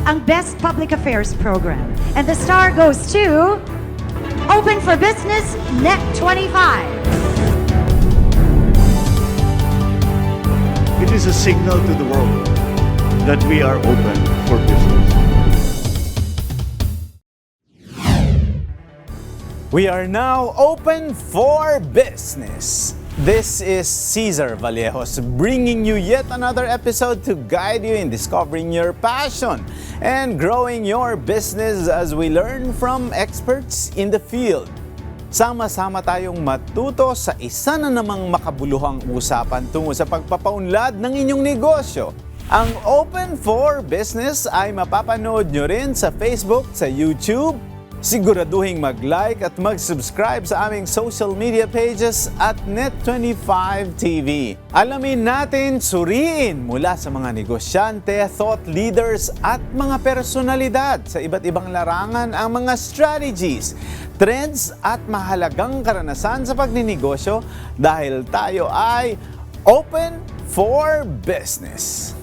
ang Best Public Affairs Program. And the star goes to Open for Business Net 25. It is a signal to the world that we are open for business. We are now open for business. This is Cesar Vallejos bringing you yet another episode to guide you in discovering your passion and growing your business as we learn from experts in the field. Sama-sama tayong matuto sa isa na namang makabuluhang usapan tungo sa pagpapaunlad ng inyong negosyo. Ang Open for Business ay mapapanood nyo rin sa Facebook, sa YouTube. Siguraduhin mag-like at mag-subscribe sa aming social media pages at Net25 TV. Alamin natin, suriin mula sa mga negosyante, thought leaders at mga personalidad sa iba't ibang larangan ang mga strategies, trends at mahalagang karanasan sa pagninegosyo dahil tayo ay open for business.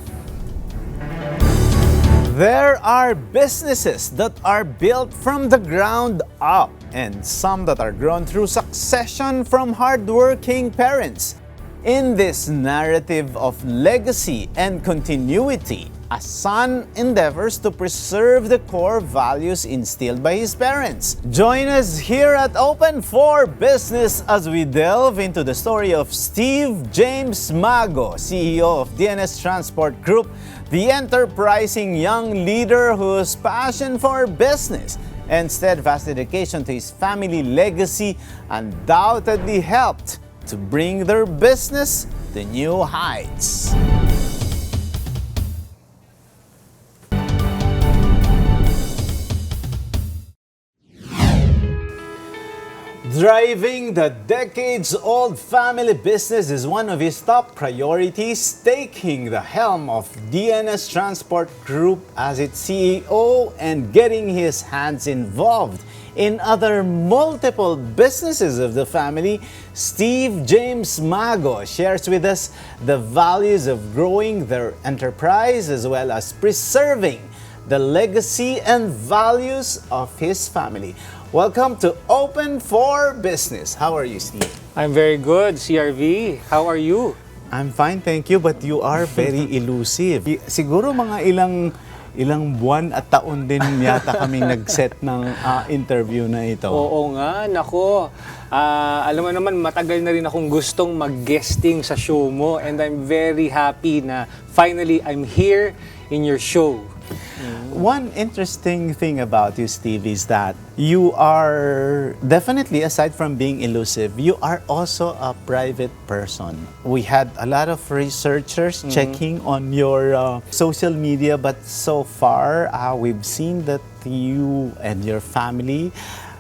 There are businesses that are built from the ground up and some that are grown through succession from hardworking parents. In this narrative of legacy and continuity, a son endeavors to preserve the core values instilled by his parents. Join us here at Open for Business as we delve into the story of Steve James Mago, CEO of DNS Transport Group, the enterprising young leader whose passion for business and steadfast dedication to his family legacy undoubtedly helped to bring their business to new heights. Driving the decades-old family business is one of his top priorities, taking the helm of DNS Transport Group as its CEO and getting his hands involved in other multiple businesses of the family. Steve James Mago shares with us the values of growing their enterprise as well as preserving the legacy and values of his family. Welcome to Open for Business. How are you, Steve? I'm very good, CRV. How are you? I'm fine, thank you, but you are very elusive. Siguro mga ilang buwan at taon din yata kaming nag-set ng interview na ito. Oo nga, nako. Alam mo naman, matagal na rin akong gustong mag-guesting sa show mo and I'm very happy na finally I'm here in your show. One interesting thing about you, Steve, is that you are definitely, aside from being elusive, you are also a private person. We had a lot of researchers checking on your social media, but so far we've seen that you and your family,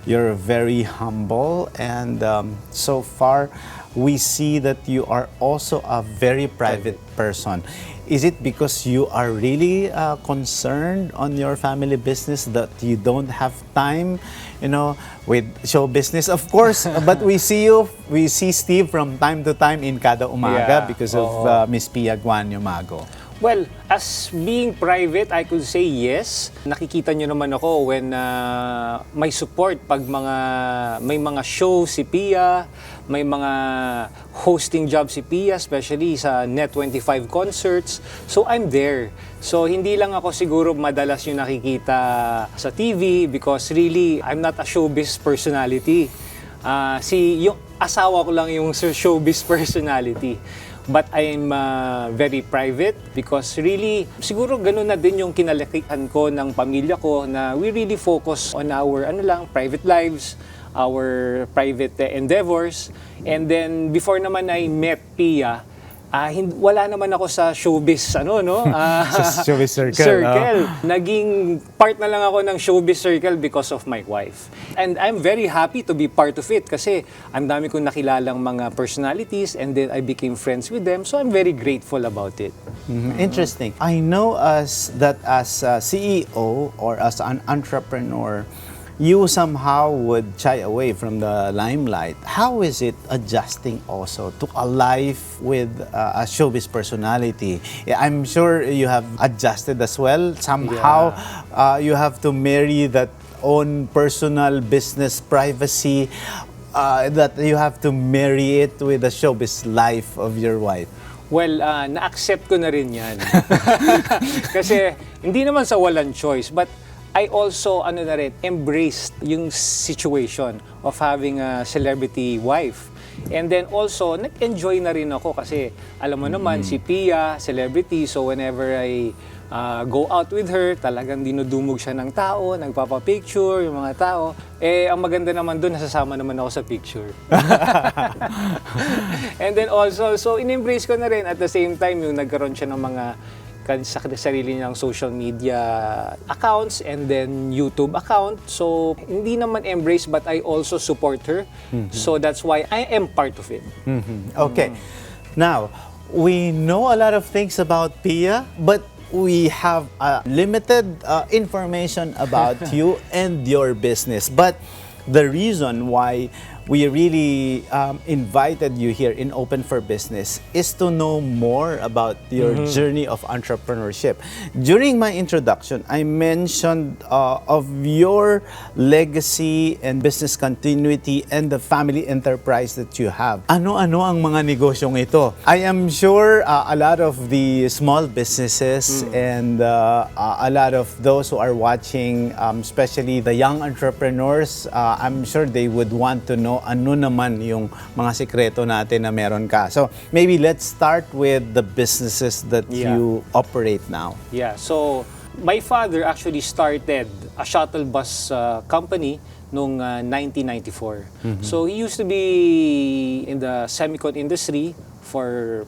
you're very humble, and so far we see that you are also a very private person. Is it because you are really concerned on your family business that you don't have time, with show business? Of course, but we see Steve from time to time in Kada Umaga because of Miss Pia Guanyo Mago. Well, as being private, I could say yes. Nakikita nyo naman ako when may support pag may mga show si Pia, may mga hosting job si Pia, especially sa Net25 concerts. So I'm there. So hindi lang ako siguro madalas yung nakikita sa TV because really, I'm not a showbiz personality. Yung asawa ko lang yung showbiz personality. But I'm very private because really, siguro ganun na din yung kinalakihan ko ng pamilya ko na we really focus on our private lives, our private endeavors. And then before naman I met Pia, wala naman ako sa showbiz, Sa showbiz circle. Naging part na lang ako ng showbiz circle because of my wife. And I'm very happy to be part of it kasi ang dami kong nakilalang mga personalities and then I became friends with them. So I'm very grateful about it. Interesting. I know as a CEO or as an entrepreneur, you somehow would shy away from the limelight. How is it adjusting also to a life with a showbiz personality? Yeah, I'm sure you have adjusted as well. Somehow, you have to marry that own personal business privacy, that you have to marry it with the showbiz life of your wife. Well, na-accept ko na rin yan. Kasi hindi naman sa walang choice, but I also embraced yung situation of having a celebrity wife. And then also, nag-enjoy na rin ako kasi alam mo naman, si Pia, celebrity, so whenever I go out with her, talagang dinudumog siya ng tao, nagpapapicture yung mga tao. Eh, ang maganda naman doon, nasasama naman ako sa picture. And then also, so in-embrace ko na rin at the same time, yung nagkaroon siya ng mga sa sarili niyang social media accounts and then YouTube account. So, hindi naman embrace but I also support her. So, that's why I am part of it. Okay. Now, we know a lot of things about Pia, but we have limited information about you and your business. But the reason why we really invited you here in Open for Business is to know more about your journey of entrepreneurship. During my introduction, I mentioned of your legacy and business continuity and the family enterprise that you have. Ano-ano ang mga negosyong ito? I am sure a lot of the small businesses and a lot of those who are watching, especially the young entrepreneurs, I'm sure they would want to know ano naman yung mga sikreto natin na meron ka. So, maybe let's start with the businesses that you operate now. Yeah, so my father actually started a shuttle bus company noong 1994. So, he used to be in the semicon industry for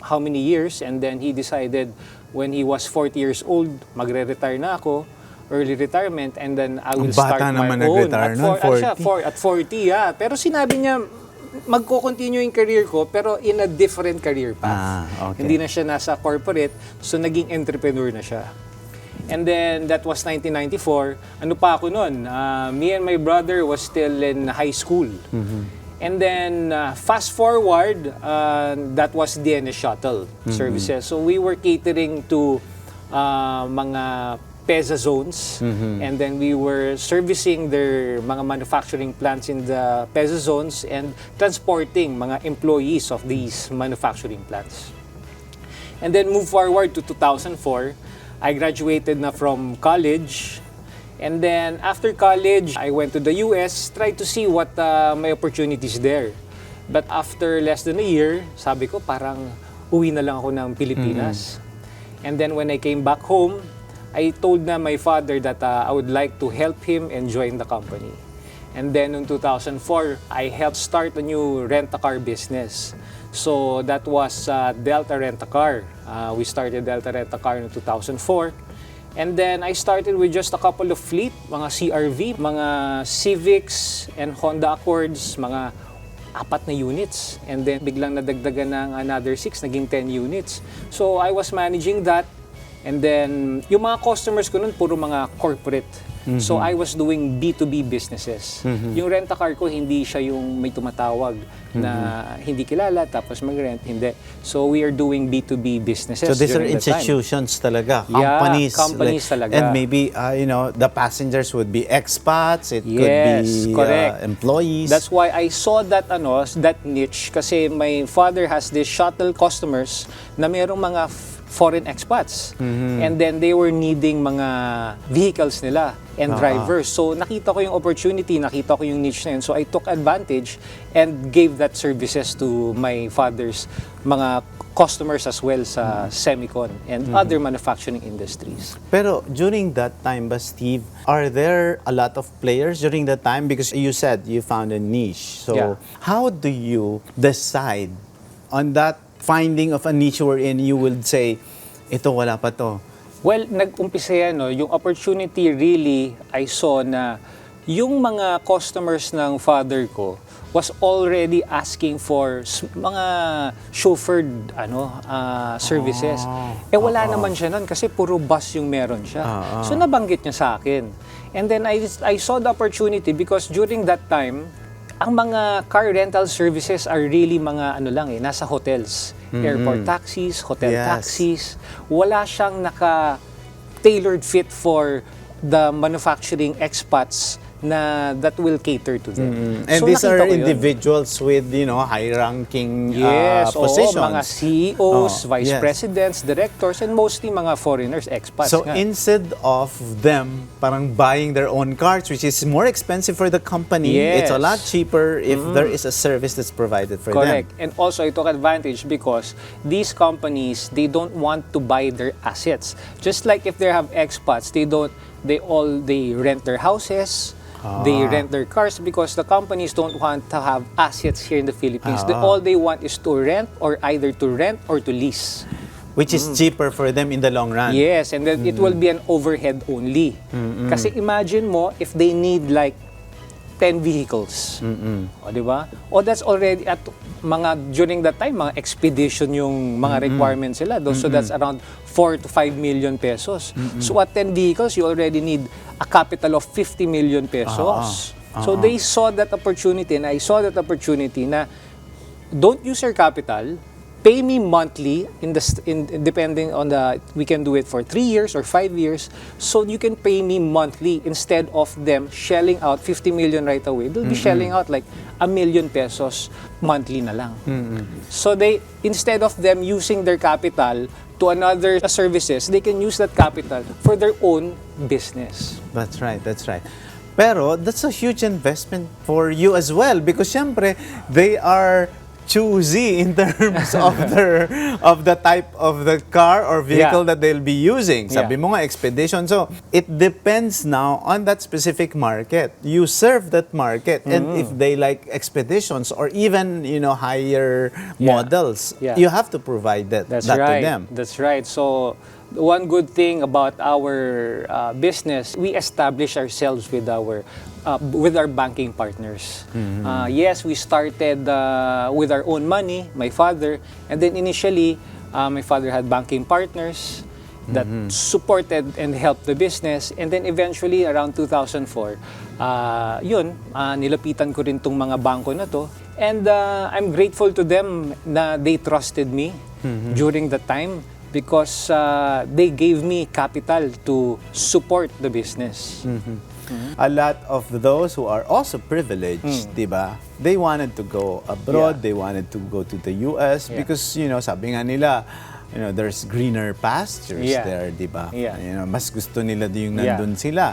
how many years, and then he decided when he was 40 years old, magre-retire na ako, early retirement, and then I will start my own. At 40, yeah. Pero sinabi niya, magko-continue yung career ko, pero in a different career path. Hindi na siya nasa corporate, so naging entrepreneur na siya. And then, that was 1994. Ano pa ako noon? Me and my brother was still in high school. And then, fast forward, that was DNS Shuttle services. So, we were catering to mga PEZA zones, and then we were servicing their mga manufacturing plants in the PEZA zones and transporting mga employees of these manufacturing plants. And then move forward to 2004, I graduated na from college, and then after college, I went to the US, tried to see what my opportunities there. But after less than a year, sabi ko parang uwi na lang ako ng Pilipinas. And then when I came back home, I told na my father that I would like to help him and join the company. And then in 2004, I helped start a new rent-a-car business. So that was Delta Rent-a-Car. We started Delta Rent-a-Car in 2004. And then I started with just a couple of fleet, mga CRV, mga Civics and Honda Accords, mga 4 na units. And then biglang nadagdagan ng another 6, naging 10 units. So I was managing that. And then, yung mga customers ko nun, puro mga corporate. So, I was doing B2B businesses. Yung rent-a-car ko, hindi siya yung may tumatawag na hindi kilala, tapos mag-rent, hindi. So, we are doing B2B businesses. So, these are institutions talaga, companies. Yeah, companies talaga. And maybe, the passengers would be expats, it could be employees. That's why I saw that, that niche, kasi my father has this shuttle customers na mayroong mga foreign expats. And then they were needing mga vehicles nila and drivers. So nakita ko yung opportunity, nakita ko yung niche na yun. So I took advantage and gave that services to my father's mga customers as well sa semicon and other manufacturing industries. Pero during that time ba, Steve, are there a lot of players during that time? Because you said you found a niche. So how do you decide on that finding of a niche wherein you would say, ito wala pa to? Well, nag-umpisa yan, yung opportunity really, I saw na yung mga customers ng father ko was already asking for mga chauffeured services. Wala naman siya nun kasi puro bus yung meron siya. So nabanggit niya sa akin. And then I saw the opportunity because during that time, ang mga car rental services are really mga nasa hotels. Airport taxis, hotel taxis. Wala siyang naka-tailored fit for the manufacturing expats na that will cater to them. And So, these nakita are ko yun. individuals with, Oo, high-ranking positions. mga CEOs, vice yes. presidents, directors, and mostly mga foreigners, expats. So nga. instead of them parang buying their own cars, which is more expensive for the company, it's a lot Yes. cheaper if there is a service that's provided for Correct. them. And also, I took advantage because these companies, they don't want to buy their assets. Just like if they have expats, they rent their houses, they rent their cars because the companies don't want to have assets here in the Philippines. All they want is to rent or either to rent or to lease. Which is cheaper for them in the long run. Yes, and then it will be an overhead only. Kasi imagine mo if they need like 10 vehicles. O, di ba? O that's already at during that time, mga expedition yung mga requirements sila. So that's around 4 to 5 million pesos. So at 10 vehicles, you already need a capital of 50 million pesos. So they saw that opportunity and I saw that opportunity na don't use your capital, pay me monthly depending on we can do it for 3 years or 5 years, so you can pay me monthly instead of them shelling out 50 million right away. They'll be shelling out like 1 million pesos monthly na lang. So instead of them using their capital to another services, they can use that capital for their own business. That's right, that's right. Pero that's a huge investment for you as well because syempre they are choosy in terms of the type of the car or vehicle that they'll be using. Sabi mo nga expedition. So it depends now on that specific market. You serve that market and if they like expeditions or even higher models, you have to provide that That's to right. them. That's right. So one good thing about our business, we establish ourselves with our banking partners. Yes, we started with our own money, my father, and then initially, my father had banking partners that supported and helped the business. And then eventually, around 2004, nilapitan ko rin tong mga bangko na to. And I'm grateful to them na they trusted me during the time because they gave me capital to support the business. A lot of those who are also privileged, diba? They wanted to go abroad, they wanted to go to the US because, sabi nga nila, there's greener pastures there, diba? Mas gusto nila yung nandun sila.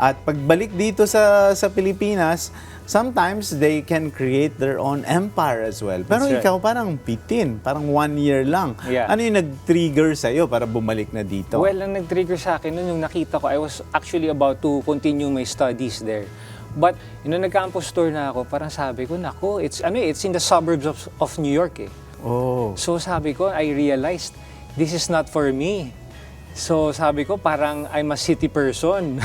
At pagbalik dito sa Pilipinas, sometimes they can create their own empire as well. Pero ikaw parang bitin, parang 1 year lang. Ano yung nag-trigger sa'yo para bumalik na dito? Well, ang nag-trigger sa akin nun yung nakita ko, I was actually about to continue my studies there. But, nag-campus tour na ako, parang sabi ko, nako, it's in the suburbs of New York eh. Oh. So sabi ko, I realized, this is not for me. So sabi ko, parang I'm a city person.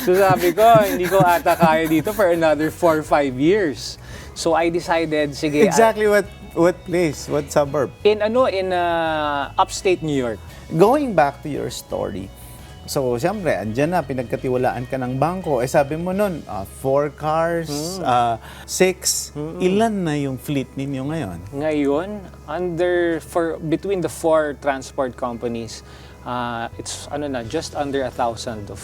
So sabi ko, hindi ko ata kaya dito for another 4 or 5 years. So I decided, sige. Exactly what place? What suburb? In upstate New York. Going back to your story, so siyempre, andyan na, pinagkatiwalaan ka ng bangko. Sabi mo nun, 4 cars, 6. Ilan na yung fleet ninyo ngayon? Ngayon, between the 4 transport companies, it's just under 1,000 of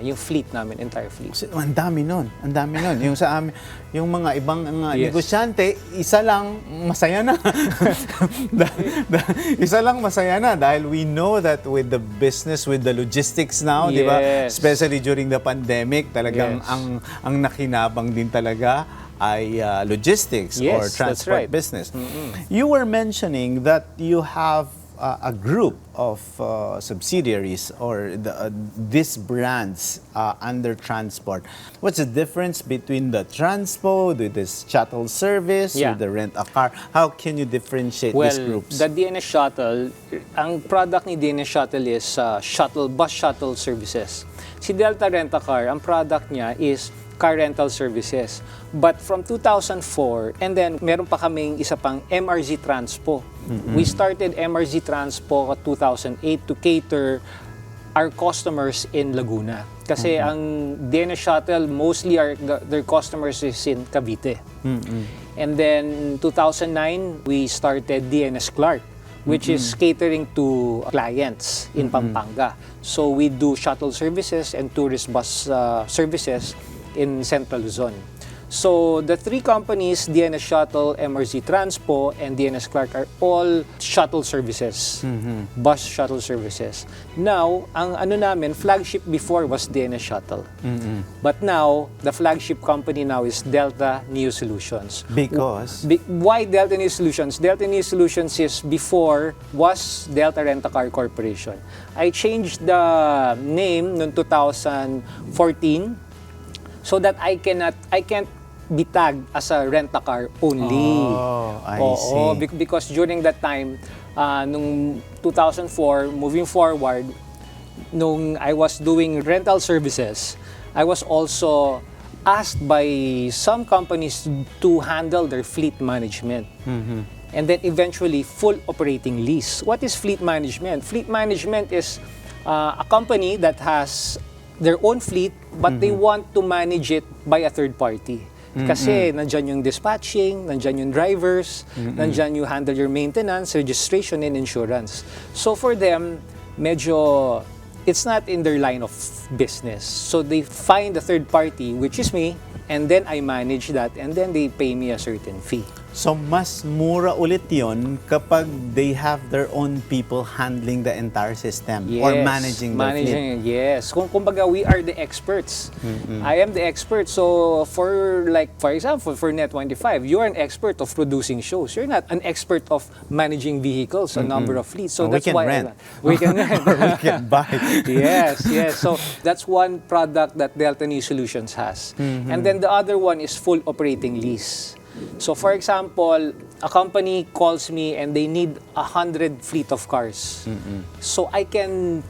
yung fleet namin, entire fleet. Ang dami nun. Yung sa amin, yung mga ibang negosyante, isa lang masaya na. Isa lang masaya na dahil we know that with the business, with the logistics now, di ba? Especially during the pandemic, talagang ang nakinabang din talaga ay logistics or transport business. You were mentioning that you have a group of subsidiaries or these brands under transport. What's the difference between the transpo, with this shuttle service, with the rent-a-car? How can you differentiate these groups? The DNS Shuttle, ang product ni DNS Shuttle is bus shuttle services. Si Delta Rent-a-Car, ang product niya is car rental services. But from 2004, and then meron pa kaming isa pang MRZ Transpo. We started MRZ Transpo 2008 to cater our customers in Laguna. Kasi ang DNS Shuttle, mostly their customers is in Cavite. And then 2009, we started DNS Clark, which is catering to clients in Pampanga. So we do shuttle services and tourist bus services in Central Luzon. So the three companies, DNS Shuttle, MRZ Transpo, and DNS Clark are all shuttle services, bus shuttle services. Now, ang ano namin, flagship before was DNS Shuttle. But now, the flagship company now is Delta Neo Solutions. Because? Why Delta Neo Solutions? Delta Neo Solutions is before was Delta Rent-A-Car Corporation. I changed the name noong 2014 so that I can't be tagged as a rent-a-car only. Oh, I see. Because during that time, nung 2004, moving forward, nung I was doing rental services, I was also asked by some companies to handle their fleet management. And then eventually, full operating lease. What is fleet management? Fleet management is a company that has their own fleet, but they want to manage it by a third party. Kasi nandyan yung dispatching, nandyan yung drivers, nandyan you handle your maintenance, registration, and insurance. So for them, medyo, it's not in their line of business. So they find a third party, which is me, and then I manage that, and then they pay me a certain fee. So, mas mura ulit yun kapag they have their own people handling the entire system or managing the fleet. Yes. Kumbaga, we are the experts. I am the expert. So, for example, for Net25, you are an expert of producing shows. You're not an expert of managing vehicles, a number of fleets. So, that's why we can rent. Or we can buy. Yes. So, that's one product that Delta New Solutions has. And then the other one is full operating lease. So, for example, a company calls me and they need 100 fleet of cars. So, I can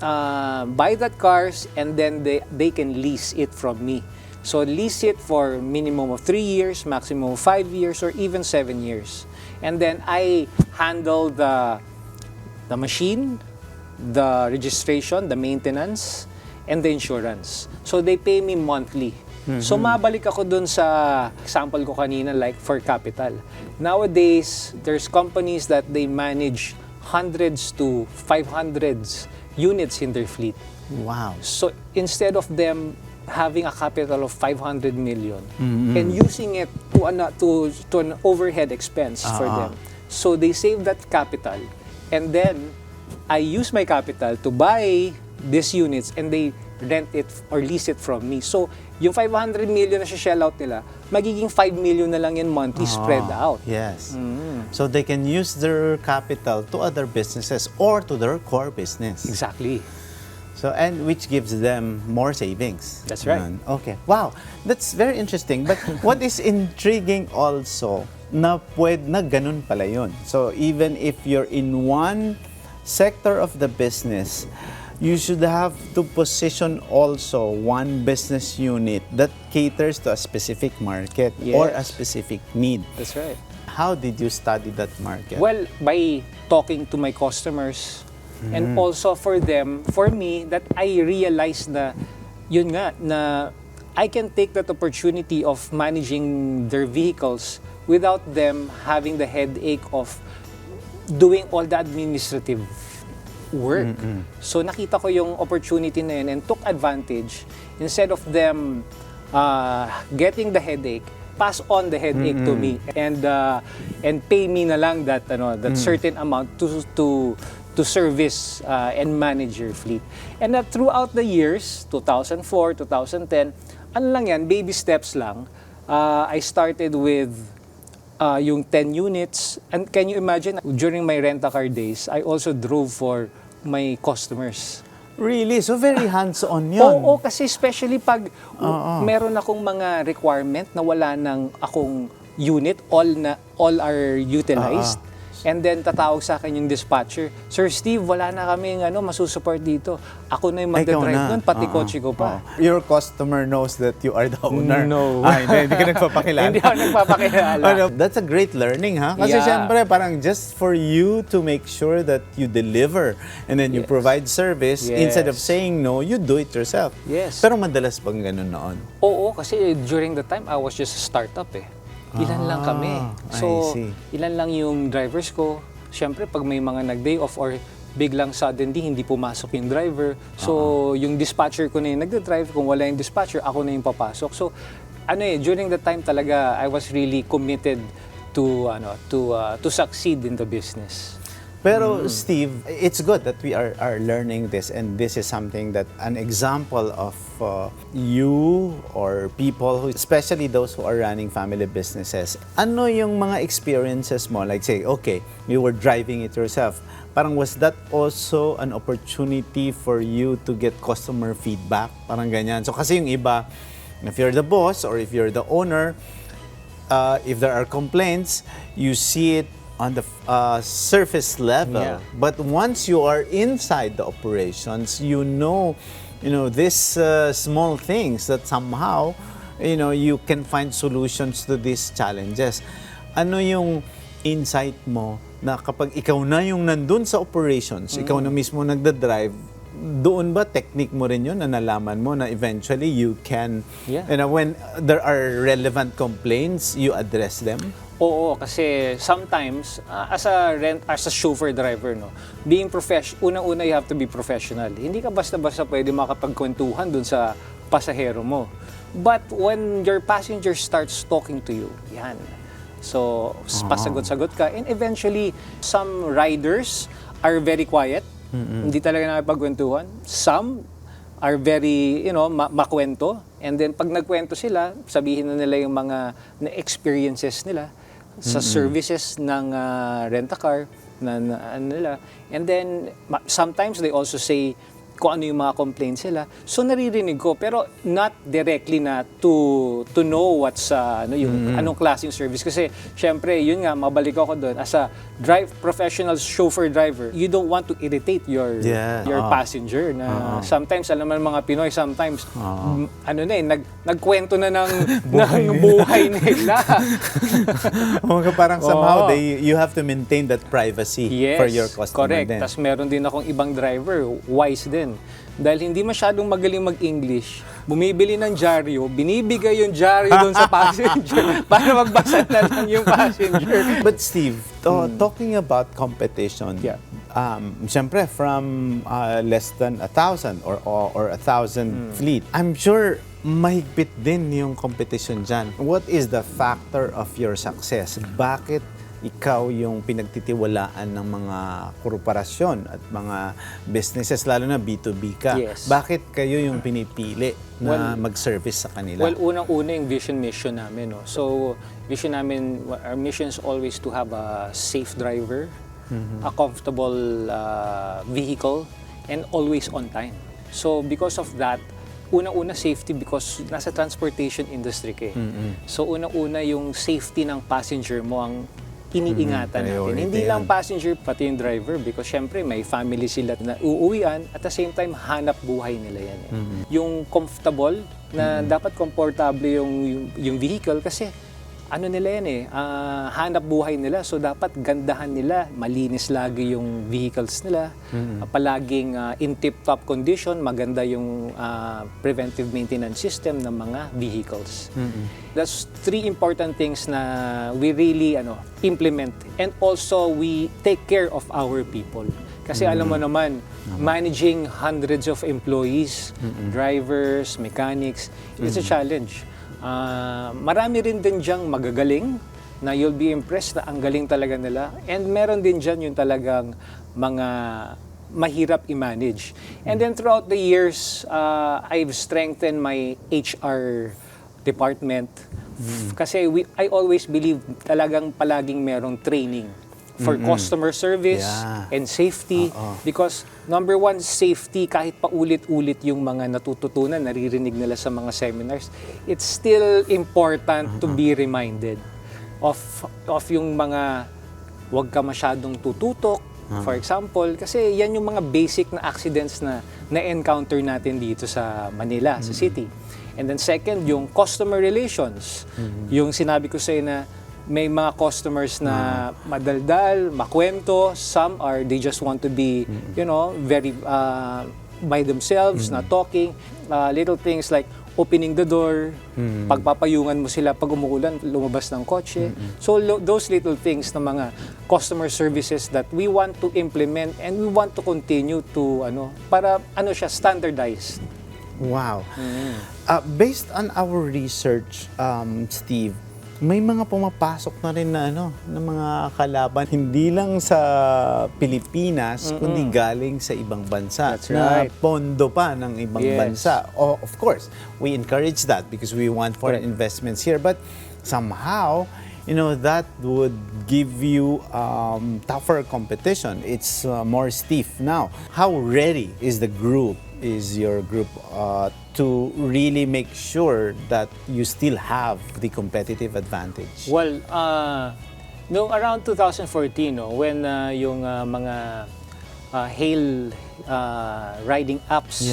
buy that cars and then they can lease it from me. So, lease it for minimum of 3 years, maximum of 5 years, or even 7 years. And then I handle the machine, the registration, the maintenance, and the insurance. So, they pay me monthly. So, mabalik ako dun sa example ko kanina, like for capital. Nowadays, there's companies that they manage hundreds to 500s units in their fleet. Wow. So, instead of them having a capital of 500 million and using it to an overhead expense for them. So, they save that capital and then I use my capital to buy these units and they rent it or lease it from me. So, yung 500 million na shell out nila, magiging 5 million na lang yan monthly spread out. Yes. So they can use their capital to other businesses or to their core business. Exactly. So, and which gives them more savings. That's right. Okay. Wow. That's very interesting. But what is intriguing also, na ganun pala yun. So, even if you're in one sector of the business, you should have to position also one business unit that caters to a specific market or a specific need. That's right. How did you study that market? Well, by talking to my customers and also for me, that I realized na, yun nga, na I can take that opportunity of managing their vehicles without them having the headache of doing all the administrative work. So nakita ko yung opportunity na yun and took advantage. Instead of them getting the headache, pass on the headache to me and pay me na lang that certain amount to service and manage your fleet. And throughout the years, 2004, 2010, ano lang yan, baby steps lang. I started with yung 10 units. And can you imagine, during my rent-a-car days, I also drove for my customers. Really? So very hands-on yun? Oo, kasi especially pag meron akong mga requirement na wala nang akong unit, all are utilized. And then tatawag sa akin yung dispatcher, Sir Steve, wala na kaming masusupport dito. Ako na yung magdadrive nun, pati kotse ko pa. Your customer knows that you are the owner. No. Hindi ka nagpapakilala. Hindi ako nagpapakilala. That's a great learning, ha? Kasi Yeah. syempre, parang just for you to make sure that you deliver and then you Yes. provide service, Yes. instead of saying no, you do it yourself. Yes. Pero madalas bang ganun noon? Oo, kasi during the time, I was just a startup eh. Ilan lang kami. I So, see. ilan lang yung drivers ko. Siyempre, pag may mga nag-day off or biglang suddenly hindi pumasok yung driver. So, yung dispatcher ko na yung nagda-drive. Kung wala yung dispatcher, ako na yung papasok. So, during the time talaga, I was really committed to succeed in the business. Pero Steve, it's good that we are learning this, and this is something that an example of you or people who, especially those who are running family businesses. Ano yung mga experiences mo? Like say, okay, you were driving it yourself. Parang was that also an opportunity for you to get customer feedback? Parang ganyan. So kasi yung iba, if you're the boss or if you're the owner, if there are complaints, you see it on the surface level. Yeah. But once you are inside the operations, you know these small things that somehow, you can find solutions to these challenges. Ano yung insight mo na kapag ikaw na yung nandun sa operations, ikaw na mismo nagda-drive, doon ba technique mo rin yun na nalaman mo na eventually you can, Yeah. when there are relevant complaints, you address them? Oo, kasi sometimes as a chauffeur driver, being unang-una you have to be professional. Hindi ka basta-basta pwede makapagkwentuhan dun sa pasahero mo. But when your passenger starts talking to you, yan. So, pasagot-sagot ka. And eventually, some riders are very quiet. Hindi talaga nakipagkwentuhan. Some are very, makwento. And then pag nagkwento sila, sabihin na nila yung mga experiences nila sa services ng rent-a-car nila. And then sometimes they also say kung ano yung mga complaints sila. So naririnig ko, pero not directly na to know what's anong klaseng service. Kasi syempre, yun nga, mabalik ako doon. As a professional chauffeur driver, you don't want to irritate your passenger. Na sometimes, alam mo mga Pinoy, sometimes, nagkwento na ng buhay nila. Parang somehow, you have to maintain that privacy for your customer. Correct. Tapos meron din akong ibang driver, wise din. Dahil hindi masyadong magaling mag-English, bumibili ng dyaryo, binibigay yung dyaryo doon sa passenger para magbasa na lang yung passenger. But Steve, talking about competition, siyempre from less than 1,000 or 1,000 fleet, I'm sure mahigpit din yung competition dyan. What is the factor of your success? Bakit ikaw yung pinagtitiwalaan ng mga korporasyon at mga businesses, lalo na B2B ka? Yes. Bakit kayo yung pinipili na mag-service sa kanila? Well, unang-una yung mission namin. So, vision namin, our mission is always to have a safe driver, a comfortable vehicle, and always on time. So, because of that, unang-una safety because nasa transportation industry ka. So, unang-una yung safety ng passenger mo ang iniingatan natin. Hindi lang passenger, pati yung driver because syempre may family sila na uuwian at the same time hanap buhay nila yan. Yung comfortable na dapat komportable yung vehicle kasi nila yan hanap buhay nila. So dapat gandahan nila, malinis lagi yung vehicles nila, palaging in tip-top condition, maganda yung preventive maintenance system ng mga vehicles. That's three important things na we really implement. And also we take care of our people. Kasi alam mo naman, managing hundreds of employees, drivers, mechanics, it's a challenge. Marami rin din diyang magagaling na you'll be impressed na ang galing talaga nila. And meron din dyan yung talagang mga mahirap i-manage. And then throughout the years, I've strengthened my HR department. Kasi I always believe talagang palaging merong training for customer service and safety. Because number one, safety, kahit pa ulit-ulit yung mga natututunan, naririnig nila sa mga seminars, it's still important to be reminded of yung mga huwag ka masyadong tututok, for example, kasi yan yung mga basic na accidents na na-encounter natin dito sa Manila, sa city. And then second, yung customer relations. Yung sinabi ko sa'yo na may mga customers na madaldal, makwento, some are, they just want to be, very by themselves, not talking, little things like opening the door, pagpapayungan mo sila pag umuulan, lumabas ng kotse. So those little things na mga customer services that we want to implement and we want to continue to para siya standardized. Wow. Based on our research, Steve, may mga pumapasok na rin na na mga kalaban hindi lang sa Pilipinas kundi galing sa ibang bansa. That's na right. pondo pa ng ibang bansa. Oh, of course, we encourage that because we want foreign investments here, but somehow that would give you tougher competition. It's more stiff now. How ready is your group to really make sure that you still have the competitive advantage? Well, no, around 2014, when yung mga hail riding apps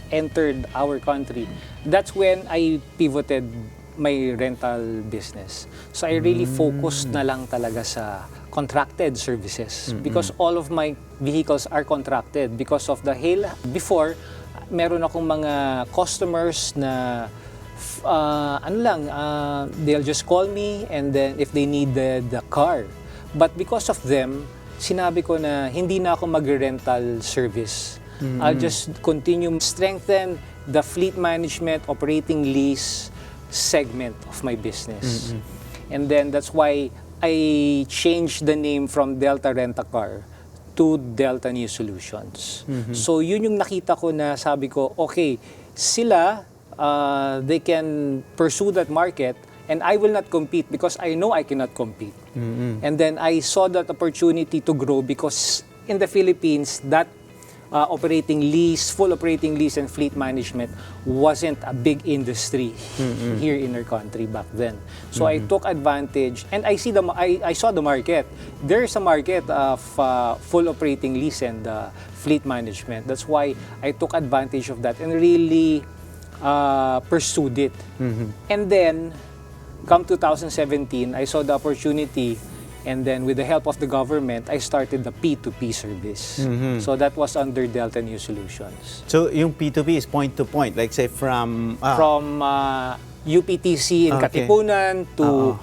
entered our country, that's when I pivoted my rental business. So I really focused na lang talaga sa contracted services because all of my vehicles are contracted because of the hail. Before, meron akong mga customers na they'll just call me and then if they need the car. But because of them, sinabi ko na hindi na ako mag-rental service. I'll just continue strengthen the fleet management, operating lease segment of my business. And then that's why I changed the name from Delta Rent-A-Car to Delta New Solutions. So yun yung nakita ko na sabi ko, okay, sila, they can pursue that market and I will not compete because I know I cannot compete. And then I saw that opportunity to grow because in the Philippines, that full operating lease and fleet management wasn't a big industry here in our country back then. So I took advantage and I saw the market. There's a market of full operating lease and fleet management. That's why I took advantage of that and really pursued it. And then, come 2017, I saw the opportunity. And then with the help of the government, I started the P2P service. So that was under Delta New Solutions. So yung P2P is point to point, like say from UPTC in Katipunan to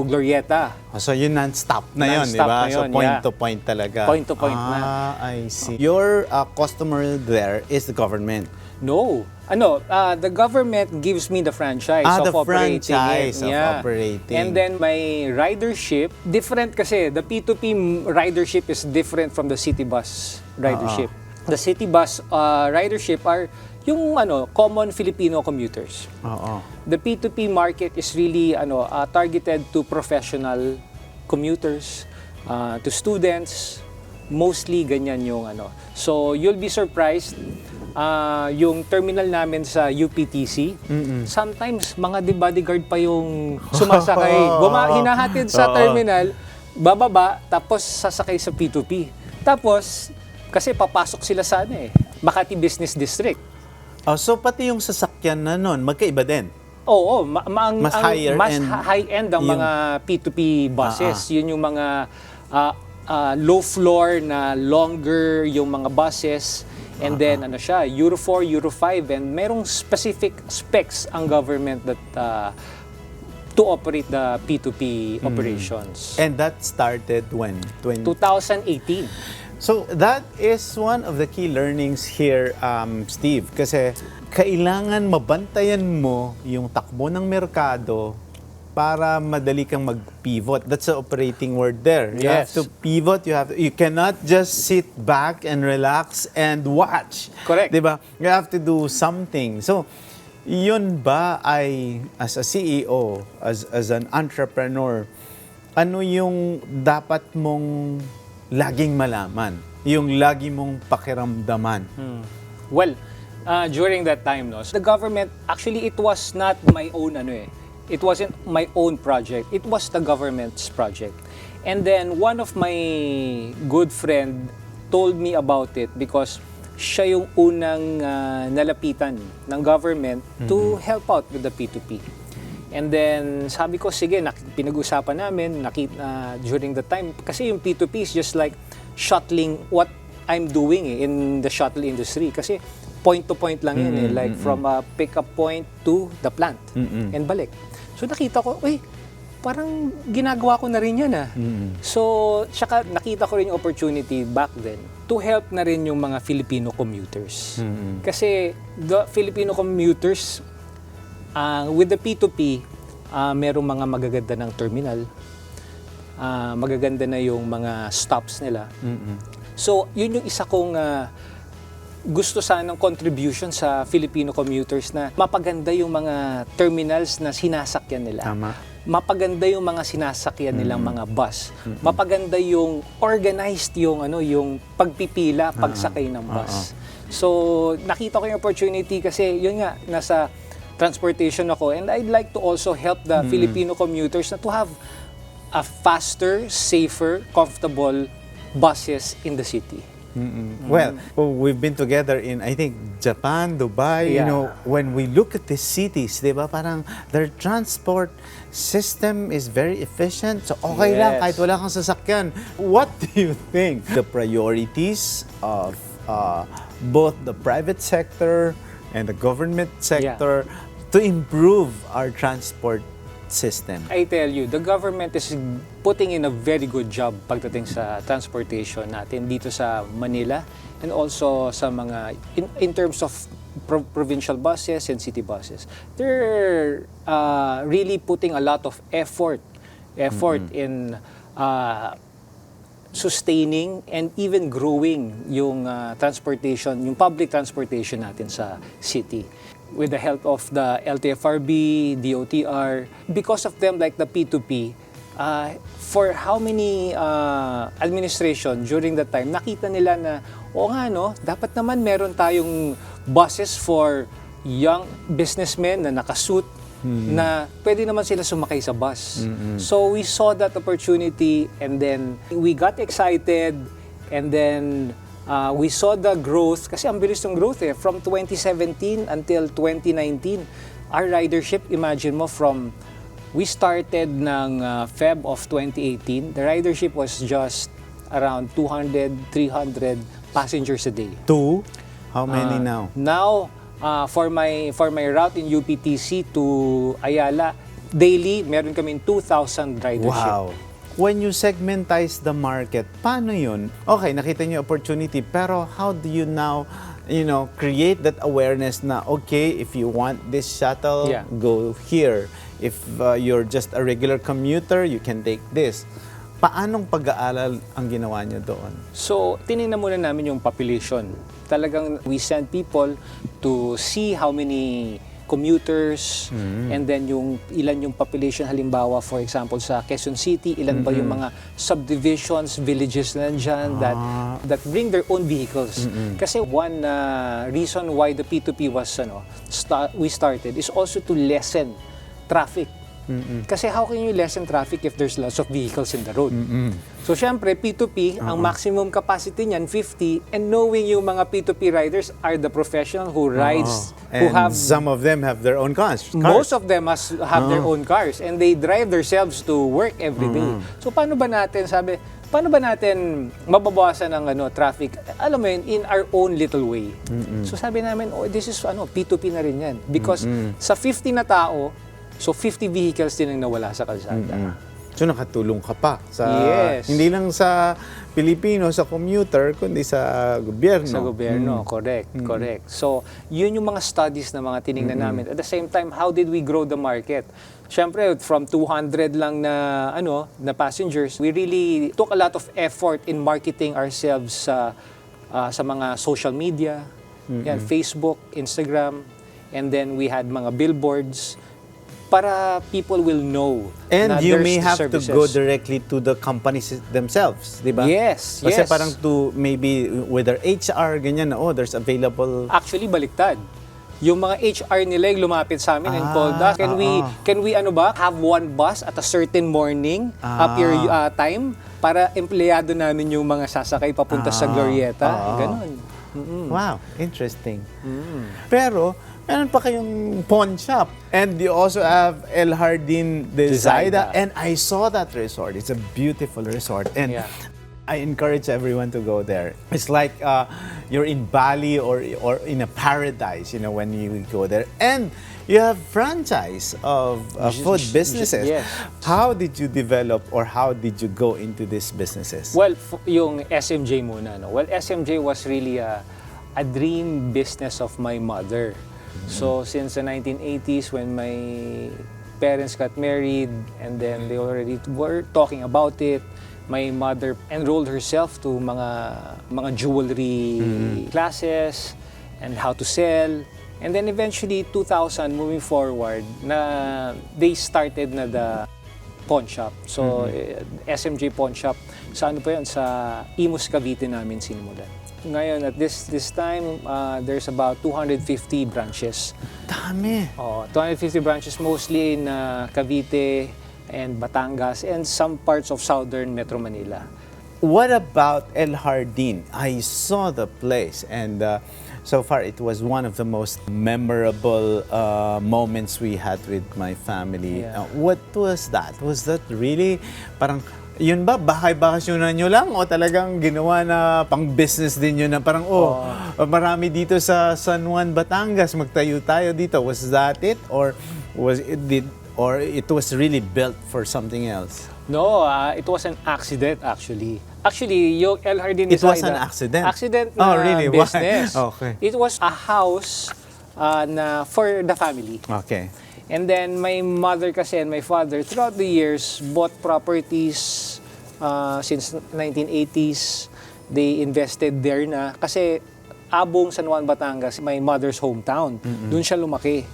Glorieta. So yun non-stop na yun, di ba? So point to point talaga. Point to point na. I see. Your customer there is the government. No. The government gives me the franchise of operating it. Operating. And then my ridership, different kasi. The P2P ridership is different from the city bus ridership. The city bus ridership are yung common Filipino commuters. The P2P market is really targeted to professional commuters, to students, mostly ganyan yung So you'll be surprised, yung terminal namin sa UPTC, sometimes mga bodyguard pa yung sumasakay. Hinahatid sa terminal, bababa, tapos sasakay sa P2P. Tapos, kasi papasok sila sa Makati Business District. So pati yung sasakyan na nun, magkaiba din? Oo, mas high-end ang mga P2P buses. Yun yung mga low floor na longer yung mga buses. And then Euro 4, Euro 5 and merong specific specs ang government that to operate the P2P operations. And that started when? 2018. So that is one of the key learnings here, Steve, kasi kailangan mabantayan mo yung takbo ng merkado para madali kang mag-pivot. That's the operating word there. You have to pivot, you cannot just sit back and relax and watch. Correct. Diba? You have to do something. So, yun ba ay, as a CEO, as an entrepreneur, ano yung dapat mong laging malaman? Yung lagi mong pakiramdaman? Well, during that time, the government, actually, it was not my own It wasn't my own project. It was the government's project. And then one of my good friend told me about it because siya yung unang nalapitan ng government to help out with the P2P. And then sabi ko, sige, pinag-usapan namin during the time. Kasi yung P2P is just like shuttling what I'm doing in the shuttle industry. Kasi point to point lang yun like from a pick-up point to the plant and balik. So nakita ko, parang ginagawa ko na rin yan So, tsaka nakita ko rin yung opportunity back then to help na rin yung mga Filipino commuters. Kasi the Filipino commuters, with the P2P, merong mga magaganda ng terminal, magaganda na yung mga stops nila. So, yun yung isa kong gusto sanang contribution sa Filipino commuters na mapaganda yung mga terminals na sinasakyan nila. Tama. Mapaganda yung mga sinasakyan nilang mga bus. Mapaganda yung organized yung pagpipila pagsakay ng bus. So, nakita ko yung opportunity kasi yun nga nasa transportation ako and I'd like to also help the Filipino commuters na to have a faster, safer, comfortable buses in the city. Well, we've been together in, I think, Japan, Dubai. You Yeah. know, when we look at these cities, di ba, parang their transport system is very efficient. So, okay lang, Yes. kahit wala kang sasakyan. What do you think the priorities of both the private sector and the government sector to improve our transport system? I tell you, the government is putting in a very good job pagdating sa transportation natin dito sa Manila and also sa mga, in terms of provincial buses and city buses. They're really putting a lot of effort in sustaining and even growing yung transportation, yung public transportation natin sa city. With the help of the LTFRB, DOTR, because of them like the P2P, for how many administration during that time, nakita nila na, dapat naman meron tayong buses for young businessmen na nakasuit, na pwede naman sila sumakay sa bus. So we saw that opportunity and then we got excited and then we saw the growth, kasi ang bilis ng growth from 2017 until 2019. Our ridership, imagine mo, we started ng Feb of 2018, the ridership was just around 200, 300 passengers a day. How many now? Now, for my route in UPTC to Ayala, daily, meron kaming 2,000 ridership. Wow. When you segmentize the market, paano yun? Okay, nakita niyo opportunity, pero how do you now, create that awareness na, okay, if you want this shuttle, go here. If you're just a regular commuter, you can take this. Paanong pag-aaral ang ginawa niyo doon? So, tinignan muna namin yung population. Talagang we send people to see how many commuters and then ilan yung population, halimbawa for example sa Quezon City, ilan ba yung mga subdivisions, villages na dyan that bring their own vehicles. Kasi one reason why the P2P was we started is also to lessen traffic. Kasi how can you lessen traffic if there's lots of vehicles in the road? So syempre, P2P, ang maximum capacity niyan, 50, and knowing yung mga P2P riders are the professional who rides, who And have, some of them have their own cars. most of them have their own cars, and they drive themselves to work every day. So paano ba natin mababawasan ng traffic, alam mo yun, in our own little way? So sabi namin, this is P2P na rin yan. Because sa 50 na tao, so 50 vehicles din ang nawala sa kalsada. So nakatulong ka pa sa Yes. hindi lang sa Pilipino, sa commuter, kundi sa gobyerno. Sa gobyerno, correct. So, yun yung mga studies na mga tiningnan namin. At the same time, how did we grow the market? Siyempre, from 200 lang na passengers, we really took a lot of effort in marketing ourselves sa mga social media, yan, Facebook, Instagram, and then we had mga billboards para people will know. And na you there's may have services. to go directly to the companies themselves, di ba? Yes, Kasi yes. parang maybe with their HR, ganyan na, there's available. Actually, baliktad. Yung mga HR nila yung lumapit sa amin and called us. Can we have one bus at a certain morning up your time para empleyado namin yung mga sasakay papunta sa Glorieta. Ganon. Wow, interesting. Pero, meron pa kayong pawn shop. And you also have El Jardín de Zaida. And I saw that resort. It's a beautiful resort. And I encourage everyone to go there. It's like you're in Bali or in a paradise, when you go there. And you have franchise of food businesses. Yes. How did you develop or how did you go into these businesses? Well, yung SMJ muna. No? Well, SMJ was really a dream business of my mother. So since the 1980s, when my parents got married and then they already were talking about it, my mother enrolled herself to mga jewelry classes and how to sell. And then eventually 2000 moving forward na they started na the pawn shop. So SMJ pawn shop sa sa Imus Cavite namin sinimulan. Ngayon at this time there's about 250 branches. Dami. 250 branches mostly in Cavite and Batangas and some parts of southern Metro Manila. What about El Jardín? I saw the place and so far it was one of the most memorable moments we had with my family. What was that? Was that really parang yun ba, bahay-bakasyonan nyo lang o talagang ginawa na pang-business din yun na parang, marami dito sa San Juan, Batangas, magtayo tayo dito. Was that it? Or it was really built for something else? No, it was an accident actually. Actually, yung El Jardín de Zaida. It was an accident? Accident na really? business. Why? Okay. It was a house na for the family. Okay. And then my mother kasi and my father throughout the years bought properties since 1980s. They invested there na kasi Abong, San Juan, Batangas, my mother's hometown. Doon siya lumaki.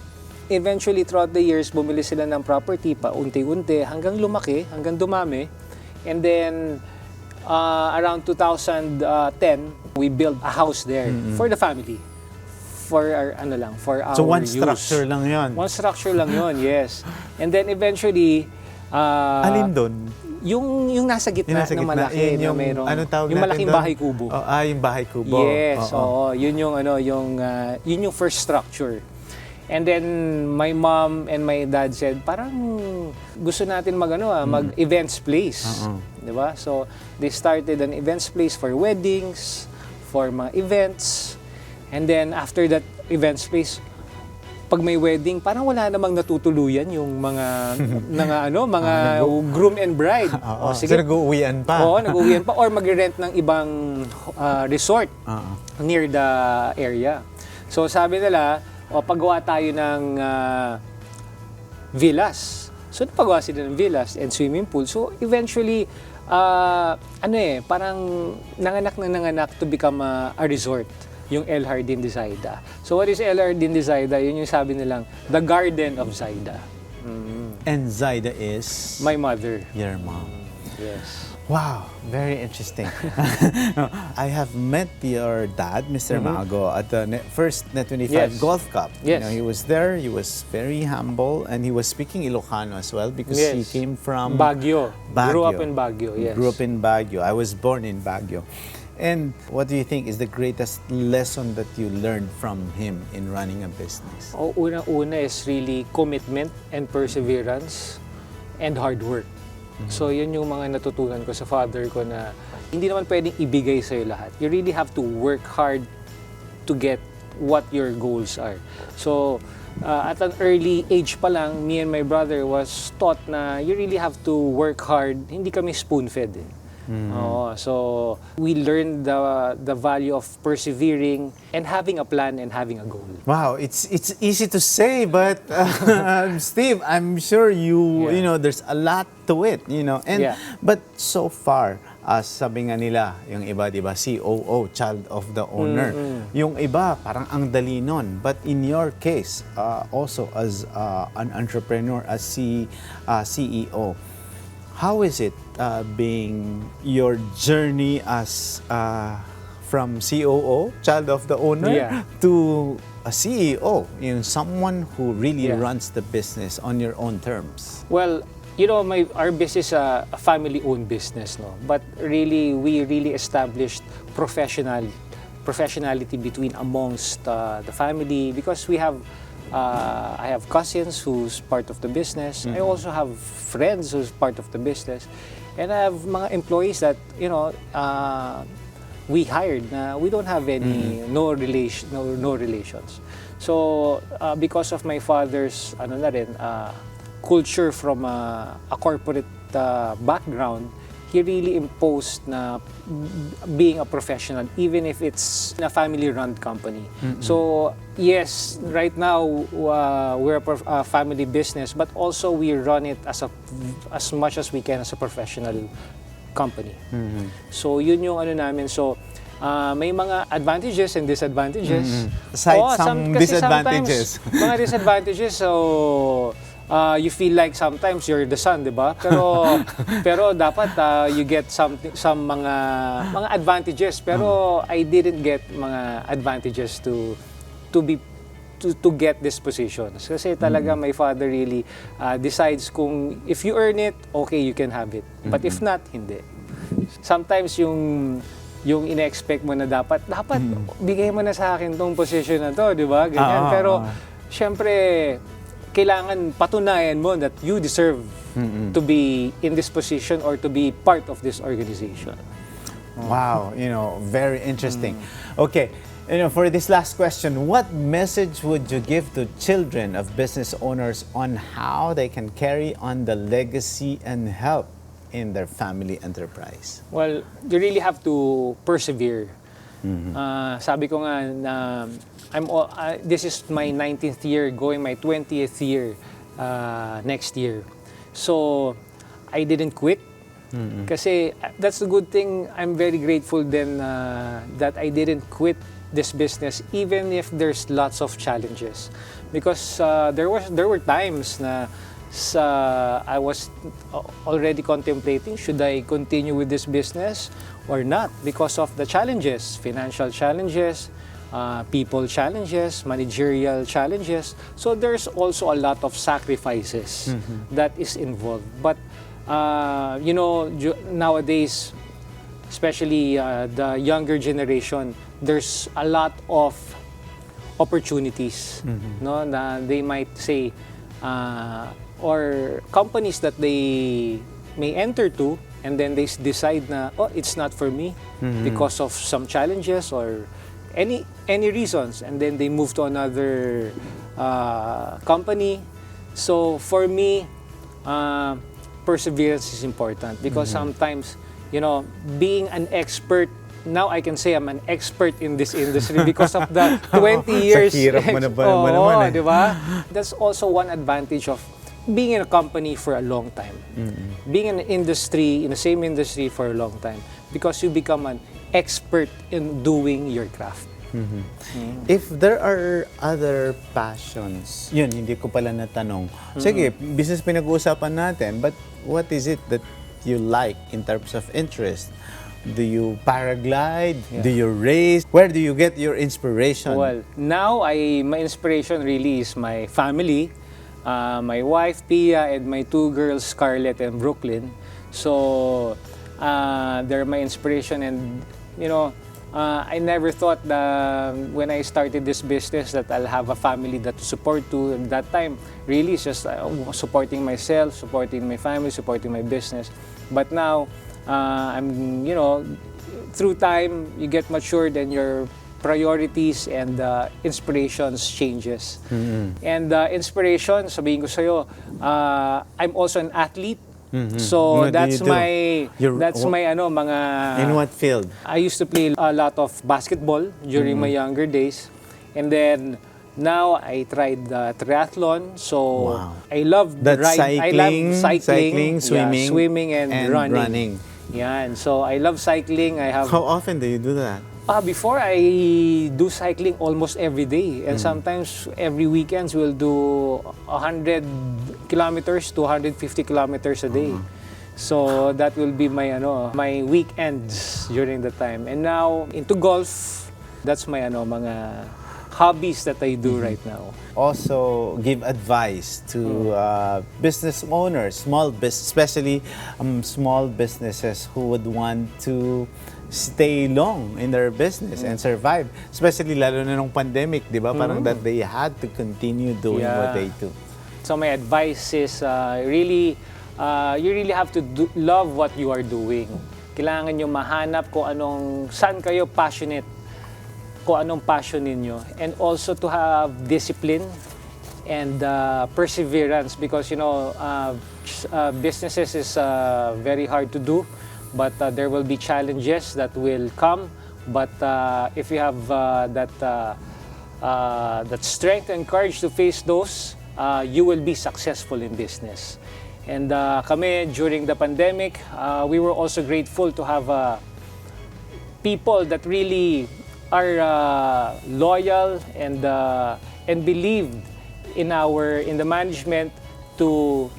Eventually throughout the years bumili sila ng property pa unti-unti hanggang lumaki, hanggang dumami. And then around 2010 we built a house there for the family. For our for our So one use. structure lang yun? One structure lang yun, yes. And then eventually alin doon? Yung nasa gitna ng malaki na mayroong ano tawag yung natin malaking doon? bahay kubo. Yung bahay kubo. Yes, yun yung first structure. And then my mom and my dad said, parang gusto natin mag-events place. 'Di ba? So they started an events place for weddings, for mga events. And then after that events place, pag may wedding, parang wala namang natutuluyan yung mga groom and bride. Sige. So nag-uwian pa. Oo, nag-uwian pa or mag-rent ng ibang resort near the area. So sabi nila, paggawa tayo ng villas. So napagawa sila ng villas and swimming pool. So eventually, parang nanganak to become a resort. Yung El Jardín de Zaida. So what is El Jardín de Zaida? Yun yung sabi nilang, the garden of Zaida. And Zaida is? My mother. Your mom. Yes. Wow, very interesting. I have met your dad, Mr. Mago, at the first Net25 Golf Cup. Yes. He was there, he was very humble, and he was speaking Ilocano as well because he came from Baguio. Grew up Baguio. in Baguio, yes. Grew up in Baguio. I was born in Baguio. And what do you think is the greatest lesson that you learned from him in running a business? Una is really commitment and perseverance and hard work. So yun yung mga natutunan ko sa father ko na hindi naman pwedeng ibigay sa'yo lahat. You really have to work hard to get what your goals are. So at an early age pa lang, me and my brother was taught na you really have to work hard. Hindi kami spoon-fed eh. So we learned the value of persevering and having a plan and having a goal. Wow, it's easy to say, but Steve, I'm sure you know there's a lot to it, and but so far, sabi nga nila, yung iba, di ba, COO, child of the owner. Yung iba, parang ang dali nun. But in your case, also as an entrepreneur, as CEO, how is it being your journey as from COO, child of the owner, Yeah. to a CEO, someone who really Yeah. runs the business on your own terms. Well, our business is a family-owned business, no. But really, we really established professionality between amongst the family, because I have cousins who's part of the business. I also have friends who's part of the business, and I have mga employees that we hired. We don't have any no relations. So because of my father's culture from a corporate background, he really imposed na being a professional, even if it's a family-run company. So yes, right now we're a family business, but also we run it as much as we can as a professional company. So yun yung namin. So may mga advantages and disadvantages. Aside some kasi disadvantages. sometimes, mga disadvantages, so you feel like sometimes you're the son, di ba? Pero dapat you get some mga advantages. Pero I didn't get mga advantages to get this position. Kasi talaga my father really decides kung if you earn it, okay, you can have it. But if not, hindi. Sometimes yung ina-expect mo na dapat bigay mo na sa akin tong position na to, di ba? Ganyan. Pero syempre kailangan patunayan mo that you deserve to be in this position or to be part of this organization. Wow, very interesting. Okay, for this last question, what message would you give to children of business owners on how they can carry on the legacy and help in their family enterprise? Well, you really have to persevere. Sabi ko nga na this is my 19th year, going my 20th year next year. So, I didn't quit. Kasi that's the good thing. I'm very grateful then that I didn't quit this business even if there's lots of challenges. Because there were times na I was already contemplating, should I continue with this business or not, because of the challenges, financial challenges, people challenges, managerial challenges. So there's also a lot of sacrifices that is involved. But nowadays, especially the younger generation, there's a lot of opportunities, no, na they might say, or companies that they may enter to, and then they decide na, it's not for me because of some challenges or any reasons, and then they move to another company. So for me, perseverance is important, because sometimes, being an expert, now I can say I'm an expert in this industry because of the 20 years. Sa hirap mo naman di ba? That's also one advantage of being in a company for a long time. Being in in the same industry for a long time, because you become an expert in doing your craft. If there are other passions, yun, hindi ko pala natanong. Sige, business pinag-uusapan natin, but what is it that you like in terms of interest? Do you paraglide? Yeah. Do you race? Where do you get your inspiration? Well, now my inspiration really is my family, my wife Pia and my two girls Scarlett and Brooklyn. So they're my inspiration, and I never thought that when I started this business that I'll have a family that to support to. At that time, really it's just supporting myself, supporting my family, supporting my business. But now, I'm, through time, you get matured and your priorities and inspirations changes. And inspiration, sabihin ko sa'yo, I'm also an athlete. So What do you do? that's my mga. In what field? I used to play a lot of basketball during my younger days, and then now I tried triathlon. So Wow. I love That's I love cycling, swimming, swimming and running. Yan. So I love cycling. I have How often do you do that? before I do cycling almost every day, and sometimes every weekends we'll do 100 kilometers to 150 kilometers a day. So that will be my weekends during the time. And now into golf, that's my mga hobbies that I do right now. Also give advice to business owners, especially small businesses who would want to stay long in their business and survive. Especially lalo na nung pandemic, di ba? Parang that they had to continue doing what they do. So my advice is you really have to love what you are doing. Kailangan nyo mahanap saan kayo passionate, kung anong passion ninyo. And also to have discipline and perseverance because, businesses is very hard to do, but there will be challenges that will come. But if you have that strength and courage to face those, you will be successful in business. And kami, during the pandemic, we were also grateful to have people that really are loyal and believed in the management to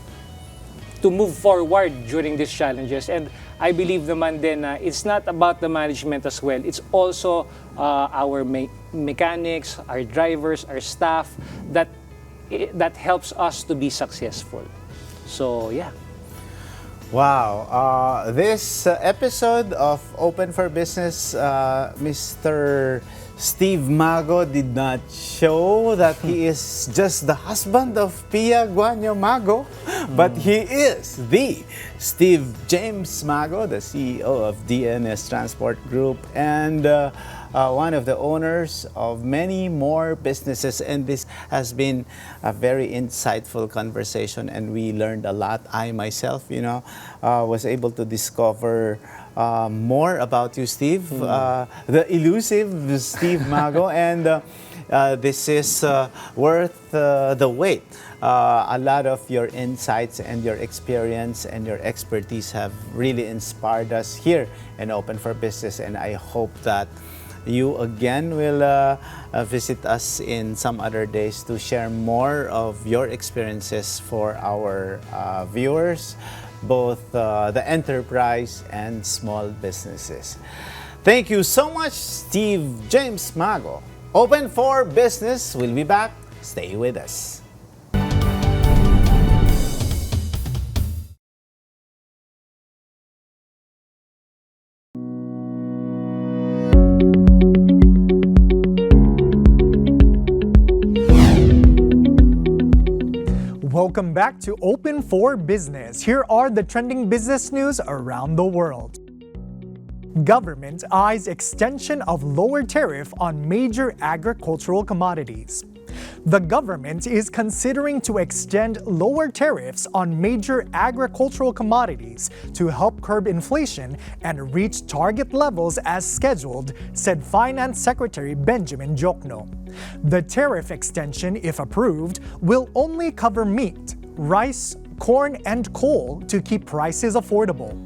move forward during these challenges. And I believe naman din na it's not about the management as well. It's also our mechanics, our drivers, our staff that helps us to be successful. So, yeah. Wow. This episode of Open for Business, Mr. Steve Mago did not show that he is just the husband of Pia Guanyo Mago, but he is the Steve James Mago, the CEO of DNS Transport Group, and one of the owners of many more businesses. And this has been a very insightful conversation, and we learned a lot. I myself, was able to discover more about you, Steve, the elusive Steve Mago, and this is worth the wait. A lot of your insights and your experience and your expertise have really inspired us here in Open for Business, and I hope that you again will visit us in some other days to share more of your experiences for our viewers, both the enterprise and small businesses. Thank you so much, Steve James Mago. Open for Business. We'll be back. Stay with us. Welcome back to Open for Business. Here are the trending business news around the world. Government eyes extension of lower tariff on major agricultural commodities. The government is considering to extend lower tariffs on major agricultural commodities to help curb inflation and reach target levels as scheduled, said Finance Secretary Benjamin Jokno. The tariff extension, if approved, will only cover meat, rice, corn, and coal to keep prices affordable.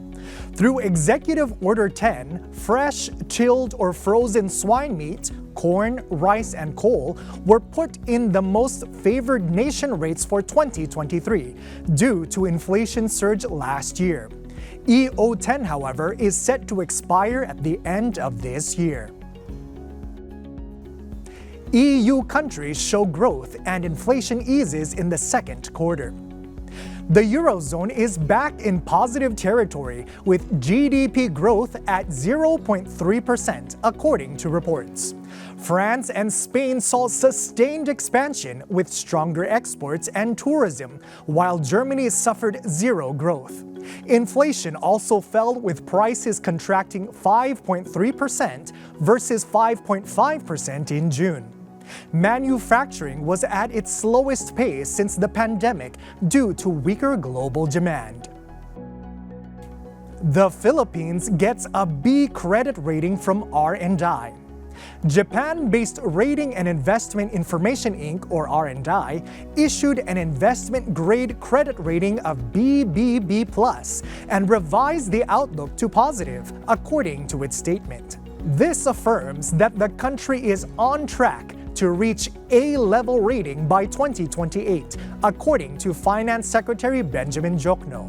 Through Executive Order 10, fresh, chilled, or frozen swine meat, corn, rice, and coal were put in the most favored nation rates for 2023 due to inflation surge last year. EO10, however, is set to expire at the end of this year. EU countries show growth and inflation eases in the second quarter. The Eurozone is back in positive territory with GDP growth at 0.3%, according to reports. France and Spain saw sustained expansion with stronger exports and tourism, while Germany suffered zero growth. Inflation also fell with prices contracting 5.3% versus 5.5% in June. Manufacturing was at its slowest pace since the pandemic due to weaker global demand. The Philippines gets a B credit rating from R&I. Japan-based Rating and Investment Information Inc. or R&I issued an investment-grade credit rating of BBB+ and revised the outlook to positive, according to its statement. This affirms that the country is on track to reach A-level rating by 2028, according to Finance Secretary Benjamin Jokno.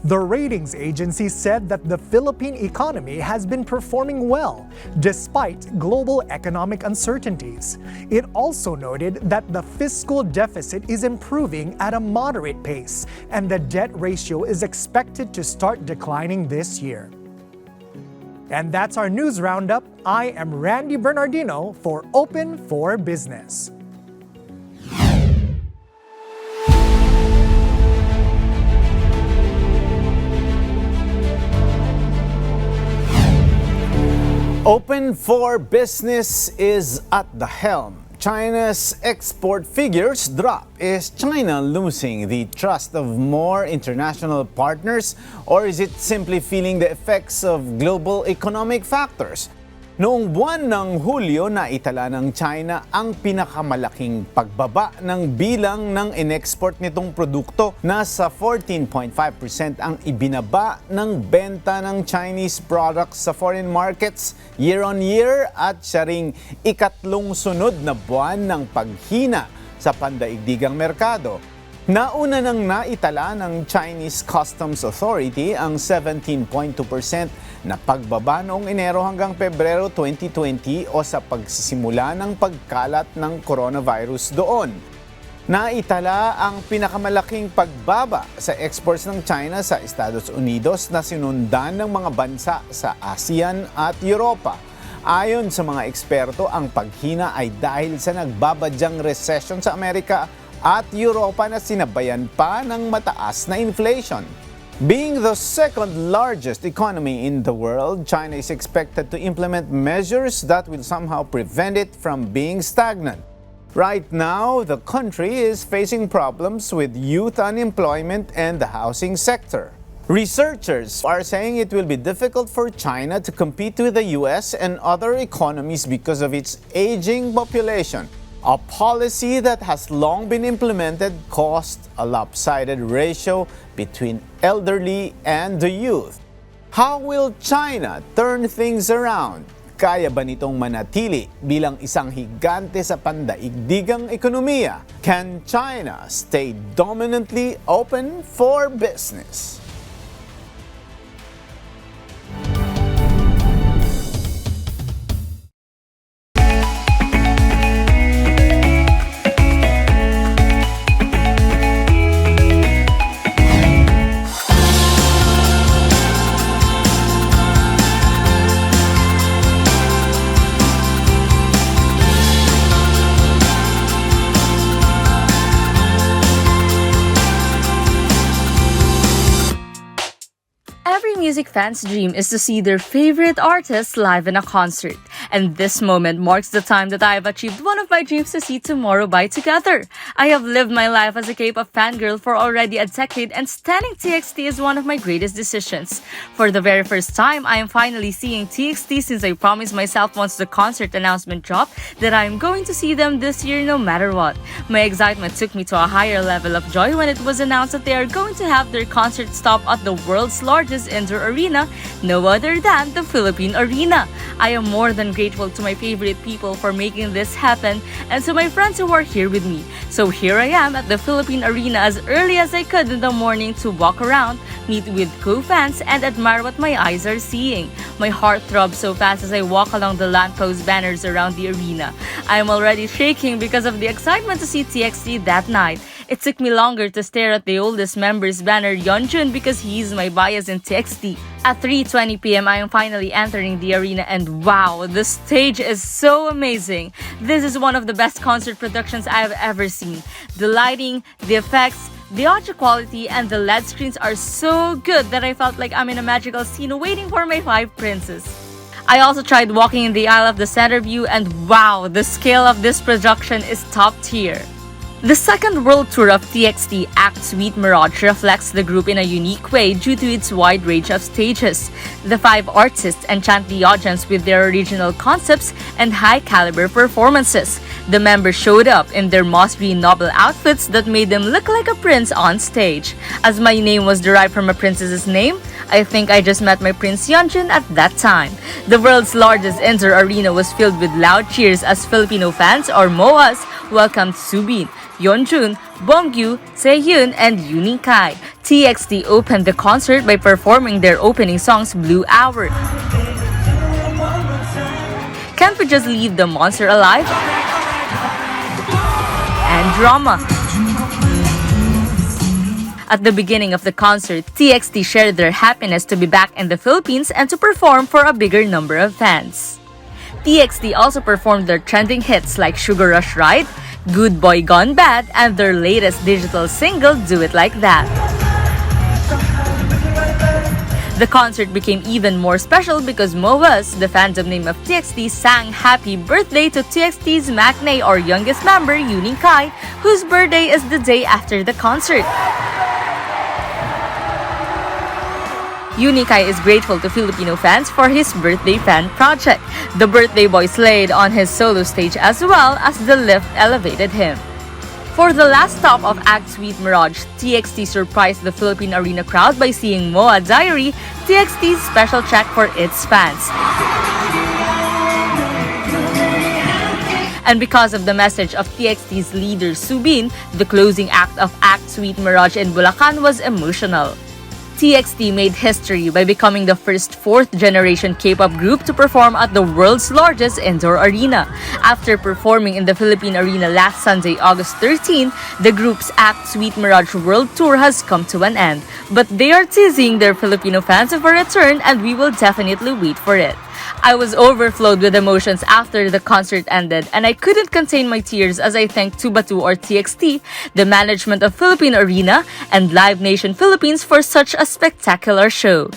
The ratings agency said that the Philippine economy has been performing well despite global economic uncertainties. It also noted that the fiscal deficit is improving at a moderate pace and the debt ratio is expected to start declining this year. And that's our news roundup. I am Randy Bernardino for Open for Business. Open for Business is at the helm. China's export figures drop. Is China losing the trust of more international partners, or is it simply feeling the effects of global economic factors? Noong buwan ng Hulyo, naitala ng China ang pinakamalaking pagbaba ng bilang ng in-export nitong produkto. Nasa 14.5% ang ibinaba ng benta ng Chinese products sa foreign markets year-on-year at siya ring ikatlong sunod na buwan ng paghina sa pandaigdigang merkado. Nauna nang naitala ng Chinese Customs Authority ang 17.2% na pagbaba noong Enero hanggang Pebrero 2020 o sa pagsisimula ng pagkalat ng coronavirus doon. Naitala ang pinakamalaking pagbaba sa exports ng China sa Estados Unidos na sinundan ng mga bansa sa ASEAN at Europa. Ayon sa mga eksperto, ang paghina ay dahil sa nagbabadyang recession sa Amerika at Europa na sinabayan pa ng mataas na inflation. Being the second largest economy in the world, China is expected to implement measures that will somehow prevent it from being stagnant. Right now, the country is facing problems with youth unemployment and the housing sector. Researchers are saying it will be difficult for China to compete with the US and other economies because of its aging population. A policy that has long been implemented caused a lopsided ratio between elderly and the youth. How will China turn things around? Kaya ba nitong manatili bilang isang higante sa pandaigdigang ekonomiya? Can China stay dominantly open for business? Every music fan's dream is to see their favorite artist live in a concert. And this moment marks the time that I have achieved one of my dreams to see tomorrow by Together. I have lived my life as a K-pop fangirl for already a decade, and standing TXT is one of my greatest decisions. For the very first time, I am finally seeing TXT since I promised myself once the concert announcement dropped that I am going to see them this year no matter what. My excitement took me to a higher level of joy when it was announced that they are going to have their concert stop at the world's largest indoor arena, no other than the Philippine Arena. I am more than grateful to my favorite people for making this happen and to my friends who are here with me. So here I am at the Philippine Arena as early as I could in the morning to walk around, meet with co-fans, and admire what my eyes are seeing. My heart throbs so fast as I walk along the lamppost banners around the arena. I am already shaking because of the excitement to see TXT that night. It took me longer to stare at the oldest member's banner, Yeonjun, because he is my bias in TXT. At 3:20 p.m., I am finally entering the arena, and wow, the stage is so amazing. This is one of the best concert productions I have ever seen. The lighting, the effects, the audio quality, and the LED screens are so good that I felt like I'm in a magical scene waiting for my 5 princes. I also tried walking in the aisle of the center view, and wow, the scale of this production is top tier. The second world tour of TXT, Act Sweet Mirage, reflects the group in a unique way due to its wide range of stages. The 5 artists enchant the audience with their original concepts and high-caliber performances. The members showed up in their moss green noble outfits that made them look like a prince on stage. As my name was derived from a princess's name, I think I just met my Prince Yeonjun at that time. The world's largest indoor arena was filled with loud cheers as Filipino fans, or MOAs, welcomed Subin, Yeonjun, Bongyu, Taehyun, and Yuning Kai. TXT opened the concert by performing their opening songs Blue Hour, Can't We Just Leave the Monster Alive, and Drama. At the beginning of the concert, TXT shared their happiness to be back in the Philippines and to perform for a bigger number of fans. TXT also performed their trending hits like Sugar Rush Ride, Good Boy Gone Bad, and their latest digital single, Do It Like That. The concert became even more special because MOAs, the fandom name of TXT, sang Happy Birthday to TXT's maknae or youngest member, Kai, whose birthday is the day after the concert. Kai is grateful to Filipino fans for his birthday fan project. The birthday boy slayed on his solo stage as well as the lift elevated him. For the last stop of Act Sweet Mirage, TXT surprised the Philippine Arena crowd by singing Moa Diary, TXT's special track for its fans. And because of the message of TXT's leader Subin, the closing act of Act Sweet Mirage in Bulacan was emotional. TXT made history by becoming the first fourth-generation K-pop group to perform at the world's largest indoor arena. After performing in the Philippine Arena last Sunday, August 13, the group's Act Sweet Mirage World Tour has come to an end. But they are teasing their Filipino fans of a return, and we will definitely wait for it. I was overflowed with emotions after the concert ended, and I couldn't contain my tears as I thanked Tubatu or TXT, the management of Philippine Arena, and Live Nation Philippines for such a spectacular show.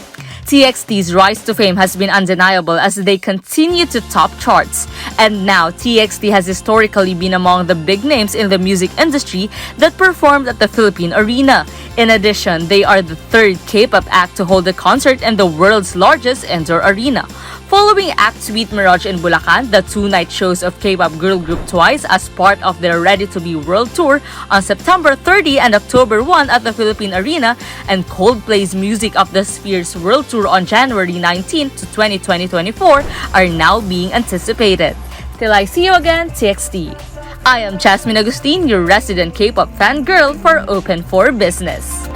TXT's rise to fame has been undeniable as they continue to top charts. And now, TXT has historically been among the big names in the music industry that performed at the Philippine Arena. In addition, they are the third K-pop act to hold a concert in the world's largest indoor arena. Following Act Sweet Mirage in Bulacan, the two-night shows of K-pop girl group Twice as part of their Ready to Be World Tour on September 30 and October 1 at the Philippine Arena, and Coldplay's Music of the Spheres World Tour on January 19 to 2024 are now being anticipated. Till I see you again, TXT. I am Jasmine Agustin, your resident K-pop fangirl for Open for Business.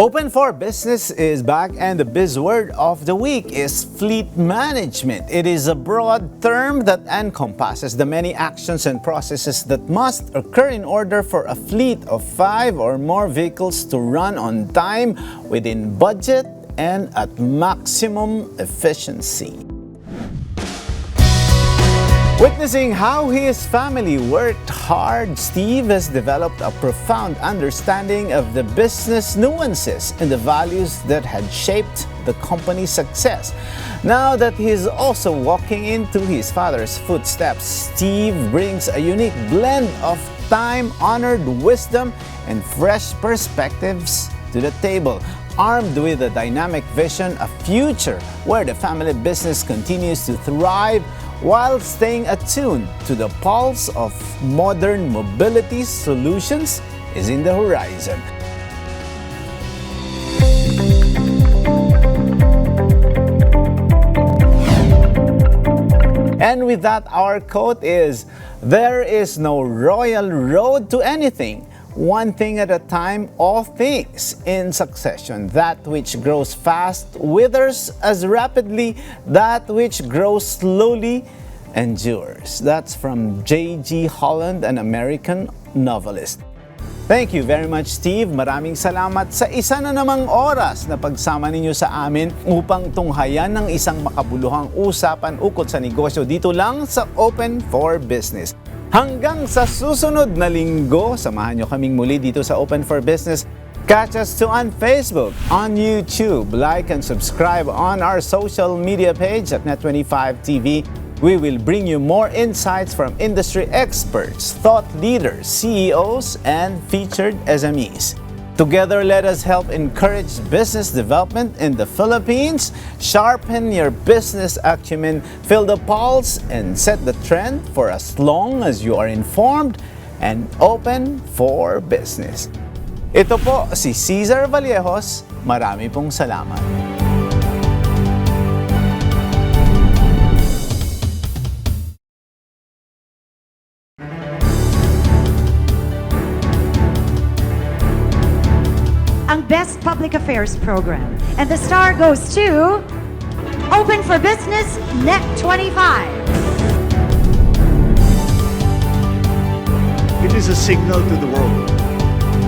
Open for Business is back, and the biz word of the week is fleet management. It is a broad term that encompasses the many actions and processes that must occur in order for a fleet of 5 or more vehicles to run on time, within budget, and at maximum efficiency. Witnessing how his family worked hard, Steve has developed a profound understanding of the business nuances and the values that had shaped the company's success. Now that he's also walking into his father's footsteps, Steve brings a unique blend of time-honored wisdom and fresh perspectives to the table. Armed with a dynamic vision, a future where the family business continues to thrive while staying attuned to the pulse of modern mobility solutions is in the horizon. And with that, our quote is, "There is no royal road to anything. One thing at a time, all things in succession. That which grows fast withers as rapidly. That which grows slowly endures." That's from J.G. Holland, an American novelist. Thank you very much, Steve. Maraming salamat sa isa na namang oras na pagsama ninyo sa amin upang tunghayan ng isang makabuluhang usapan ukol sa negosyo dito lang sa Open for Business. Hanggang sa susunod na linggo, samahan nyo kaming muli dito sa Open for Business. Catch us too on Facebook, on YouTube. Like and subscribe on our social media page at Net25 TV. We will bring you more insights from industry experts, thought leaders, CEOs, and featured SMEs. Together, let us help encourage business development in the Philippines, sharpen your business acumen, feel the pulse, and set the trend for as long as you are informed and open for business. Ito po si Cesar Vallejos. Marami pong salamat. Ang Best Public Affairs Program. And the star goes to Open for Business Net 25. It is a signal to the world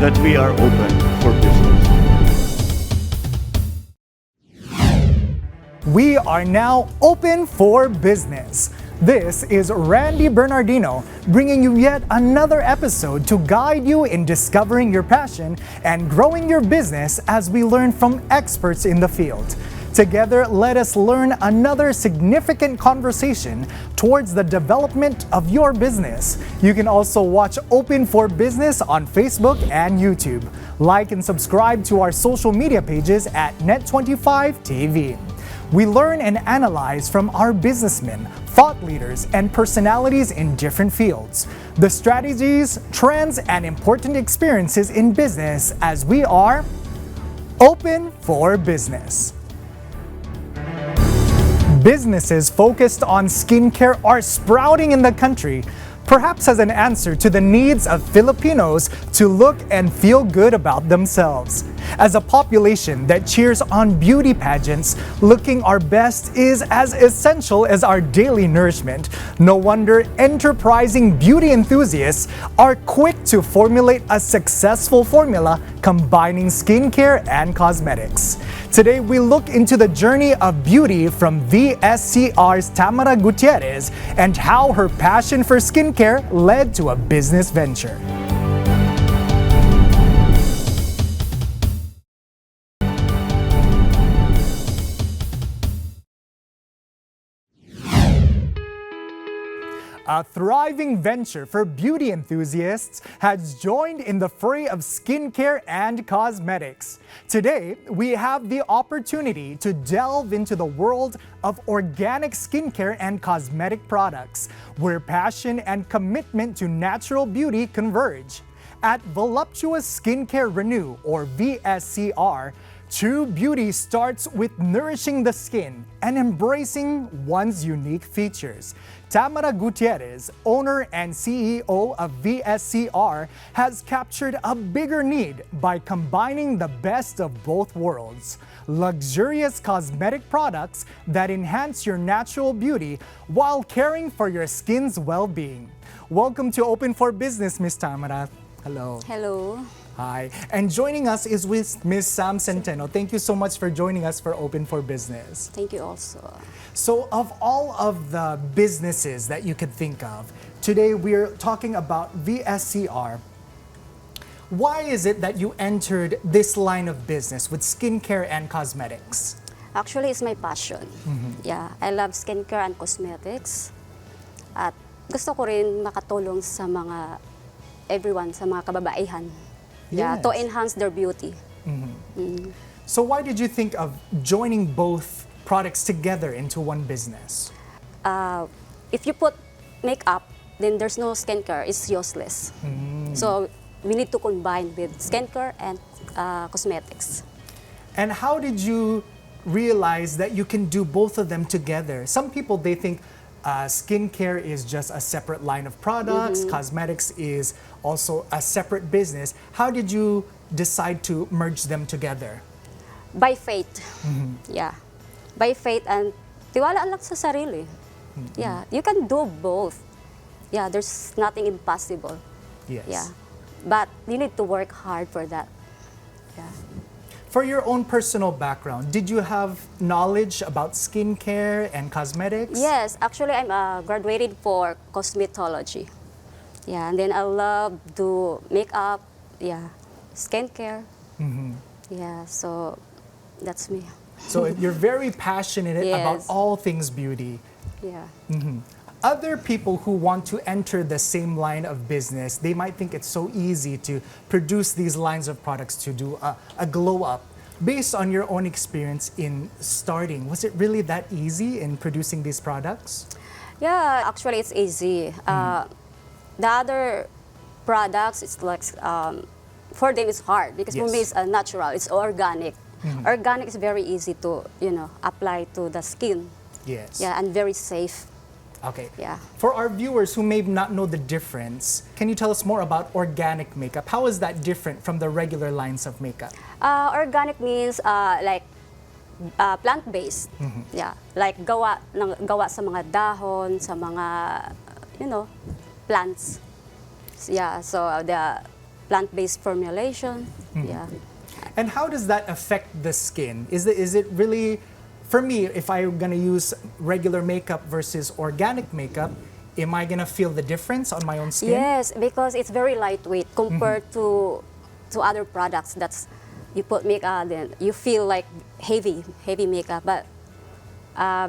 that we are open for business. We are now open for business. This is Randy Bernardino bringing you yet another episode to guide you in discovering your passion and growing your business as we learn from experts in the field. Together, let us learn another significant conversation towards the development of your business. You can also watch Open for Business on Facebook and YouTube. Like and subscribe to our social media pages at Net25 TV. We learn and analyze from our businessmen, thought leaders, and personalities in different fields, the strategies, trends, and important experiences in business as we are open for business. Businesses focused on skincare are sprouting in the country, perhaps as an answer to the needs of Filipinos to look and feel good about themselves. As a population that cheers on beauty pageants, looking our best is as essential as our daily nourishment. No wonder enterprising beauty enthusiasts are quick to formulate a successful formula combining skincare and cosmetics. Today, we look into the journey of beauty from VSCR's Tamara Gutierrez and how her passion for skincare led to a business venture. A thriving venture for beauty enthusiasts has joined in the fray of skincare and cosmetics. Today, we have the opportunity to delve into the world of organic skincare and cosmetic products, where passion and commitment to natural beauty converge. At Voluptuous Skincare Renew, or VSCR, true beauty starts with nourishing the skin and embracing one's unique features. Tamara Gutierrez, owner and CEO of VSCR, has captured a bigger need by combining the best of both worlds. Luxurious cosmetic products that enhance your natural beauty while caring for your skin's well-being. Welcome to Open for Business, Ms. Tamara. Hello. Hello. Hi. And joining us is with Ms. Sam Centeno. Thank you so much for joining us for Open for Business. Thank you also. So, of all of the businesses that you could think of, today we're talking about VSCR. Why is it that you entered this line of business with skincare and cosmetics? Actually, it's my passion. Yeah, I love skincare and cosmetics. At gusto ko rin makatulong sa mga everyone, sa mga kababaihan. Yeah, Yes. to enhance their beauty. So, why did you think of joining both products together into one business? If you put makeup, then there's no skincare. It's useless. So we need to combine with skincare and cosmetics. And how did you realize that you can do both of them together? Some people, they think skincare is just a separate line of products, cosmetics is also a separate business. How did you decide to merge them together? By faith. Yeah. By faith and tiwala lang sa sarili. Yeah, you can do both. Yeah, there's nothing impossible. Yes. Yeah. But you need to work hard for that. Yeah. For your own personal background, did you have knowledge about skincare and cosmetics? Yes, actually I'm graduated for cosmetology. Yeah, and then I love do makeup, yeah, skincare. Yeah, so that's me. So you're very passionate about Yes. all things beauty. Yeah. Other people who want to enter the same line of business, they might think it's so easy to produce these lines of products to do a glow up. Based on your own experience in starting, was it really that easy in producing these products? Yeah, actually it's easy. The other products, it's like for them it's hard because for me Yes. it's natural, it's organic. Organic is very easy to apply to the skin. Yes. Yeah, and very safe. Okay. Yeah. For our viewers who may not know the difference, can you tell us more about organic makeup? How is that different from the regular lines of makeup? Organic means like plant-based. Yeah, like gawa sa mga dahon, sa mga plants. Yeah, so the plant-based formulation. Yeah. And how does that affect the skin? Is it really, for me, if I'm gonna use regular makeup versus organic makeup, am I gonna feel the difference on my own skin? Yes, because it's very lightweight compared to other products. That's you put makeup, then you feel like heavy makeup. But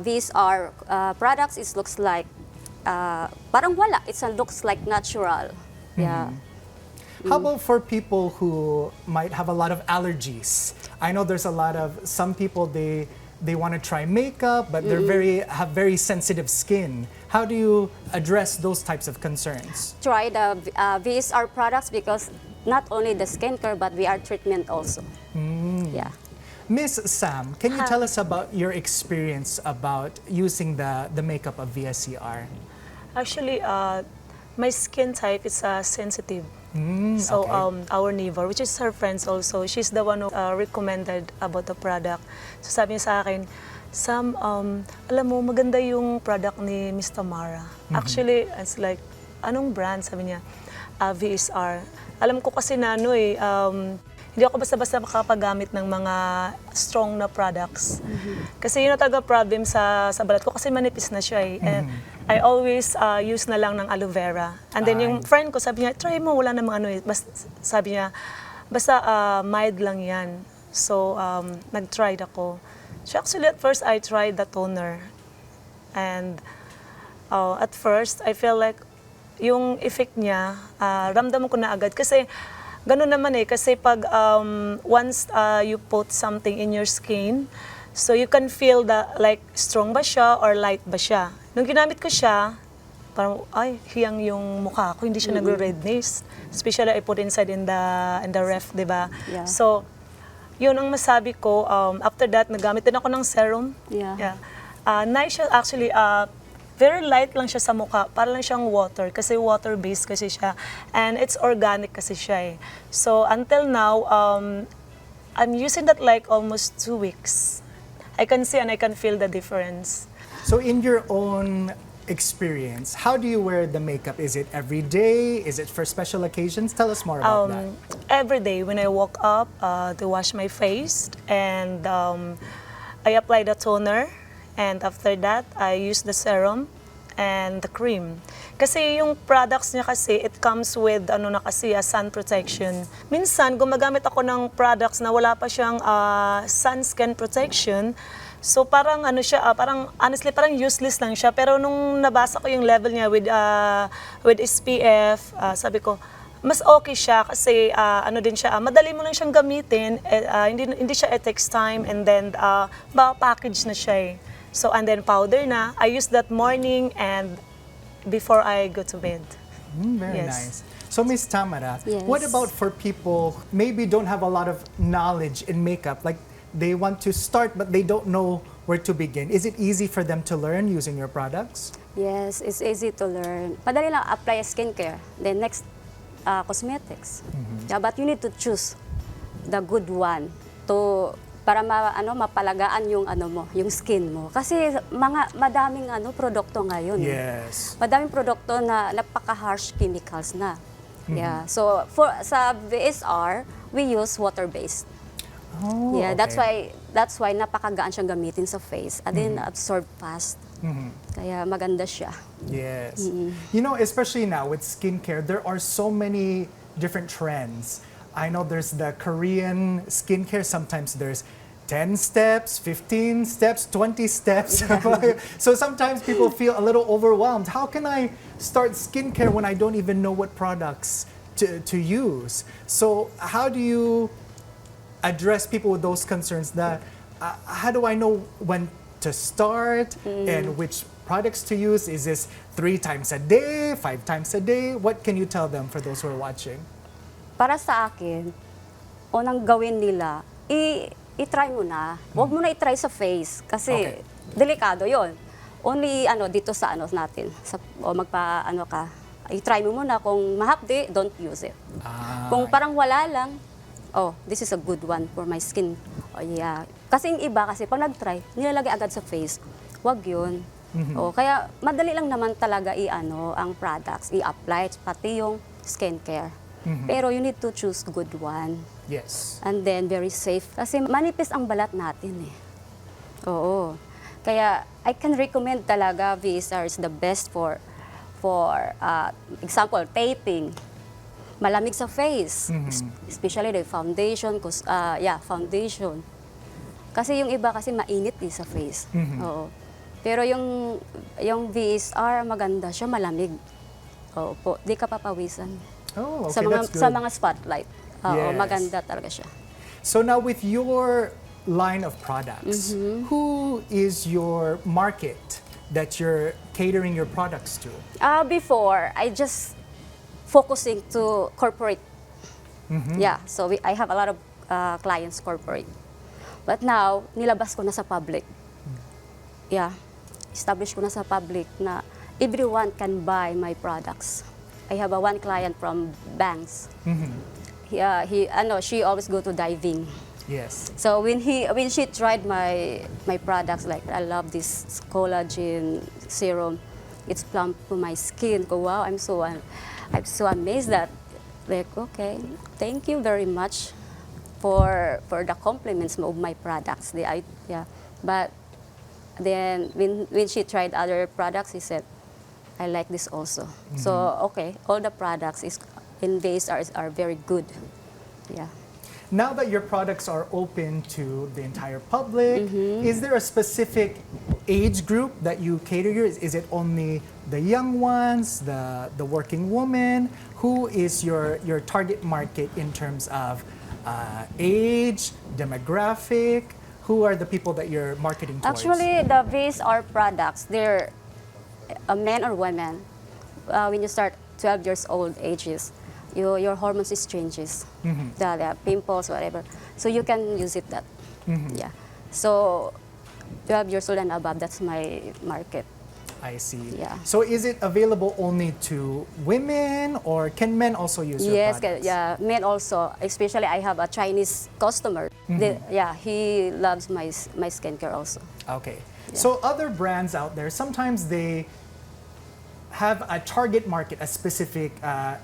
these are products. It looks like parang wala. It looks like natural. Yeah. How about for people who might have a lot of allergies? I know there's a lot of, some people, they want to try makeup, but they're have very sensitive skin. How do you address those types of concerns? Try the VSR products because not only the skincare, but VR treatment also. Yeah. Miss Sam, can you tell us about your experience about using the makeup of VSCR? Actually, my skin type is sensitive. So okay. our neighbor, which is her friends also, she's the one who recommended about the product. So sabi niya sa akin, Sam, alam mo, maganda yung product ni Miss Tamara. Actually, it's like, anong brand? Sabi niya, VSR. Alam ko kasi na hindi ako basta-basta makapagamit ng mga strong na products. Kasi yun ang talaga problem sa balat ko kasi manipis na siya eh. And I always use na lang ng aloe vera. And then yung friend ko sabi niya, try mo, wala namang sabi niya, basta mild lang yan. So nag-tried ako. So actually at first I tried the toner. And at first I feel like yung effect niya, ramdam ko na agad. Kasi ganun naman eh, kasi pag once you put something in your skin, so you can feel like strong ba siya or light ba siya. Nung ginamit ko siya, parang ay, hiyang yung mukha ko, hindi siya nagre-redness. Especially I put inside in the ref, di ba? Yeah. So, yun ang masabi ko. After that, nagamit din ako ng serum. Yeah. Nice siya actually. Very light lang siya sa mukha, para lang siyang water, kasi water-based kasi siya. And it's organic kasi siya eh. So until now, I'm using that like almost 2 weeks. I can see and I can feel the difference. So in your own experience, how do you wear the makeup? Is it every day? Is it for special occasions? Tell us more about that. Every day when I woke up to wash my face, and I apply the toner. And after that, I use the serum and the cream. Kasi yung products niya kasi, it comes with sun protection. Minsan, gumagamit ako ng products na wala pa siyang sun skin protection. So parang parang honestly parang useless lang siya. Pero nung nabasa ko yung level niya with SPF, sabi ko, mas okay siya kasi din siya, madali mo lang siyang gamitin, hindi siya, it takes time, and then package na siya eh. So, and then powder na. I use that morning and before I go to bed. Very nice. So, Miss Tamara, Yes. what about for people who maybe don't have a lot of knowledge in makeup? Like, they want to start, but they don't know where to begin. Is it easy for them to learn using your products? Yes, it's easy to learn. Madali lang apply skincare. Then next, cosmetics. Yeah, but you need to choose the good one para mapalagaan yung yung skin mo. Kasi madaming produkto ngayon. Yes. Madaming produkto na napaka-harsh chemicals na. Yeah. So sa VSR, we use water-based. Oh, yeah, okay. that's why napakagaan siyang gamitin sa face. And then absorb fast. Kaya maganda siya. Yes. You know, especially now with skincare, there are so many different trends. I know there's the Korean skincare. Sometimes there's 10 steps, 15 steps, 20 steps. So sometimes people feel a little overwhelmed. How can I start skincare when I don't even know what products to use? So how do you address people with those concerns that how do I know when to start and which products to use? Is this 3 times a day, 5 times a day? What can you tell them for those who are watching? Para sa akin, unang gawin nila, i-try mo na. Huwag mo na i-try sa face kasi Okay. delikado yon. Only dito sa natin. O magpa ka. I-try mo muna. Kung mahapdi, don't use it. Kung parang wala lang, oh, this is a good one for my skin. Oh, yeah. Kasi yung iba, kasi pag nag-try, nilalagay agad sa face. Huwag yun. Oh, kaya madali lang naman talaga ang products, i-apply, pati yung skincare. Pero you need to choose good one. Yes. And then very safe. Kasi manipis ang balat natin eh. Oo. Kaya I can recommend talaga VSR is the best for example, taping. Malamig sa face. Especially the foundation. Foundation. Kasi yung iba kasi mainit sa face. Oo. Pero yung VSR, maganda siya, malamig. Oo po. Di ka papawisan. Oh, okay, Sa mga, that's good. sa mga spotlight. Oo, Yes. maganda talaga siya. So now with your line of products, who is your market that you're catering your products to? Before, I just focusing to corporate. Yeah, so I have a lot of clients corporate. But now, nilabas ko na sa public. Yeah, establish ko na sa public na everyone can buy my products. I have one client from banks. She always go to diving. Yes. So when she tried my products, like I love this collagen serum, it's plump to my skin. Go, wow, I'm so amazed that, like, okay, thank you very much for the compliments of my products. But then when she tried other products, she said, I like this also. So okay, all the products in VSR are very good. Yeah. Now that your products are open to the entire public, is there a specific age group that you cater to? Is it only the young ones, the working woman? Who is your target market in terms of age, demographic? Who are the people that you're marketing towards? Actually, the VSR products, they're men or women. When you start 12 years old ages, your hormones is changes, the pimples, whatever. So you can use it that. Yeah. So 12 years old and above, that's my market. I see. Yeah. So is it available only to women or can men also use your Yes, products? yeah, men also. Especially I have a Chinese customer. He loves my skincare also. Okay. So other brands out there, sometimes they have a target market, a specific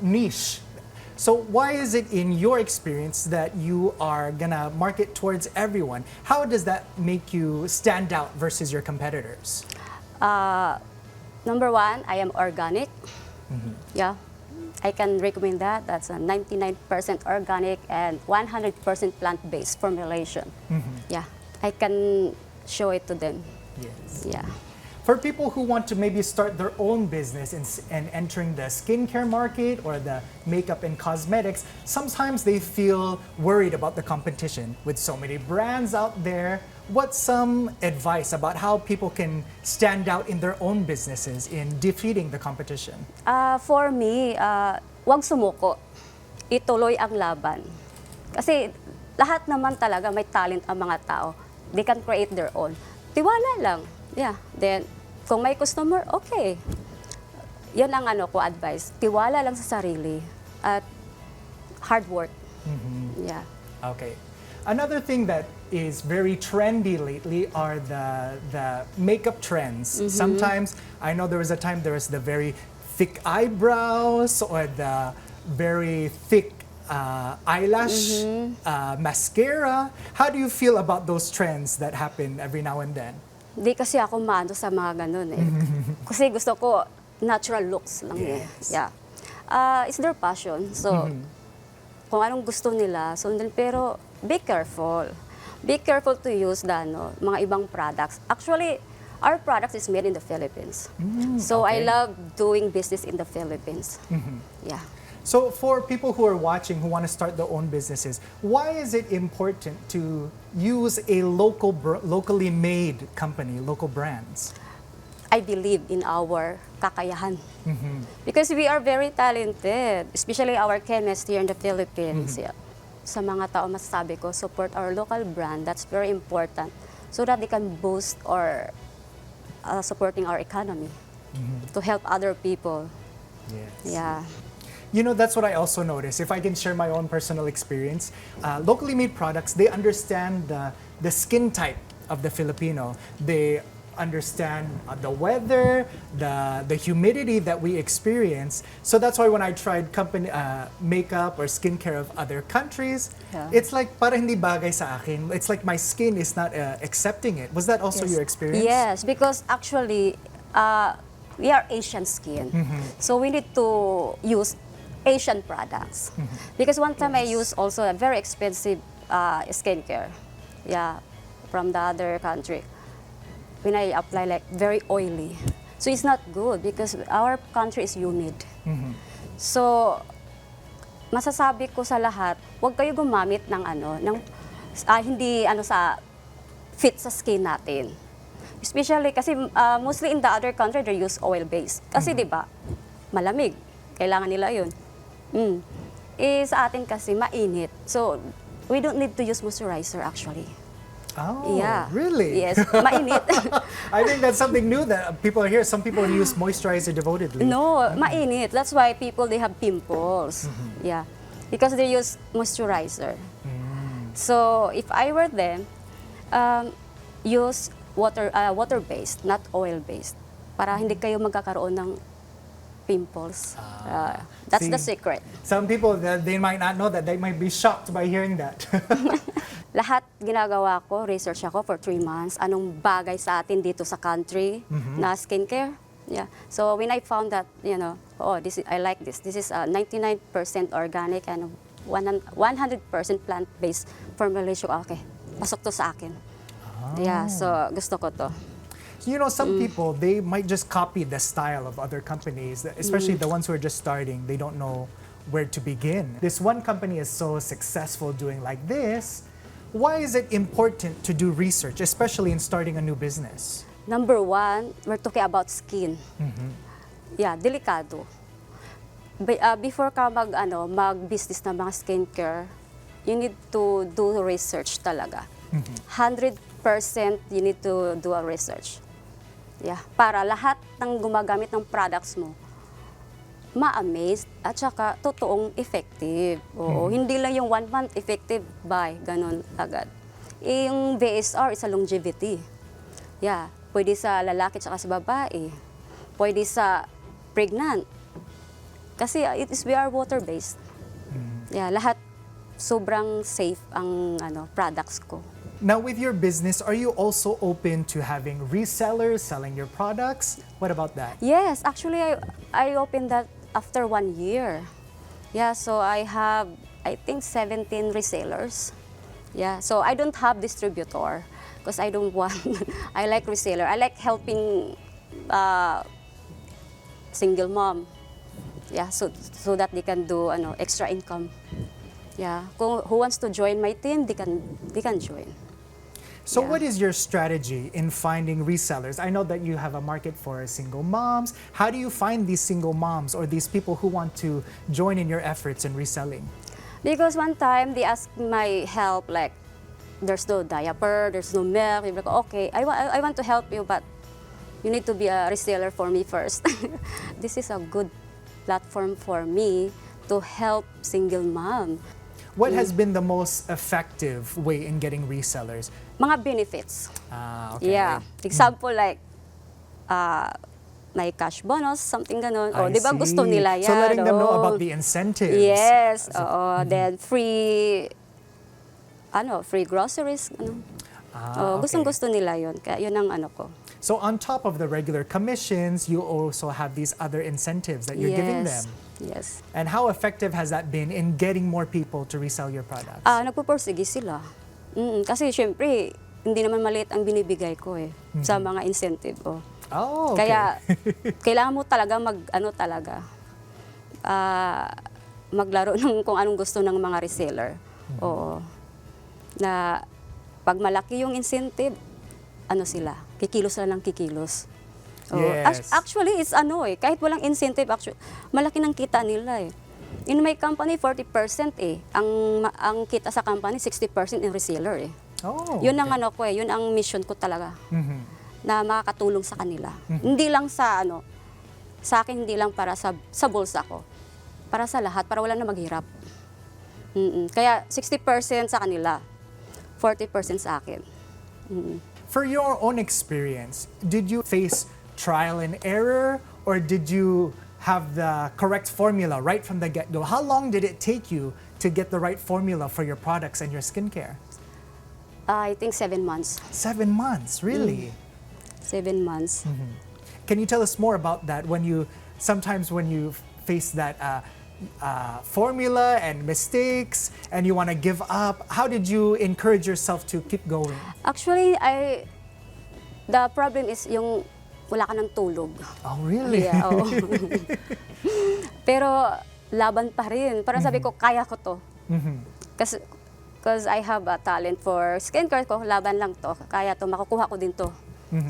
niche. So why is it in your experience that you are gonna market towards everyone? How does that make you stand out versus your competitors? Number one, I am organic. Yeah, I can recommend that. That's a 99% organic and 100% plant-based formulation. Yeah, I can show it to them. Yes. Yeah. For people who want to maybe start their own business and entering the skincare market or the makeup and cosmetics, sometimes they feel worried about the competition with so many brands out there. What's some advice about how people can stand out in their own businesses in defeating the competition? For me, wag sumuko. Ituloy ang laban. Kasi lahat naman talaga may talent ang mga tao. They can create their own. Tiwala lang. Yeah. Then, kung may customer, okay. Yan ang advice. Tiwala lang sa sarili at hard work. Yeah. Okay. Another thing that is very trendy lately are the makeup trends. Sometimes, I know there was a time there was the very thick eyebrows or the very thick eyelash mascara. How do you feel about those trends that happen every now and then? Hindi kasi ako maano sa mga ganun eh. Kasi gusto ko natural looks lang eh. Yeah. It's their passion. So, kung anong gusto nila, sundin. Pero, be careful. Be careful to use mga ibang products. Actually, our product is made in the Philippines. So, I love doing business in the Philippines. Yeah. So for people who are watching who want to start their own businesses, why is it important to use a locally made company, local brands? I believe in our kakayahan. Because we are very talented, especially our chemists here in the Philippines. Yeah. Sa mga tao, masasabi ko, support our local brand. That's very important so that they can boost or supporting our economy to help other people. Yes. Yeah. You know, that's what I also noticed. If I can share my own personal experience, locally made products, they understand the skin type of the Filipino. They understand the weather, the humidity that we experience. So that's why when I tried company makeup or skincare of other countries, Yeah. it's like para hindi bagay sa akin. It's like my skin is not accepting it. Was that also your experience? Yes, because actually, we are Asian skin. So we need to use Asian products. Because one time I used also a very expensive skincare, yeah, from the other country. When I apply, like very oily. So it's not good because our country is humid. So masasabi ko sa lahat, huwag kayo gumamit ng hindi sa fit sa skin natin. Especially kasi mostly in the other country they use oil based. Kasi 'di ba? Malamig. Kailangan nila 'yun. Sa atin kasi mainit. So we don't need to use moisturizer actually. Oh, Yeah. really? Yes, mainit. I think that's something new that people are here. Some people use moisturizer devotedly. No, mainit. That's why people, they have pimples. Yeah, because they use moisturizer. So if I were them, use water-based, not oil-based, para hindi kayo magkakaroon ng pimples. That's the See? secret. Some people, they might not know that. They might be shocked by hearing that. Lahat ginagawa ko, research ako for 3 months. Anong bagay sa atin dito sa country na skincare? Yeah. So when I found that, I like this. This is 99% organic and 100% plant-based formulation. Okay, pasok to sa akin. Yeah, so gusto ko to. You know, some people, they might just copy the style of other companies, especially the ones who are just starting. They don't know where to begin. This one company is so successful doing like this. Why is it important to do research, especially in starting a new business? Number 1, we're talking about skin. Yeah, delikado. Before ka mag-business ng mga skincare, you need to do research talaga. 100% you need to do a research. Yeah, para lahat ng gumagamit ng products mo, ma-amaze at saka totoong effective. Oo, hindi lang yung 1 month effective by ganun agad. Yung VSR is a longevity. Yeah, pwede sa lalaki at sa babae. Pwede sa pregnant. Kasi we are water-based. Yeah, lahat sobrang safe ang products ko. Now, with your business, are you also open to having resellers selling your products? What about that? Yes, actually I opened that after 1 year. Yeah, so I have, I think, 17 resellers. Yeah, so I don't have distributor because I don't want, I like reseller. I like helping single mom. Yeah, so that they can do extra income. Yeah, who wants to join my team, they can join. So Yeah. what is your strategy in finding resellers? I know that you have a market for single moms. How do you find these single moms or these people who want to join in your efforts in reselling? Because one time they asked my help, like, there's no diaper, there's no milk. They were like, okay, I want to help you, but you need to be a reseller for me first. This is a good platform for me to help single mom. What has been the most effective way in getting resellers? Mga benefits. Okay. Yeah. Example like, may cash bonus, something ganon. I O, di ba gusto see. nila yan? So letting them know oo. about the incentives. Yes. Oo. Then free, free groceries. Gustong-gusto nila yun. Kaya yun ang ko. So on top of the regular commissions, you also have these other incentives that you're giving them. Yes. And how effective has that been in getting more people to resell your products? Nagpupursige sila. Kasi syempre, hindi naman maliit ang binibigay ko sa mga incentive. Oh, okay. Kaya, kailangan mo talaga maglaro ng kung anong gusto ng mga reseller. Oo. Na pag malaki yung incentive, ano sila, kikilos sila ng kikilos. Yes. Actually, it's kahit walang incentive, actually, malaki ng kita nila eh. In my company, 40% eh. Ang kita sa company, 60% in reseller eh. Oh, Yun ang okay. yun ang mission ko talaga. Mhm. Na makakatulong sa kanila. Hindi lang sa sa akin hindi lang para sa bulsa ko. Para sa lahat, para wala na maghirap. Kaya 60% sa kanila, 40% sa akin. For your own experience, did you face trial and error or did you have the correct formula right from the get-go? How long did it take you to get the right formula for your products and your skincare? I think 7 months. 7 months, really? 7 months. Can you tell us more about that sometimes when you face that formula and mistakes and you want to give up, how did you encourage yourself to keep going? Actually, the problem is yung wala ka ng tulog. Oh, really? Yeah, oo. Pero laban pa rin. Parang sabi ko, kaya ko to. Because I have a talent for skincare ko, laban lang to. Kaya to, makukuha ko din to.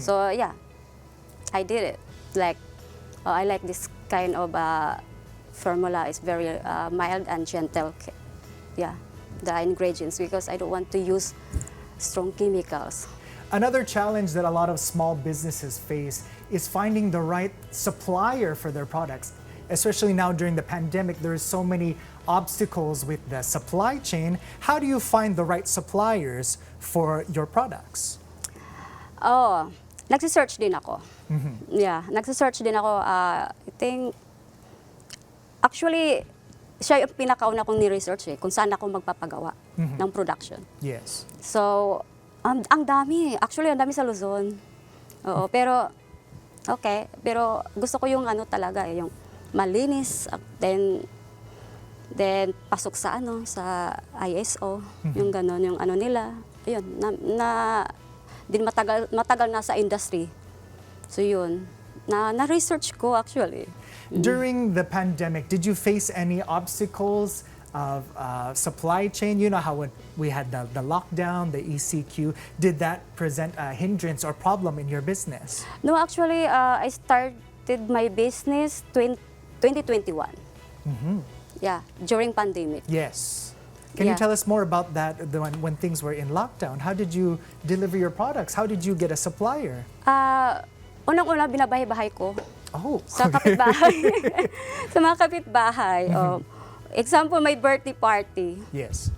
So yeah, I did it. Like, I like this kind of formula. It's very mild and gentle. Yeah, the ingredients, because I don't want to use strong chemicals. Another challenge that a lot of small businesses face is finding the right supplier for their products. Especially now during the pandemic, there's so many obstacles with the supply chain. How do you find the right suppliers for your products? Oh, nagsisearch din ako. Yeah, nagsisearch din ako. I think, actually, siya yung pinakauna kong ni-research kung saan ako magpapagawa ng production. Yes. So, ang dami. Actually, ang dami sa Luzon. Oo, pero, okay. Pero gusto ko yung talaga, yung malinis. Then pasok sa sa ISO. Yung gano'n, yung nila. Ayun, din matagal na sa industry. So yun, na-research ko actually. During the pandemic, did you face any obstacles of supply chain? You know how when we had the lockdown, the ECQ, did that present a hindrance or problem in your business? No, actually, I started my business 2021. Yeah, during pandemic. Yes. Can you Yeah. tell us more about that when things were in lockdown? How did you deliver your products? How did you get a supplier? Unang-una, binabahay-bahay ko. Oh, Sa kapitbahay. Sa mga kapitbahay. Example, my birthday party. yes.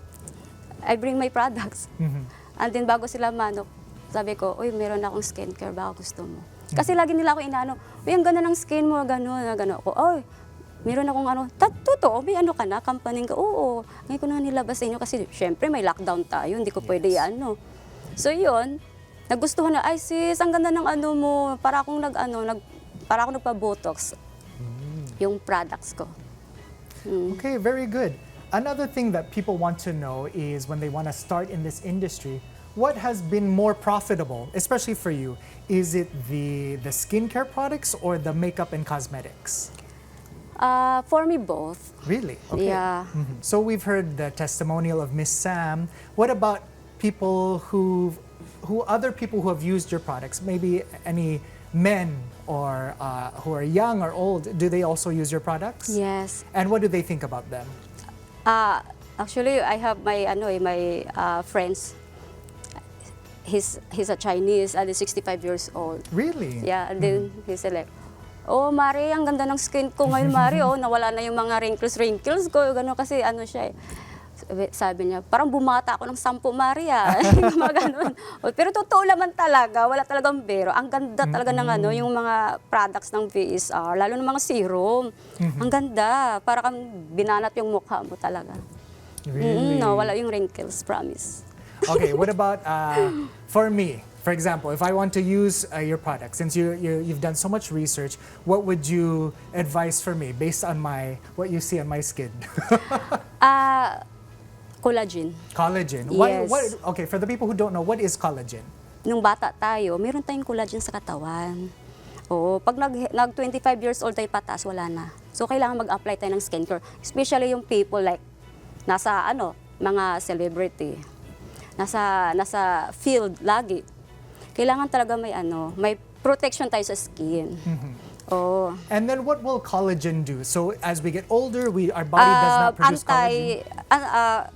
I bring my products. And then bago sila manok, sabi ko, uy, meron akong skincare, baka gusto mo. Kasi lagi nila ako inaano, uy, ang ganda ng skin mo, gano'n, gano'n. Ako, uy, meron akong totoo, may ka na, company ka, oo. Ngayon ko na nilabas sa inyo kasi syempre may lockdown tayo, hindi ko pwede So yun, nagustuhan na, ay sis, ang ganda ng mo, para akong para akong nagpa-botox yung products ko. Okay, very good. Another thing that people want to know is when they want to start in this industry, what has been more profitable, especially for you? Is it the skincare products or the makeup and cosmetics? For me, both. Really? Okay. Yeah. So we've heard the testimonial of Miss Sam. What about other people who have used your products? Maybe any men or who are young or old, do they also use your products? Yes. And what do they think about them? Actually, I have my friends. He's a Chinese and he's 65 years old. Really? Yeah, and then he said like, oh, Mari, ang ganda ng skin ko ngayon, Mari. Oh, nawala na yung mga wrinkles ko. Gano'n kasi siya eh. Sabi niya, parang bumata ako ng 10, Mari mga ganun. Pero totoo naman talaga, wala talagang biro. Ang ganda talaga ng yung mga products ng VSR, lalo ng mga serum. Ang ganda, para kang binanat yung mukha mo talaga. Really? No, wala yung wrinkles, promise. Okay, what about for me? For example, if I want to use your product, since you've done so much research, what would you advise for me based on what you see on my skin? Collagen. Collagen. Yes. Okay, for the people who don't know, what is collagen? Nung bata tayo, meron tayong collagen sa katawan. Oo, pag nag 25 years old tayo patas, wala na. So, kailangan mag-apply tayo ng skincare. Especially yung people like, nasa mga celebrity. nasa field lagi. Kailangan talaga may protection tayo sa skin. Oh. And then what will collagen do? So as we get older, our body does not produce collagen.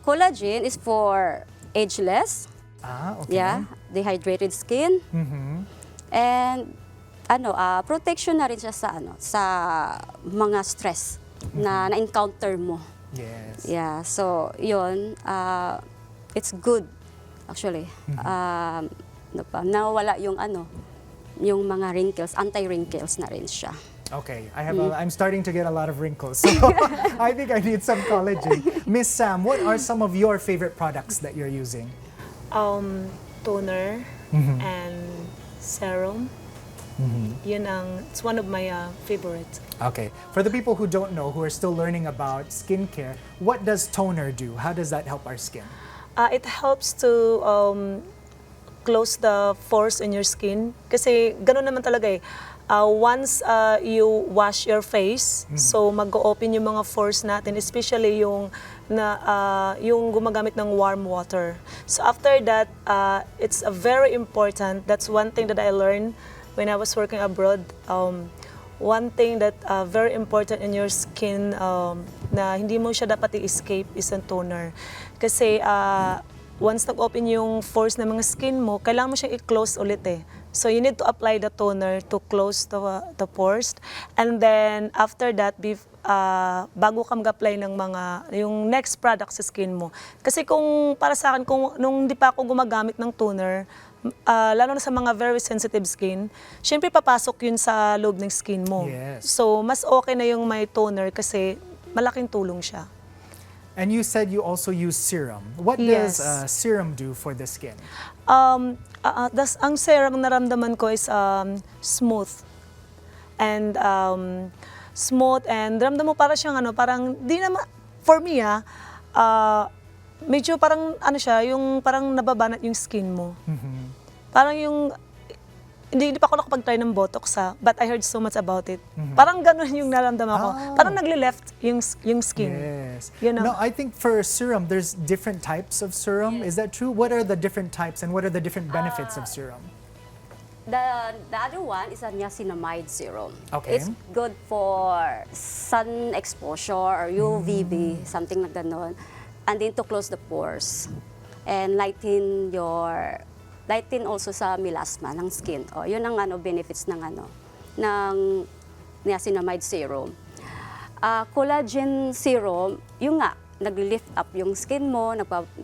Collagen is for ageless, Okay. yeah, dehydrated skin. And protection na rin siya sa mga stress na na-encounter mo. Yes. Yeah, so yun, it's good actually. Nawala yung mga wrinkles, anti-wrinkles na rin siya. Okay, I'm starting to get a lot of wrinkles, so I think I need some collagen. Miss Sam, what are some of your favorite products that you're using? Toner and serum. It's one of my favorites. Okay, for the people who don't know, who are still learning about skincare, what does toner do? How does that help our skin? It helps to close the pores in your skin. Kasi gano'n naman talaga eh. Once you wash your face, so mag-open yung mga pores natin, especially yung gumagamit ng warm water. So after that, it's very important. That's one thing that I learned when I was working abroad. One thing that very important in your skin na hindi mo siya dapat i-escape is ang toner. Kasi once nag-open yung pores ng mga skin mo, kailangan mo siyang i-close ulit eh. So you need to apply the toner to close the pores. And then after that, bago ka mag-apply ng yung next product sa skin mo. Kasi para sa akin, nung hindi pa ako gumagamit ng toner, lalo na sa mga very sensitive skin, syempre papasok yun sa loob ng skin mo. Yes. So mas okay na yung may toner kasi malaking tulong siya. And you said you also use serum. What Yes. does serum do for the skin? Ang serum naramdaman ko is smooth. And smooth and ramdam mo para siyang parang di naman for me medyo parang siya, yung parang nababanat yung skin mo. Parang yung hindi pa ako nakapag-try ng Botox but I heard so much about it. Parang ganun yung naramdaman ko. Parang nagle-left yung skin. Yes. You know? No, I think for serum, there's different types of serum. Is that true? What are the different types and what are the different benefits of serum? The other one is a niacinamide serum. Okay. It's good for sun exposure or UVB, something like ganon. And then to close the pores and lighten also sa melasma ng skin. Yun ang benefits ng niacinamide serum. Collagen serum, yung nga, nag-lift up yung skin mo,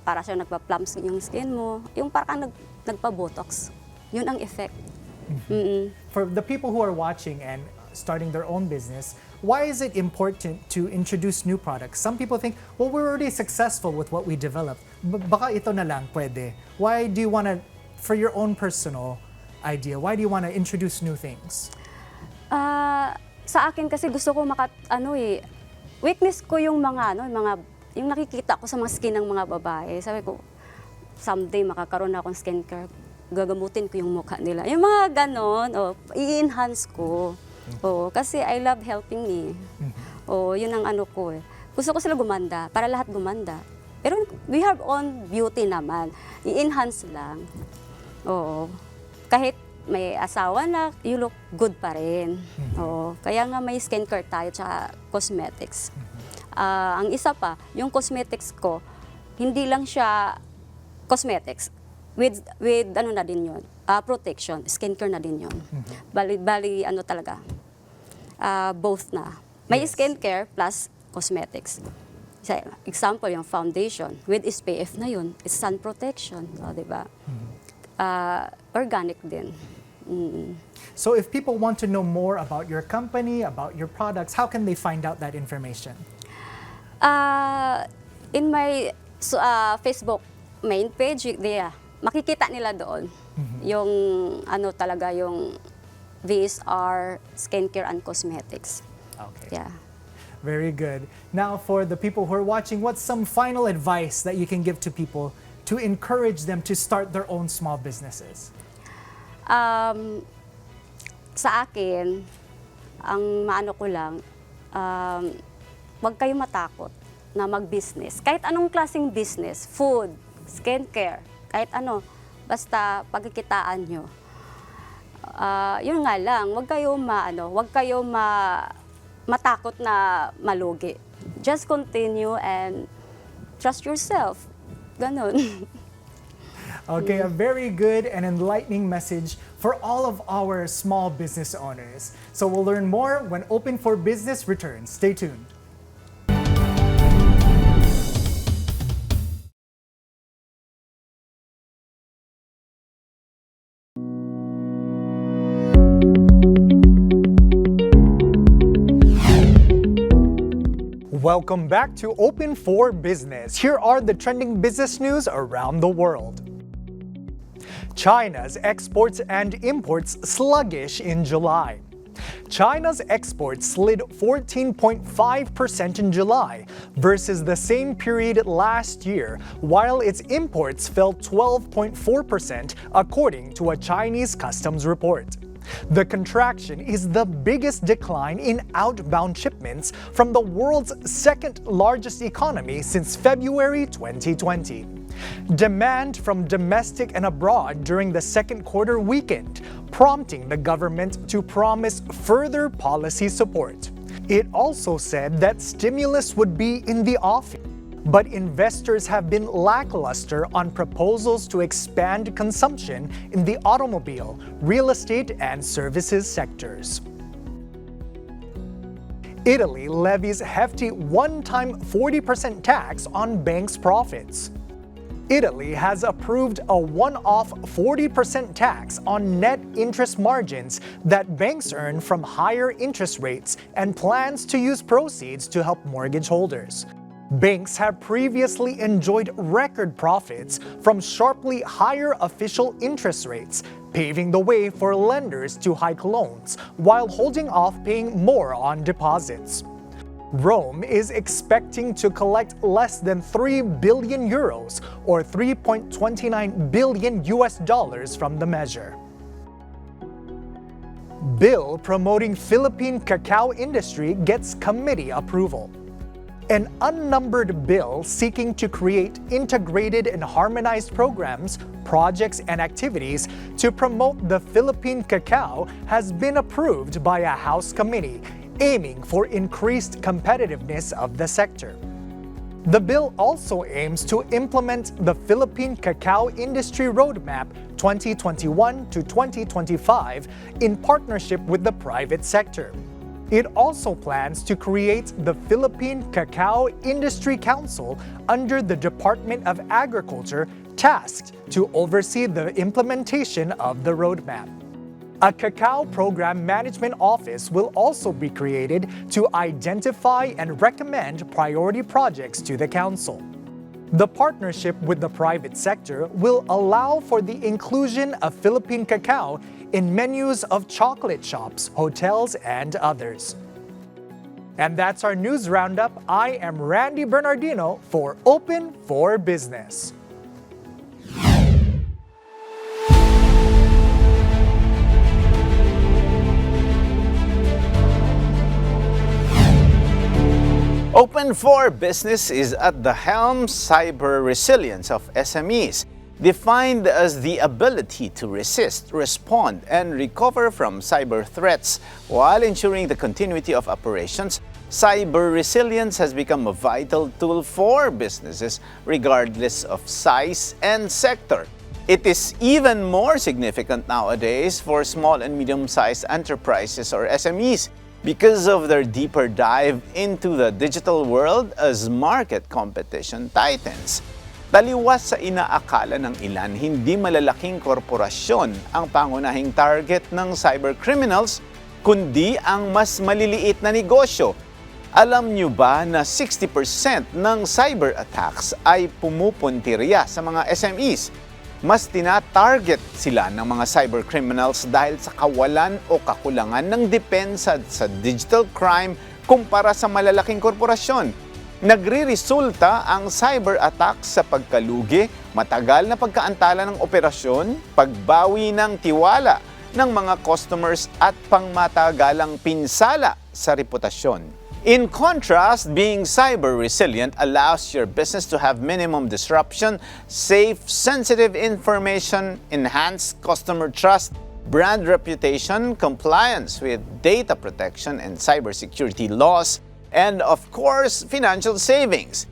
para siyang nagpa-plump yung skin mo, yung parang nagpa-botox. Yun ang effect. For the people who are watching and starting their own business, why is it important to introduce new products? Some people think, well, we're already successful with what we developed. Baka ito na lang pwede. Why do you want to, for your own personal idea, why do you want to introduce new things? Sa akin kasi gusto ko weakness ko yung yung nakikita ko sa mga skin ng mga babae. Sabi ko, someday makakaroon na akong skincare, gagamutin ko yung mukha nila. Yung mga ganon, i-enhance ko. Kasi I love helping yun ang ko eh. Gusto ko sila gumanda, para lahat gumanda. Pero we have own beauty naman. I-enhance lang. Kahit may asawa na, you look good pa rin. Kaya nga may skincare tayo, tsaka cosmetics. Ang isa pa, yung cosmetics ko, hindi lang siya cosmetics. With na din yun, protection, skincare na din yun. Bali talaga, both na. May skincare plus cosmetics. Example, yung foundation, with SPF na yun, it's sun protection, diba? Organic din. So if people want to know more about your company, about your products, how can they find out that information? In my Facebook main page, makikita nila doon yung talaga yung VSR Skincare and Cosmetics. Okay. Yeah. Very good. Now for the people who are watching, what's some final advice that you can give to people to encourage them to start their own small businesses? Sa akin, ang ko lang, huwag kayong matakot na mag-business. Kahit anong klaseng business, food, skincare, kahit ano, basta pagkikitaan nyo. Yun nga lang, wag kayo matakot na malugi. Just continue and trust yourself. Ganon. Okay, a very good and enlightening message for all of our small business owners. So we'll learn more when Open for Business returns. Stay tuned. Welcome back to Open for Business. Here are the trending business news around the world. China's exports and imports sluggish in July. China's exports slid 14.5% in July versus the same period last year, while its imports fell 12.4% according to a Chinese customs report. The contraction is the biggest decline in outbound shipments from the world's second largest economy since February 2020. Demand from domestic and abroad during the second quarter weakened, prompting the government to promise further policy support. It also said that stimulus would be in the offing, but investors have been lackluster on proposals to expand consumption in the automobile, real estate, and services sectors. Italy levies hefty one-time 40% tax on banks' profits. Italy has approved a one-off 40% tax on net interest margins that banks earn from higher interest rates and plans to use proceeds to help mortgage holders. Banks have previously enjoyed record profits from sharply higher official interest rates, paving the way for lenders to hike loans while holding off paying more on deposits. Rome is expecting to collect less than 3 billion euros or $3.29 billion from the measure. Bill promoting Philippine cacao industry gets committee approval. An unnumbered bill seeking to create integrated and harmonized programs, projects, and activities to promote the Philippine cacao has been approved by a House committee, aiming for increased competitiveness of the sector. The bill also aims to implement the Philippine Cacao Industry Roadmap 2021 to 2025 in partnership with the private sector. It also plans to create the Philippine Cacao Industry Council under the Department of Agriculture, tasked to oversee the implementation of the roadmap. A Cacao Program Management Office will also be created to identify and recommend priority projects to the Council. The partnership with the private sector will allow for the inclusion of Philippine cacao in menus of chocolate shops, hotels, and others. And that's our news roundup. I am Randy Bernardino for Open for Business. Open for Business is at the helm. Cyber resilience of SMEs, defined as the ability to resist, respond, and recover from cyber threats while ensuring the continuity of operations. Cyber resilience has become a vital tool for businesses regardless of size and sector. It is even more significant nowadays for small and medium-sized enterprises or SMEs because of their deeper dive into the digital world as market competition tightens. Taliwas sa inaakala ng ilan, hindi malalaking korporasyon ang pangunahing target ng cybercriminals, kundi ang mas maliliit na negosyo. Alam niyo ba na 60% ng cyber attacks ay pumupuntirya sa mga SMEs? Mas tina-target sila ng mga cybercriminals dahil sa kawalan o kakulangan ng depensa sa digital crime kumpara sa malalaking korporasyon. Nagre-resulta ang cyber attacks sa pagkalugi, matagal na pagkaantala ng operasyon, pagbawi ng tiwala ng mga customers at pangmatagalang pinsala sa reputasyon. In contrast, being cyber resilient allows your business to have minimum disruption, safe, sensitive information, enhanced customer trust, brand reputation, compliance with data protection and cybersecurity laws, and of course, financial savings.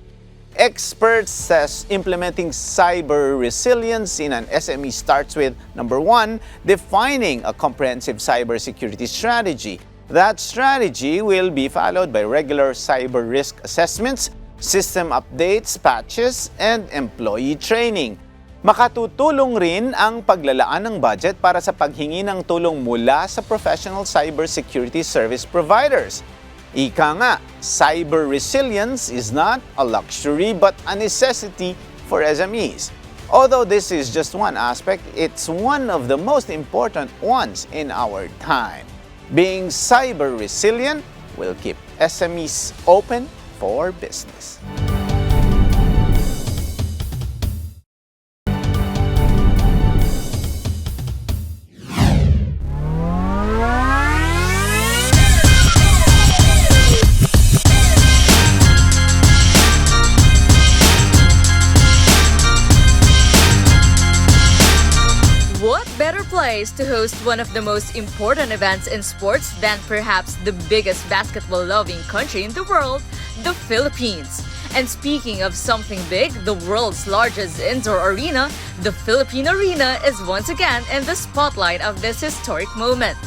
Experts says implementing cyber resilience in an SME starts with, number one, defining a comprehensive cybersecurity strategy. That strategy will be followed by regular cyber risk assessments, system updates, patches, and employee training. Makatutulong rin ang paglalaan ng budget para sa paghingi ng tulong mula sa professional cybersecurity service providers. Ika nga, cyber resilience is not a luxury but a necessity for SMEs. Although this is just one aspect, it's one of the most important ones in our time. Being cyber resilient will keep SMEs open for business. Place to host one of the most important events in sports than perhaps the biggest basketball-loving country in the world, the Philippines. And speaking of something big, the world's largest indoor arena, the Philippine Arena is once again in the spotlight of this historic moment.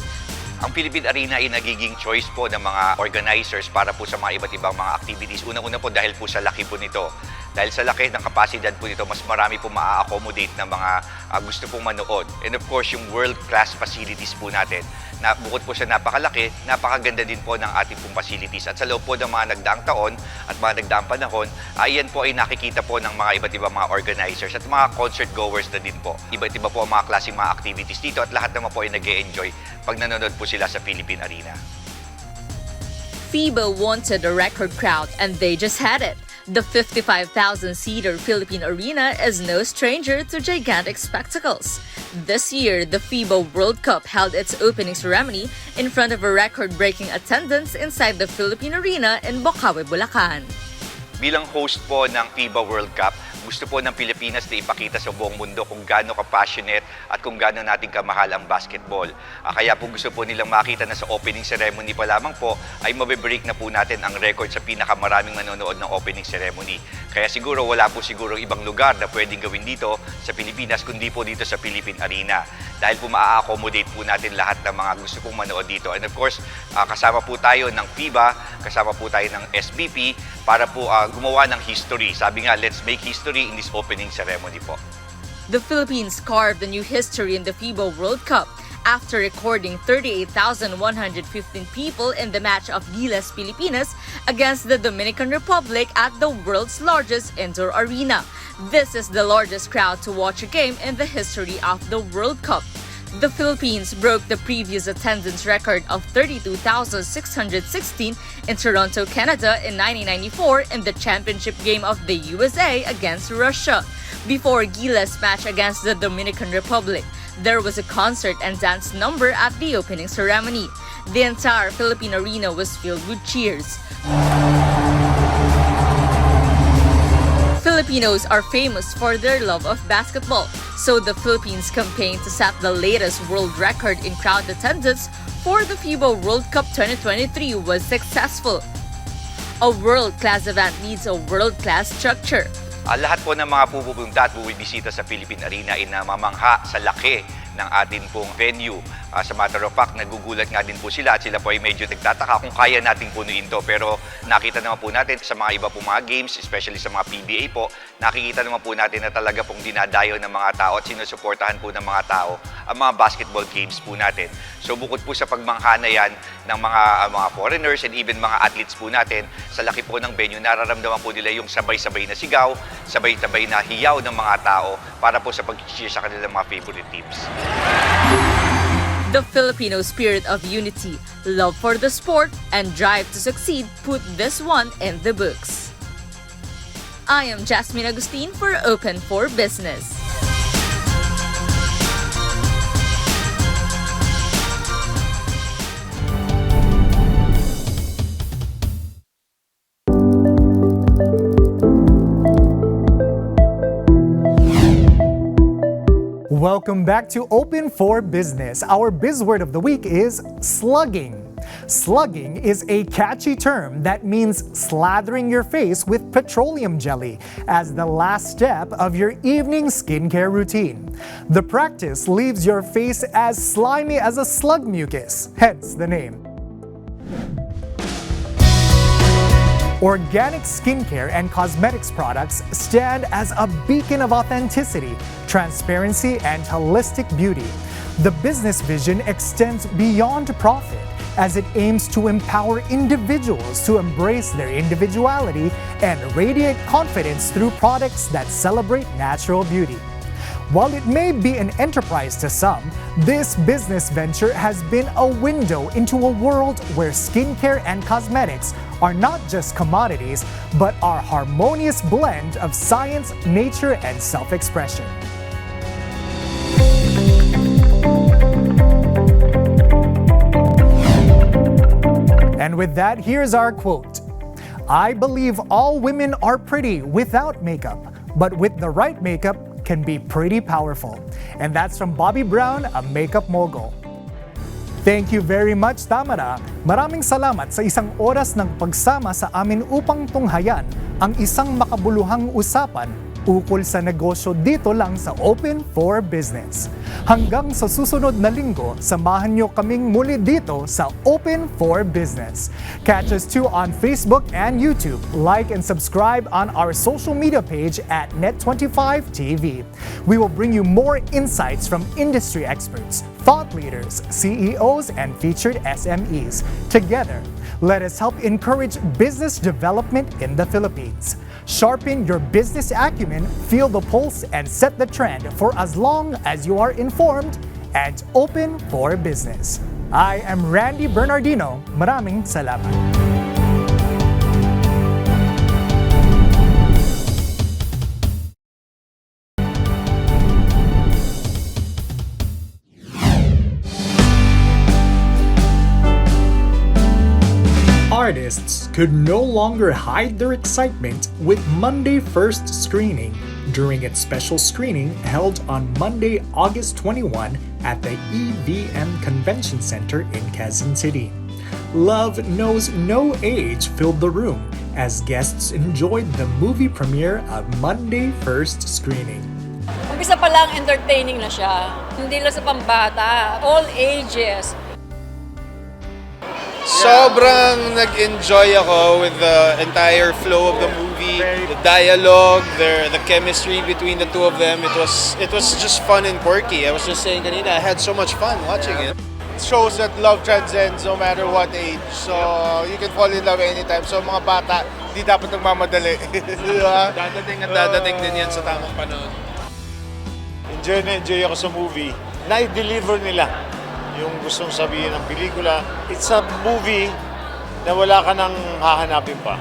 Ang Philippine Arena ay nagiging choice po ng mga organizers para po sa mga iba't ibang mga activities. Unang-una po dahil po sa laki po nito. Dahil sa laki ng kapasidad po nito, mas marami po maa-accommodate ng mga gusto pong manood. And of course, yung world-class facilities po natin. Na bukod po sa napakalaki, napakaganda din po ng ating pong facilities. At sa loob po ng mga nagdaang taon at mga nagdaang panahon, yan po ay nakikita po ng mga iba't ibang mga organizers at mga concert goers na din po. Iba't iba po ang mga klaseng mga activities dito at lahat naman po ay nag-e-enjoy pag nanonood po sila sa Philippine Arena. FIBA wanted a record crowd and they just had it. The 55,000-seater Philippine Arena is no stranger to gigantic spectacles. This year, the FIBA World Cup held its opening ceremony in front of a record-breaking attendance inside the Philippine Arena in Bocaue, Bulacan. Bilang host po ng FIBA World Cup, gusto po ng Pilipinas na ipakita sa buong mundo kung gaano ka-passionate at kung gaano natin kamahal ang basketball. Kaya po gusto po nilang makita na sa opening ceremony pa lamang po ay mabibreak na po natin ang record sa pinakamaraming manonood ng opening ceremony. Kaya siguro wala po siguro ibang lugar na pwedeng gawin dito sa Pilipinas kundi po dito sa Philippine Arena. Dahil po maa-accommodate po natin lahat ng mga gusto pong manood dito. And of course, kasama po tayo ng FIBA, kasama po tayo ng SBP para po gumawa ng history. Sabi nga, let's make history in this opening ceremony po. The Philippines carved a new history in the FIBA World Cup after recording 38,115 people in the match of Gilas Pilipinas against the Dominican Republic at the world's largest indoor arena. This is the largest crowd to watch a game in the history of the World Cup. The Philippines broke the previous attendance record of 32,616 in Toronto, Canada in 1994 in the championship game of the USA against Russia. Before Gilas' match against the Dominican Republic, there was a concert and dance number at the opening ceremony. The entire Philippine Arena was filled with cheers. Filipinos are famous for their love of basketball, so the Philippines campaigned to set the latest world record in crowd attendance for the FIBA World Cup 2023 was successful. A world-class event needs a world-class structure. Lahat po ng mga pupunta at bumibisita sa Philippine Arena ay namamangha sa laki ng atin pong venue. Sa matter of fact, nagugulat nga din po sila at sila po ay medyo nagtataka kung kaya nating punuin to. Pero nakita naman po natin sa mga iba pong mga games, especially sa mga PBA po, nakikita naman po natin na talaga pong dinadayo ng mga tao at sinusuportahan po ng mga tao ang mga basketball games po natin. So bukod po sa pagmangha na yan ng mga foreigners and even mga athletes po natin, sa laki po ng venue, nararamdaman po nila yung sabay-sabay na sigaw, sabay-sabay na hiyaw ng mga tao para po sa pag-cheer sa kanilang mga favorite teams. The Filipino spirit of unity, love for the sport, and drive to succeed put this one in the books. I am Jasmine Agustin for Open for Business. Welcome back to Open for Business. Our buzzword of the week is slugging. Slugging is a catchy term that means slathering your face with petroleum jelly as the last step of your evening skincare routine. The practice leaves your face as slimy as a slug mucus, hence the name. Organic skincare and cosmetics products stand as a beacon of authenticity, transparency, and holistic beauty. The business vision extends beyond profit as it aims to empower individuals to embrace their individuality and radiate confidence through products that celebrate natural beauty. While it may be an enterprise to some, this business venture has been a window into a world where skincare and cosmetics are not just commodities, but are a harmonious blend of science, nature, and self-expression. And with that, here's our quote. I believe all women are pretty without makeup, but with the right makeup, can be pretty powerful. And that's from Bobby Brown, a makeup mogul. Thank you very much, Tamara. Maraming salamat sa isang oras ng pagsama sa amin upang tunghayan ang isang makabuluhang usapan ukol sa negosyo dito lang sa Open for Business. Hanggang sa susunod na linggo, samahan nyo kaming muli dito sa Open for Business. Catch us too on Facebook and YouTube. Like and subscribe on our social media page at Net25TV. We will bring you more insights from industry experts, thought leaders, CEOs, and featured SMEs. Together, let us help encourage business development in the Philippines. Sharpen your business acumen, feel the pulse, and set the trend for as long as you are informed and open for business. I am Randy Bernardino. Maraming salamat. Artists could no longer hide their excitement with Monday First screening during its special screening held on Monday, August 21 at the EVM Convention Center in Quezon City. Love Knows No Age filled the room as guests enjoyed the movie premiere of Monday First screening. Umpisa pa lang entertaining na siya. Hindi lang sa pambata, all ages. Sobrang nag-enjoy ako with the entire flow of the movie, the dialogue, the chemistry between the two of them. It was just fun and quirky. I was just saying kanina, I had so much fun watching it. It shows that love transcends no matter what age. So you can fall in love anytime. So mga bata, di dapat nagmamadali. Diba? Dadating at dadating din yan sa tamang panahon. Enjoy na enjoy ako sa movie. Na-deliver nila yung gustong sabihin ng pelikula. It's a movie na wala ka nang hahanapin pa.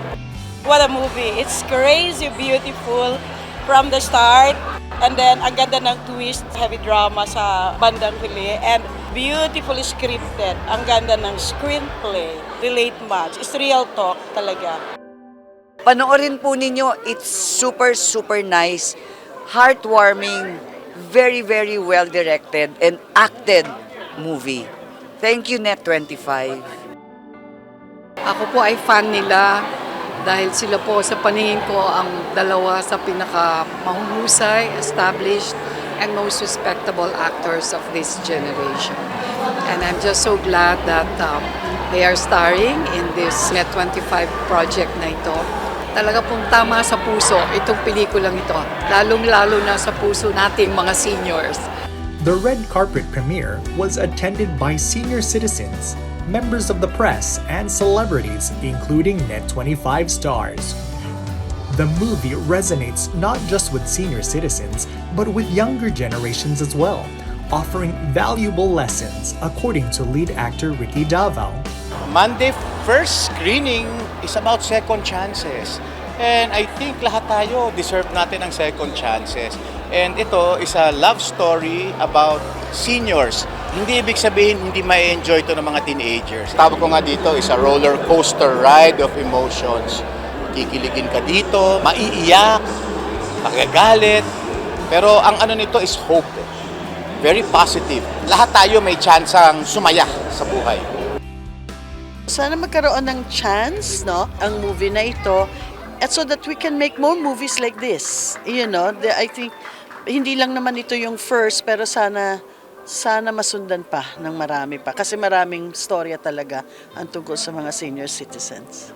What a movie. It's crazy beautiful from the start. And then, ang ganda ng twist, heavy drama sa bandang huli. And beautifully scripted. Ang ganda ng screenplay. Relate much. It's real talk talaga. Panoorin po ninyo. It's super, super nice. Heartwarming. Very, very well directed and acted movie. Thank you, Net25. Ako po ay fan nila dahil sila po sa paningin ko ang dalawa sa pinaka-mahuhusay, established, and most respectable actors of this generation. And I'm just so glad that they are starring in this Net25 project na ito. Talaga pong tama sa puso itong pelikulang ito, lalong-lalo na sa puso nating mga seniors. The red carpet premiere was attended by senior citizens, members of the press, and celebrities, including Net25 stars. The movie resonates not just with senior citizens, but with younger generations as well, offering valuable lessons, according to lead actor Ricky Davao. Monday First screening is about second chances. And I think lahat tayo deserve natin ng second chances. And ito is a love story about seniors. Hindi ibig sabihin hindi ma-enjoy ito ng mga teenagers. Tawag ko nga dito is a roller coaster ride of emotions. Kikiligin ka dito, maiiyak, magagalit. Pero ang ano nito is hope. very positive. Lahat tayo may chance ang sumaya sa buhay. Sana magkaroon ng chance, no, ang movie na ito, and so that we can make more movies like this. You know, I think, hindi lang naman ito yung first, pero sana masundan pa ng marami pa. Kasi maraming storya talaga ang tungkol sa mga senior citizens.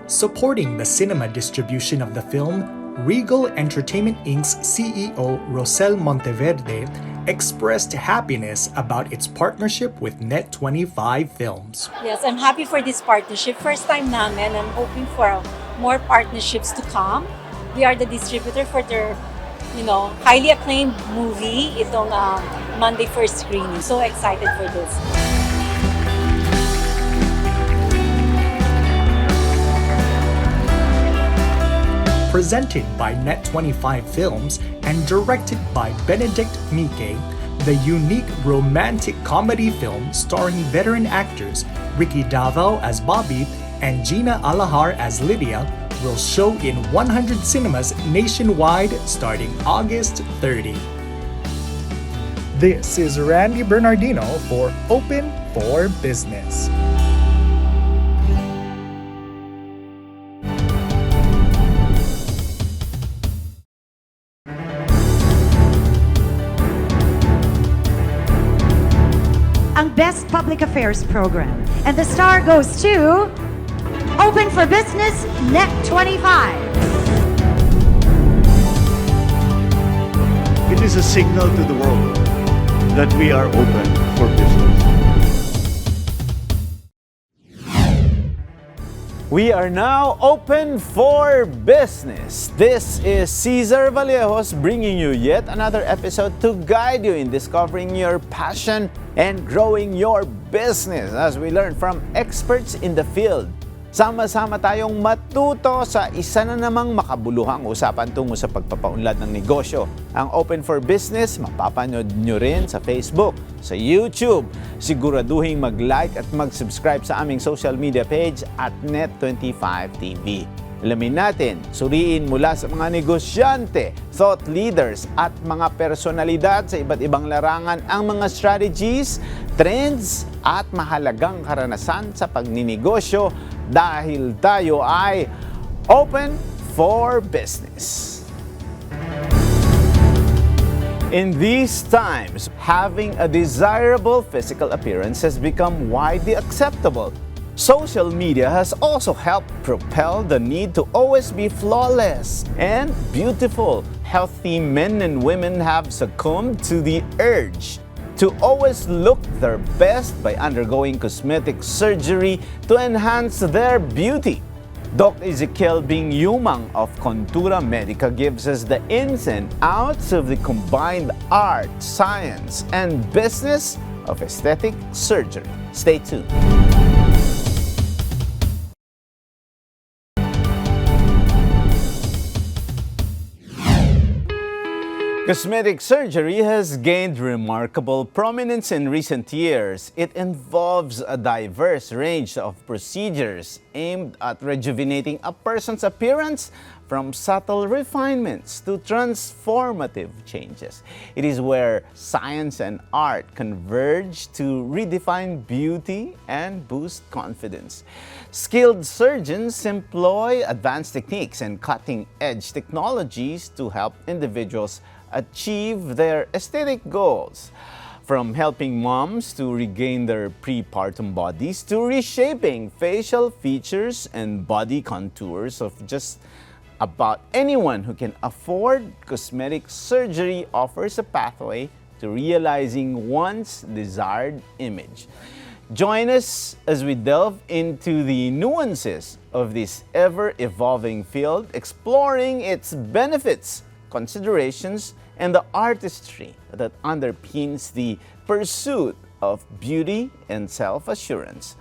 Supporting the cinema distribution of the film, Regal Entertainment Inc.'s CEO Rosel Monteverde expressed happiness about its partnership with Net25 Films. Yes, I'm happy for this partnership. First time namin. I'm hoping for more partnerships to come. We are the distributor for their, highly acclaimed movie. Itong Monday first screening. So excited for this. Presented by Net25 Films and directed by Benedict Mike, the unique romantic comedy film starring veteran actors Ricky Davao as Bobby and Gina Alahar as Lydia will show in 100 cinemas nationwide starting August 30. This is Randy Bernardino for Open for Business. Ang Best Public Affairs Program. And the star goes to Open for Business Net 25. It is a signal to the world that we are open for business. We are now open for business. This is Cesar Vallejos bringing you yet another episode to guide you in discovering your passion and growing your business as we learn from experts in the field. Sama-sama tayong matuto sa isa na namang makabuluhang usapan tungo sa pagpapaunlad ng negosyo. Ang Open for Business, mapapanood nyo rin sa Facebook, sa YouTube. Siguraduhin mag-like at mag-subscribe sa aming social media page at Net25TV. Alamin natin, suriin mula sa mga negosyante, thought leaders at mga personalidad sa iba't ibang larangan ang mga strategies, trends at mahalagang karanasan sa pagninegosyo dahil tayo ay open for business. In these times, having a desirable physical appearance has become widely acceptable. Social media has also helped propel the need to always be flawless and beautiful. Healthy men and women have succumbed to the urge to always look their best by undergoing cosmetic surgery to enhance their beauty. Doc Ezekiel Bing Yumang of Contura Medica gives us the ins and outs of the combined art, science, and business of aesthetic surgery. Stay tuned. Cosmetic surgery has gained remarkable prominence in recent years. It involves a diverse range of procedures aimed at rejuvenating a person's appearance, from subtle refinements to transformative changes. It is where science and art converge to redefine beauty and boost confidence. Skilled surgeons employ advanced techniques and cutting-edge technologies to help individuals achieve their aesthetic goals. From helping moms to regain their prepartum bodies to reshaping facial features and body contours of just about anyone who can afford cosmetic surgery offers a pathway to realizing one's desired image. Join us as we delve into the nuances of this ever-evolving field, exploring its benefits, considerations, and the artistry that underpins the pursuit of beauty and self-assurance.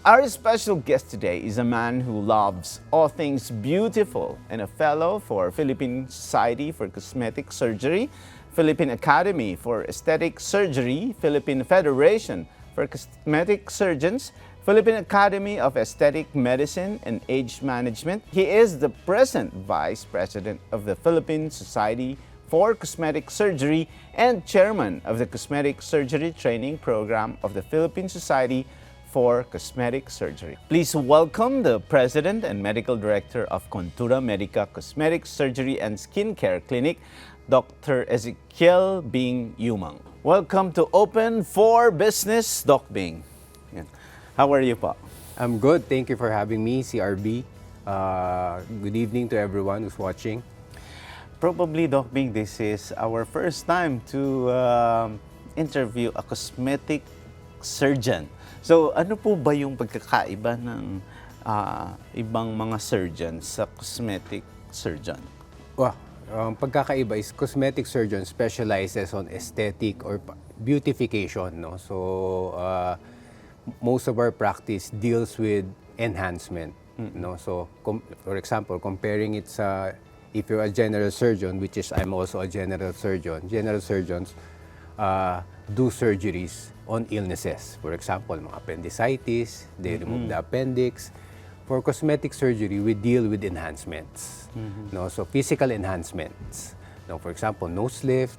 Our special guest today is a man who loves all things beautiful and a fellow for Philippine Society for Cosmetic Surgery, Philippine Academy for Aesthetic Surgery, Philippine Federation for Cosmetic Surgeons, Philippine Academy of Aesthetic Medicine and Age Management. He is the present Vice President of the Philippine Society for Cosmetic Surgery and Chairman of the Cosmetic Surgery Training Program of the Philippine Society for Cosmetic Surgery. Please welcome the President and Medical Director of Contura Medica Cosmetic Surgery and Skincare Clinic, Dr. Ezekiel Bing Yumang. Welcome to Open for Business, Doc Bing. Yan. How are you po? I'm good. Thank you for having me, CRB. Good evening to everyone who's watching. Probably, Doc Bing, this is our first time to interview a cosmetic surgeon. So, ano po ba yung pagkakaiba ng ibang mga surgeons sa cosmetic surgeon? Pagkakaiba is cosmetic surgeon specializes on aesthetic or beautification. No? So, most of our practice deals with enhancement. No? So, for example, comparing it sa, if you're a general surgeon, which is I'm also a general surgeon, general surgeons do surgeries on illnesses. For example, mga appendicitis, they remove the appendix. For cosmetic surgery, we deal with enhancements. No, so physical enhancements. No, for example, nose lift,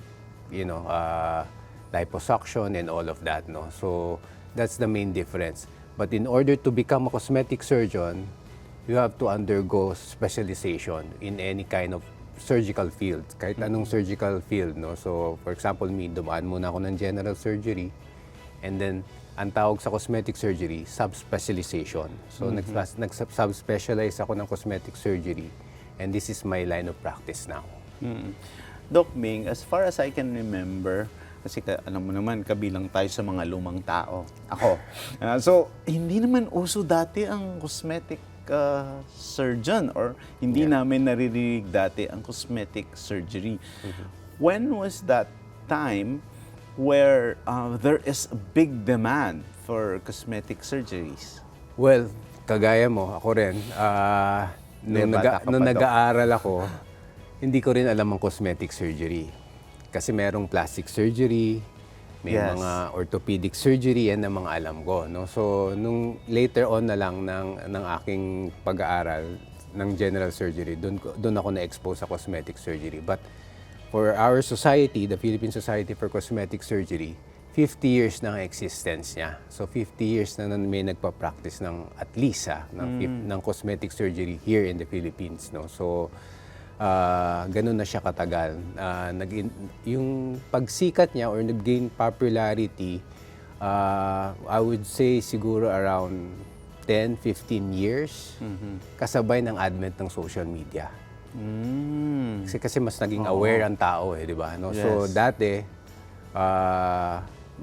liposuction, and all of that. No, so that's the main difference. But in order to become a cosmetic surgeon, you have to undergo specialization in any kind of surgical field, kahit anong surgical field. No, so for example, dumaan muna ako ng general surgery, and then ang tawag sa cosmetic surgery, subspecialization. So, nag-subspecialize ako ng cosmetic surgery, and this is my line of practice now. Doc Bing, as far as I can remember, kasi alam mo naman, kabilang tayo sa mga lumang tao. Ako. So, hindi naman uso dati ang cosmetic surgeon, or hindi namin naririnig dati ang cosmetic surgery. When was that time where there is a big demand for cosmetic surgeries? Well, kagaya mo, ako rin, nung nag-aaral ako, hindi ko rin alam ang cosmetic surgery. Kasi merong plastic surgery, may mga orthopedic surgery, yan ang mga alam ko. No? So, nung later on na lang ng aking pag-aaral ng general surgery, doon ako na-expose sa cosmetic surgery. But for our society, the Philippine Society for Cosmetic Surgery, 50 years na ang existence niya. So 50 years na may nagpa-practice ng at least ng cosmetic surgery here in the Philippines. No? So ganun na siya katagal. Yung pagsikat niya or nag-gain popularity, I would say siguro around 10-15 years, kasabay ng advent ng social media. Kasi mas naging aware ang tao, di ba? No? So dati,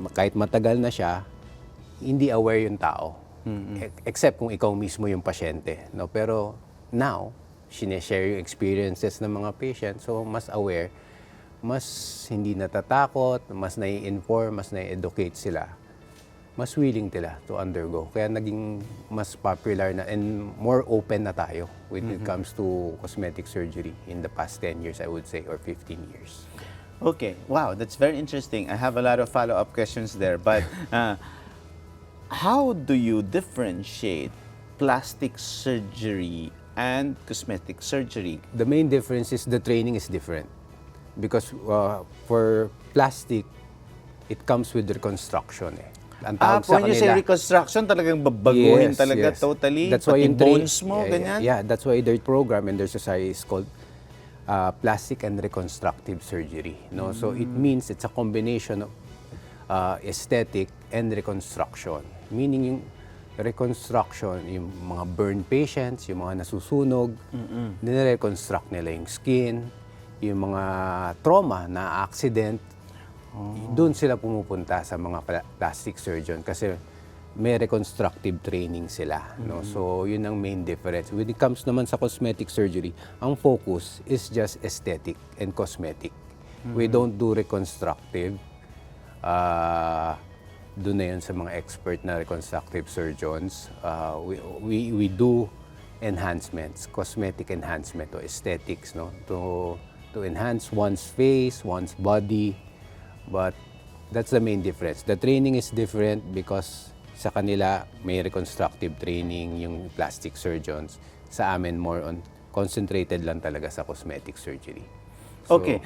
kahit matagal na siya, hindi aware yung tao. Except kung ikaw mismo yung pasyente. No? Pero now, sineshare yung experiences ng mga patients, so mas aware, mas hindi natatakot, mas nai-inform, mas nai-educate sila, mas willing nila to undergo. Kaya naging mas popular na and more open na tayo when it comes to cosmetic surgery in the past 10 years, I would say, or 15 years. Okay, wow, that's very interesting. I have a lot of follow-up questions there, but how do you differentiate plastic surgery and cosmetic surgery? The main difference is the training is different. Because for plastic, it comes with reconstruction. Ang tawag sa when you say reconstruction, talagang babaguhin talaga totally? That's why yung bones mo, ganyan? Yeah, that's why their program and their society is called plastic and reconstructive surgery. No? So it means it's a combination of aesthetic and reconstruction. Meaning yung reconstruction, yung mga burn patients, yung mga nasusunog, nire-reconstruct nila yung skin, yung mga trauma na accident, doon sila pumupunta sa mga plastic surgeon kasi may reconstructive training sila. No? So, yun ang main difference. When it comes naman sa cosmetic surgery, ang focus is just aesthetic and cosmetic. We don't do reconstructive. Doon na yun sa mga expert na reconstructive surgeons. We do enhancements, cosmetic enhancement o aesthetics, no? To enhance one's face, one's body. But that's the main difference. The training is different because sa kanila may reconstructive training yung plastic surgeons. Sa amin more on concentrated lang talaga sa cosmetic surgery. So, Okay,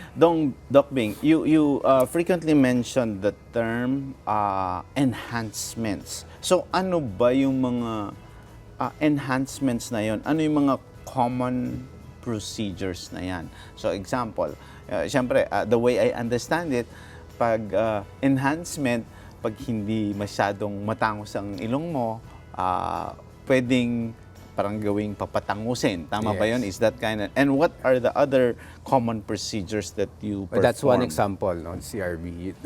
Doc Bing, you frequently mention the term enhancements. So ano ba yung mga enhancements na yon? Ano yung mga common procedures na yan? So example, syempre, the way I understand it, pag enhancement, pag hindi masyadong matangos ang ilong mo, pwedeng parang gawing papatangusin. Tama ba yun? Is that kind of... And what are the other common procedures that you perform? that's one example, no? CRB.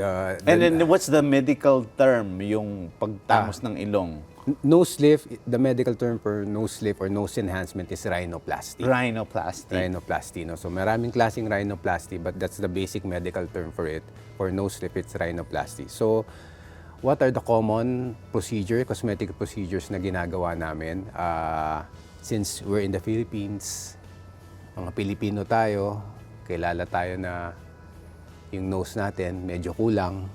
And then what's the medical term, yung pagtangos ng ilong? Nose lift, the medical term for nose lift or nose enhancement is rhinoplasty. Rhinoplasty. Rhinoplasty, no? So maraming klaseng rhinoplasty, but that's the basic medical term for it. For nose lift, it's rhinoplasty. So, what are the common cosmetic procedures na ginagawa namin? Since we're in the Philippines, mga Pilipino tayo, kilala tayo na yung nose natin medyo kulang.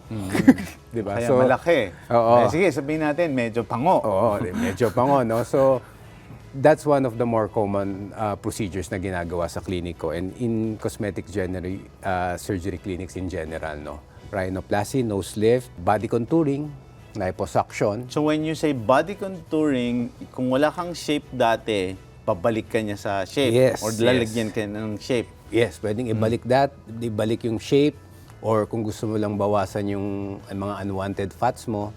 Diba? Kaya malaki. Oo. Sige, sabihin natin, medyo pango. Oo, medyo pango, no? So, that's one of the more common procedures na ginagawa sa clinic ko and in cosmetic surgery clinics in general, no? Rhinoplasty, nose lift, body contouring, liposuction. So when you say body contouring, kung wala kang shape dati, pabalik ka niya sa shape. Yes, Or lalagyan ka ng shape. Yes, pwedeng ibalik ibalik yung shape, or kung gusto mo lang bawasan yung mga unwanted fats mo,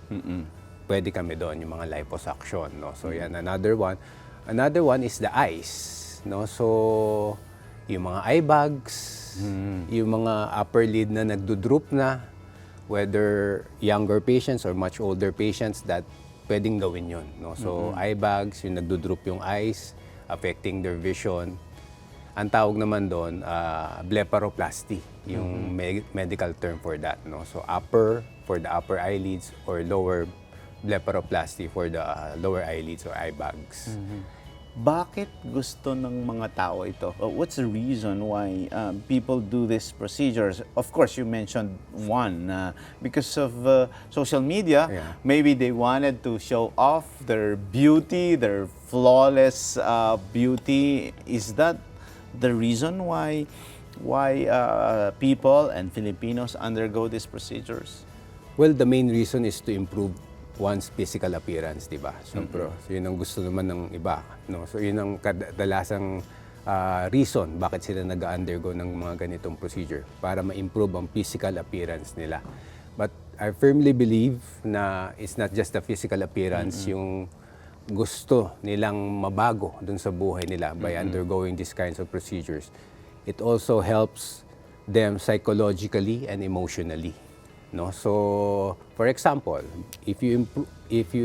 pwede kami doon, yung mga liposuction, no? So yan, another one. Another one is the eyes, no? So, yung mga eye bags, yung mga upper lid na nagdudroop na, whether younger patients or much older patients, that pwedeng gawin yun, no? So, eye bags, yung nagdudroop yung eyes, affecting their vision. Ang tawag naman doon, blepharoplasty, yung medical term for that, no? So, upper for the upper eyelids or lower blepharoplasty for the lower eyelids or eye bags. Bakit gusto ng mga tao ito? What's the reason why people do these procedures? Of course, you mentioned one, because of social media, maybe they wanted to show off their beauty, their flawless beauty. Is that the reason why people and Filipinos undergo these procedures? Well, the main reason is to improve one's physical appearance, di ba? Siyempre, so yun ang gusto naman ng iba, no? So yun ang kadalasang reason bakit sila nag-undergo ng mga ganitong procedure, para ma-improve ang physical appearance nila. But I firmly believe na it's not just the physical appearance, yung gusto nilang mabago dun sa buhay nila by undergoing these kinds of procedures. It also helps them psychologically and emotionally. No, so for example, if you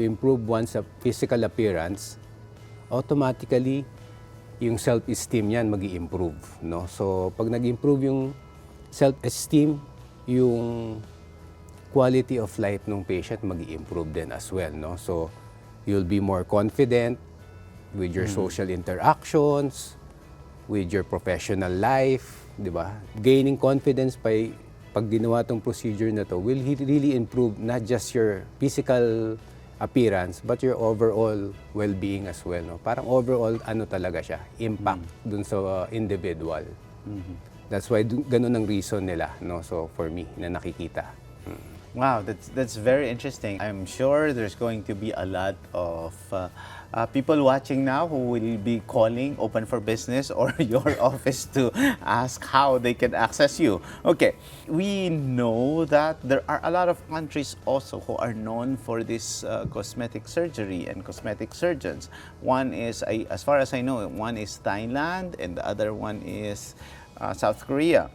improve one's physical appearance, automatically yung self-esteem niyan magi-improve, no? So pag nag-improve yung self-esteem, yung quality of life ng patient magi-improve din as well, no? So you'll be more confident with your social interactions, with your professional life, di ba? Gaining confidence by pag ginawa tong procedure na to will really improve not just your physical appearance but your overall well-being as well, no? Parang overall ano talaga siya, impact dun sa individual. That's why ganun ang reason nila, no? So for me na nakikita. Wow, that's very interesting. I'm sure there's going to be a lot of people watching now who will be calling Open for Business or your office to ask how they can access you. Okay, we know that there are a lot of countries also who are known for this cosmetic surgery and cosmetic surgeons. One is, as far as I know, one is Thailand and the other one is South Korea.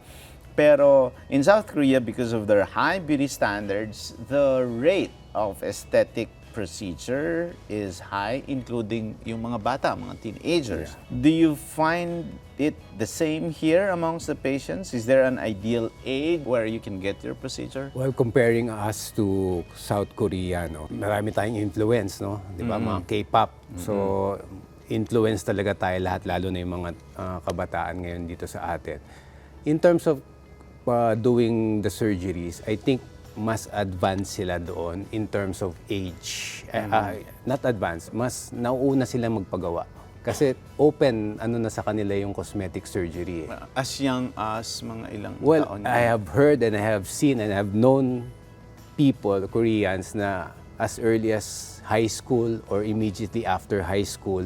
Pero in South Korea, because of their high beauty standards, the rate of aesthetic procedure is high, including yung mga bata, mga teenagers. Do you find it the same here amongst the patients? Is there an ideal age where you can get your procedure? Well, comparing us to South Korea, no, marami tayong influence, no? Di ba? Mga K-pop. So, influence talaga tayo lahat, lalo na yung mga kabataan ngayon dito sa atin. In terms of doing the surgeries, I think mas advanced sila doon in terms of age. Not advanced, mas nauuna sila magpagawa Kasi open na sa kanila yung cosmetic surgery. As young as mga ilang Well, taon? I have heard and I have seen and I have known people, Koreans, na as early as high school or immediately after high school,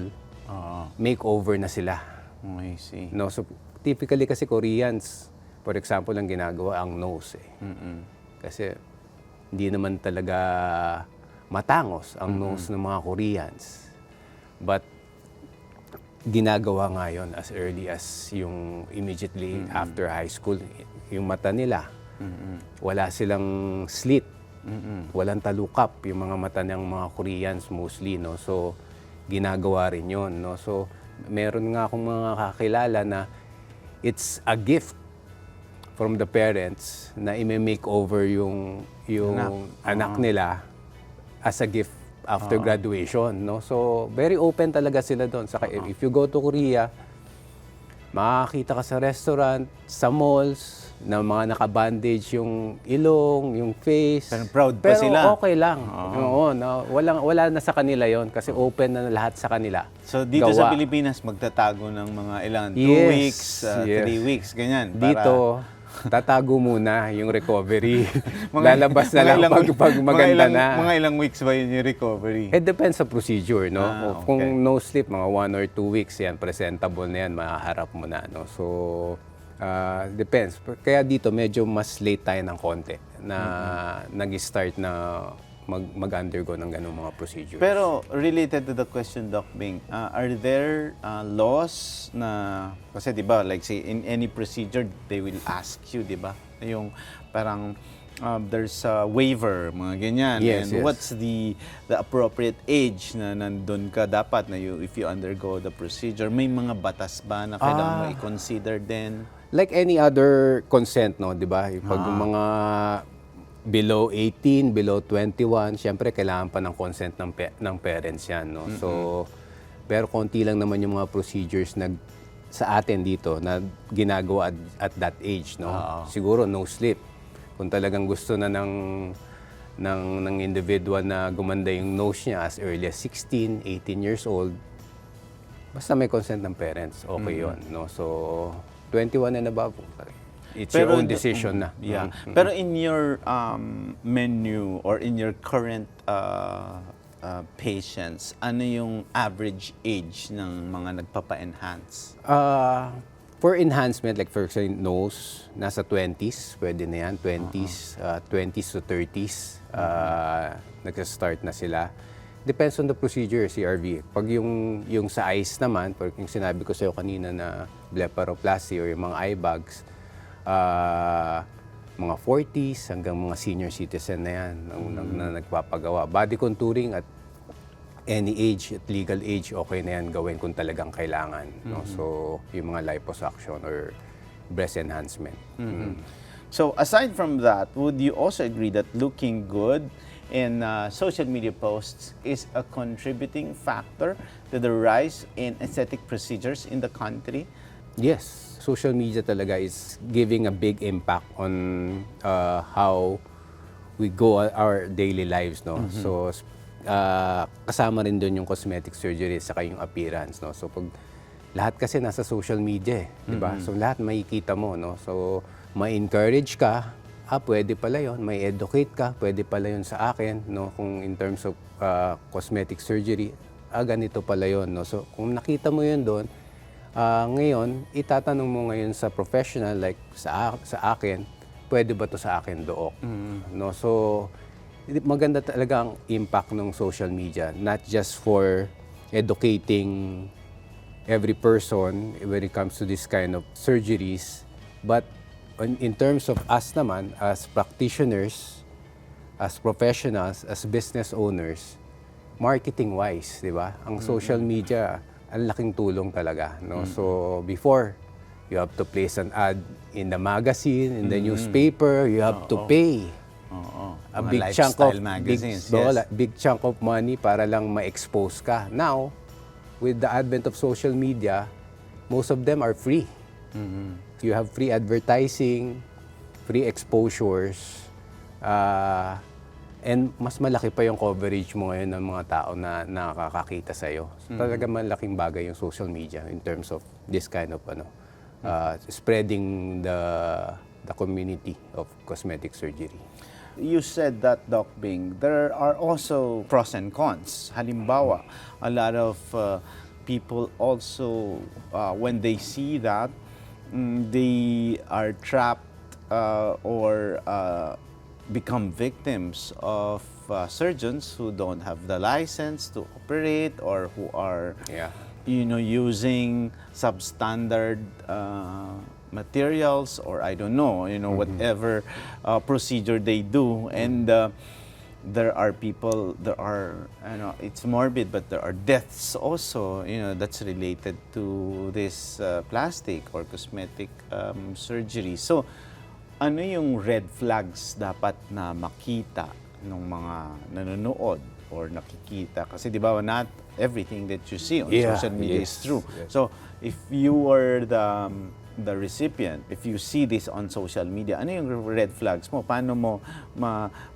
makeover na sila. I see. No, so typically kasi Koreans, for example, ang ginagawa ang nose. Kasi hindi naman talaga matangos ang nose ng mga Koreans. But ginagawa nga yun as early as yung immediately after high school. Yung mata nila, wala silang slit, walang talukap yung mga mata ng mga Koreans mostly. No? So, ginagawa rin yun. No? So, meron nga akong mga kakilala na it's a gift from the parents na i-makeover yung anak nila as a gift after graduation, no? So, very open talaga sila doon. Saka if you go to Korea, makakita ka sa restaurant, sa malls, na mga nakabandage yung ilong, yung face. Pero proud pa sila. Pero okay lang. Oo, no? wala na sa kanila yon kasi open na lahat sa kanila. So, dito sa Pilipinas, magtatago ng mga ilan? 2 weeks, 3 weeks, ganyan. Dito, tatago muna yung recovery. Lalabas na lang pag maganda na. Mga ilang weeks ba yun yung recovery? It depends sa procedure, no? Kung no sleep, mga 1 or 2 weeks yan, presentable na yan, maharap mo na, no? So, depends. Kaya dito, medyo mas late tayo ng konti na nag-start na mag-undergo ng ganung mga procedures. Pero related to the question, Doc Bing, are there laws na, kasi di ba, like say in any procedure, they will ask you, di ba? Yung parang there's a waiver, mga ganyan. Yes, and yes. what's the appropriate age na nandun ka dapat na if you undergo the procedure? May mga batas ba na kailangan mo i-consider din? Like any other consent, no, di ba? Pag mga below 18, below 21, syempre kailangan pa ng consent ng parents yan, no? So, pero konti lang naman yung mga procedures na sa atin dito na ginagawa at that age, no? Siguro no sleep. Kung talagang gusto na ng individual na gumanda yung nose niya as early as 16, 18 years old, basta may consent ng parents, okay yun, no? So, 21 and above, it's your own decision na. Yeah. Pero in your menu or in your current patients, ano yung average age ng mga nagpapa-enhance? For enhancement, like for example, nose, nasa 20s, pwede na yan, 20s, 20s to 30s, nag-start na sila. Depends on the procedure, CRV. Pag yung sa eyes naman, pag yung sinabi ko sa'yo kanina na blepharoplasty or yung mga eye bags, mga 40s hanggang mga senior citizen na yan na nagpapagawa. Body contouring at any age, at legal age, okay na yan gawin kung talagang kailangan. No? So, yung mga liposuction or breast enhancement. So, aside from that, would you also agree that looking good in social media posts is a contributing factor to the rise in aesthetic procedures in the country? Yes. Social media talaga is giving a big impact on how we go our daily lives, no? So kasama rin doon yung cosmetic surgery saka yung appearance, no? So pag lahat kasi nasa social media, di ba? So lahat makikita mo, no? So ma-encourage ka, pwede pala yun, may educate ka, pwede pala yun sa akin, no? Kung in terms of cosmetic surgery, ganito pala yun, no? So kung nakita mo yun doon, ngayon, itatanong mo ngayon sa professional, like sa akin, pwede ba to sa akin dook? No? So, maganda talaga ang impact ng social media, not just for educating every person when it comes to this kind of surgeries, but in terms of us naman, as practitioners, as professionals, as business owners, marketing-wise, di ba? Ang social media, ang laking tulong talaga, no? So before, you have to place an ad in the magazine, in the newspaper, you have to pay a big chunk of big chunk of money para lang ma-expose ka. Now, with the advent of social media, most of them are free. You have free advertising, free exposures, And mas malaki pa yung coverage mo ngayon ng mga tao na nakakakita sa'yo. So, talaga malaking bagay yung social media in terms of this kind of spreading the community of cosmetic surgery. You said that, Doc Bing, there are also pros and cons. Halimbawa, a lot of people also, when they see that, they are trapped or become victims of surgeons who don't have the license to operate or who are, using substandard materials or I don't know, whatever procedure they do. And there are people, it's morbid, but there are deaths also, that's related to this plastic or cosmetic surgery. So, ano yung red flags dapat na makita ng mga nanonood or nakikita? Kasi di ba, not everything that you see on social media is true. So, if you are the recipient, if you see this on social media, ano yung red flags mo? Paano mo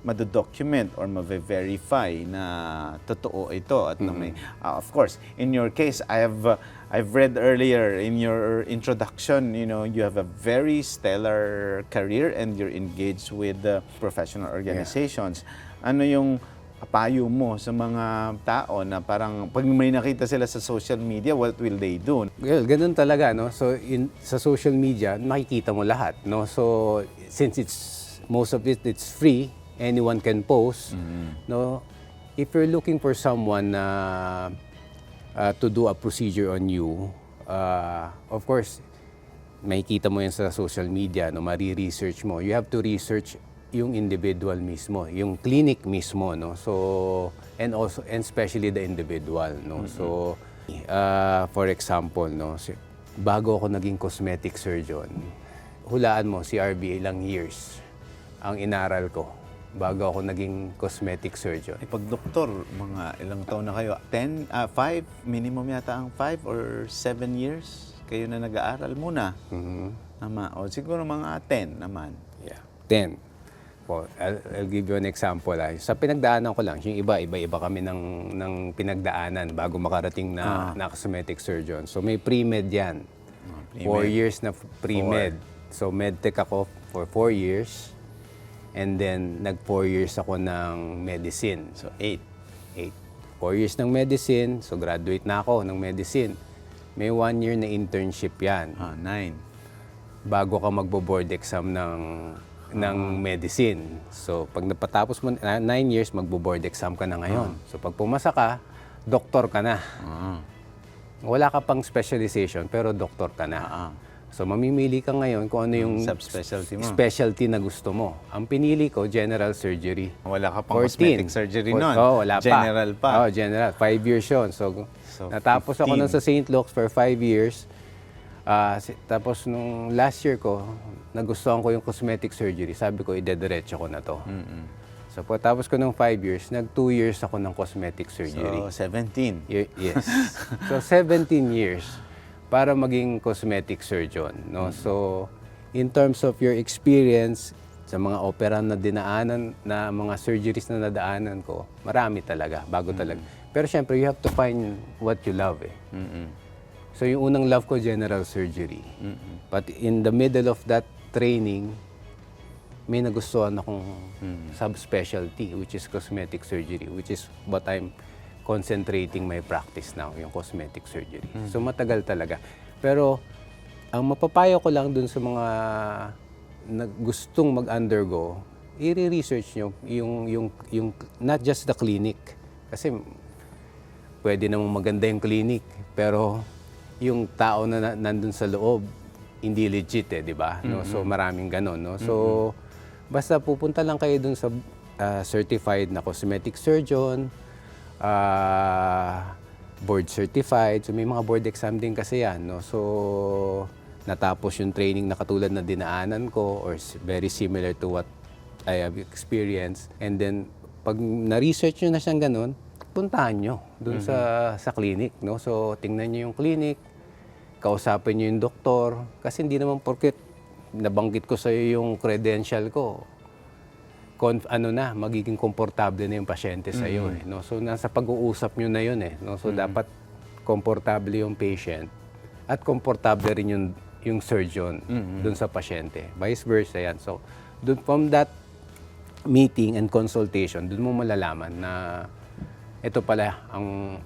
ma-document or ma-verify na totoo ito? At na may, of course, in your case, I've read earlier in your introduction, you have a very stellar career and you're engaged with professional organizations. Ano yung payo mo sa mga tao na parang pag may nakita sila sa social media, what will they do? Well, ganun talaga, no? So, sa social media, makikita mo lahat, no? So, since most of it's free, anyone can post, no? If you're looking for someone to do a procedure on you, of course, makikita mo yan sa social media, no? Mari-research mo. You have to research yung individual mismo, yung clinic mismo, no? So, and especially the individual, no? So, for example, no, bago ako naging cosmetic surgeon, hulaan mo, CRB, ilang years ang inaral ko bago ako naging cosmetic surgeon. Pag doktor, mga ilang taon na kayo? 5? Minimum yata ang 5 or 7 years kayo na nag-aaral muna. Tama. O siguro mga 10 naman. Yeah, 10. I'll give you an example. Sa pinagdaanan ko lang, yung iba-iba kami ng pinagdaanan bago makarating na cosmetic surgeon. So may pre-med yan. 4 years na pre-med. So medtech ako for 4 years. And then nag 4 years ako ng medicine. So 8. 4 years ng medicine. So graduate na ako ng medicine. May 1 year na internship yan. 9. Bago ka magbo-board exam ng medicine. So, pag napatapos mo, 9 years, magbo-board exam ka na ngayon. So, pag pumasa ka, doktor ka na. Wala ka pang specialization, pero doktor ka na. So, mamimili ka ngayon kung ano yung subspecialty mo. Specialty na gusto mo. Ang pinili ko, general surgery. Wala ka pang cosmetic surgery nun. Wala pa. General pa. General. 5 years yun. So natapos 15. Ako nun sa St. Luke's for 5 years. Tapos nung last year ko, nagustuhan ko yung cosmetic surgery. Sabi ko, idediretso ko na to. So pagkatapos ko ng 5 years, nag 2 years ako ng cosmetic surgery. So 17. Yes. So 17 years para maging cosmetic surgeon. No? So in terms of your experience, sa mga opera na dinaanan, na mga surgeries na nadaanan ko, marami talaga, bago talaga. Pero syempre, you have to find what you love. So yung unang love ko, general surgery. But in the middle of that training, may nagustuhan akong subspecialty, which is cosmetic surgery, which is what I'm concentrating my practice now, yung cosmetic surgery. So matagal talaga. Pero ang mapapayo ko lang dun sa mga gustong mag-undergo, i-research nyo yung not just the clinic. Kasi pwede namang maganda yung clinic, pero yung tao na nandun sa loob, hindi legit di ba? No? So maraming ganon. No? So basta pupunta lang kayo dun sa certified na cosmetic surgeon, board certified. So may mga board exam din kasi yan. No? So natapos yung training na katulad na dinaanan ko or very similar to what I have experienced. And then pag na-research nyo na siyang ganon, puntahan nyo dun sa clinic. No? So tingnan nyo yung clinic, kausapin nyo yung doktor. Kasi hindi naman porket nabanggit ko sa'yo yung credential ko, magiging komportable na yung pasyente sa iyo no. So nasa pag-uusap niyo na yun no. So dapat komportable yung patient at komportable rin yung surgeon dun sa pasyente. Vice versa yan. So from that meeting and consultation, dun mo malalaman na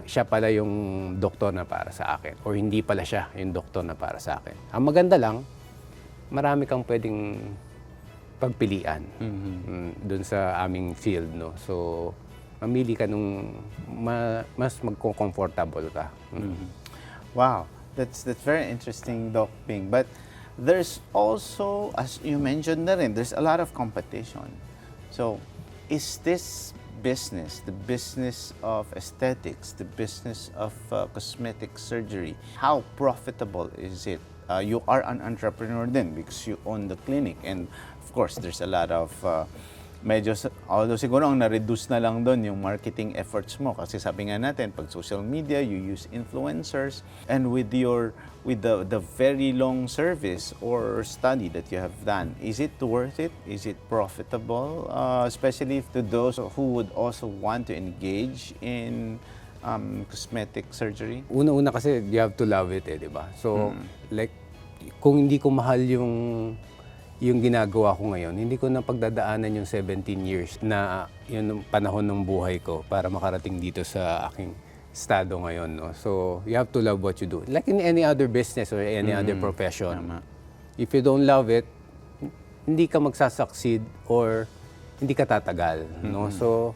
siya pala yung doktor na para sa akin or hindi pala siya yung doktor na para sa akin. Ang maganda lang, marami kang pwedeng pagpilian dun sa aming field, no. So mamili ka nung mas magko-comfortable ka. Wow, that's very interesting, Doc Ping. But there's also, as you mentioned na rin, there's a lot of competition. So is this business, the business of aesthetics, the business of cosmetic surgery, how profitable is it? You are an entrepreneur then because you own the clinic, and of course there's a lot of although siguro ang na-reduce na lang doon yung marketing efforts mo kasi sabi nga natin pag social media you use influencers, and with the very long service or study that you have done, is it worth it? Is it profitable, especially to those who would also want to engage in cosmetic surgery? Una-una kasi you have to love it di ba? So like kung hindi ko mahal yung ginagawa ko ngayon, hindi ko na pagdadaanan yung 17 years na yun panahon ng buhay ko para makarating dito sa aking estado ngayon, no? So, you have to love what you do. Like in any other business or any other profession. If you don't love it, hindi ka magsasucceed or hindi ka tatagal, no? So,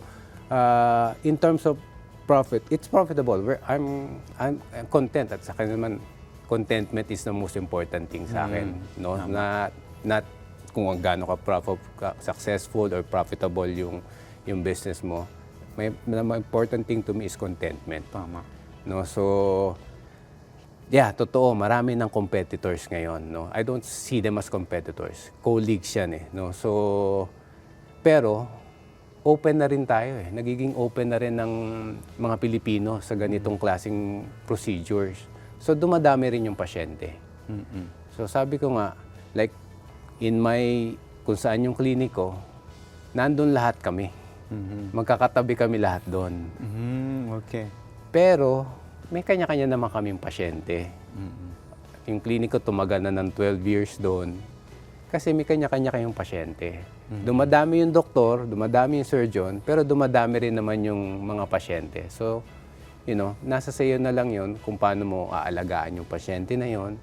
in terms of profit, it's profitable. I'm content at sa akin naman, contentment is the most important thing sa akin, no? Not kung gaano ka successful or profitable yung business mo. The important thing to me is contentment. No? So, yeah, totoo, marami ng competitors ngayon. No? I don't see them as competitors. Colleagues yan no? So, pero, open na rin tayo Nagiging open na rin ng mga Pilipino sa ganitong klaseng procedures. So, dumadami rin yung pasyente. So, sabi ko nga, like, kung saan yung klinik ko, nandun lahat kami. Magkakatabi kami lahat doon. Okay. Pero, may kanya-kanya naman kaming pasyente. Yung klinik ko tumagal na ng 12 years doon kasi may kanya-kanya kayong pasyente. Dumadami yung doktor, dumadami yung surgeon, pero dumadami rin naman yung mga pasyente. So, nasa sayo na lang yun kung paano mo aalagaan yung pasyente na yun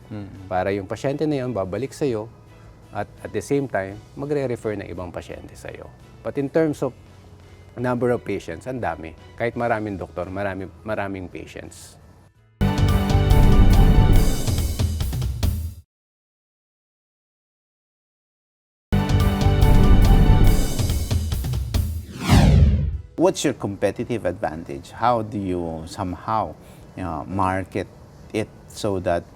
para yung pasyente na yun babalik sa'yo at the same time, magre-refer ng ibang pasyente sa'yo. But in terms of number of patients, ang dami. Kahit maraming doktor, maraming patients. What's your competitive advantage? How do you somehow market it so that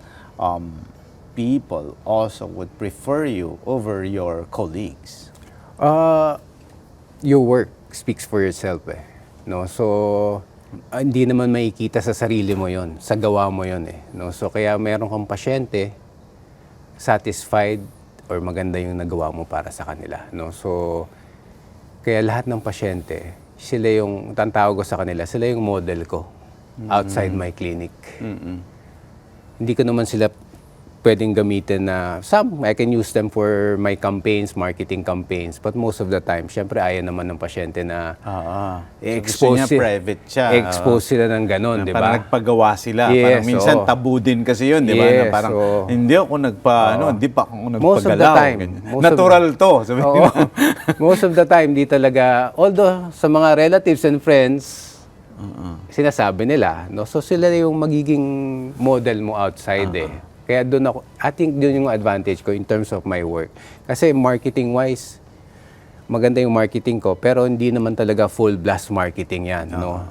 people also would prefer you over your colleagues? Your work speaks for yourself no? So, hindi naman makikita sa sarili mo yon, sa gawa mo yon no? So, kaya meron kang pasyente, satisfied or maganda yung nagawa mo para sa kanila, no? So, kaya lahat ng pasyente, sila yung, tantawag ko sa kanila, sila yung model ko outside my clinic. Hindi ko naman sila pwedeng gamitin na, I can use them for my campaigns, marketing campaigns, but most of the time, syempre ayaw naman ng pasyente na expose so, private siya. Expose sila ng ganon, di ba? Parang nagpagawa sila. Parang minsan tabu din kasi yun, di ba? Na parang, hindi ako hindi pa ako nagpagalaw. Most of the time. Natural to. Most of the time, di talaga, although sa mga relatives and friends, sinasabi nila, no? So sila yung magiging model mo outside Kaya doon ako, I think doon yung advantage ko in terms of my work. Kasi marketing-wise, maganda yung marketing ko, pero hindi naman talaga full blast marketing yan, no?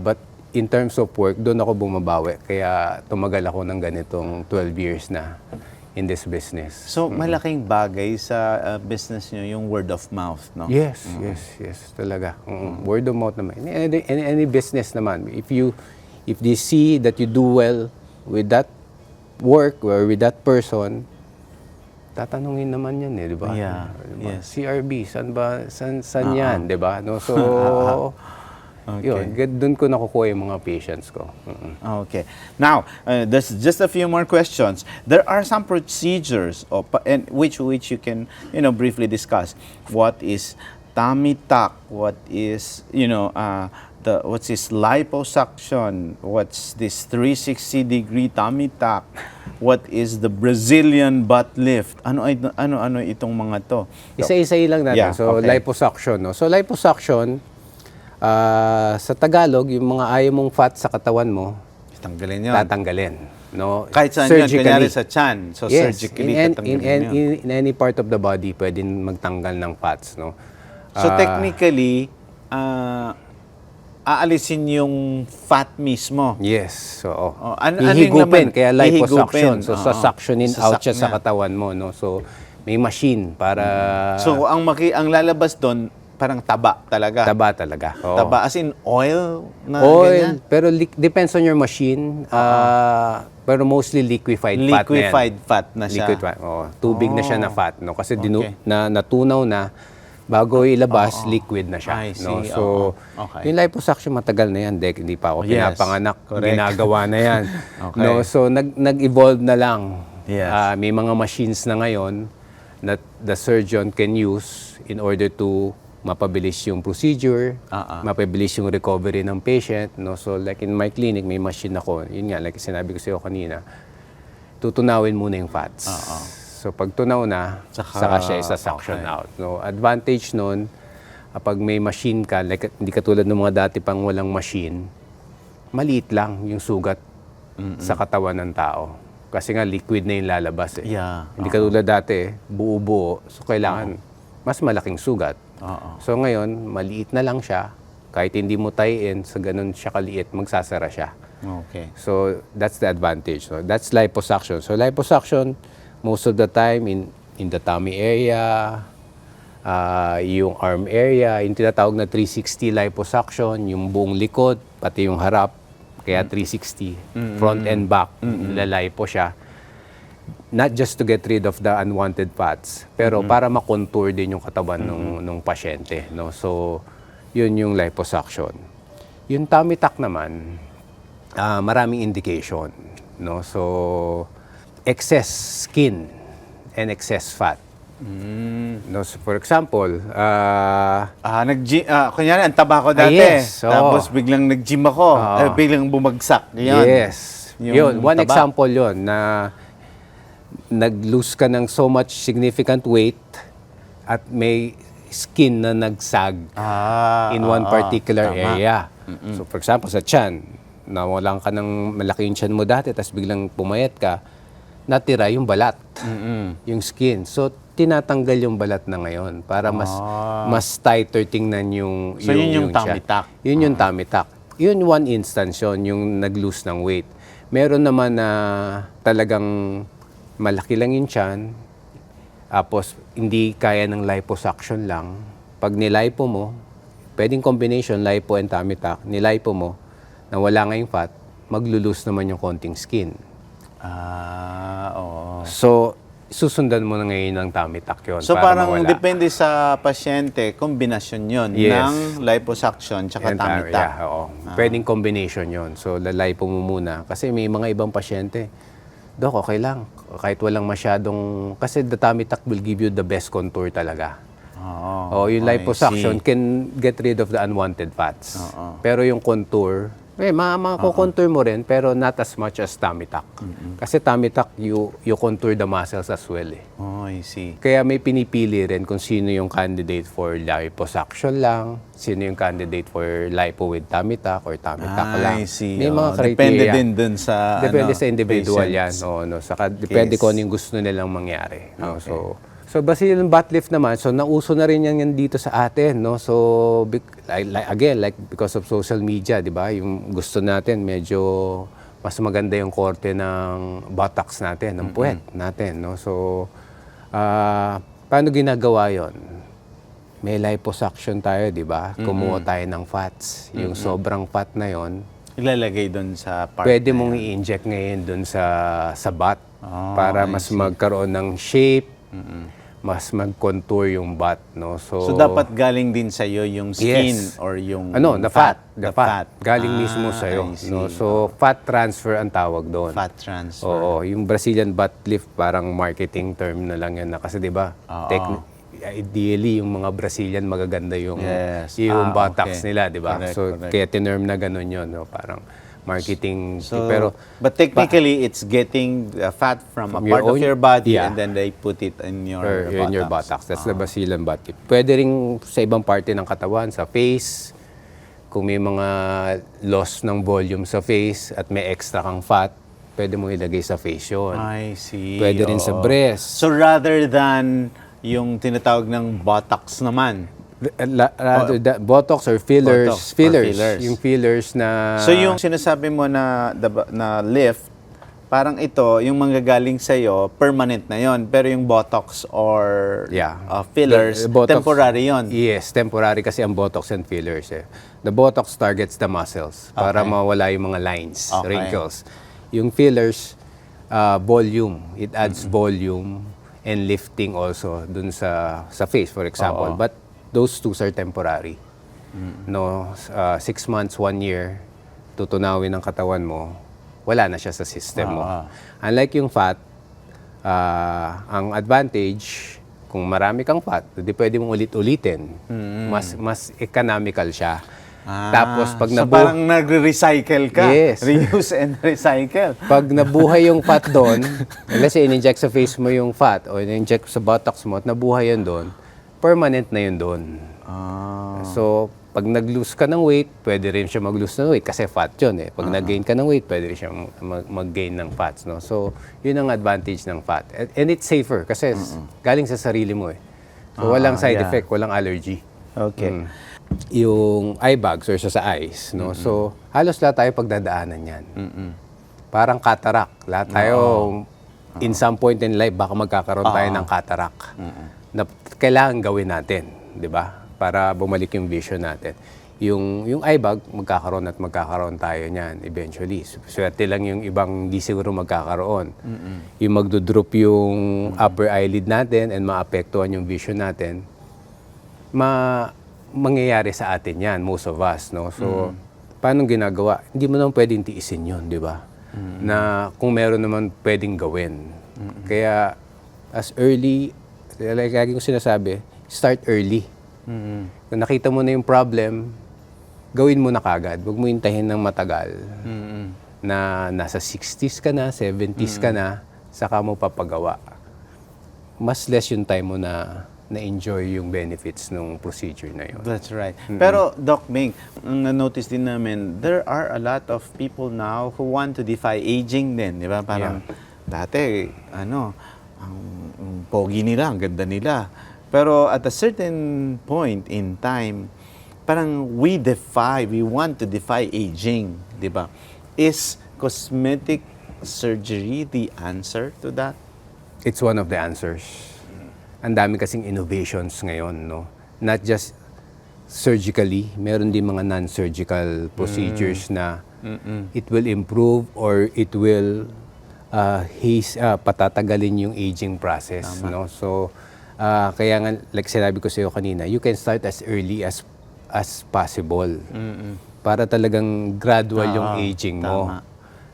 But in terms of work, doon ako bumabawi. Kaya tumagal ako ng ganitong 12 years na in this business. So, malaking bagay sa business nyo yung word of mouth, no? Yes, yes, talaga. Word of mouth naman. Any business naman, if they see that you do well with that work or with that person, tatanungin naman yan di ba? Yeah, Diba? yes. CRB, saan yan, di ba? No? So, yun, doon ko nakukuha yung mga patients ko. Okay. Now, there's just a few more questions. There are some procedures and which you can, briefly discuss. What is tummy tuck? What is, what's this liposuction? What's this 360-degree tummy tuck? What is the Brazilian butt lift? Ano itong mga to? Isa-isa lang natin. Yeah, so, okay. liposuction. No? So, liposuction, sa Tagalog, yung mga ayaw mong fat sa katawan mo, tatanggalin yun. Tatanggalin. No? Kahit saan yan, kunyari sa chan. So, yes, surgically in tatanggalin yun. any part of the body, pwedeng magtanggal ng fats. No? So, technically, aalisin yung fat mismo. Yes. So, hihigupin, kaya liposuction. So, suctionin out siya sa niya. katawan mo. No? So, may machine para... So, ang lalabas doon, parang taba talaga. Taba talaga. Oo. Taba as in oil na Oil, ganyan? pero depends on your machine. Pero mostly liquefied fat na yan. Liquefied fat na siya. Liquid fat. Tubig na siya na fat. No? Kasi Okay. natunaw na, bago ilabas, liquid na siya. I see. No? So, Okay. yung liposuction matagal na yan. Hindi pa ako Yes. pinapanganak. Correct. Ginagawa na yan. Okay. No? So, nag-evolve na lang. Yes. May mga machines na ngayon that the surgeon can use in order to mapabilis yung procedure, mapabilis yung recovery ng patient. No? So like in my clinic, may machine ako. Yun nga, like sinabi ko sa iyo kanina, tutunawin muna yung fats. So pag tunaw na, saka siya isa-suction out. No? Advantage nun, kapag may machine ka, like, hindi katulad ng mga dati pang walang machine, maliit lang yung sugat sa katawan ng tao. Kasi nga liquid na yung lalabas. Yeah. Hindi katulad dati, buo-buo. So kailangan mas malaking sugat. So ngayon, maliit na lang siya. Kahit hindi mo tie-in, sa ganun siya kaliit, magsasara siya. Okay. So that's the advantage. So that's liposuction. So liposuction, most of the time in the tummy area, yung arm area, yung tinatawag na 360 liposuction, yung buong likod, pati yung harap, kaya 360, front and back, lalipo siya. Not just to get rid of the unwanted fats, pero para makontour din yung katawan ng pasyente. No? So, yun yung liposuction. Yung tummy tuck naman, maraming indication. No? So, excess skin and excess fat. No, so for example, kunyari, ang taba ko dati. yes, Tapos biglang nag-gym ako. Biglang bumagsak. Yun. Yes. Yun, one taba. example yun na nag-lose ka ng so much significant weight at may skin na nagsag in one particular area. So for example, sa tiyan, nawalan ka ng malaki yung tiyan mo dati, tapos biglang pumayat ka, natira yung balat, yung skin. So tinatanggal yung balat na ngayon para mas tighter tingnan yung So yun yung tummy tiyan. tuck. Yun yung tummy tuck. Yun one instance yun, yung nag-lose ng weight. Meron naman na talagang malaki lang yung tiyan, tapos hindi kaya ng liposuction lang. Pag nilipo mo, pwedeng combination, lipo and tummy tuck, nilipo mo, na wala nga yung fat, maglulose naman yung konting skin. Oo. So, susundan mo na ngayon ng tummy tuck yun. So para parang mawala. depende sa pasyente, kombinasyon yun Yes. ng liposuction tsaka And, tummy tuck. yeah, oo. Pwedeng combination yon. So, lalipo mo muna. Kasi may mga ibang pasyente, Dok, okay lang. Kahit walang masyadong... Kasi the tummy tuck will give you the best contour talaga. Yung liposuction can get rid of the unwanted fats. Pero yung contour, makakontour mo rin, pero not as much as tummy tuck. Kasi tummy tuck, you contour the muscles as well. I see. Kaya may pinipili rin kung sino yung candidate for liposuction lang, sino yung candidate for lipo with tummy tuck or tummy tuck lang. I see. May mga criteria. Depende din dun sa Depende sa individual patients. yan. Saka depende Yes. kung ano yung gusto nilang mangyari. No? So Brazilian butt lift naman, so nauso na rin yan dito sa atin. No? So, because of social media, di ba? Yung gusto natin, medyo mas maganda yung korte ng buttocks natin, ng puwet natin. No? So, paano ginagawa yon? May liposuction tayo, di ba? Kumuha tayo ng fats. Yung sobrang fat na yon, ilalagay doon sa part pwede na mong yan. i-inject ngayon doon sa butt para mas magkaroon ng shape, Mas mag-contour yung butt, no? So dapat galing din sa iyo yung skin or yung the fat. Galing mismo sa I iyo, see. no? So fat transfer ang tawag doon. Fat transfer. Oo, yung Brazilian butt lift parang marketing term na lang yan na kasi 'di ba? Ideally yung mga Brazilian magaganda yung buttocks nila, 'di ba? So kaya tinerm na ganun 'yon, no? Parang marketing. So, pero but technically, it's getting fat from a part of your body and then they put it in your buttocks. That's the Brazilian butt lift. Pwede rin sa ibang parte ng katawan, sa face, kung may mga loss ng volume sa face at may extra kang fat, pwede mo ilagay sa face yun. I see. Pwede rin sa breast. So rather than yung tinatawag ng buttocks naman, Botox or fillers. Yung fillers na... So yung sinasabi mo na lift, parang ito, yung manggagaling sa'yo, permanent na yon. Pero yung Botox or fillers, Botox, temporary yon. Yes, temporary kasi ang Botox and fillers. The Botox targets the muscles para mawala yung mga lines, wrinkles. Yung fillers, volume. It adds volume and lifting also dun sa face, for example. But those two are temporary. No, 6 months, 1 year, tutunawin ng katawan mo, wala na siya sa system mo. Unlike yung fat, ang advantage, kung marami kang fat, hindi pwede mong ulit-ulitin. Mas economical siya. Tapos pag so parang nagre-recycle ka. Yes. Reuse and recycle. Pag nabuhay yung fat doon, let's say in-inject sa face mo yung fat o in-inject sa buttocks mo at nabuhay yun doon, permanent na yun doon. So, pag nag-lose ka ng weight, pwede rin siya mag-lose ng weight kasi fat yun eh. Pag nag-gain ka ng weight, pwede rin siya mag-gain ng fats. No? So, yun ang advantage ng fat. And it's safer kasi galing sa sarili mo eh. So, walang side effect, walang allergy. Okay. Yung eye bags or sa eyes. No? So, halos lahat tayo pagdadaanan yan. Parang cataract. Lahat tayo, in some point in life, baka magkakaroon tayo ng cataract. Na kailangan gawin natin, di ba? Para bumalik yung vision natin. Yung eye bag, magkakaroon tayo niyan eventually. Swerte lang yung ibang di siguro magkakaroon. Yung magdodrop yung upper eyelid natin and maapektuhan yung vision natin, mangyayari sa atin yan, most of us. No? So, paano ginagawa? Hindi mo naman pwedeng tiisin yun, di ba? Na kung meron naman pwedeng gawin. Kaya, as early, like lagi kong sinasabi, start early. Kung nakita mo na yung problem, gawin mo na kagad. Huwag mo hintayin ng matagal. Na nasa 60s ka na, 70s ka na, saka mo papagawa. Mas less yung time mo na enjoy yung benefits ng procedure na yun. That's right. Pero Doc Ming, ang na-notice din namin, there are a lot of people now who want to defy aging din, di ba? Parang dati, ang pogi nila, ang ganda nila. Pero at a certain point in time, parang we want to defy aging, di ba? Is cosmetic surgery the answer to that? It's one of the answers. Ang dami kasing innovations ngayon, no? Not just surgically, meron din mga non-surgical procedures na it will improve or it will patatagalin yung aging process, no? So, kaya nga, like sinabi ko sa iyo kanina, you can start as early as possible para talagang gradual yung aging mo.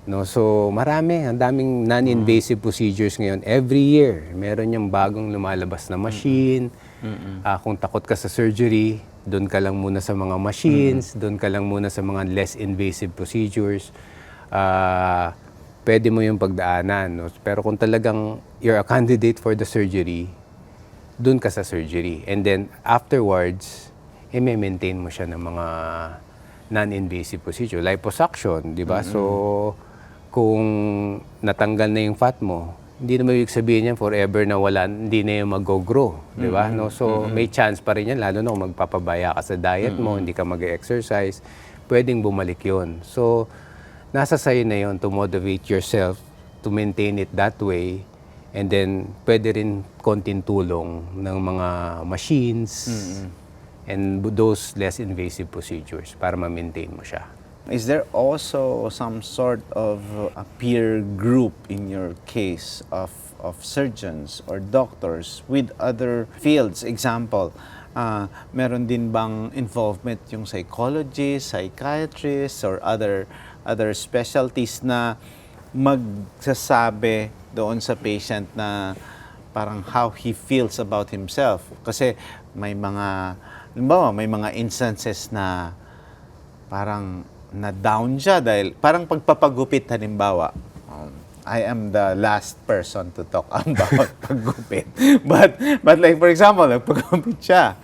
No, so ang daming non-invasive procedures ngayon. Every year, meron yung bagong lumalabas na machine. Kung takot ka sa surgery, doon ka lang muna sa mga machines, doon ka lang muna sa mga less invasive procedures. Pwede mo yung pagdaanan. No? Pero kung talagang you're a candidate for the surgery, doon ka sa surgery. And then afterwards, may maintain mo siya ng mga non-invasive procedure. Liposuction, di ba? So, kung natanggal na yung fat mo, hindi naman ibig sabihin yan forever na wala, hindi na yung mag-grow, di ba? No? So, may chance pa rin yan, lalo na kung magpapabaya ka sa diet mo, hindi ka mag-exercise, pwedeng bumalik yun. So, nasa sayo na yun to motivate yourself to maintain it that way, and then pwede rin konting tulong ng mga machines and those less invasive procedures para ma-maintain mo siya. Is there also some sort of a peer group in your case of surgeons or doctors with other fields? Example, meron din bang involvement yung psychologists, psychiatrists, or other specialties na magsasabi doon sa patient na parang how he feels about himself? Kasi may mga, halimbawa, may mga instances na parang na-down siya dahil parang pagpapagupit halimbawa. I am the last person to talk about paggupit. But like for example, nagpagupit siya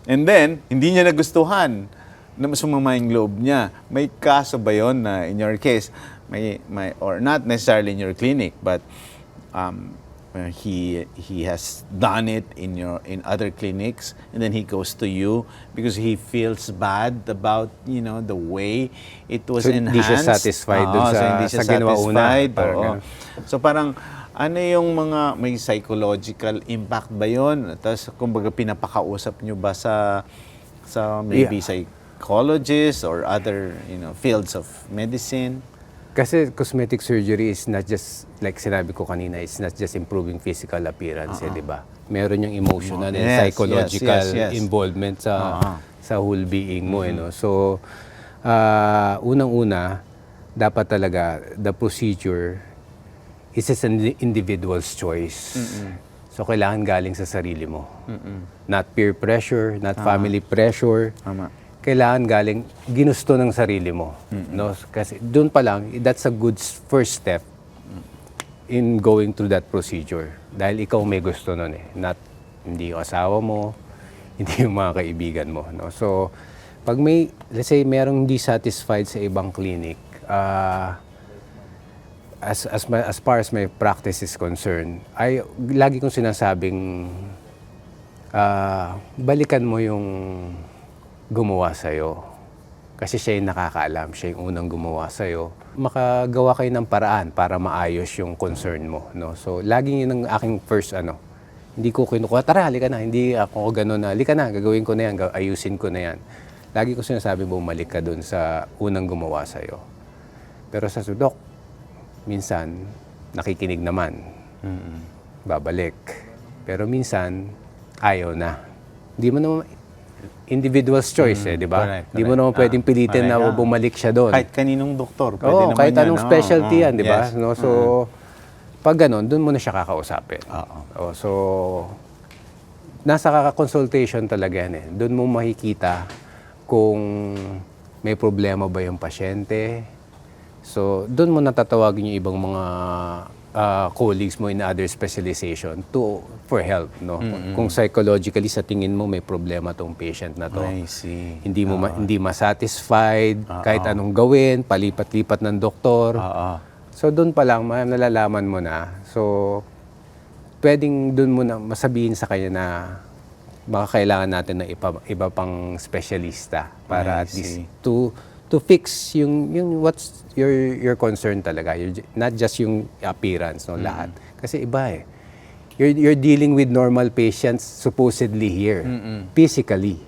and then hindi niya nagustuhan na sumama yung loob niya. May kaso ba yon na in your case may or not necessarily in your clinic but he has done it in other clinics and then he goes to you because he feels bad about the way it was So, enhanced. hindi siya satisfied dun so hindi siya sa ginawa una, satisfied. parang Oo. ganun. So parang ano yung may psychological impact ba yon? Tapos kumbaga pinapakausap nyo ba sa maybe psychologists or other fields of medicine? Kasi cosmetic surgery is not just, like sinabi ko kanina, it's not just improving physical appearance, di ba? Meron yung emotional and psychological involvement sa whole being mo. No? So, unang-una, dapat talaga, the procedure is an individual's choice. So, kailangan galing sa sarili mo. Not peer pressure, not family pressure. Kailangan galing ginusto ng sarili mo. No? Kasi doon pa lang, that's a good first step in going through that procedure. Dahil ikaw may gusto nun eh. Not, hindi yung asawa mo, hindi yung mga kaibigan mo. No? So, pag let's say, merong hindi satisfied sa ibang clinic, as far as my practice is concerned, lagi kong sinasabing, balikan mo yung gumawa sa'yo. Kasi siya yung nakakaalam, siya yung unang gumawa sa'yo. Makagawa kayo ng paraan para maayos yung concern mo. No? So, laging yun ang aking first Hindi ko kinukuha, tara, halika na. Hindi ako gano'n na, halika na, gagawin ko na yan, ayusin ko na yan. Lagi ko sinasabi, bumalik ka dun sa unang gumawa sa'yo. Pero sa Dok, minsan, nakikinig naman. Babalik. Pero minsan, ayaw na. Hindi mo naman, individual's choice di ba? Hindi mo naman pwedeng pilitin na bumalik siya doon. Kahit kaninong doktor, pwede naman kahit yan. anong specialty yan, di ba? No? So, pag ganun, doon mo na siya kakausapin. So, nasa kaka-consultation talaga yan eh. Doon mo makikita kung may problema ba yung pasyente. So, doon mo natatawagin yung ibang mga colleagues mo in other specialization for help, no? Kung psychologically sa tingin mo may problema tong patient na to. I see. Hindi ma-satisfied, kahit anong gawin, palipat-lipat ng doktor. So doon pa lang nalalaman mo na. So pwedeng doon mo na masabihin sa kanya na baka kailangan natin ng iba pang specialista para at least to fix yung what's your concern talaga, not just yung appearance, no, lahat. Kasi iba eh. You're dealing with normal patients supposedly here, physically.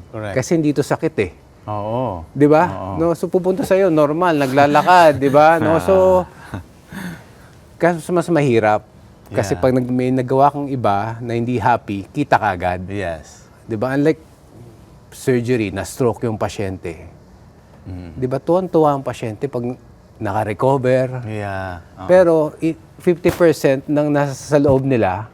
Correct. Kasi hindi to sakit eh. Oo. 'Di ba? No, so pupunta sa iyo normal, naglalakad, 'di ba? No, so kasi mas mahirap kasi pag may nagawa kang iba na hindi happy, kita kagad. Yes. 'Di ba? Unlike surgery, na stroke yung pasyente. Di ba, tuwan-tuwa ang pasyente pag naka-recover. Pero 50% ng nasa sa loob nila,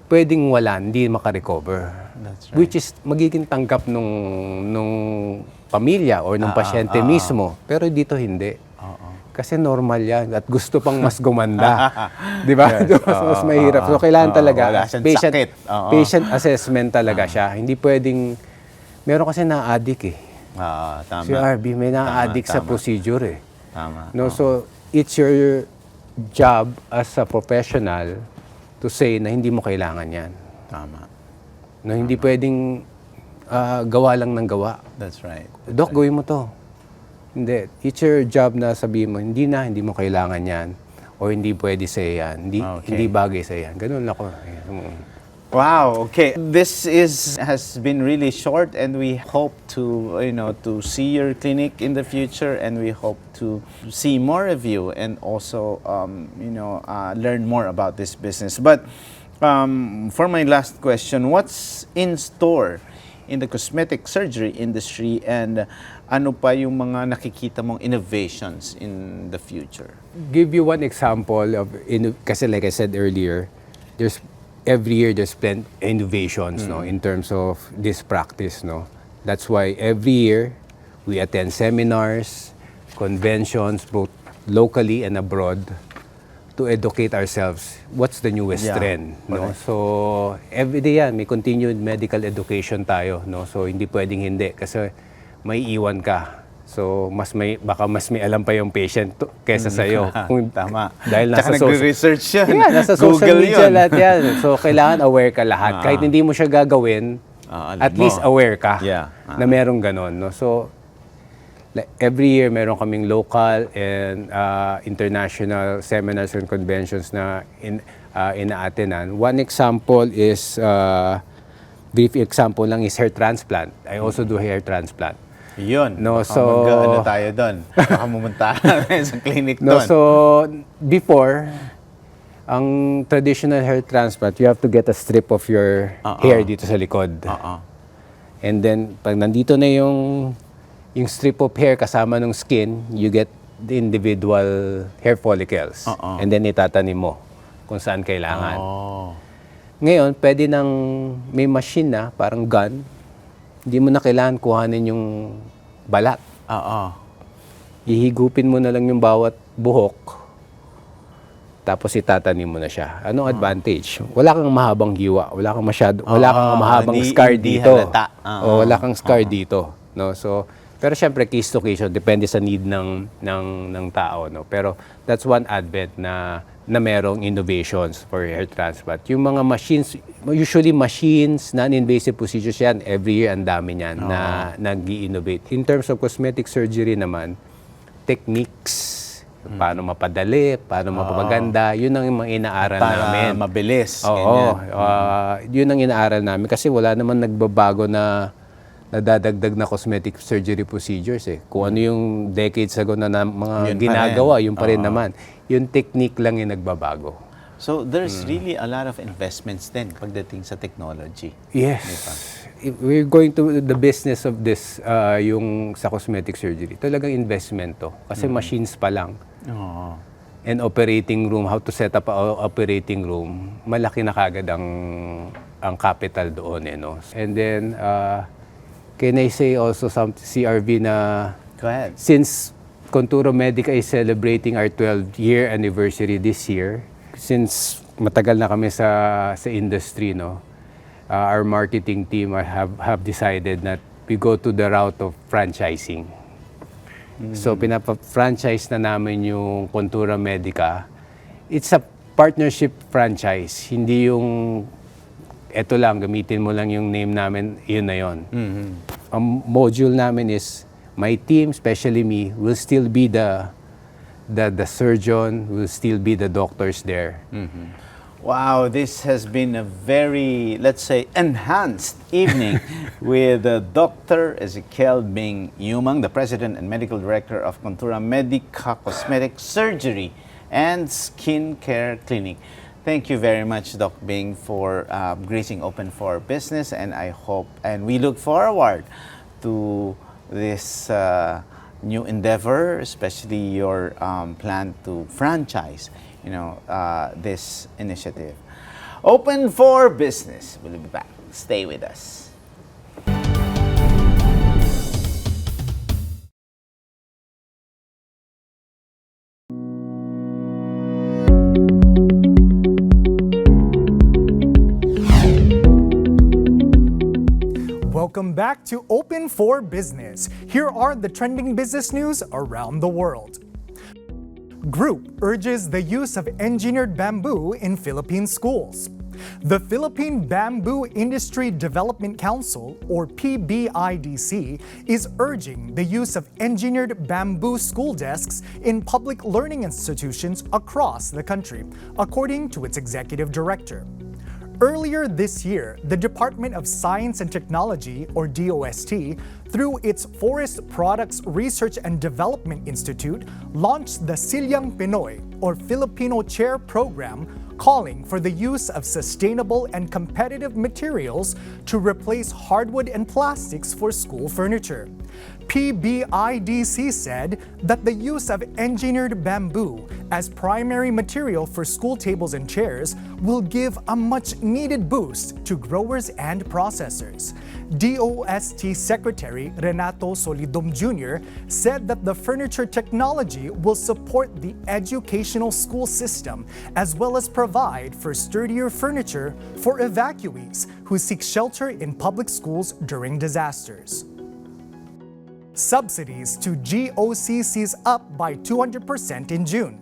pwedeng wala, hindi maka-recover. That's right. Which is magiging tanggap nung pamilya or nung pasyente mismo. Pero dito hindi. Kasi normal yan at gusto pang mas gumanda. Di ba? Mas mahirap. So, kailangan talaga, patient assessment talaga siya. Hindi pwedeng, meron kasi na-addict eh. Tama. Si RB, may na-addict sa procedure eh. Tama. No, so, it's your job as a professional to say na hindi mo kailangan yan. Tama. No, hindi pwedeng gawa lang ng gawa. That's right. Dok, gawin mo to. Hindi. It's your job na sabihin mo, hindi mo kailangan yan. O hindi pwede sa'yo yan. Hindi bagay sa'yo yan. Ganun ako. Wow, okay. This has been really short, and we hope to to see your clinic in the future, and we hope to see more of you and also learn more about this business. But for my last question, what's in store in the cosmetic surgery industry, and ano pa yung mga nakikita mong innovations in the future? Give you one example of, kasi like I said earlier, every year there's plenty innovations, no, in terms of this practice, no. That's why every year we attend seminars, conventions, both locally and abroad, to educate ourselves what's the newest trend, no. correct. So every day yan, may continued medical education tayo, no. So hindi pwedeng hindi kasi may iwan ka. So baka mas may alam pa yung patient kaysa sa'yo. Tama. Dahil Tsaka nasa nagre-research yan. Yeah, nasa social Google media yun. lahat yan. So kailangan aware ka lahat. Kahit hindi mo siya gagawin, alam at mo. least aware ka Yeah. na merong ganon, no. So every year meron kaming local and international seminars and conventions na ina-attendan. One example is brief example lang is hair transplant. I also do hair transplant. Yun. No, Baka so ano tayo doon. Baka pumunta sa clinic no, doon. so before, ang traditional hair transplant, you have to get a strip of your hair dito sa likod. And then pag nandito na yung strip of hair kasama ng skin, you get the individual hair follicles. And then itatanim mo kung saan kailangan. Ngayon, pwede nang may machine na, parang gun. Hindi mo na kailangan kuhanin yung balat. Ihigupin mo na lang yung bawat buhok, tapos itatanim mo na siya. Anong advantage? Wala kang mahabang hiwa, wala kang mahabang scar hindi dito. halata. O wala kang scar dito, no? So, pero syempre case to case, depende sa need ng tao, no? Pero that's one advent na merong innovations for hair transplant. Yung mga machines, usually machines, non-invasive procedures yan, every year ang dami niyan na nag-i-innovate. In terms of cosmetic surgery naman, techniques, paano mapadali, paano mapapaganda, yun ang mga inaaral namin. Para mabilis. Yun ang inaaral namin kasi wala naman nagbabago na nadadagdag na cosmetic surgery procedures eh. Kung ano yung decades ago na mga ginagawa, yun pa rin naman. Yung technique lang yung nagbabago. So there's really a lot of investments din pagdating sa technology. Yes. If we're going to the business of this, yung sa cosmetic surgery, talagang investment to. Kasi machines pa lang. And operating room, how to set up a operating room, malaki na kagad ang capital doon eh, no? And then, can I say also some CRV na Go ahead. Since Contura Medica is celebrating our 12-year anniversary this year, since matagal na kami sa industry, no, our marketing team have decided that we go to the route of franchising. So pinapa-franchise na namin yung Contura Medica. It's a partnership franchise, hindi yung eto lang, gamitin mo lang yung name namin, yun na yun. Ang module namin is, my team, especially me, will still be the surgeon, will still be the doctors there. Wow, this has been a very, let's say, enhanced evening with Dr. Ezekiel Bing Yumang, the President and Medical Director of Contura Medica Cosmetic Surgery and Skin Care Clinic. Thank you very much, Doc Bing, for gracing Open for Business, and I hope, and we look forward to this new endeavor, especially your plan to franchise, this initiative. Open for Business. We'll be back. Stay with us. Welcome back to Open for Business. Here are the trending business news around the world. Group urges the use of engineered bamboo in Philippine schools. The Philippine Bamboo Industry Development Council, or PBIDC, is urging the use of engineered bamboo school desks in public learning institutions across the country, according to its executive director. Earlier this year, the Department of Science and Technology, or DOST, through its Forest Products Research and Development Institute, launched the Silyang Pinoy, or Filipino Chair Program, calling for the use of sustainable and competitive materials to replace hardwood and plastics for school furniture. PBIDC said that the use of engineered bamboo as primary material for school tables and chairs will give a much-needed boost to growers and processors. DOST Secretary Renato Solidum Jr. said that the furniture technology will support the educational school system as well as provide for sturdier furniture for evacuees who seek shelter in public schools during disasters. Subsidies to GOCCs up by 200% in June.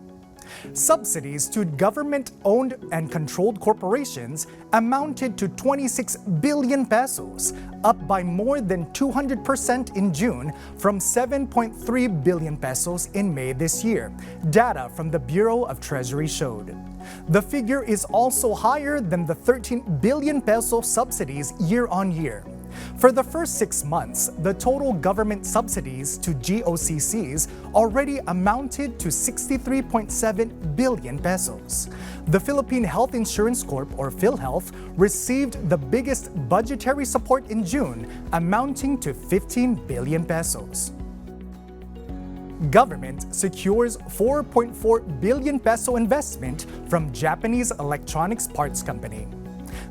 Subsidies to government-owned and controlled corporations amounted to 26 billion pesos, up by more than 200% in June from 7.3 billion pesos in May this year, data from the Bureau of Treasury showed. The figure is also higher than the 13 billion peso subsidies year-on-year. For the first 6 months, the total government subsidies to GOCCs already amounted to 63.7 billion pesos. The Philippine Health Insurance Corp, or PhilHealth, received the biggest budgetary support in June, amounting to 15 billion pesos. Government secures 4.4 billion peso investment from Japanese electronics parts company.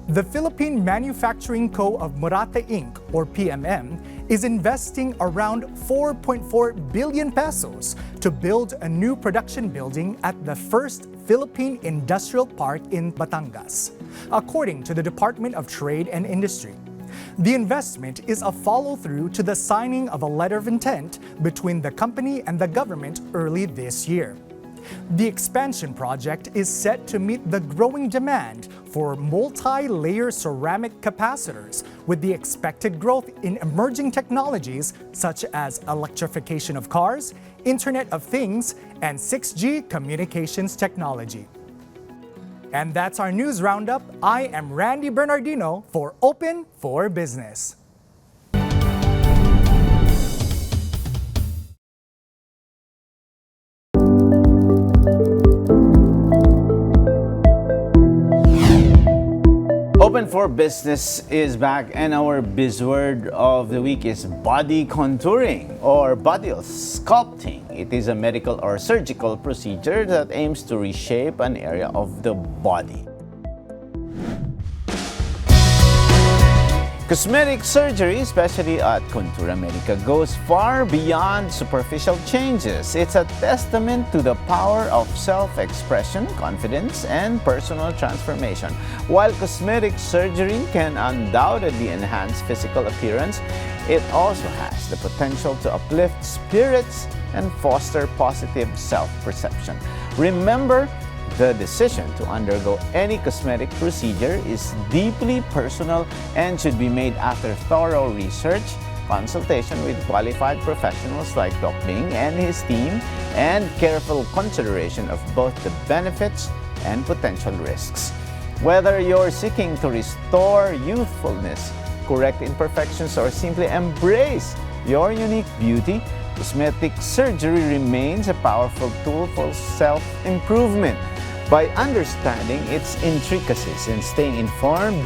The Philippine Manufacturing Co. of Murata Inc., or PMM, is investing around 4.4 billion pesos to build a new production building at the first Philippine Industrial Park in Batangas, according to the Department of Trade and Industry. The investment is a follow-through to the signing of a letter of intent between the company and the government early this year. The expansion project is set to meet the growing demand for multi-layer ceramic capacitors with the expected growth in emerging technologies such as electrification of cars, Internet of Things, and 6G communications technology. And that's our news roundup. I am Randy Bernardino for Open for Business. Open for Business is back, and our buzzword of the week is body contouring or body sculpting. It is a medical or surgical procedure that aims to reshape an area of the body. Cosmetic surgery, especially at Contura Medica, goes far beyond superficial changes. It's a testament to the power of self-expression, confidence, and personal transformation. While cosmetic surgery can undoubtedly enhance physical appearance, it also has the potential to uplift spirits and foster positive self-perception. Remember, the decision to undergo any cosmetic procedure is deeply personal and should be made after thorough research, consultation with qualified professionals like Doc Bing and his team, and careful consideration of both the benefits and potential risks. Whether you're seeking to restore youthfulness, correct imperfections, or simply embrace your unique beauty, cosmetic surgery remains a powerful tool for self-improvement. By understanding its intricacies and staying informed,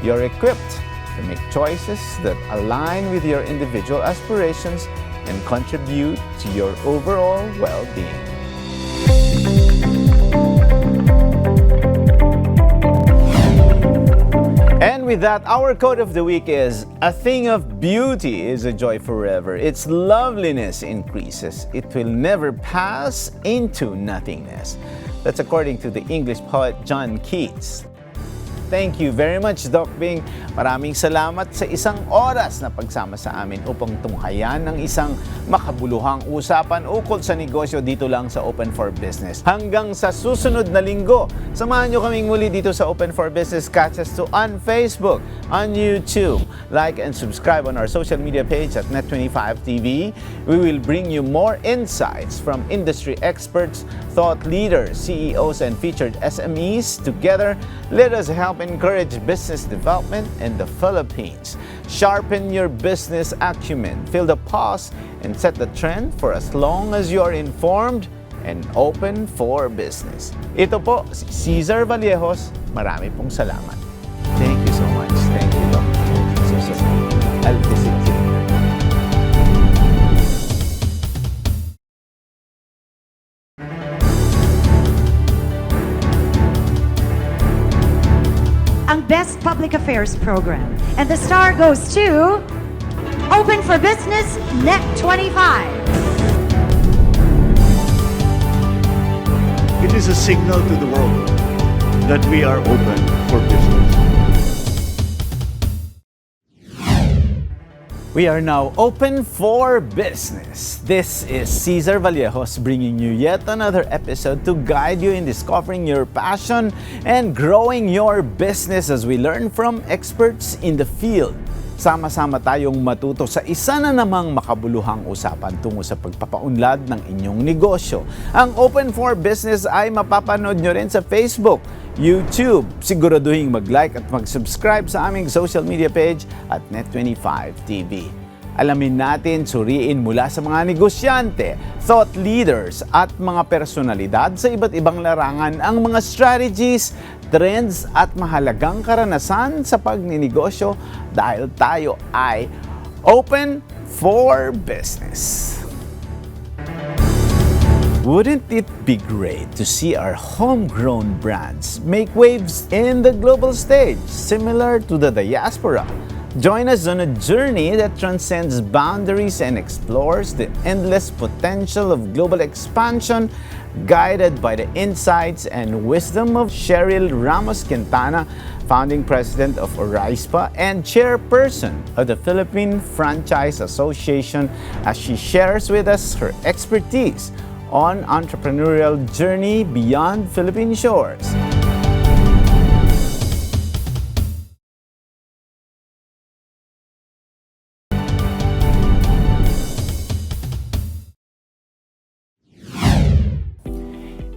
you're equipped to make choices that align with your individual aspirations and contribute to your overall well-being. And with that, our quote of the week is, "A thing of beauty is a joy forever. Its loveliness increases. It will never pass into nothingness." That's according to the English poet John Keats. Thank you very much, Doc Bing. Maraming salamat sa isang oras na pagsama sa amin upang tunghayan ng isang makabuluhang usapan ukol sa negosyo dito lang sa Open for Business. Hanggang sa susunod na linggo, samahan nyo kaming muli dito sa Open for Business. Catch us on Facebook, on YouTube. Like and subscribe on our social media page at Net25TV. We will bring you more insights from industry experts, thought leaders, CEOs, and featured SMEs. Together, let us help help encourage business development in the Philippines. Sharpen your business acumen, feel the pulse, and set the trend for as long as you are informed and open for business. Ito po si Cesar Vallejos. Marami pong salamat. Thank you so much. Thank you, Dr. Susan. I'll visit you. Ang Best Public Affairs Program. And the star goes to Open for Business Net 25. It is a signal to the world that we are open for business. We are now open for business. This is Cesar Vallejos bringing you yet another episode to guide you in discovering your passion and growing your business as we learn from experts in the field. Sama-sama tayong matuto sa isa na namang makabuluhang usapan tungo sa pagpapaunlad ng inyong negosyo. Ang Open for Business ay mapapanood nyo rin sa Facebook, YouTube. Siguraduhin mag-like at mag-subscribe sa aming social media page at Net25 TV. Alamin natin, suriin mula sa mga negosyante, thought leaders at mga personalidad sa iba't ibang larangan ang mga strategies, trends at mahalagang karanasan sa pagninegosyo dahil tayo ay open for business. Wouldn't it be great to see our homegrown brands make waves in the global stage, similar to the diaspora? Join us on a journey that transcends boundaries and explores the endless potential of global expansion, guided by the insights and wisdom of Cheryl Ramos Quintana, founding president of ORAISPA and chairperson of the Philippine Franchise Association, as she shares with us her expertise on entrepreneurial journey beyond Philippine shores.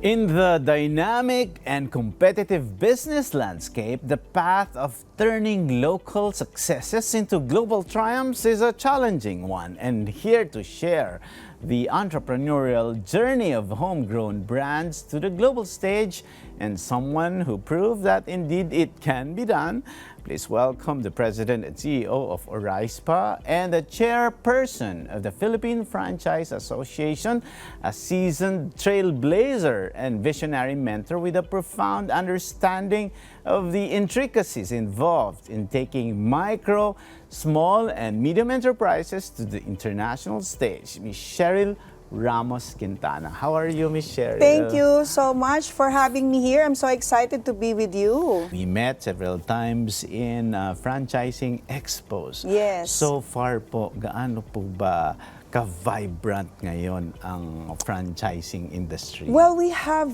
In the dynamic and competitive business landscape, the path of turning local successes into global triumphs is a challenging one. And here to share the entrepreneurial journey of homegrown brands to the global stage and someone who proved that indeed it can be done, please welcome the President and CEO of ORAISPA and the Chairperson of the Philippine Franchise Association, a seasoned trailblazer and visionary mentor with a profound understanding of the intricacies involved in taking micro, small, and medium enterprises to the international stage. Ms. Cheryl Ramos Quintana. How are you, Ms. Cheryl? Thank you so much for having me here. I'm so excited to be with you. We met several times in franchising expos. Yes. So far po, gaano po ba ka-vibrant ngayon ang franchising industry? Well, we have,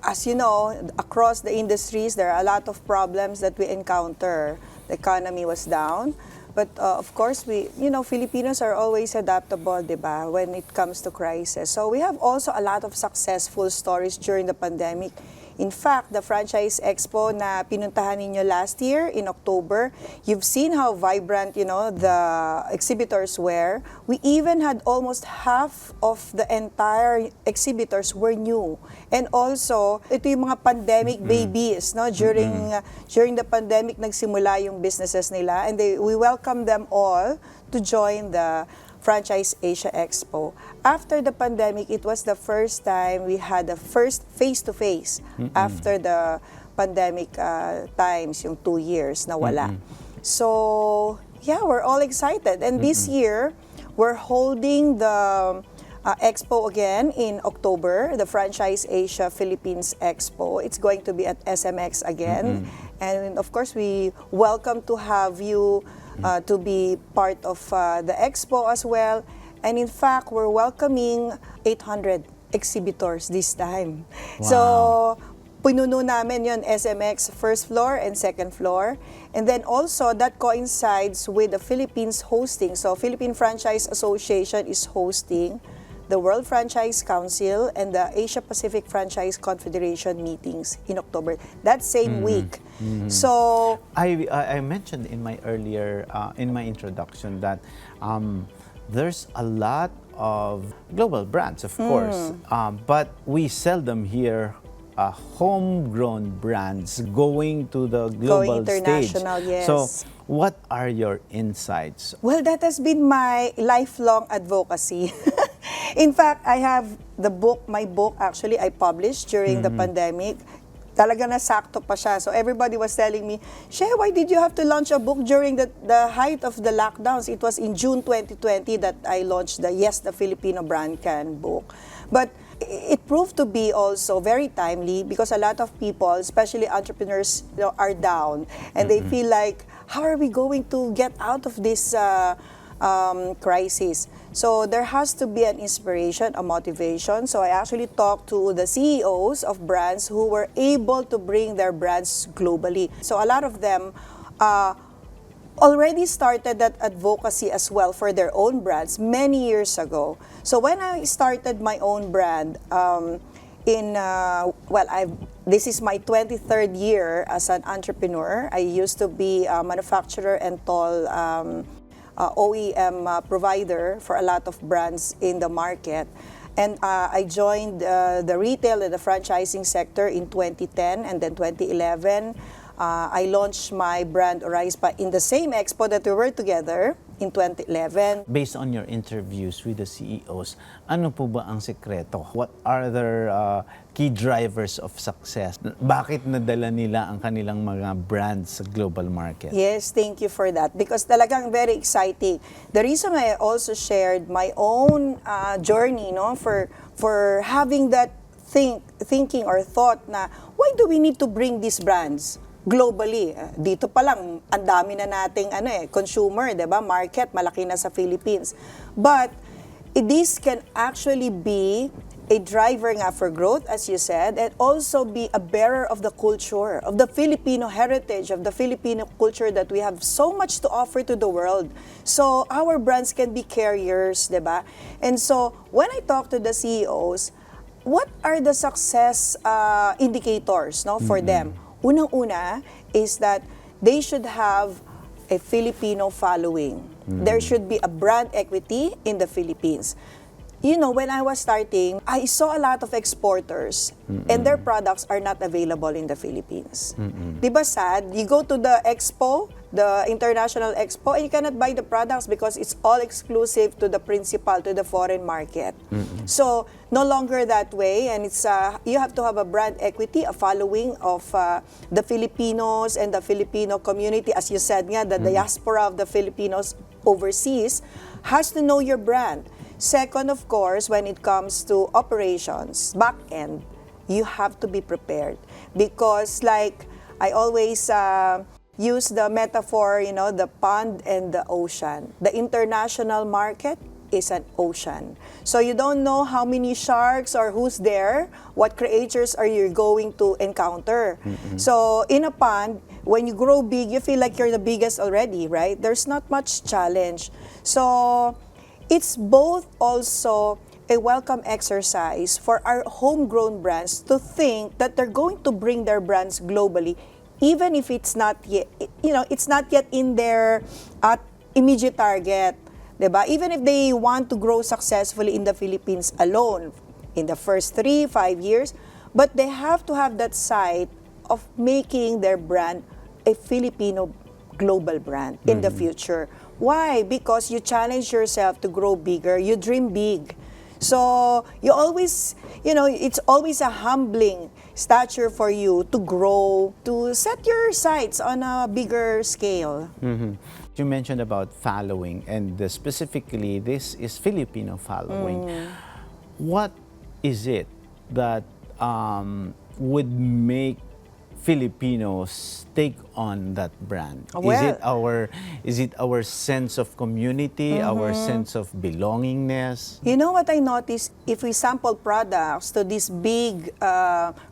as you know, across the industries, there are a lot of problems that we encounter. The economy was down. But of course, Filipinos are always adaptable, diba, when it comes to crisis. So we have also a lot of successful stories during the pandemic. In fact, the Franchise Expo na pinuntahan ninyo last year in October, you've seen how vibrant, the exhibitors were. We even had almost half of the entire exhibitors were new. And also, ito yung mga pandemic babies, no? During the pandemic, nagsimula yung businesses nila, and we welcome them all to join the Franchise Asia Expo. After the pandemic, it was the first time we had the first face-to-face after the pandemic times, yung 2 years na wala. So, yeah, we're all excited. And this year, we're holding the Expo again in October, the Franchise Asia Philippines Expo. It's going to be at SMX again. And of course, we welcome to have you to be part of the expo as well. And in fact, we're welcoming 800 exhibitors this time. Wow. So, pinuno namin yon SMX first floor and second floor. And then also, that coincides with the Philippines hosting. So, Philippine Franchise Association is hosting the World Franchise Council and the Asia Pacific Franchise Confederation meetings in October, that same week. So I mentioned in my earlier, in my introduction that there's a lot of global brands, of course, but we seldom hear homegrown brands going to the global stage. international, yes. So, what are your insights? Well, that has been my lifelong advocacy. In fact, I have my book actually I published during the pandemic. Talaga nasakto pa siya. So everybody was telling me, Shea, why did you have to launch a book during the height of the lockdowns? It was in June 2020 that I launched the Yes, the Filipino Brand Can book. But it proved to be also very timely because a lot of people, especially entrepreneurs, are down and they feel like, how are we going to get out of this crisis? So there has to be an inspiration, a motivation. So I actually talked to the CEOs of brands who were able to bring their brands globally. So a lot of them already started that advocacy as well for their own brands many years ago. So when I started my own brand, this is my 23rd year as an entrepreneur. I used to be a manufacturer and toll OEM provider for a lot of brands in the market. And I joined the retail and the franchising sector in 2010 and then 2011. I launched my brand Orispa in the same expo that we were together in 2011. Based on your interviews with the CEOs, ano po ba ang sekreto? What are their key drivers of success? Bakit nadala nila ang kanilang mga brands sa global market? Yes, thank you for that. Because talagang very exciting. The reason I also shared my own journey, for having that thinking or thought na, why do we need to bring these brands globally? Dito pa lang, ang dami na nating consumer, 'di ba? Market, malaki na sa Philippines. But this can actually be a driver nga for growth, as you said, and also be a bearer of the culture, of the Filipino heritage, of the Filipino culture that we have so much to offer to the world. So our brands can be carriers, 'di ba? And so when I talk to the CEOs, what are the success indicators for them? Unang-una is that they should have a Filipino following. There should be a brand equity in the Philippines. When I was starting, I saw a lot of exporters and their products are not available in the Philippines. Diba sad? You go to the expo, the international expo, and you cannot buy the products because it's all exclusive to the principal, to the foreign market. So, no longer that way, and it's you have to have a brand equity, a following of the Filipinos and the Filipino community. As you said nga, the diaspora of the Filipinos overseas has to know your brand. Second, of course, when it comes to operations, back end, you have to be prepared. Because like I always use the metaphor, the pond and the ocean. The international market is an ocean. So you don't know how many sharks or who's there, what creatures are you going to encounter. So in a pond, when you grow big, you feel like you're the biggest already, right? There's not much challenge. So it's both also a welcome exercise for our homegrown brands to think that they're going to bring their brands globally, even if it's not yet, it's not yet in their immediate target, diba? Even if they want to grow successfully in the Philippines alone in the first 3-5 years, but they have to have that sight of making their brand a Filipino global brand in the future. Why? Because you challenge yourself to grow bigger, you dream big. So you always, it's always a humbling stature for you to grow, to set your sights on a bigger scale. You mentioned about following, and specifically this is Filipino following. What is it that would make Filipinos take on that brand? Is it our sense of community, our sense of belongingness? You know what I noticed? If we sample products to these big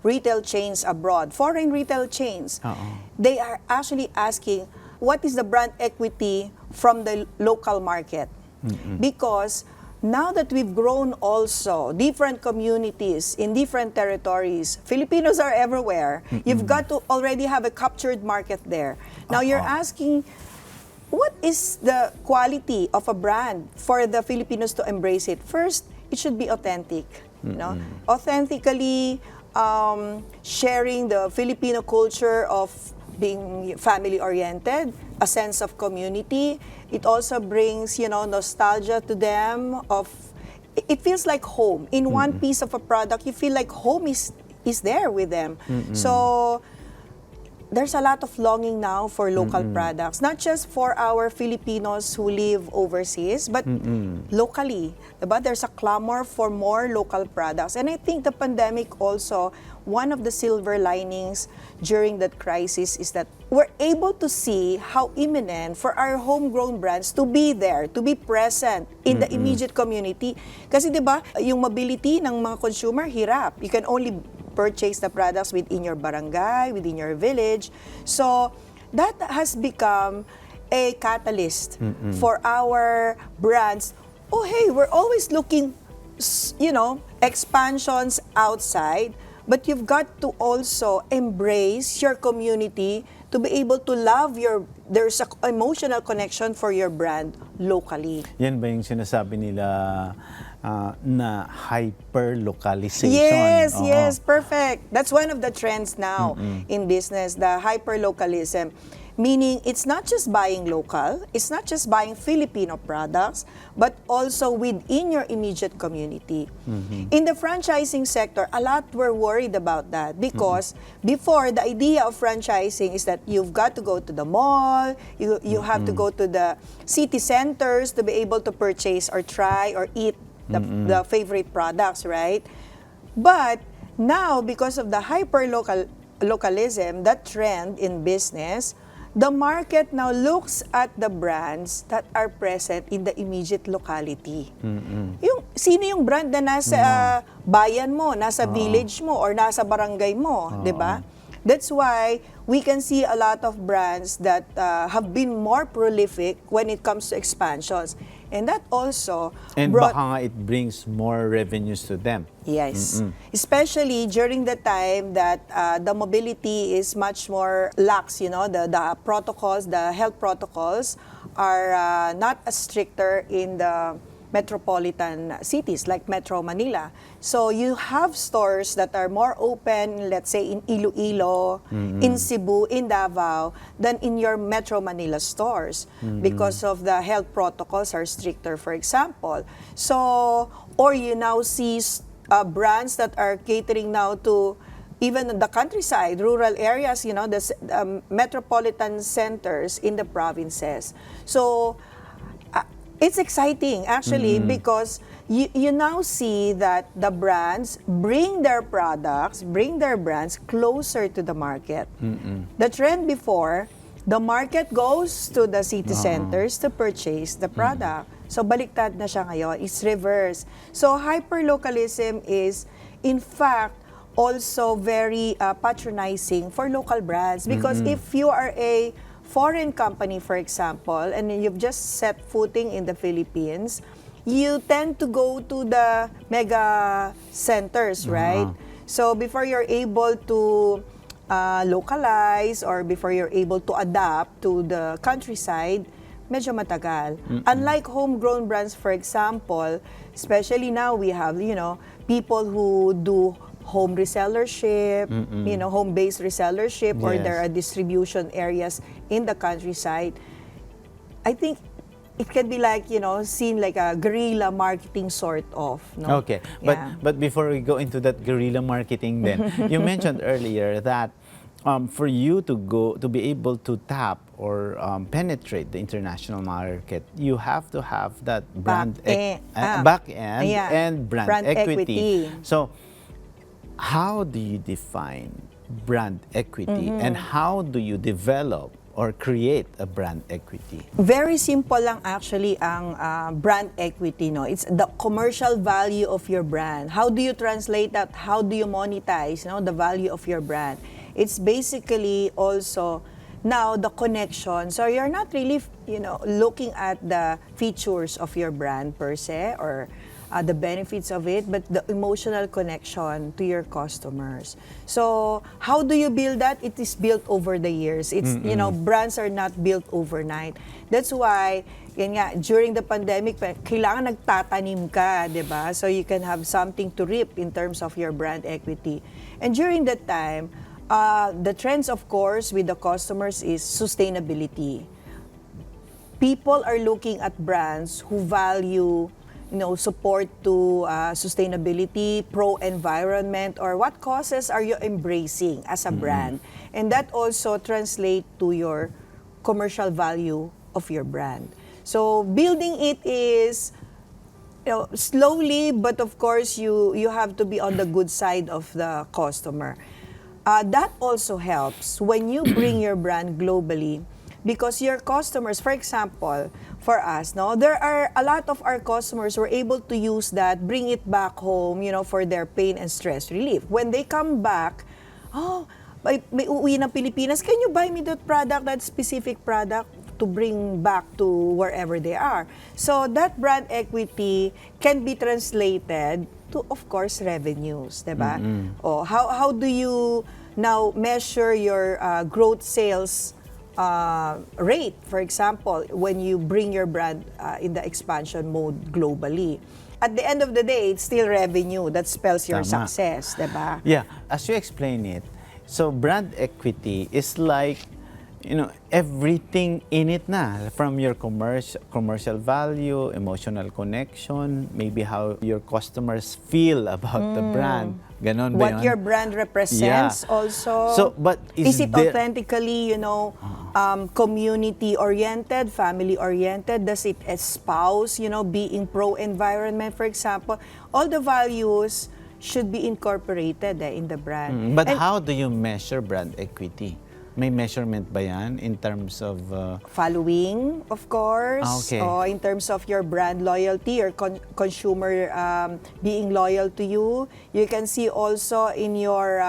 retail chains abroad, foreign retail chains, they are actually asking, what is the brand equity from the local market? Because now that we've grown also, different communities in different territories, Filipinos are everywhere. You've got to already have a captured market there. Now you're asking, what is the quality of a brand for the Filipinos to embrace it? First, it should be authentic. You know, authentically sharing the Filipino culture of being family-oriented, a sense of community. It also brings, nostalgia to them of, it feels like home. In one piece of a product, you feel like home is there with them. So, there's a lot of longing now for local products, not just for our Filipinos who live overseas, but locally. Diba? There's a clamor for more local products. And I think the pandemic also, one of the silver linings during that crisis is that we're able to see how imminent for our homegrown brands to be there, to be present in the immediate community. Kasi diba, yung mobility ng mga consumer, hirap. You can only purchase the products within your barangay, within your village. So that has become a catalyst for our brands. Oh, hey, we're always looking, expansions outside, but you've got to also embrace your community to be able to love there's an emotional connection for your brand locally. Yan ba yung sinasabi nila na hyper-localization? Yes, yes, perfect. That's one of the trends now in business, the hyper-localism. Meaning, it's not just buying local, it's not just buying Filipino products, but also within your immediate community. In the franchising sector, a lot were worried about that because before, the idea of franchising is that you've got to go to the mall, you have to go to the city centers to be able to purchase or try or eat the favorite products, right? But now, because of the hyper-localism, that trend in business, the market now looks at the brands that are present in the immediate locality. Sino yung brand na nasa bayan mo, nasa village mo, or nasa barangay mo, di ba? That's why we can see a lot of brands that have been more prolific when it comes to expansions. And that also baka nga it brings more revenues to them. Yes. Especially during the time that the mobility is much more lax, the protocols, the health protocols are not as stricter in the metropolitan cities like Metro Manila. So you have stores that are more open, let's say in Iloilo, in Cebu, in Davao, than in your Metro Manila stores because of the health protocols are stricter, for example. So, or you now see brands that are catering now to even the countryside, rural areas, the metropolitan centers in the provinces. So, it's exciting actually because you now see that the brands bring their products, bring their brands closer to the market. The trend before, the market goes to the city centers to purchase the product. So baliktad na siya ngayon, it's reverse. So hyperlocalism is in fact also very patronizing for local brands because if you are a foreign company, for example, and you've just set footing in the Philippines, you tend to go to the mega centers, right? So before you're able to localize or before you're able to adapt to the countryside, medyo matagal. Unlike homegrown brands, for example, especially now we have, people who do home resellership, home-based resellership, or there are distribution areas in the countryside. I think it can be like, seen like a guerrilla marketing sort of. No? Okay, but before we go into that guerrilla marketing then, you mentioned earlier that for you to be able to tap or penetrate the international market, you have to have that brand back end and brand equity. So, how do you define brand equity and how do you develop or create a brand equity? Very simple lang actually ang brand equity. No? It's the commercial value of your brand. How do you translate that? How do you monetize the value of your brand? It's basically also Now, the connection. So you're not really, looking at the features of your brand per se or the benefits of it, but the emotional connection to your customers. So how do you build that? It is built over the years. It's, brands are not built overnight. That's why, yan nga, during the pandemic, kailangan nagtatanim ka, di ba? So you can have something to reap in terms of your brand equity. And during that time, the trends, of course, with the customers is sustainability. People are looking at brands who value, support to sustainability, pro-environment, or what causes are you embracing as a brand. And that also translates to your commercial value of your brand. So building it is, slowly, but of course, you have to be on the good side of the customer. That also helps when you bring your brand globally, because your customers, for example, for us, there are a lot of our customers who are able to use that, bring it back home, for their pain and stress relief. When they come back, may uuwi ng Pilipinas, can you buy me that product, that specific product, to bring back to wherever they are? So that brand equity can be translated to, of course, revenues, diba? How do you now measure your growth sales rate, for example, when you bring your brand in the expansion mode globally? At the end of the day, it's still revenue that spells your success, diba? Yeah, as you explain it, so brand equity is like, everything in it na, from your commercial value, emotional connection, maybe how your customers feel about the brand. Ganon ba What yun? your brand represents also. So, but is it authentically, community-oriented, family-oriented? Does it espouse, being pro-environment, for example? All the values should be incorporated in the brand. But how do you measure brand equity? May measurement ba yan in terms of... Following, of course. Okay. In terms of your brand loyalty, your consumer being loyal to you. You can see also in your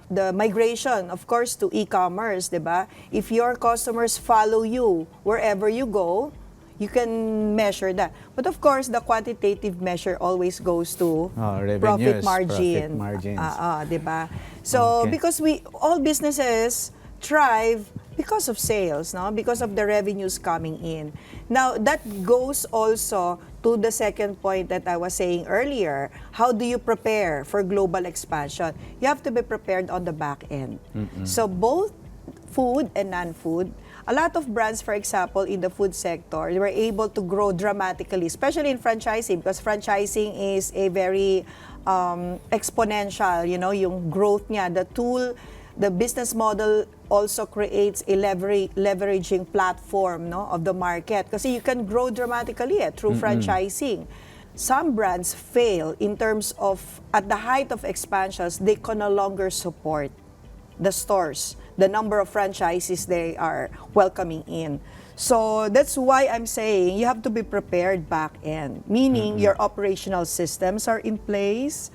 the migration, of course, to e-commerce, diba? If your customers follow you wherever you go, you can measure that. But of course, the quantitative measure always goes to profit margin. Profit margins. Diba? So, because all businesses thrive because of sales, because of the revenues coming in. Now, that goes also to the second point that I was saying earlier. How do you prepare for global expansion? You have to be prepared on the back end. So both food and non-food, a lot of brands, for example, in the food sector, they were able to grow dramatically, especially in franchising, because franchising is a very exponential, yung growth niya. The business model also creates a leveraging platform of the market. Kasi you can grow dramatically through franchising. Some brands fail in terms of, at the height of expansions, they can no longer support the stores, the number of franchises they are welcoming in. So that's why I'm saying you have to be prepared back end, meaning your operational systems are in place,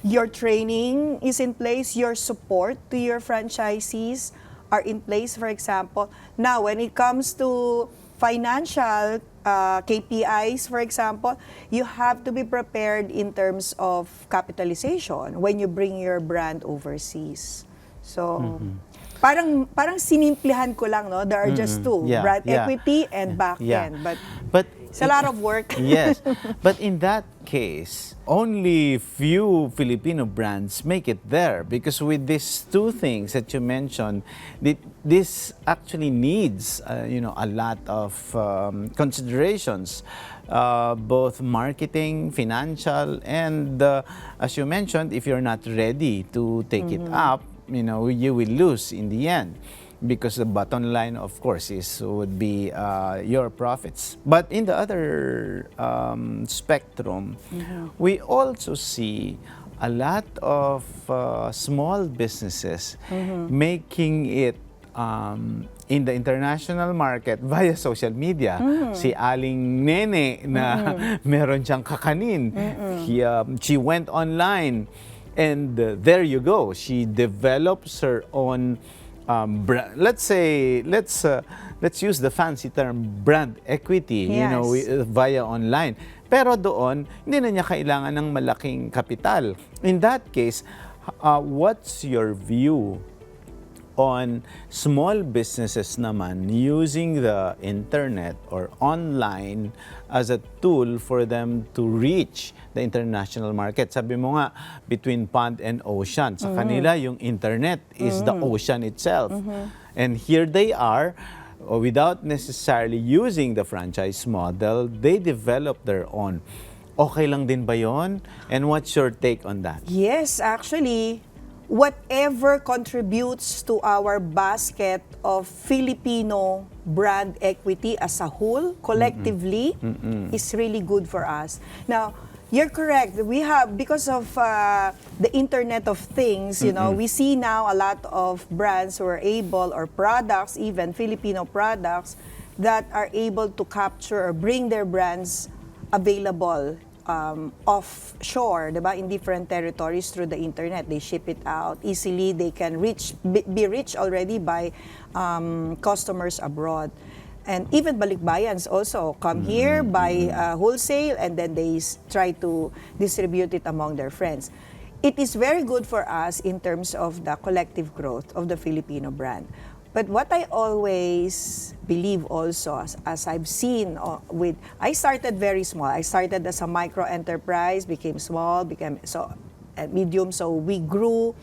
your training is in place, your support to your franchisees are in place, for example. Now, when it comes to financial KPIs, for example, you have to be prepared in terms of capitalization when you bring your brand overseas. So, parang sinimplihan ko lang, no? There are just two, brand equity and back end. But it's a lot of work. Yes, but in that case, only few Filipino brands make it there, because with these two things that you mentioned, this actually needs a lot of considerations, both marketing, financial, and as you mentioned, if you're not ready to take it up, you will lose in the end. Because the bottom line, of course, would be your profits. But in the other spectrum, we also see a lot of small businesses making it in the international market via social media. Si Aling Nene na meron siyang kakanin. She went online, and there you go. She develops her own let's say, let's use the fancy term brand equity, Yes. via online. Pero doon, hindi na niya kailangan ng malaking kapital. In that case, what's your view on small businesses naman using the internet or online as a tool for them to reach the international market? Sabi mo nga, between pond and ocean. Sa kanila, yung internet is the ocean itself. And here they are, without necessarily using the franchise model, they develop their own. Okay lang din ba yun? And what's your take on that? Yes, actually, whatever contributes to our basket of Filipino brand equity as a whole, collectively, is really good for us. Now, you're correct. We have, because of the Internet of Things, we see now a lot of brands who are able, or products, even Filipino products, that are able to capture or bring their brands available offshore, diba? In different territories through the internet. They ship it out easily. They can be reached already by customers abroad. And even balikbayans also come here, buy wholesale, and then they try to distribute it among their friends. It is very good for us in terms of the collective growth of the Filipino brand. But what I always believe also, as I've seen I started very small. I started as a micro enterprise, became small, became medium. So we grew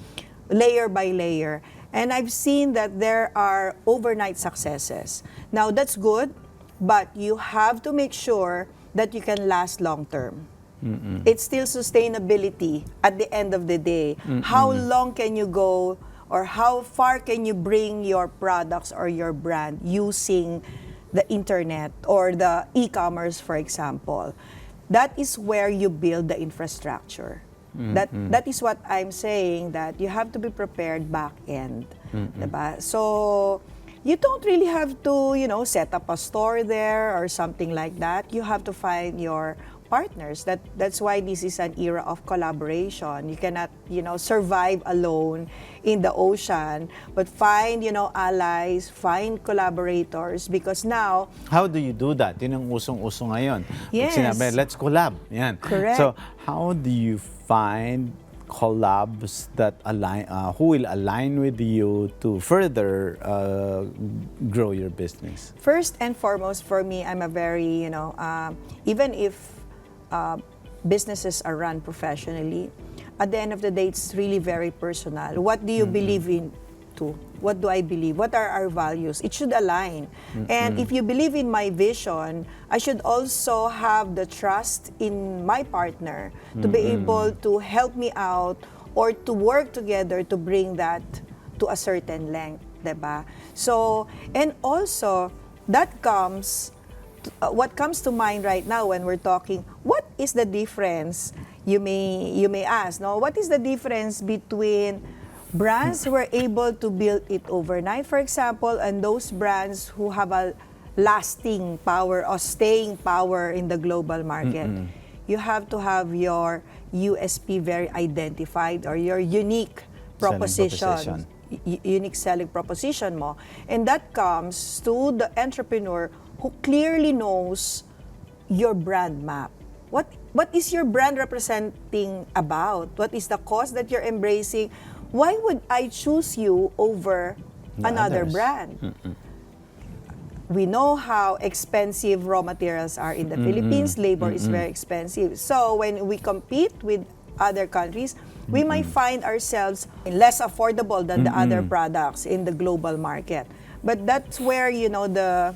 layer by layer. And I've seen that there are overnight successes. Now that's good, but you have to make sure that you can last long term. It's still sustainability at the end of the day. How long can you go, or how far can you bring your products or your brand using the internet or the e-commerce, for example? That is where you build the infrastructure. That is what I'm saying, that you have to be prepared back end. Diba? So you don't really have to, set up a store there or something like that. You have to find your partners. That's why this is an era of collaboration. You cannot, survive alone in the ocean, but find, allies, find collaborators, because now... How do you do that? Yun ang usong-uso ngayon. Yes. Pag sinabi, let's collab. Yan. Correct. So, how do you find collabs that align, who will align with you to further grow your business? First and foremost, for me, I'm a very, even if businesses are run professionally, at the end of the day, it's really very personal. What do you believe in? What do I believe? What are our values? It should align. And if you believe in my vision, I should also have the trust in my partner to be able to help me out or to work together to bring that to a certain length, diba? So, and also, that comes, what comes to mind right now when we're talking, what is the difference? You may ask, no? What is the difference between brands who are able to build it overnight, for example, and those brands who have a lasting power or staying power in the global market? You have to have your USP very identified, or your unique proposition. Unique selling proposition mo. And that comes to the entrepreneur who clearly knows your brand map. What is your brand representing about? What is the cause that you're embracing? Why would I choose you over another brand? We know how expensive raw materials are in the Philippines. Labor is very expensive. So when we compete with other countries, we might find ourselves less affordable than the other products in the global market. But that's where, the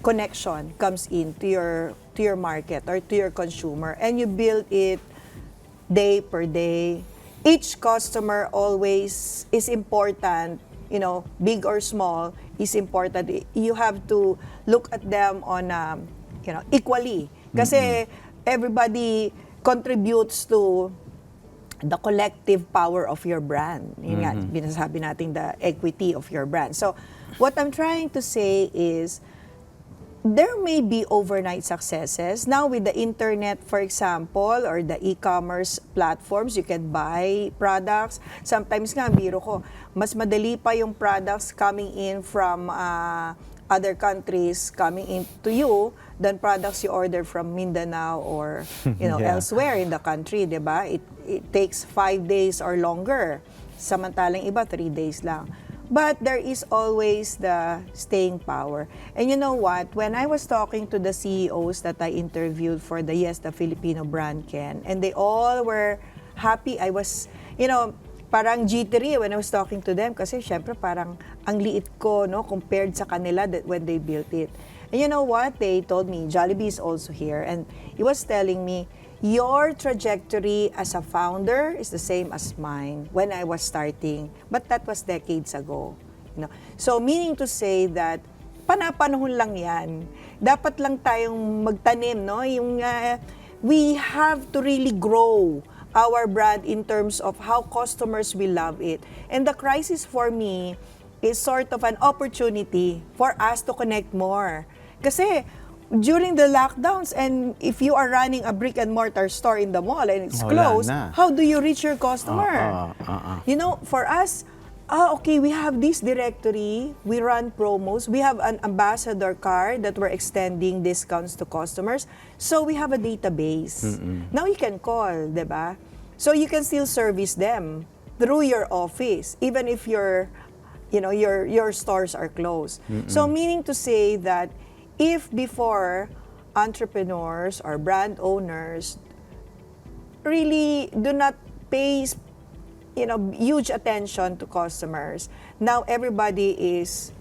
connection comes in to your market or to your consumer, and you build it day per day. Each customer always is important, big or small is important. You have to look at them on, equally. Kasi everybody contributes to the collective power of your brand. Yun nga, binasabi natin the equity of your brand. So, what I'm trying to say is, there may be overnight successes. Now with the internet, for example, or the e-commerce platforms, you can buy products. Sometimes nga, biro ko, mas madali pa yung products coming in from other countries coming into you than products you order from Mindanao or elsewhere in the country, di ba? It takes 5 days or longer. Samantalang iba, 3 days lang. But there is always the staying power. And you know what? When I was talking to the CEOs that I interviewed for the the Filipino brand can, and they all were happy. I was, parang jittery when I was talking to them kasi syempre parang ang liit ko, no, compared sa kanila when they built it. And you know what? They told me, Jollibee is also here, and he was telling me, your trajectory as a founder is the same as mine when I was starting, but that was decades ago. So meaning to say that panapanahon lang yan. Dapat lang tayong magtanim, no? We have to really grow our brand in terms of how customers will love it. And the crisis for me is sort of an opportunity for us to connect more. Kasi during the lockdowns, and if you are running a brick and mortar store in the mall and it's closed, how do you reach your customer? For us, okay, we have this directory, we run promos, we have an ambassador card that we're extending discounts to customers, so we have a database. Now you can call, diba? So you can still service them through your office, even if your stores are closed. So meaning to say that if before entrepreneurs or brand owners really do not pay huge attention to customers, now everybody is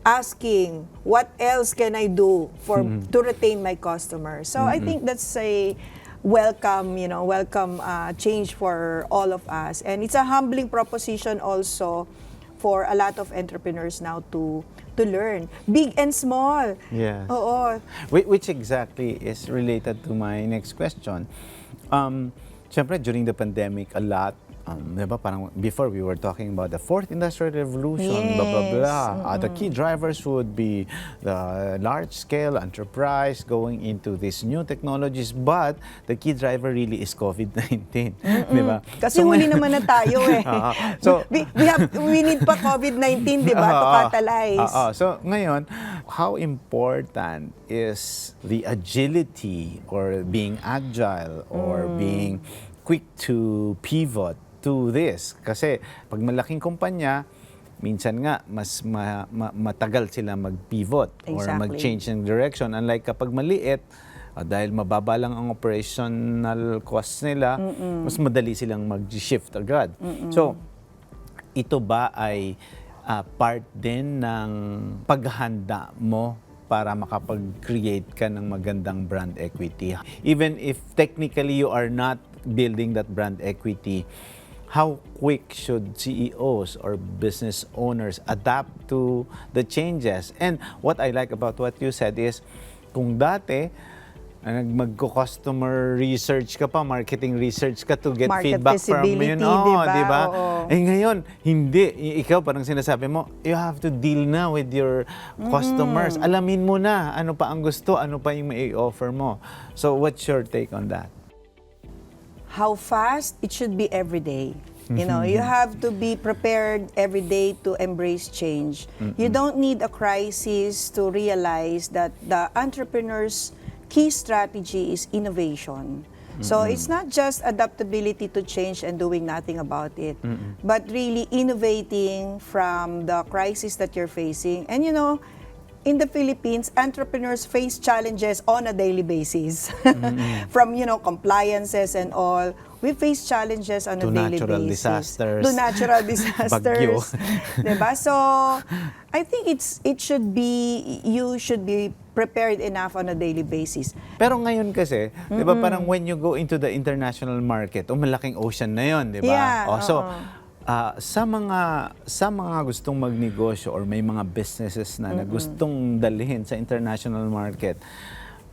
asking, what else can I do to retain my customers? So I think that's a welcome change for all of us, and it's a humbling proposition also for a lot of entrepreneurs now to learn, big and small. Yes. Oo. Which exactly is related to my next question. Siyempre, during the pandemic, a lot, diba, parang before we were talking about the fourth industrial revolution, blah, blah, blah. The key drivers would be the large-scale enterprise going into these new technologies, but the key driver really is COVID-19. Diba? Kasi huli naman na tayo eh. So, we need pa COVID-19, diba, to catalyze. So, ngayon, how important is the agility or being agile or being quick to pivot to this? Kasi pag malaking kumpanya, minsan nga mas matagal sila mag-pivot or mag-change ng direction. Unlike kapag maliit, dahil mababa lang ang operational costs nila, mas madali silang mag-shift agad. So, ito ba ay part din ng paghahanda mo para makapag-create ka ng magandang brand equity? Even if technically you are not building that brand equity, how quick should CEOs or business owners adapt to the changes? And what I like about what you said is, kung dati, magko-customer research ka pa, marketing research ka to get market feedback from yun. Diba? Eh ngayon, hindi. Ikaw, parang sinasabi mo, you have to deal na with your customers. Alamin mo na ano pa ang gusto, ano pa yung mai-offer mo. So what's your take on that? How fast? It should be every day. You have to be prepared every day to embrace change. You don't need a crisis to realize that the entrepreneur's key strategy is innovation. So it's not just adaptability to change and doing nothing about it, but really innovating from the crisis that you're facing. And in the Philippines, entrepreneurs face challenges on a daily basis. From, compliances and all. We face challenges on a daily basis. To natural disasters. Diba? So, I think you should be prepared enough on a daily basis. Pero ngayon kasi, di ba, parang when you go into the international market, malaking ocean na yun, di ba? Yeah, So, sa mga gustong magnegosyo or may mga businesses na gustong dalhin sa international market,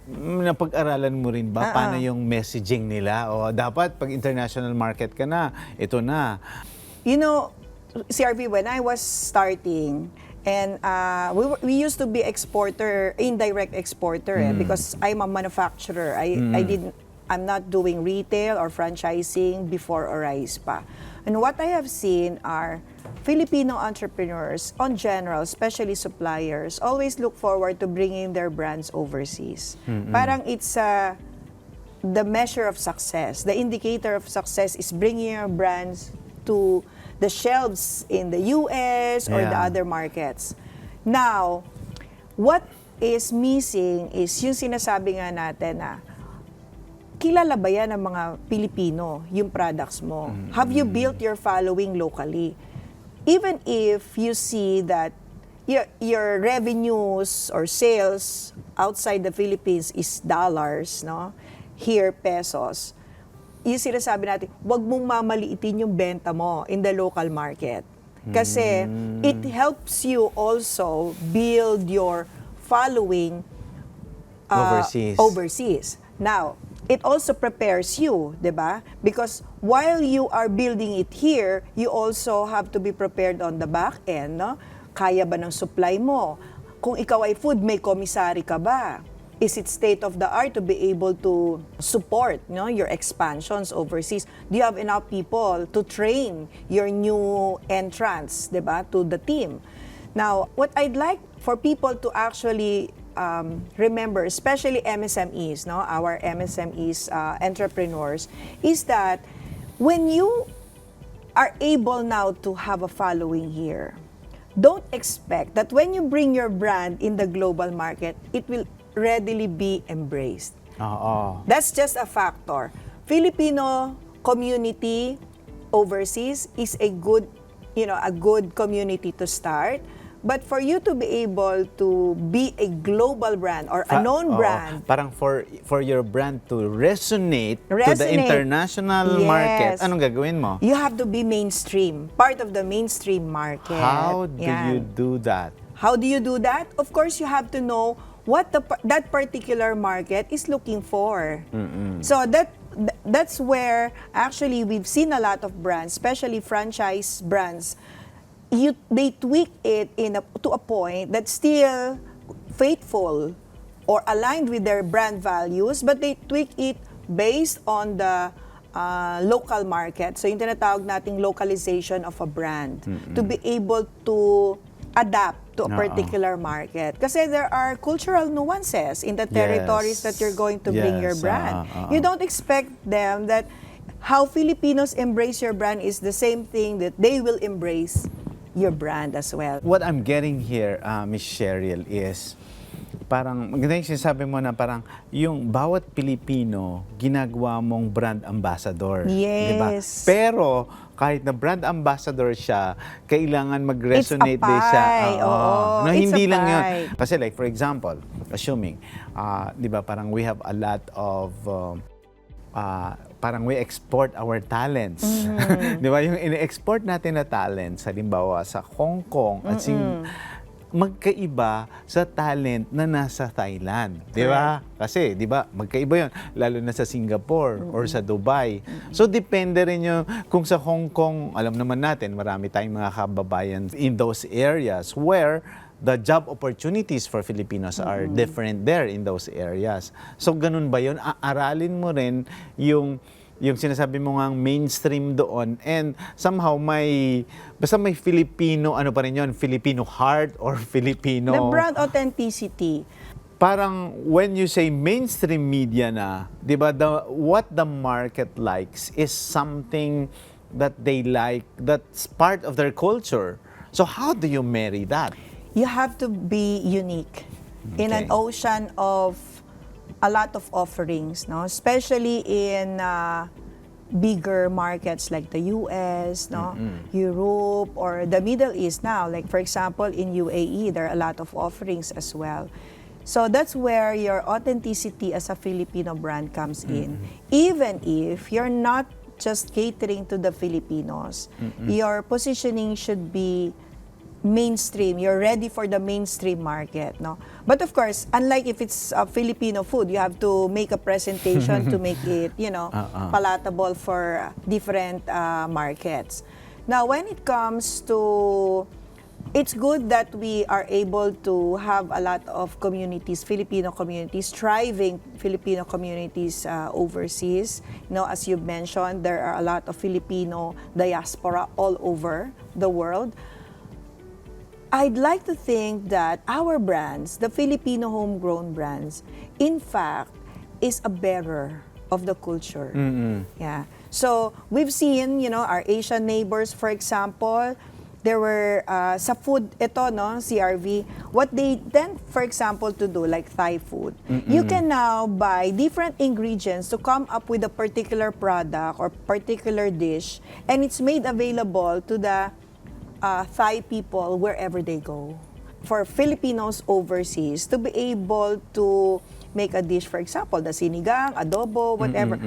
napag-aralan mo rin ba paano yung messaging nila? O dapat pag international market ka na, ito na. CRV, when I was starting, And we used to be indirect exporter, because I'm a manufacturer. I'm not doing retail or franchising before Arise pa. And what I have seen are Filipino entrepreneurs, on general, especially suppliers, always look forward to bringing their brands overseas. Parang it's the measure of success. The indicator of success is bringing your brands to the shelves in the US or the other markets. Now, what is missing is yung sinasabi nga natin na, kilala ba yan ng mga Pilipino, yung products mo? Have you built your following locally? Even if you see that your revenues or sales outside the Philippines is dollars, no? Here, pesos. Yung sinasabi natin, wag mong mamaliitin yung benta mo in the local market. Kasi it helps you also build your following overseas. Now, it also prepares you, di ba? Because while you are building it here, you also have to be prepared on the back end, no? Kaya ba ng supply mo? Kung ikaw ay food, may commissary ka ba? Is it state-of-the-art to be able to support, no, your expansions overseas? Do you have enough people to train your new entrants, di ba, to the team? Now, what I'd like for people to actually remember, especially MSMEs, no, our MSMEs entrepreneurs, is that when you are able now to have a following here, don't expect that when you bring your brand in the global market, it will readily be embraced. That's just a factor. Filipino community overseas is a good community to start. But for you to be able to be a global brand or a known brand, parang for your brand to resonate to the international market, anong gagawin mo? You have to be mainstream, part of the mainstream market. How do you do that? How do you do that? Of course, you have to know what that particular market is looking for. So that's where actually we've seen a lot of brands, especially franchise brands, they tweak it to a point that's still faithful or aligned with their brand values, but they tweak it based on the local market. So yung tinatawag nating localization of a brand, to be able to adapt to a particular market. Kasi there are cultural nuances in the territories that you're going to bring your brand. You don't expect them that how Filipinos embrace your brand is the same thing that they will embrace your brand as well. What I'm getting here, Miss Cheryl, is parang maganda yung sinasabi mo na parang yung bawat Pilipino ginagawa mong brand ambassador. Yes. Diba? Pero kahit na brand ambassador siya, kailangan mag-resonate din siya. No, hindi lang yun. Kasi like for example, assuming, di ba parang we have a lot of parang we export our talents. Di ba? Yung in-export natin na talents, halimbawa sa Hong Kong at magkaiba sa talent na nasa Thailand. Di ba? Kasi, di ba, magkaiba yun. Lalo na sa Singapore or sa Dubai. So, depende rin yung kung sa Hong Kong, alam naman natin, marami tayong mga kababayan in those areas where the job opportunities for Filipinos are different there in those areas. So, ganun ba yun? Aralin mo rin yung sinasabi mo ngang mainstream doon, and somehow basta may Filipino, ano pa rin yun, Filipino heart or Filipino... The brand authenticity. Parang when you say mainstream media na, di ba, what the market likes is something that they like, that's part of their culture. So how do you marry that? You have to be unique in an ocean of a lot of offerings, no? Especially in bigger markets like the US, no? Europe, or the Middle East now. Like for example, in UAE, there are a lot of offerings as well. So that's where your authenticity as a Filipino brand comes in. Even if you're not just catering to the Filipinos, your positioning should be mainstream. You're ready for the mainstream market, no? But of course, unlike if it's Filipino food, you have to make a presentation to make it, palatable for different markets. Now, when it comes to it's good that we are able to have a lot of communities, Filipino communities, thriving Filipino communities overseas. As you've mentioned, there are a lot of Filipino diaspora all over the world. I'd like to think that our brands, the Filipino homegrown brands, in fact, is a bearer of the culture. Yeah. So we've seen, our Asian neighbors, for example, there were sa food, CRV, what they tend, for example, to do, like Thai food. You can now buy different ingredients to come up with a particular product or particular dish, and it's made available to the Thai people wherever they go. For Filipinos overseas to be able to make a dish, for example, the sinigang, adobo, whatever,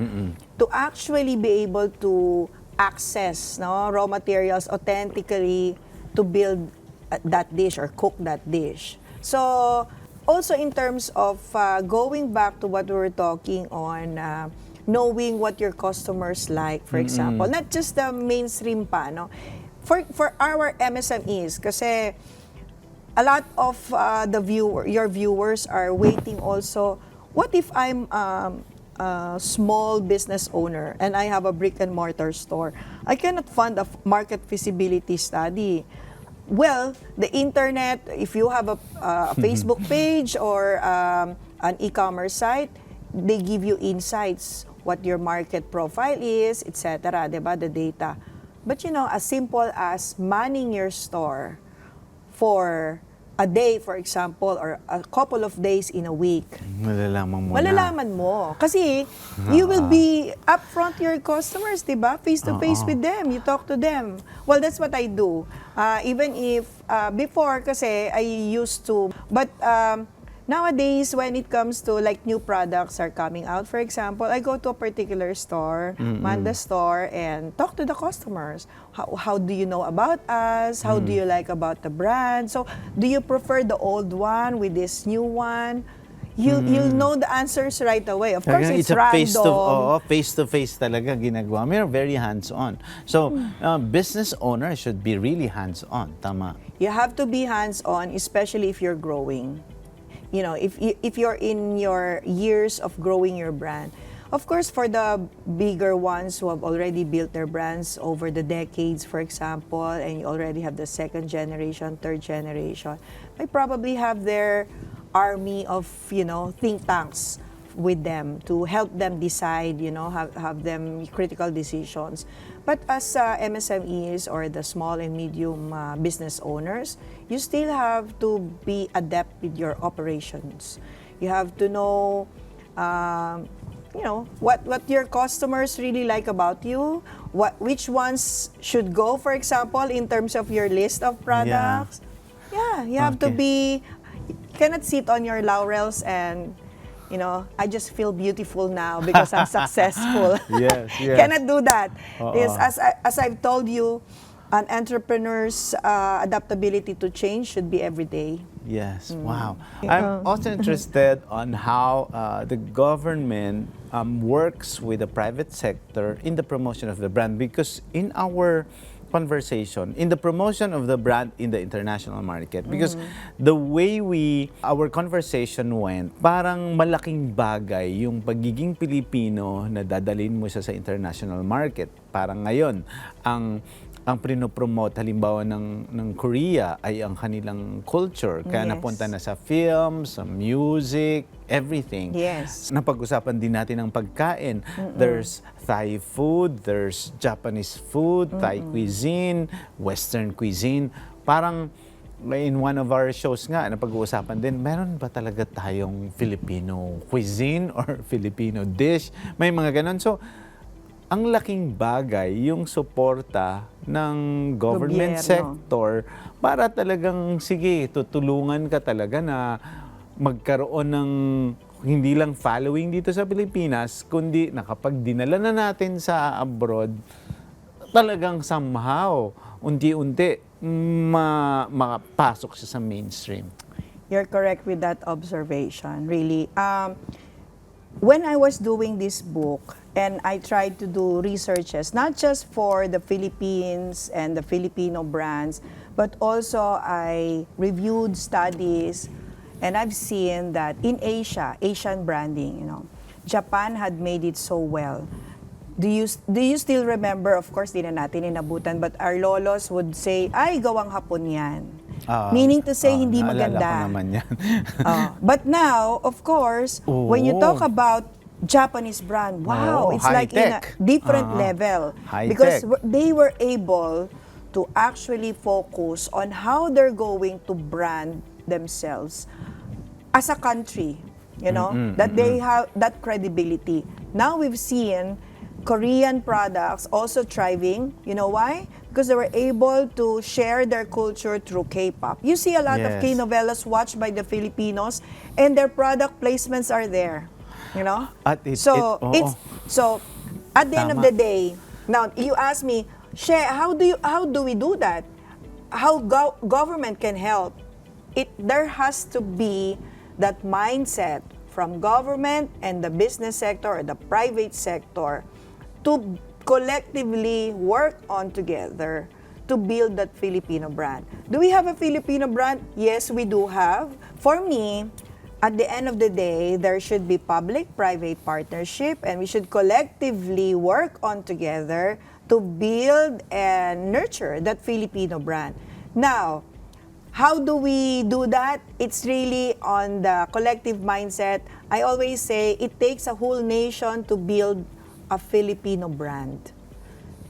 to actually be able to access raw materials authentically to build that dish or cook that dish. So also in terms of going back to what we were talking on, knowing what your customers like, for example, not just the mainstream pa, for our MSMEs, kasi a lot of your viewers are waiting also, what if I'm small business owner and I have a brick and mortar store? I cannot fund a market feasibility study. Well, the internet, if you have a Facebook page or an e-commerce site, they give you insights, what your market profile is, etc., diba, the data. But as simple as manning your store for a day, for example, or a couple of days in a week, malalaman mo. Kasi you will be upfront your customers, diba? Face-to-face with them. You talk to them. Well, that's what I do. Even if before, kasi I used to. But nowadays, when it comes to like new products are coming out, for example, I go to a particular store, man the store, and talk to the customers. How do you know about us? How do you like about the brand? So, do you prefer the old one with this new one? You'll know the answers right away. Of course, it's random. Face-to-face talaga ginagawa. We're very hands-on. So, business owners should be really hands-on. Tama. You have to be hands-on, especially if you're growing. If you're in your years of growing your brand. Of course, for the bigger ones who have already built their brands over the decades, for example, and you already have the second generation, third generation, they probably have their army of, think tanks with them to help them decide, have them critical decisions. But as MSMEs or the small and medium business owners, you still have to be adept with your operations. You have to know, what your customers really like about you, which ones should go, for example, in terms of your list of products. Yeah, you have to be, you cannot sit on your laurels and I just feel beautiful now because I'm successful. Yes. Cannot do that. Yes, as I've told you, an entrepreneur's adaptability to change should be every day. Yes, wow. I'm also interested on how the government works with the private sector in the promotion of the brand, because in our conversation, in the promotion of the brand in the international market, because the way our conversation went, parang malaking bagay yung pagiging Pilipino na dadalhin mo siya sa international market. Parang ngayon, ang pinopromote halimbawa ng Korea ay ang kanilang culture. Kaya napunta na sa film, sa music, everything. Yes. Napag-usapan din natin ang pagkain. There's Thai food, there's Japanese food, Thai cuisine, Western cuisine. Parang in one of our shows nga, napag-uusapan din, meron ba talaga tayong Filipino cuisine or Filipino dish? May mga ganon. So, ang laking bagay yung suporta ng government sector para talagang, sige, tutulungan ka talaga na magkaroon ng hindi lang following dito sa Pilipinas, kundi nakapag dinala na natin sa abroad, talagang somehow, unti-unti, makapasok siya sa mainstream. You're correct with that observation, really. When I was doing this book, and I tried to do researches, not just for the Philippines and the Filipino brands, but also I reviewed studies, and I've seen that in Asia, Asian branding, Japan had made it so well. Do you still remember, of course, di na natin inabutan, but our lolos would say, ay, gawang Hapon yan. Meaning to say, hindi naalala maganda. ko naman yan. But now, of course, when you talk about Japanese brand, wow, it's like in a different level. Because they were able to actually focus on how they're going to brand themselves as a country, that they have that credibility. Now we've seen Korean products also thriving. You know why? Because they were able to share their culture through K-pop. You see a lot of K-novelas watched by the Filipinos, and their product placements are there. So at the end of the day, now you ask me, She, how do we do that? How government can help? There has to be that mindset from government and the business sector or the private sector to collectively work on together to build that Filipino brand. Do we have a Filipino brand? Yes, we do have. For me, at the end of the day, there should be public-private partnership, and we should collectively work on together to build and nurture that Filipino brand. Now, how do we do that? It's really on the collective mindset. I always say it takes a whole nation to build a Filipino brand.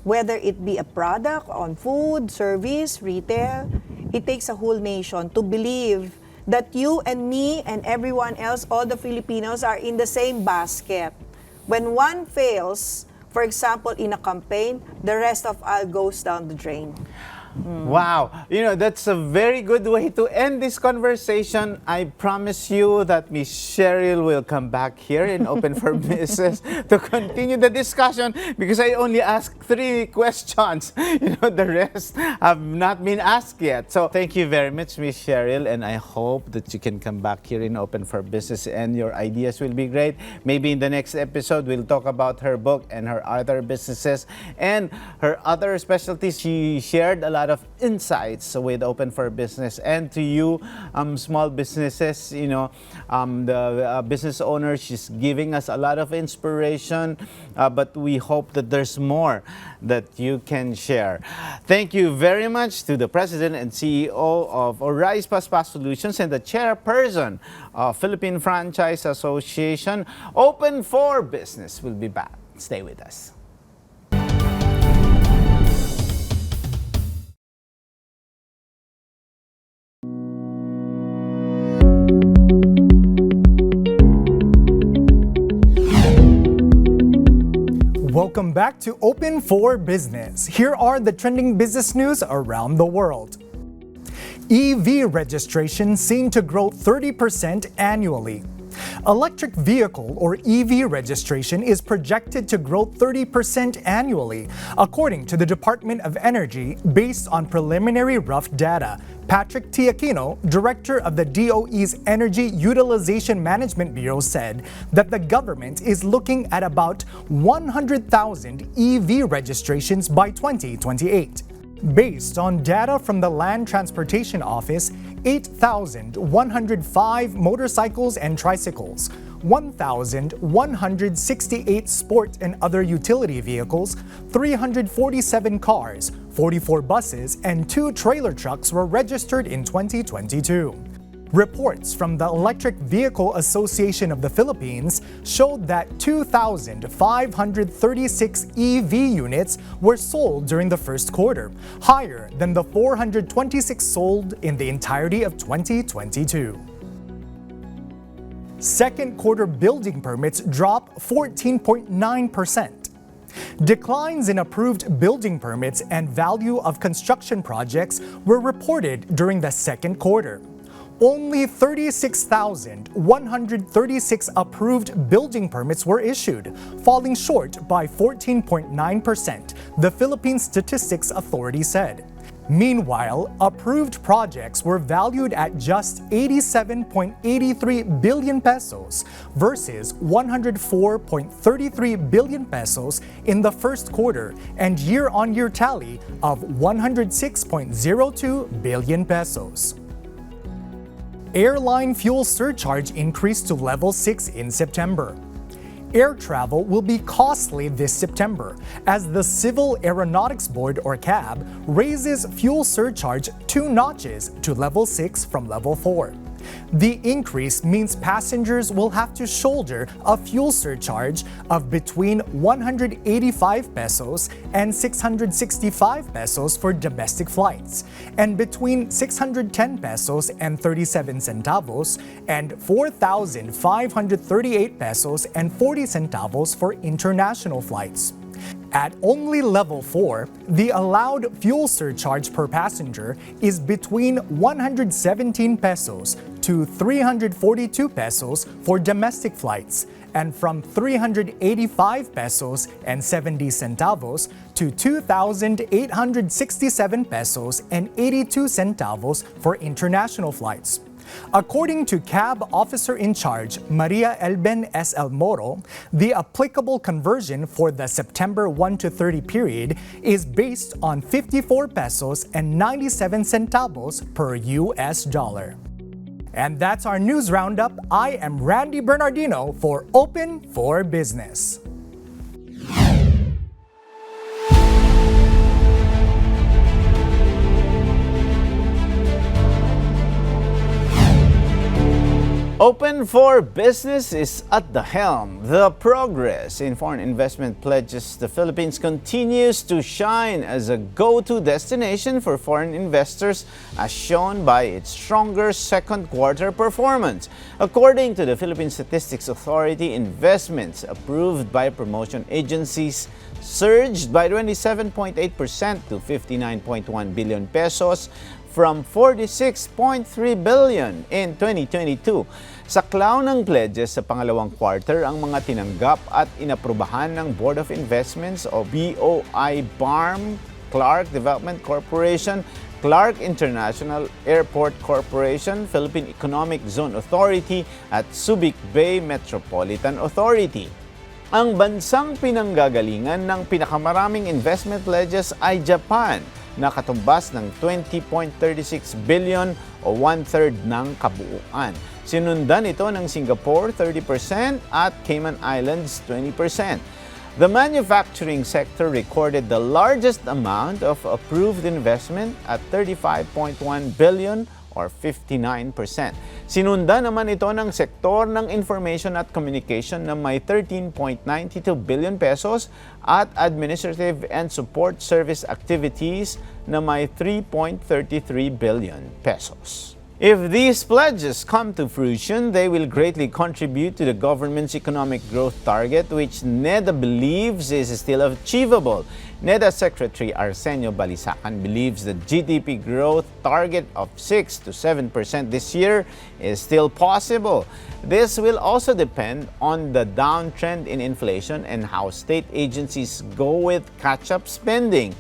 Whether it be a product on food, service, retail, it takes a whole nation to believe that you and me and everyone else, all the Filipinos, are in the same basket. When one fails, for example, in a campaign, the rest of us goes down the drain. Wow, that's a very good way to end this conversation. I promise you that Miss Cheryl will come back here in Open for Business to continue the discussion, because I only asked 3 questions. The rest have not been asked yet. So thank you very much, Miss Cheryl, and I hope that you can come back here in Open for Business and your ideas will be great. Maybe in the next episode, we'll talk about her book and her other businesses and her other specialties. She shared a lot of insights with Open for Business, and to you small businesses, the business owners, she's giving us a lot of inspiration, but we hope that there's more that you can share. Thank you very much to the President and CEO of Arise Paspas Solutions and the Chairperson of Philippine Franchise Association. Open for Business will be back. Stay with us. Welcome back to Open for Business. Here are the trending business news around the world. EV registration seen to grow 30% annually. Electric vehicle or EV registration is projected to grow 30% annually, according to the Department of Energy, based on preliminary rough data. Patrick Tiaquino, director of the DOE's Energy Utilization Management Bureau, said that the government is looking at about 100,000 EV registrations by 2028. Based on data from the Land Transportation Office, 8,105 motorcycles and tricycles, 1,168 sport and other utility vehicles, 347 cars, 44 buses, and 2 trailer trucks were registered in 2022. Reports from the Electric Vehicle Association of the Philippines showed that 2,536 EV units were sold during the first quarter, higher than the 426 sold in the entirety of 2022. Second quarter building permits dropped 14.9%. Declines in approved building permits and value of construction projects were reported during the second quarter. Only 36,136 approved building permits were issued, falling short by 14.9%, the Philippine Statistics Authority said. Meanwhile, approved projects were valued at just 87.83 billion pesos versus 104.33 billion pesos in the first quarter and year-on-year tally of 106.02 billion pesos. Airline fuel surcharge increased to level 6 in September. Air travel will be costly this September as the Civil Aeronautics Board or CAB raises fuel surcharge 2 notches to level 6 from level 4. The increase means passengers will have to shoulder a fuel surcharge of between 185 pesos and 665 pesos for domestic flights, and between 610 pesos and 37 centavos and 4,538 pesos and 40 centavos for international flights. At only level 4, the allowed fuel surcharge per passenger is between 117 pesos to 342 pesos for domestic flights and from 385 pesos and 70 centavos to 2,867 pesos and 82 centavos for international flights. According to CAB Officer-in-Charge Maria Elben S. El Moro, the applicable conversion for the September 1 to 30 period is based on 54 pesos and 97 centavos per US dollar. And that's our news roundup. I am Randy Bernardino for Open for Business. Open for Business is at the helm. The progress in foreign investment pledges the Philippines continues to shine as a go-to destination for foreign investors, as shown by its stronger second quarter performance. According to the Philippine Statistics Authority, investments approved by promotion agencies surged by 27.8% to 59.1 billion pesos from 46.3 billion in 2022. Saklaw ng pledges sa pangalawang quarter ang mga tinanggap at inaprubahan ng Board of Investments o BOI BARM, Clark Development Corporation, Clark International Airport Corporation, Philippine Economic Zone Authority at Subic Bay Metropolitan Authority. Ang bansang pinanggagalingan ng pinakamaraming investment pledges ay Japan, na katumbas ng 20.36 billion o 1/3 ng kabuuan. Sinundan ito ng Singapore 30% at Cayman Islands 20%. The manufacturing sector recorded the largest amount of approved investment at 35.1 billion or 59%. Sinundan naman ito ng sektor ng information at communication na may 13.92 billion pesos at administrative and support service activities na may 3.33 billion pesos. If these pledges come to fruition, they will greatly contribute to the government's economic growth target, which NEDA believes is still achievable. NEDA Secretary Arsenio Balisacan believes the GDP growth target of 6 to 7% this year is still possible. This will also depend on the downtrend in inflation and how state agencies go with catch-up spending.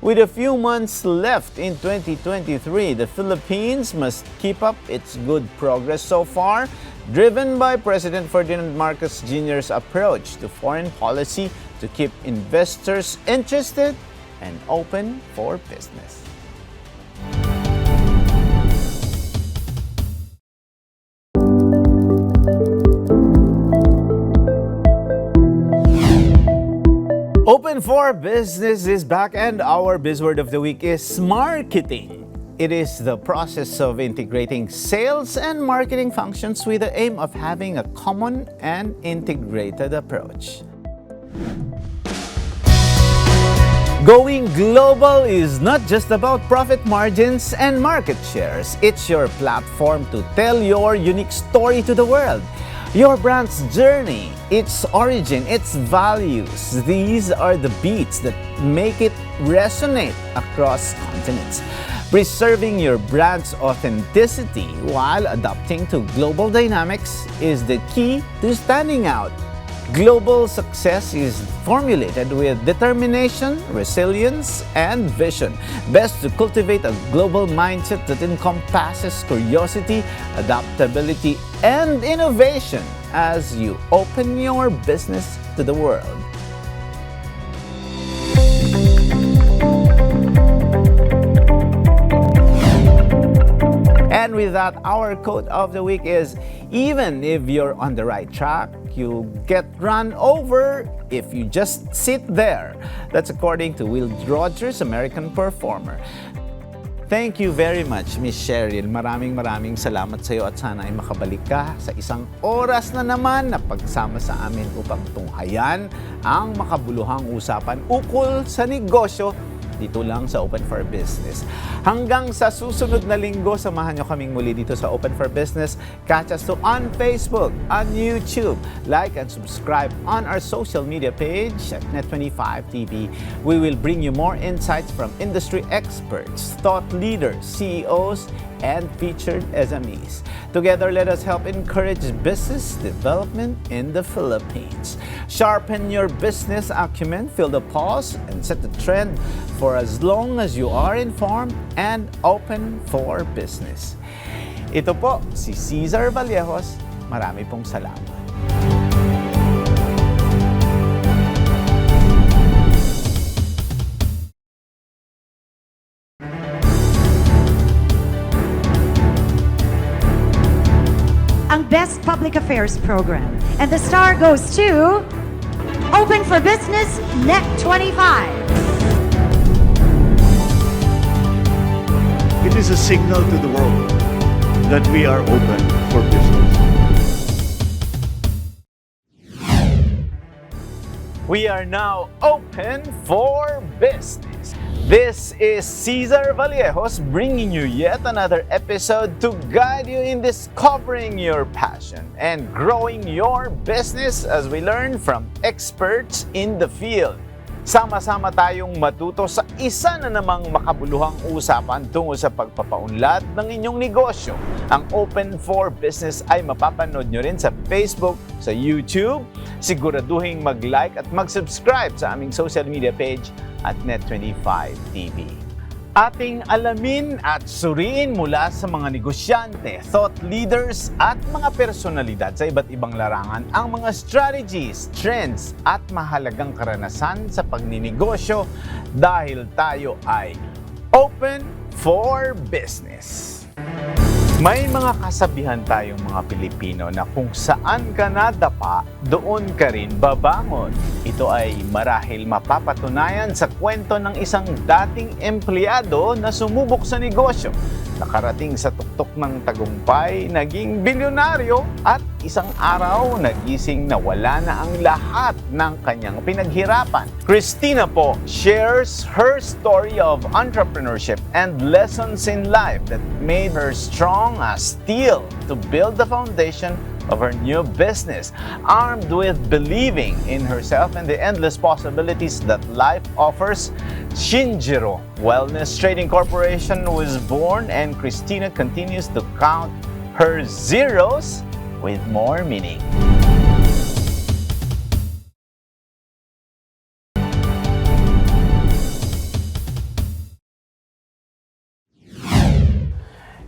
With a few months left in 2023, the Philippines must keep up its good progress so far, driven by President Ferdinand Marcos Jr.'s approach to foreign policy to keep investors interested and open for business. Open for Business is back, and our buzzword of the week is marketing. It is the process of integrating sales and marketing functions with the aim of having a common and integrated approach. Going global is not just about profit margins and market shares. It's your platform to tell your unique story to the world. Your brand's journey, its origin, its values. These are the beats that make it resonate across continents. Preserving your brand's authenticity while adapting to global dynamics is the key to standing out. Global success is formulated with determination, resilience, and vision. Best to cultivate a global mindset that encompasses curiosity, adaptability, and innovation as you open your business to the world. And with that, our quote of the week is, even if you're on the right track, you get run over if you just sit there. That's according to Will Rogers, American performer. Thank you very much, Miss Cheryl. Maraming salamat sa iyo at sana ay makabalik ka sa isang oras na naman na pagsama sa amin upang tunghayan ang makabuluhang usapan ukol sa negosyo dito lang sa Open for Business. Hanggang sa susunod na linggo, samahan nyo kaming muli dito sa Open for Business. Catch us on Facebook, on YouTube. Like and subscribe on our social media page at Net25TV. We will bring you more insights from industry experts, thought leaders, CEOs, and featured SMEs. Together, let us help encourage business development in the Philippines. Sharpen your business acumen, fill the pause, and set the trend for as long as you are informed and open for business. Ito po si Cesar Vallejos. Marami pong salamat. Ang Best Public Affairs Program. And the star goes to Open for Business Net 25. It is a signal to the world that we are open for business. We are now open for business. This is Cesar Vallejos bringing you yet another episode to guide you in discovering your passion and growing your business as we learn from experts in the field. Sama-sama tayong matuto sa isa na namang makabuluhang usapan tungo sa pagpapaunlad ng inyong negosyo. Ang Open for Business ay mapapanood nyo rin sa Facebook, sa YouTube. Siguraduhin mag-like at mag-subscribe sa aming social media page at Net25TV. Ating alamin at suriin mula sa mga negosyante, thought leaders at mga personalidad sa iba't ibang larangan ang mga strategies, trends at mahalagang karanasan sa pagninegosyo dahil tayo ay open for business. May mga kasabihan tayong mga Pilipino na kung saan ka nadapa, doon ka rin babangon. Ito ay marahil mapapatunayan sa kwento ng isang dating empleyado na sumubok sa negosyo. Nakarating sa tuktok ng tagumpay, naging bilyonaryo at isang araw nagising na wala na ang lahat ng kanyang pinaghirapan. Christina po shares her story of entrepreneurship and lessons in life that made her strong as steel to build the foundation of her new business. Armed with believing in herself and the endless possibilities that life offers, Shinjiro Wellness Trading Corporation was born, and Christina continues to count her zeros with more meaning.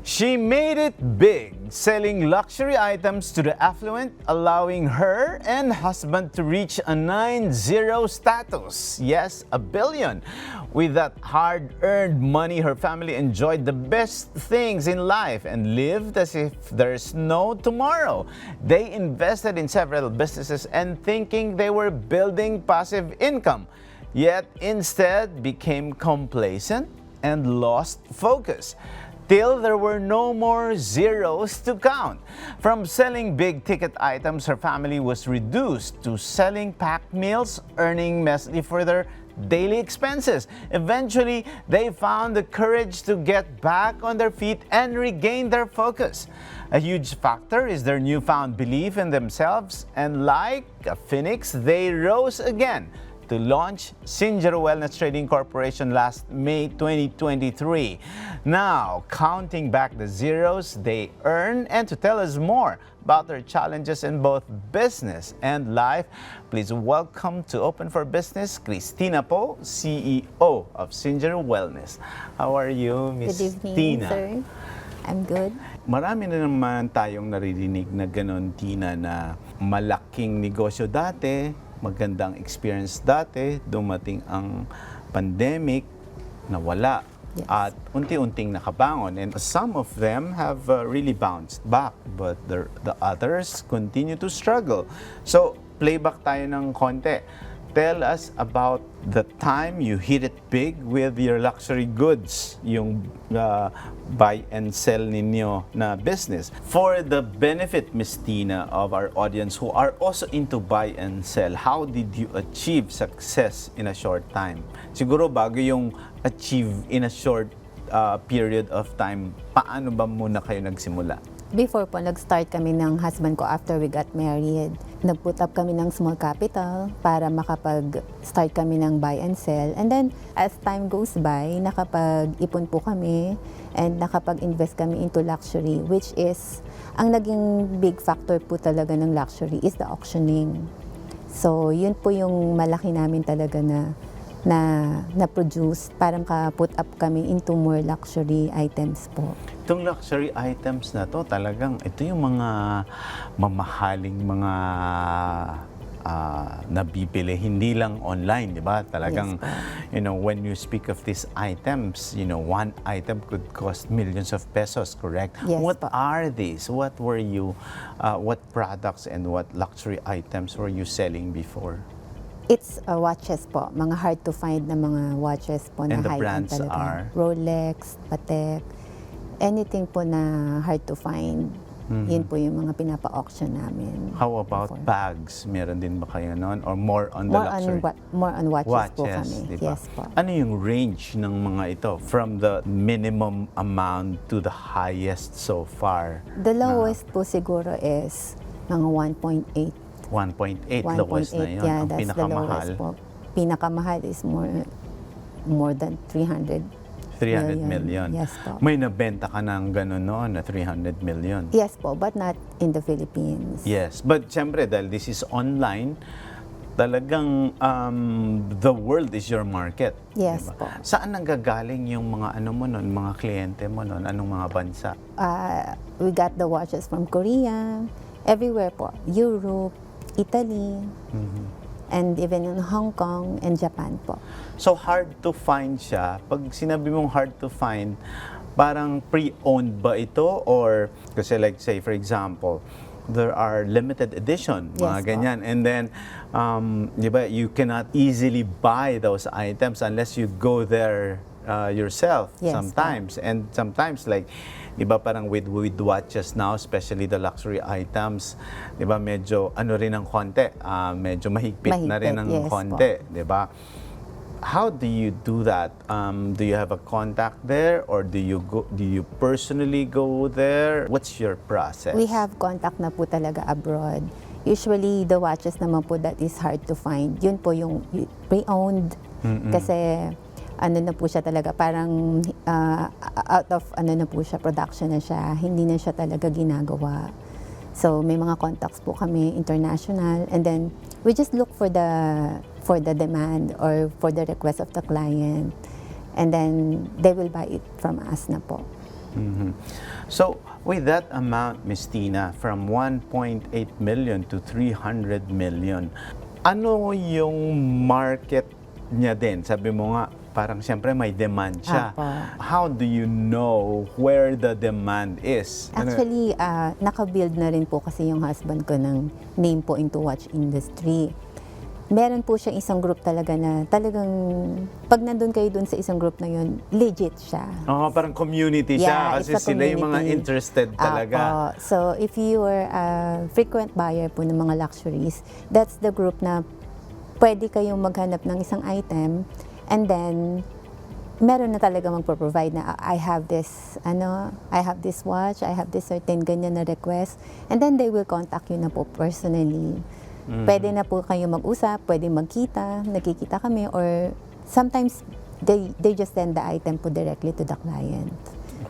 She made it big, selling luxury items to the affluent, allowing her and husband to reach a 9-0 status. Yes, a billion. With that hard-earned money, her family enjoyed the best things in life and lived as if there's no tomorrow. They invested in several businesses and thinking they were building passive income, yet instead became complacent and lost focus. Till there were no more zeros to count. From selling big-ticket items, her family was reduced to selling packed meals, earning mostly for their daily expenses. Eventually, they found the courage to get back on their feet and regain their focus. A huge factor is their newfound belief in themselves, and like a phoenix, they rose again to launch Sinjaro Wellness Trading Corporation last May 2023. Now, counting back the zeros they earn, and to tell us more about their challenges in both business and life, please welcome to Open for Business, Christina Po, CEO of Sinjaro Wellness. How are you, Miss Good evening, Tina? sir. I'm good. Marami na naman tayong naririnig na ganon, Tina, na malaking negosyo dati, magandang experience dati, dumating ang pandemic, nawala. Yes. At unti-unting nakabangon. And some of them have really bounced back, but the others continue to struggle. So, playback tayo ng konti. Tell us about the time you hit it big with your luxury goods, yung buy and sell ninyo na business. For the benefit, Ms. Tina, of our audience who are also into buy and sell, how did you achieve success in a short time? Siguro bago yung achieve in a short period of time, paano ba muna kayo nagsimula? Before po, nag-start kami ng husband ko after we got married. Nag-put up kami ng small capital para makapag-start kami ng buy and sell. And then, as time goes by, nakapag-ipon po kami and nakapag-invest kami into luxury, which is, ang naging big factor po talaga ng luxury is the auctioning. So, yun po yung malaki namin talaga na produce, parang ka-put up kami into more luxury items po. Itong luxury items na to, talagang ito yung mga mamahaling mga nabibili, hindi lang online, di ba? Talagang, Yes, when you speak of these items, one item could cost millions of pesos, correct? Yes, What po. are these? What products and what luxury items were you selling before? It's watches po, mga hard to find na mga watches po na And the high-end brands talaga. are? Rolex, Patek, anything po na hard to find. Yun po yung mga pinapa-auction namin. How about bags? Meron din ba kayo noon? Or more on the luxury? More on watches po kami. Diba? Yes po. Ano yung range ng mga ito? From the minimum amount to the highest so far? The lowest po siguro is mga 1.8. 1.8, lowest na yun. Yeah, Ang that's the pinakamahal. lowest po. Pinakamahal is more than 300 million. Yes po. May nabenta ka ng gano'n noon na 300 million. Yes po, but not in the Philippines. Yes, but siyempre dahil this is online, talagang the world is your market. Yes diba? po. Saan nanggagaling yung mga mo noon, mga kliyente mo noon? Anong mga bansa? We got the watches from Korea, everywhere po. Europe, Italy, and even in Hong Kong and Japan po. So hard to find siya. Pag sinabi mong hard to find, parang pre-owned ba ito? Or, kasi like say for example, there are limited edition, mga Yes, ganyan. And then, di ba, you cannot easily buy those items unless you go there yourself Yes, sometimes. And sometimes like, di ba parang with watches now, especially the luxury items, di ba medyo rin ng konti, medyo mahigpit na rin ng yes, konti, di ba? How do you do that? Do you have a contact there, or do you personally go there? What's your process? We have contact na po talaga abroad. Usually, the watches naman po that is hard to find, yun po yung pre-owned. Kasi ano na po siya talaga, parang out of na po siya, production na siya, hindi na siya talaga ginagawa. So may mga contacts po kami international, and then we just look for the demand or for the request of the client, and then they will buy it from us na po. So with that amount, Ms. Tina, from 1.8 million to 300 million, ano yung market niya din? Sabi mo nga, parang siyempre may demand siya. How do you know where the demand is? Actually, naka-build na rin po kasi yung husband ko ng name po into watch industry. Meron po siyang isang group talaga na talagang pag nandun kayo dun sa isang group na yun, legit siya. Parang community siya kasi it's a sila yung mga community. interested talaga. So if you are a frequent buyer po ng mga luxuries, that's the group na pwede kayong maghanap ng isang item. And then, meron na talaga magpo-provide na I have this watch, I have this certain ganyan na request, and then they will contact you na po personally. Pwede na po kayo mag-usap, pwede magkita, nakikita kami, or sometimes they just send the item po directly to the client.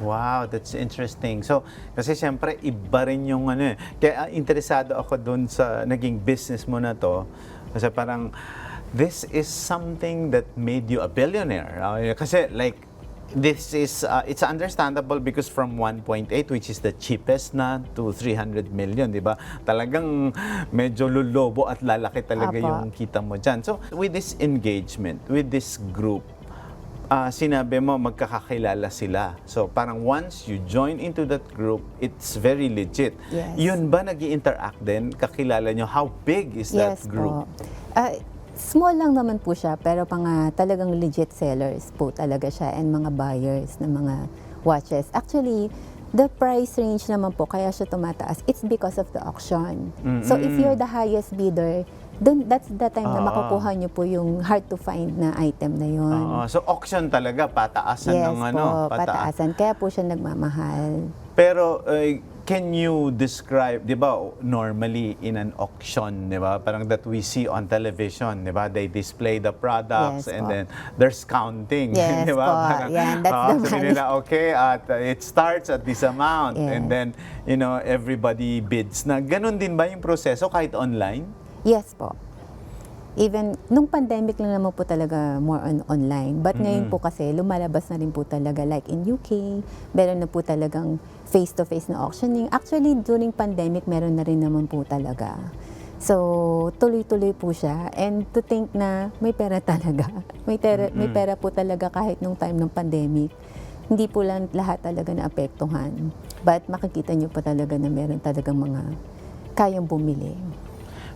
Wow, that's interesting. So, kasi siyempre, iba rin yung ano eh. Kaya interesado ako dun sa naging business mo na to. Kasi parang, this is something that made you a billionaire. Kasi like, this is, it's understandable because from 1.8, which is the cheapest na, to 300 million, di ba? Talagang medyo lulobo at lalaki talaga yung kita mo dyan. So, with this engagement, with this group, sinabi mo magkakakilala sila. So, parang once you join into that group, it's very legit. Yes. Yun ba nag-i-interact din? Kakilala nyo? How big is that group? Small lang naman po siya, pero talagang legit sellers po talaga siya and mga buyers ng mga watches. Actually, the price range naman po, kaya siya tumataas, it's because of the auction. So if you're the highest bidder, then that's the time na makukuha nyo po yung hard to find na item na yun. So auction talaga, pataasan ng ano? Yes po, pataasan. Kaya po siya nagmamahal. Pero can you describe, di ba, normally in an auction, di ba, parang that we see on television, di ba, they display the products and then there's counting, yes, di ba? Parang, that's the sabi nila, okay, it starts at this amount and then, you know, everybody bids na. Ganon din ba yung proseso kahit online? Yes po. Even, nung pandemic lang naman po talaga more on online. But ngayon po kasi, lumalabas na rin po talaga. Like in UK, meron na po talagang face-to-face na auctioning. Actually, during pandemic, meron na rin naman po talaga. So, tuloy-tuloy po siya. And to think na may pera talaga. May pera po talaga kahit nung time ng pandemic. Hindi po lang lahat talaga naapektuhan. But makikita nyo po talaga na meron talagang mga kayang bumili.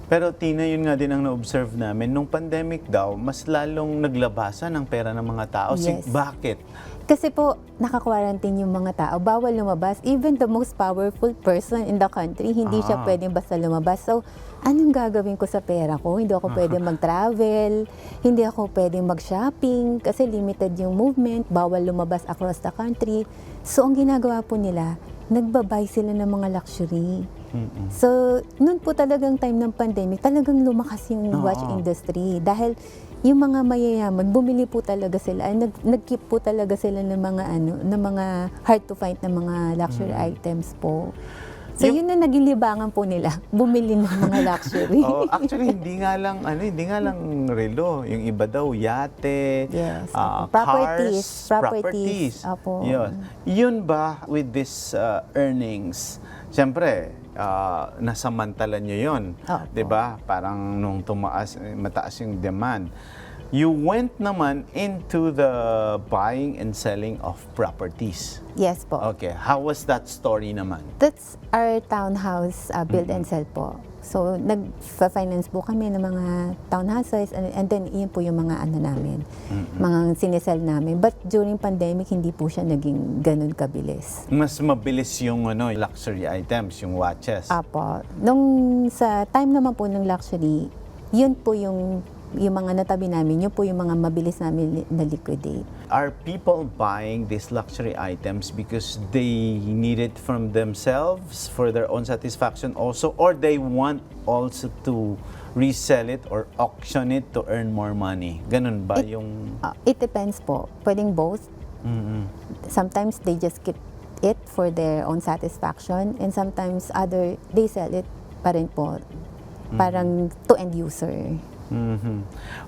Pero Tina, yun nga din ang na-observe namin. Nung pandemic daw, mas lalong naglabasan ang pera ng mga tao. Yes. Bakit? Kasi po, naka-quarantine yung mga tao. Bawal lumabas. Even the most powerful person in the country, hindi siya pwedeng basta lumabas. So, anong gagawin ko sa pera ko? Hindi ako pwedeng mag-travel. Hindi ako pwedeng mag-shopping. Kasi limited yung movement. Bawal lumabas across the country. So, ang ginagawa po nila, nagbabay sila ng mga luxury. So, noon po talagang time ng pandemic, talagang lumakas yung watch industry. Dahil yung mga mayayaman, bumili po talaga sila. Nag-keep po talaga sila ng mga hard to find na mga luxury items po. So, yun na naging libangan po nila, bumili ng mga luxury. Actually, hindi nga lang relo. Yung iba daw, yate, properties. Opo. Yun ba, with this earnings, siyempre, nasamantala nyo yun. Di ba? Parang nung mataas yung demand. You went naman into the buying and selling of properties. Yes po. Okay. How was that story naman? That's our townhouse build and sell po. So, nag-finance po kami ng mga townhouses and then yun po yung mga namin, mga sinesell namin. But during pandemic, hindi po siya naging ganun kabilis. Mas mabilis yung luxury items, yung watches. Apo. Nung sa time naman po ng luxury, yun po yung mga natabi namin, yun po yung mga mabilis namin na-liquidate. Are people buying these luxury items because they need it from themselves for their own satisfaction also, or they want also to resell it or auction it to earn more money? Ganun ba yung... It depends po. Pwedeng both. Sometimes they just keep it for their own satisfaction and sometimes they sell it pa rin po. Parang to end user.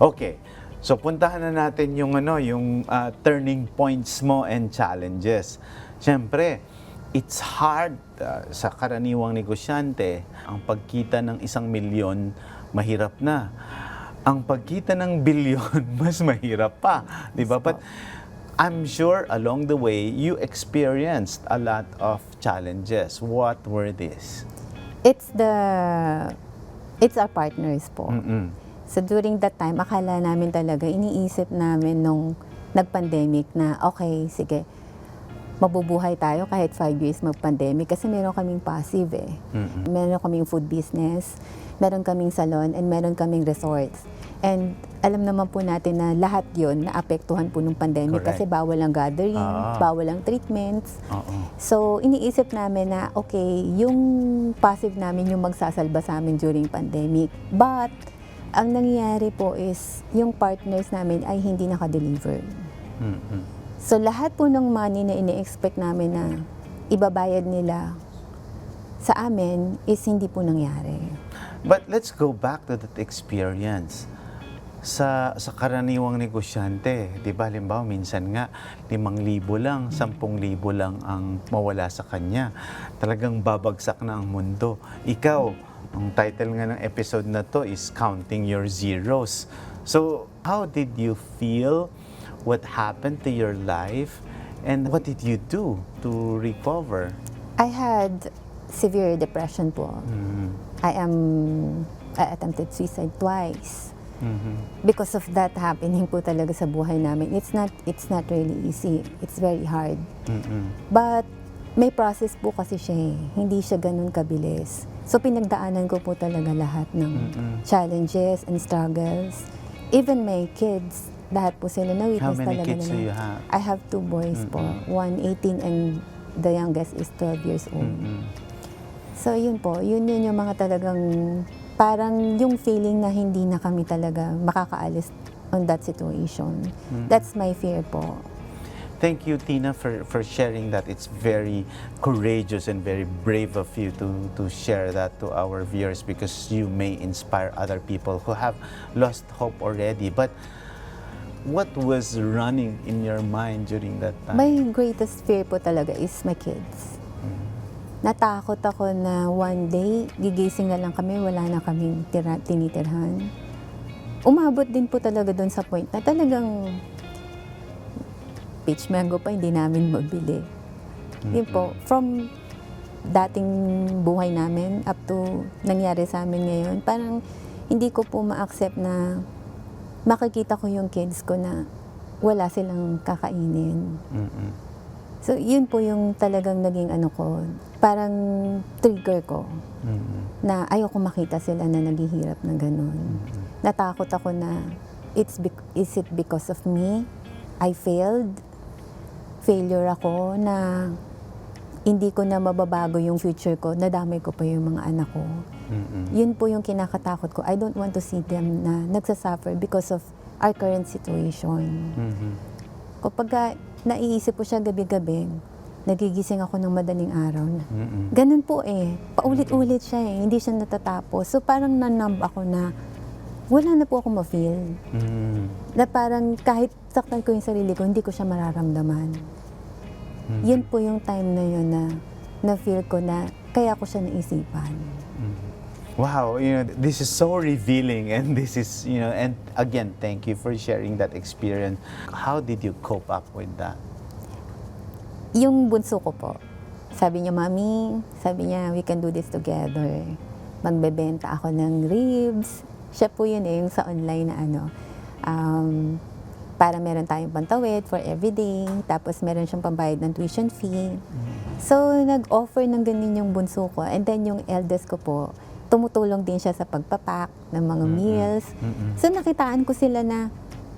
Okay. So puntahan na natin yung turning points mo and challenges. Siyempre, it's hard sa karaniwang negosyante. Ang pagkita ng 1 milyon, mahirap na. Ang pagkita ng bilyon, mas mahirap pa. Di ba? But I'm sure along the way, you experienced a lot of challenges. What were these? It's our partners po. So during that time, akala namin talaga, iniisip namin nung nag-pandemic na, okay, sige, mabubuhay tayo kahit 5 years mag-pandemic kasi meron kaming passive eh. Meron kaming food business, meron kaming salon, and meron kaming resorts. And alam naman po natin na lahat yon naapektuhan po ng pandemic kasi bawal ang gathering, bawal ang treatments. So, iniisip namin na, okay, yung passive namin yung magsasalba sa amin during pandemic. But, ang nangyayari po is, yung partners namin ay hindi naka-deliver. So, lahat po ng money na ini-expect namin na ibabayad nila sa amin is hindi po nangyari. But let's go back to that experience. Sa karaniwang negosyante, di ba, halimbawa, minsan nga, 5,000 lang, 10,000 lang ang mawala sa kanya. Talagang babagsak na ang mundo. Ikaw, ang title nga ng episode na to is Counting Your Zeros. So, how did you feel? What happened to your life? And what did you do to recover? I had severe depression po. I attempted suicide twice. Because of that happening po talaga sa buhay namin. It's not really easy. It's very hard. But may process po kasi siya eh. Hindi siya ganun kabilis. So pinagdaanan ko po talaga lahat ng challenges and struggles. Even my kids, lahat po sila na-witness talaga. How many kids do you have? I have 2 boys po. One 18 and the youngest is 12 years old. So yun po, yun yung mga talagang parang yung feeling na hindi na kami talaga makakaalis on that situation. That's my fear po. Thank you, Tina, for sharing that. It's very courageous and very brave of you to share that to our viewers because you may inspire other people who have lost hope already. But what was running in your mind during that time? My greatest fear po talaga is my kids. Natakot ako na one day, gigising na lang kami, wala na kaming tinitirhan. Umabot din po talaga doon sa point na talagang peach mango pa hindi namin mabili. Yun po, from dating buhay namin up to nangyari sa amin ngayon, parang hindi ko po ma-accept na makikita ko yung kids ko na wala silang kakainin. So, yun po yung talagang naging ano ko, parang trigger ko na ayoko makita sila na naghihirap na ganun. Natakot ako na, is it because of me? I failed? Failure ako na hindi ko na mababago yung future ko, nadamay ko pa yung mga anak ko. Yun po yung kinakatakot ko. I don't want to see them na nagsasuffer because of our current situation. Kapag naiisip ko siya gabi-gabi, nagigising ako ng madaling araw na. Ganun po eh. Paulit-ulit siya eh. Hindi siya natatapos. So parang nanumb ako na wala na po ako ma-feel. Na parang kahit saktan ko yung sarili ko, hindi ko siya mararamdaman. Yun po yung time na yun na na-feel ko na kaya ko siya naisipan. Wow, this is so revealing and this is, and again, thank you for sharing that experience. How did you cope up with that? Yung bunso ko po, sabi niya, Mami, sabi niya, we can do this together. Magbebenta ako ng ribs. Siya po yun eh, yung sa online na para meron tayong pantawid for everyday, tapos meron siyang pambayad ng tuition fee. So, nag-offer ng ganun yung bunso ko. And then yung eldest ko po, tumutulong din siya sa pagpapak ng mga meals. So, nakitaan ko sila na,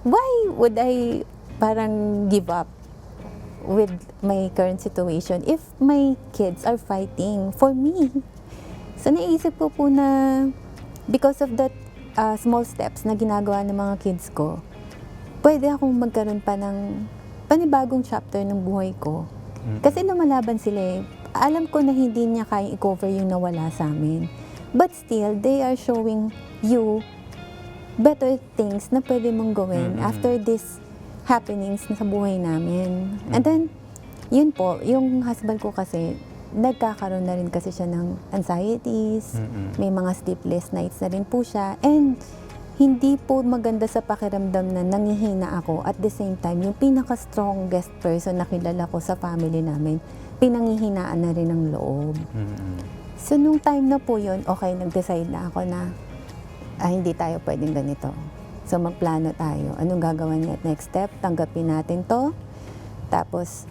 why would I parang give up with my current situation if my kids are fighting for me? So, naisip ko po na because of that small steps na ginagawa ng mga kids ko, pwede akong magkaroon pa ng panibagong chapter ng buhay ko. Kasi lumalaban sila eh. Alam ko na hindi niya kaya i-cover yung nawala sa amin. But still, they are showing you better things na pwede mong gawin after these happenings sa buhay namin. And then, yun po, yung husband ko kasi, nagkakaroon na rin kasi siya ng anxieties, may mga sleepless nights na rin po siya, and hindi po maganda sa pakiramdam na nangihina ako. At the same time, yung pinaka-strongest person na kilala ko sa family namin, pinangihinaan na rin ng loob. So, nung time na po yun, okay, nag-decide na ako na hindi tayo pwedeng ganito. So, magplano tayo. Anong gagawin niya at next step? Tanggapin natin to. Tapos,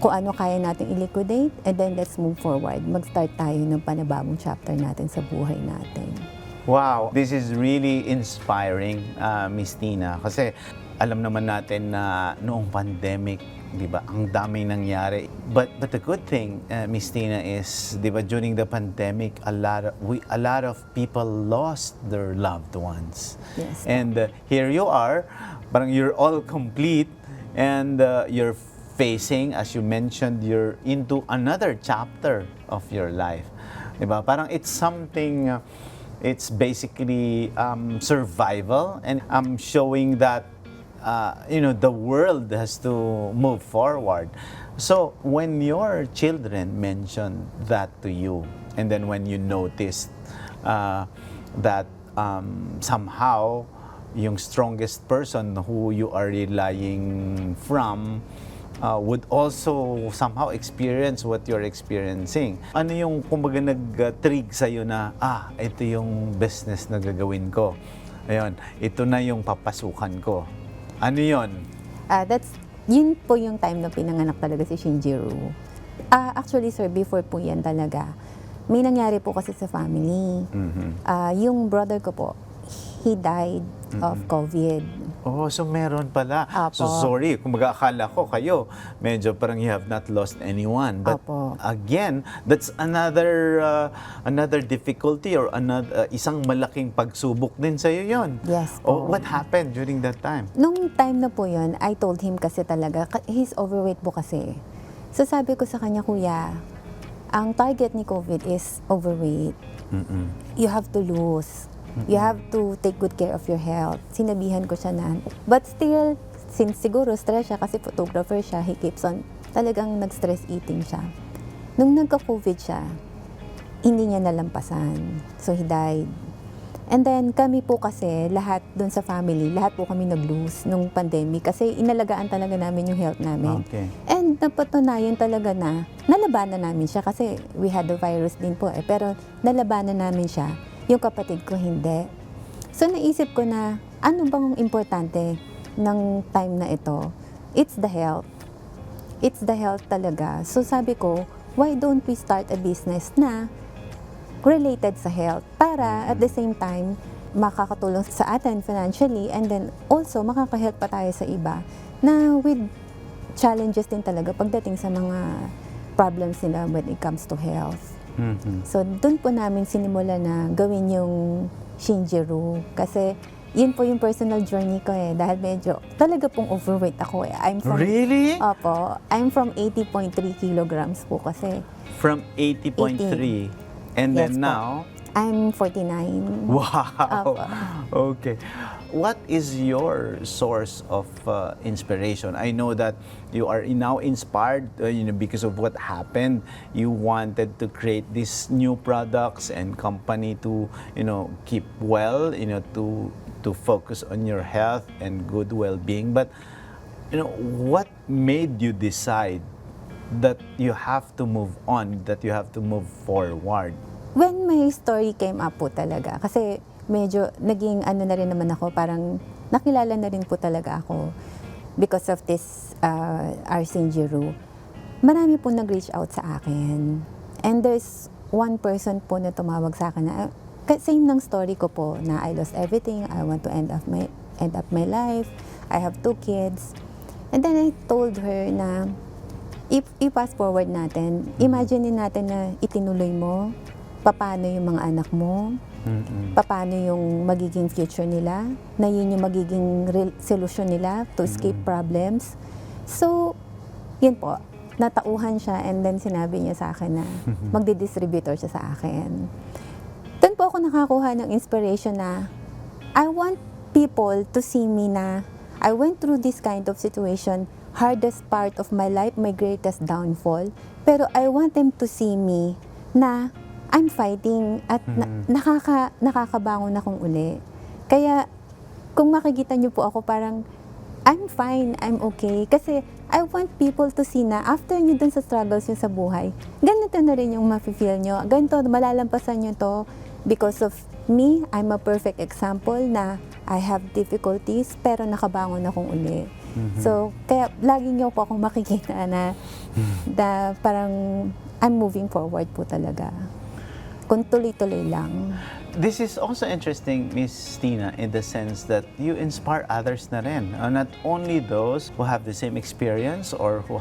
kung ano kaya natin i-liquidate, and then let's move forward. Mag-start tayo ng panibagong chapter natin sa buhay natin. Wow, this is really inspiring, Miss Tina. Kasi alam naman natin na noong pandemic, di ba, ang daming nangyari. But the good thing, Miss Tina, is, di ba, during the pandemic, a lot of people lost their loved ones. Yes. And here you are, parang you're all complete, and you're facing, as you mentioned, you're into another chapter of your life. Diba? Parang it's something, it's basically survival, and showing that, the world has to move forward. So when your children mentioned that to you, and then when you noticed that somehow yung strongest person who you are relying from would also somehow experience what you're experiencing. Ano yung kumbaga nag-trig sa'yo na, ito yung business na gagawin ko. Ayun, ito na yung papasukan ko. Ano yun? Yun po yung time na pinanganak talaga si Shinjiro. Actually, sir, before po yan talaga, may nangyari po kasi sa family. Yung brother ko po, he died of COVID. Oh, so meron pala. Apo. So sorry, kung mag-aakala ko kayo, medyo parang you have not lost anyone. But Apo. again, that's another difficulty, or isang malaking pagsubok din sa'yo yun. Yes Oh, po. what happened during that time? Nung time na po yun, I told him kasi talaga, he's overweight po kasi. So sabi ko sa kanya, kuya, ang target ni COVID is overweight. You have to lose. You have to take good care of your health. Sinabihan ko siya na. But still, since siguro stress siya kasi photographer siya, he keeps on, talagang nag-stress eating siya. Nung nagka-COVID siya, hindi niya nalampasan. So he died. And then kami po kasi, lahat dun sa family, lahat po kami nag-lose nung pandemic kasi inalagaan talaga namin yung health namin. Okay. And napatunayan talaga na nalabanan namin siya kasi we had the virus din po pero nalabanan namin siya. Yung kapatid ko hindi. So naisip ko na ano bang importante ng time na ito? It's the health. It's the health talaga. So sabi ko, why don't we start a business na related sa health para at the same time makakatulong sa atin financially, and then also makaka-help pa tayo sa iba na with challenges din talaga pagdating sa mga problems nila when it comes to health. So doon po namin sinimula na gawin yung Shinjiro kasi yun po yung personal journey ko dahil medyo talaga pong overweight ako I'm from, Really? Opo. I'm from 80.3 kilograms po kasi. From 80.3. And Yes then po. now? I'm 49. Wow! Okay. What is your source of inspiration? I know that you are now inspired, because of what happened. You wanted to create these new products and company to, keep well, to focus on your health and good well-being. But, what made you decide that you have to move on, that you have to move forward? When my story came up po talaga, kasi medyo naging na rin naman ako, parang nakilala na rin po talaga ako because of this Shinjiro. Marami po nag-reach out sa akin. And there's one person po na tumawag sa akin na same ng story ko po na I lost everything, I want to end up my life, I have 2 kids. And then I told her na i-fast forward natin, imaginein natin na itinuloy mo, paano yung mga anak mo, paano yung magiging future nila, na yun yung magiging solution nila to escape problems. So, yun po, natauhan siya and then sinabi niya sa akin na magdi-distributor siya sa akin. Doon po ako nakakuha ng inspiration na I want people to see me na I went through this kind of situation, hardest part of my life, my greatest downfall, pero I want them to see me na I'm fighting at nakakabangon akong uli. Kaya kung makikita niyo po ako parang I'm fine, I'm okay. Kasi I want people to see na after nyo dun sa struggles nyo sa buhay, ganito na rin yung ma-feel nyo. Ganito, malalampasan nyo to because of me. I'm a perfect example na I have difficulties, pero nakabangon akong uli. So, kaya lagi niyo po akong makikita na parang I'm moving forward po talaga. Kung tuloy-tuloy lang. This is also interesting, Miss Tina, in the sense that you inspire others na rin. Not only those who have the same experience or who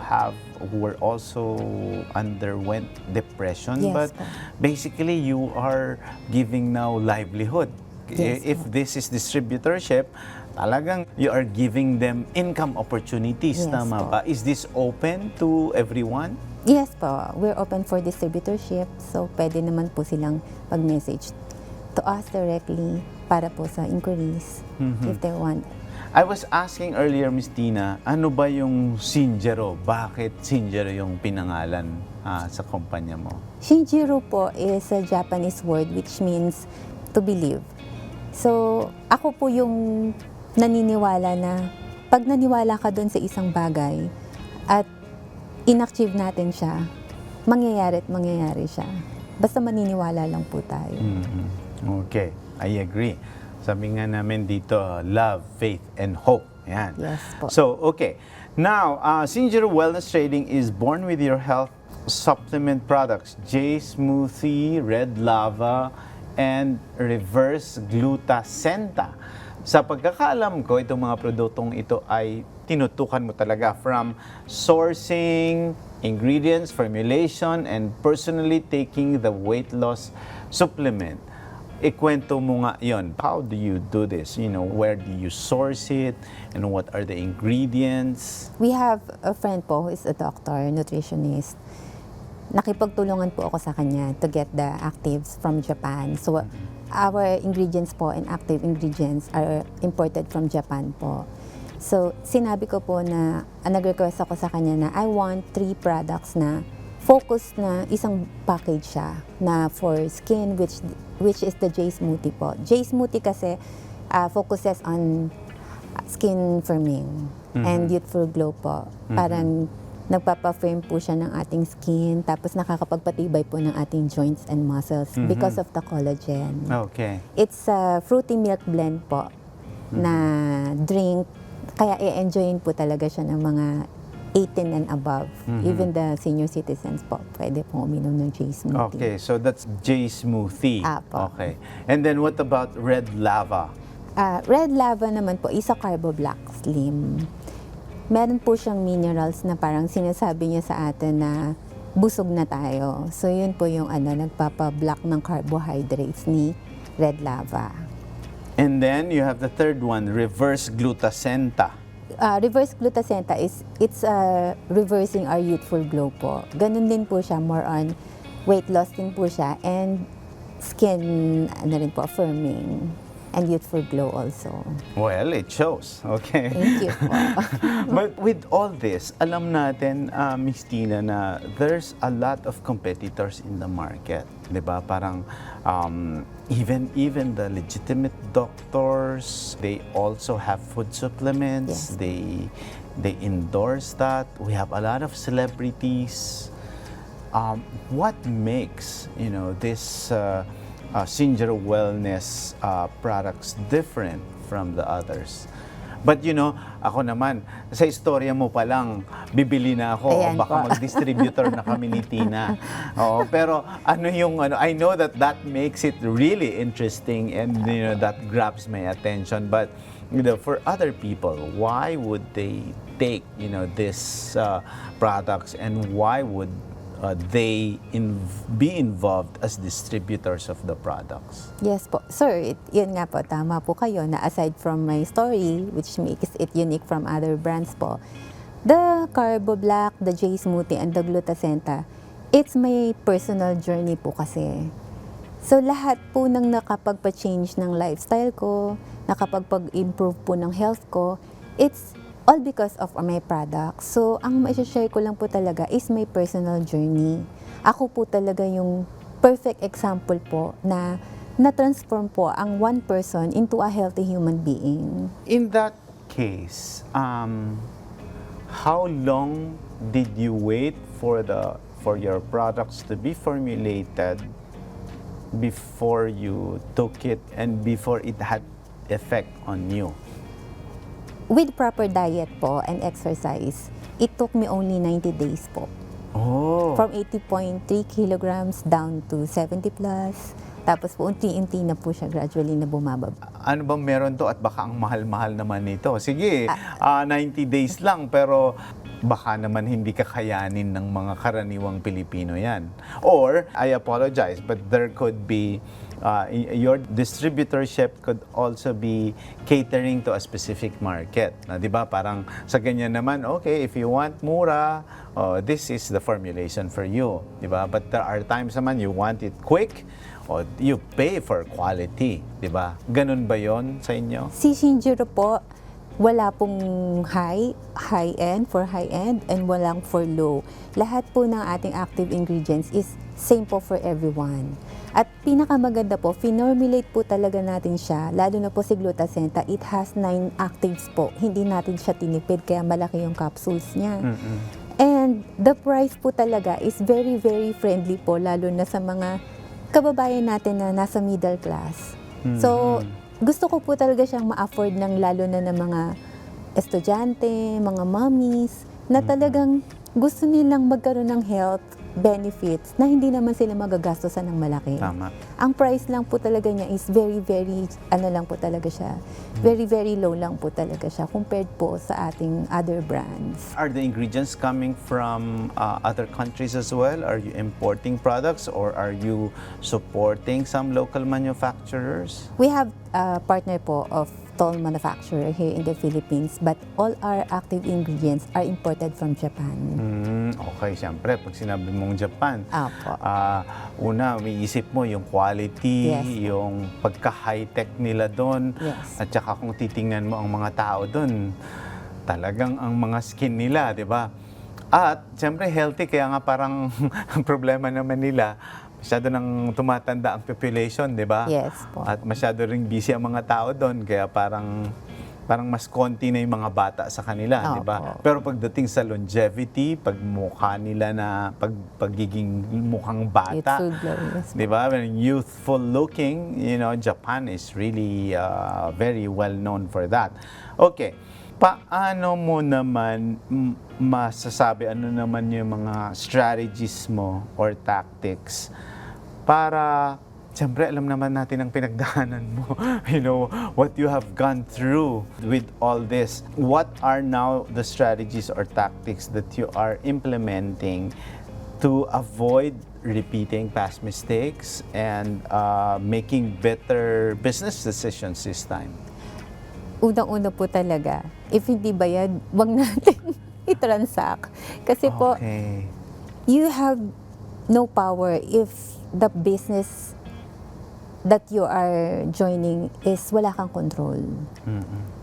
were also underwent depression, Yes, but po. basically you are giving now livelihood. Yes, If this is distributorship, talagang you are giving them income opportunities, Yes, tama po. ba? Is this open to everyone? Yes po, we're open for distributorship. So, pwede naman po silang mag-message to us directly para po sa inquiries if they want. I was asking earlier, Miss Tina, ano ba yung Shinjiro? Bakit Shinjiro yung pinangalan sa kumpanya mo? Shinjiro po is a Japanese word which means to believe. So, ako po yung naniniwala na pag naniwala ka doon sa isang bagay at in-achieve natin siya, mangyayari siya. Basta maniniwala lang po tayo. Okay, I agree. Sabi nga namin dito, love, faith, and hope. Yan. Yes po. So, okay. Now, Shinjiro Wellness Trading is born with your health supplement products, J Smoothie, Red Lava, and Reverse Glutacenta. Sa pagkakaalam ko, itong mga produktong ito ay tinutukan mo talaga from sourcing, ingredients, formulation, and personally taking the weight loss supplement. Ikwento mo nga yon. How do you do this? You know, where do you source it? And what are the ingredients? We have a friend po who is a doctor, nutritionist. Nakipagtulungan po ako sa kanya to get the actives from Japan. So, our ingredients po and active ingredients are imported from Japan po. So, sinabi ko po na, nag-request ako sa kanya na I want 3 products na focus na isang package siya na for skin which is the J Smoothie po. J Smoothie kasi focuses on skin firming and youthful glow po. Parang nagpapa-firm po siya ng ating skin tapos nakakapagpatibay po ng ating joints and muscles because of the collagen. Okay. It's a fruity milk blend po na drink. Kaya i-enjoyin po talaga siya ng mga 18 and above. Even the senior citizens po, pwede po uminom ng J Smoothie. Okay, so that's J Smoothie. Apo. Okay. And then what about Red Lava? Red Lava naman po, isa Carbo Black Slim. Meron po siyang minerals na parang sinasabi niya sa atin na busog na tayo. So yun po yung nagpapa-block ng carbohydrates ni Red Lava. And then you have the third one, Reverse Glutacenta. Reverse Glutacenta it's reversing our youthful glow po. Ganun din po siya, more on weight loss din po siya and skin rin po, firming and youthful glow also. Well, it shows. Okay. Thank you po. But with all this, alam natin, Miss Tina, na there's a lot of competitors in the market. Diba? Parang even the legitimate doctors, they also have food supplements. Yes. They endorse that. We have a lot of celebrities. What makes this Shinjiro Wellness products different from the others? But ako naman, sa istorya mo pa lang, bibili na ako. Ayan Baka po. mag-distributor na kami ni Tina. Pero I know that makes it really interesting and that grabs my attention. But for other people, why would they take these products and why would they be involved as distributors of the products? Yes po. Sir, yun nga po, tama po kayo na aside from my story, which makes it unique from other brands po, the Carbo Black, the J Smoothie, and the Glutacenta, it's my personal journey po kasi. So lahat po ng nakapagpa-change ng lifestyle ko, nakapagpag-improve po ng health ko, it's all because of my product. So, ang ma-share ko lang po talaga is my personal journey. Ako po talaga yung perfect example po na na-transform po ang one person into a healthy human being. In that case, how long did you wait for your products to be formulated before you took it and before it effect on you? With proper diet po and exercise, it took me only 90 days po. Oh. From 80.3 kilograms down to 70 plus. Tapos po, unti-unti na po siya gradually na bumababa. Ano bang meron to at baka ang mahal-mahal naman nito? Sige, 90 days lang pero baka naman hindi kakayanin ng mga karaniwang Pilipino yan. Or, I apologize, but there could be your distributorship could also be catering to a specific market. Na, di ba? Parang sa ganyan naman, okay, if you want mura, this is the formulation for you. Di ba? But there are times naman you want it quick, or you pay for quality. Di ba? Ganun ba yon sa inyo? Si Shinjiro po, wala pong high-end for high-end and walang for low. Lahat po ng ating active ingredients is same po for everyone. At pinakamaganda po, finormulate po talaga natin siya, lalo na po si Glutacenta, it has 9 actives po. Hindi natin siya tinipid, kaya malaki yung capsules niya. And the price po talaga is very, very friendly po, lalo na sa mga kababayan natin na nasa middle class. So, gusto ko po talaga siyang ma-afford ng lalo na ng mga estudyante, mga mommies, na talagang gusto nilang magkaroon ng health benefits na hindi naman sila magagastosan ng malaki. Tama. Ang price lang po talaga niya is very, very, ano lang po talaga siya, very, very low lang po talaga siya compared po sa ating other brands. Are the ingredients coming from other countries as well? Are you importing products or are you supporting some local manufacturers? We have a partner po of toll manufacturer here in the Philippines, but all our active ingredients are imported from Japan. Okay, siyempre, pag sinabi mong Japan, Apo. una, umiisip mo yung quality, Yes. yung pagka-high-tech nila doon, Yes. at saka kung titingnan mo ang mga tao doon, talagang ang mga skin nila, di ba? At, siyempre, healthy, kaya nga parang ang problema naman nila, masyado nang tumatanda ang population, di ba? Yes po. At masyado ring busy ang mga tao doon, kaya parang mas konti na yung mga bata sa kanila, di ba? Pero pagdating sa longevity, pagmukha nila na pagiging mukhang bata, di ba? When youthful looking, you know, Japan is really very well known for that. Okay. Paano mo naman masasabi, ano naman yung mga strategies mo or tactics para, siyempre alam naman natin ang pinagdaanan mo, you know, what you have gone through with all this. What are now the strategies or tactics that you are implementing to avoid repeating past mistakes and making better business decisions this time? Unang-una po talaga, if hindi bayad, wag natin i-transact. Kasi po, you have no power if the business that you are joining is wala kang control.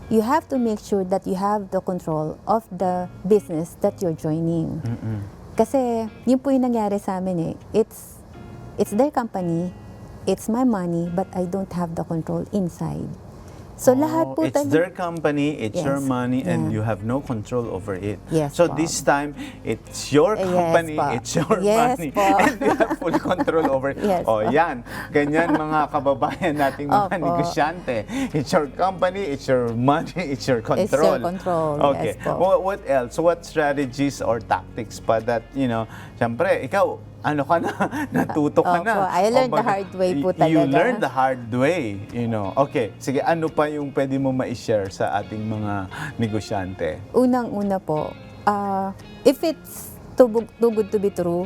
You have to make sure that you have the control of the business that you're joining. Kasi yun po yung nangyari sa amin eh. It's their company, it's my money, but I don't have the control inside. So lahat po it's their company, it's your money, and you have no control over it. Yes, so po. this time, it's your company, po. it's your Yes, money, po. and you have full control over it. Yes, Oh, po. yan. Ganyan mga kababayan nating mga Opo. negosyante. It's your company, it's your money, it's your control. It's your control, Okay. yes po. What else? What strategies or tactics pa that, you know, siyempre, ikaw, ano ka na, natuto ka na. Opo, I learned the hard way po talaga. You learned the hard way, you know. Okay, sige, ano pa yung pwede mo ma-share sa ating mga negosyante? Unang-una po, if it's too good to be true,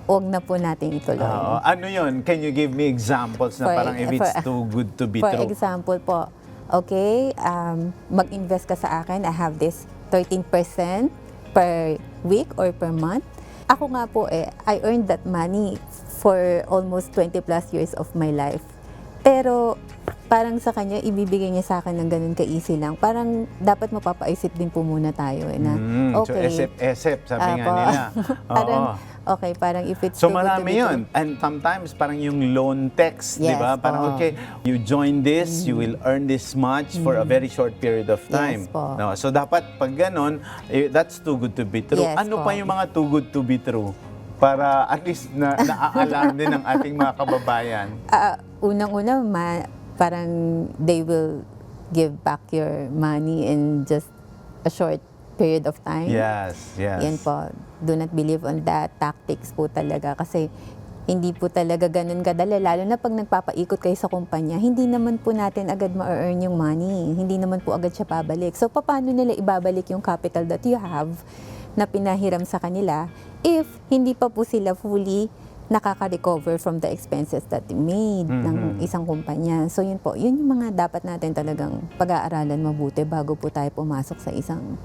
huwag na po natin ituloy. Ano yun? Can you give me examples na parang if it's too good to be for true? For example po, okay, mag-invest ka sa akin, I have this 13% per week or per month. Ako nga po I earned that money for almost 20 plus years of my life. Pero parang sa kanya, ibibigay niya sa akin ng ganun ka-easy lang. Parang dapat mapapaisip din po muna tayo na, okay. So, esep, sabi nga nila. Parang, okay, parang if it's so too good to marami be yun. true. And sometimes parang yung loan text, di Yes, ba? Parang okay, you join this, you will earn this much for a very short period of time. Yes po. No, so dapat pag ganun, that's too good to be true. Yes Ano po. pa yung mga too good to be true? Para at least na naaalam din ng ating mga kababayan. Unang-una, parang they will give back your money in just a short period of time. Yes, yes. Yan po. Do not believe on that. Tactics po talaga. Kasi hindi po talaga ganun kadali. Lalo na pag nagpapaikot kayo sa kumpanya, hindi naman po natin agad ma-earn yung money. Hindi naman po agad siya pabalik. So, paano nila ibabalik yung capital that you have na pinahiram sa kanila if hindi pa po sila fully nakaka-recover from the expenses that they made ng isang kumpanya. So, yun po. Yun yung mga dapat natin talagang pag-aaralan mabuti bago po tayo pumasok sa isang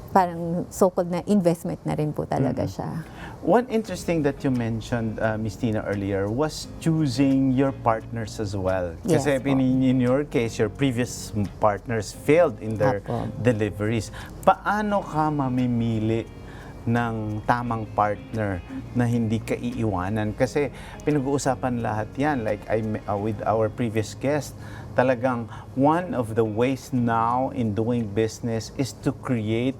parang so-called na investment na rin po talaga siya. One interesting that you mentioned, Ms. Tina, earlier was choosing your partners as well. Yes, Kasi in your case, your previous partners failed in their deliveries. Paano ka mamimili ng tamang partner na hindi ka iiwanan? Kasi pinag-uusapan lahat yan. Like with our previous guest, talagang one of the ways now in doing business is to create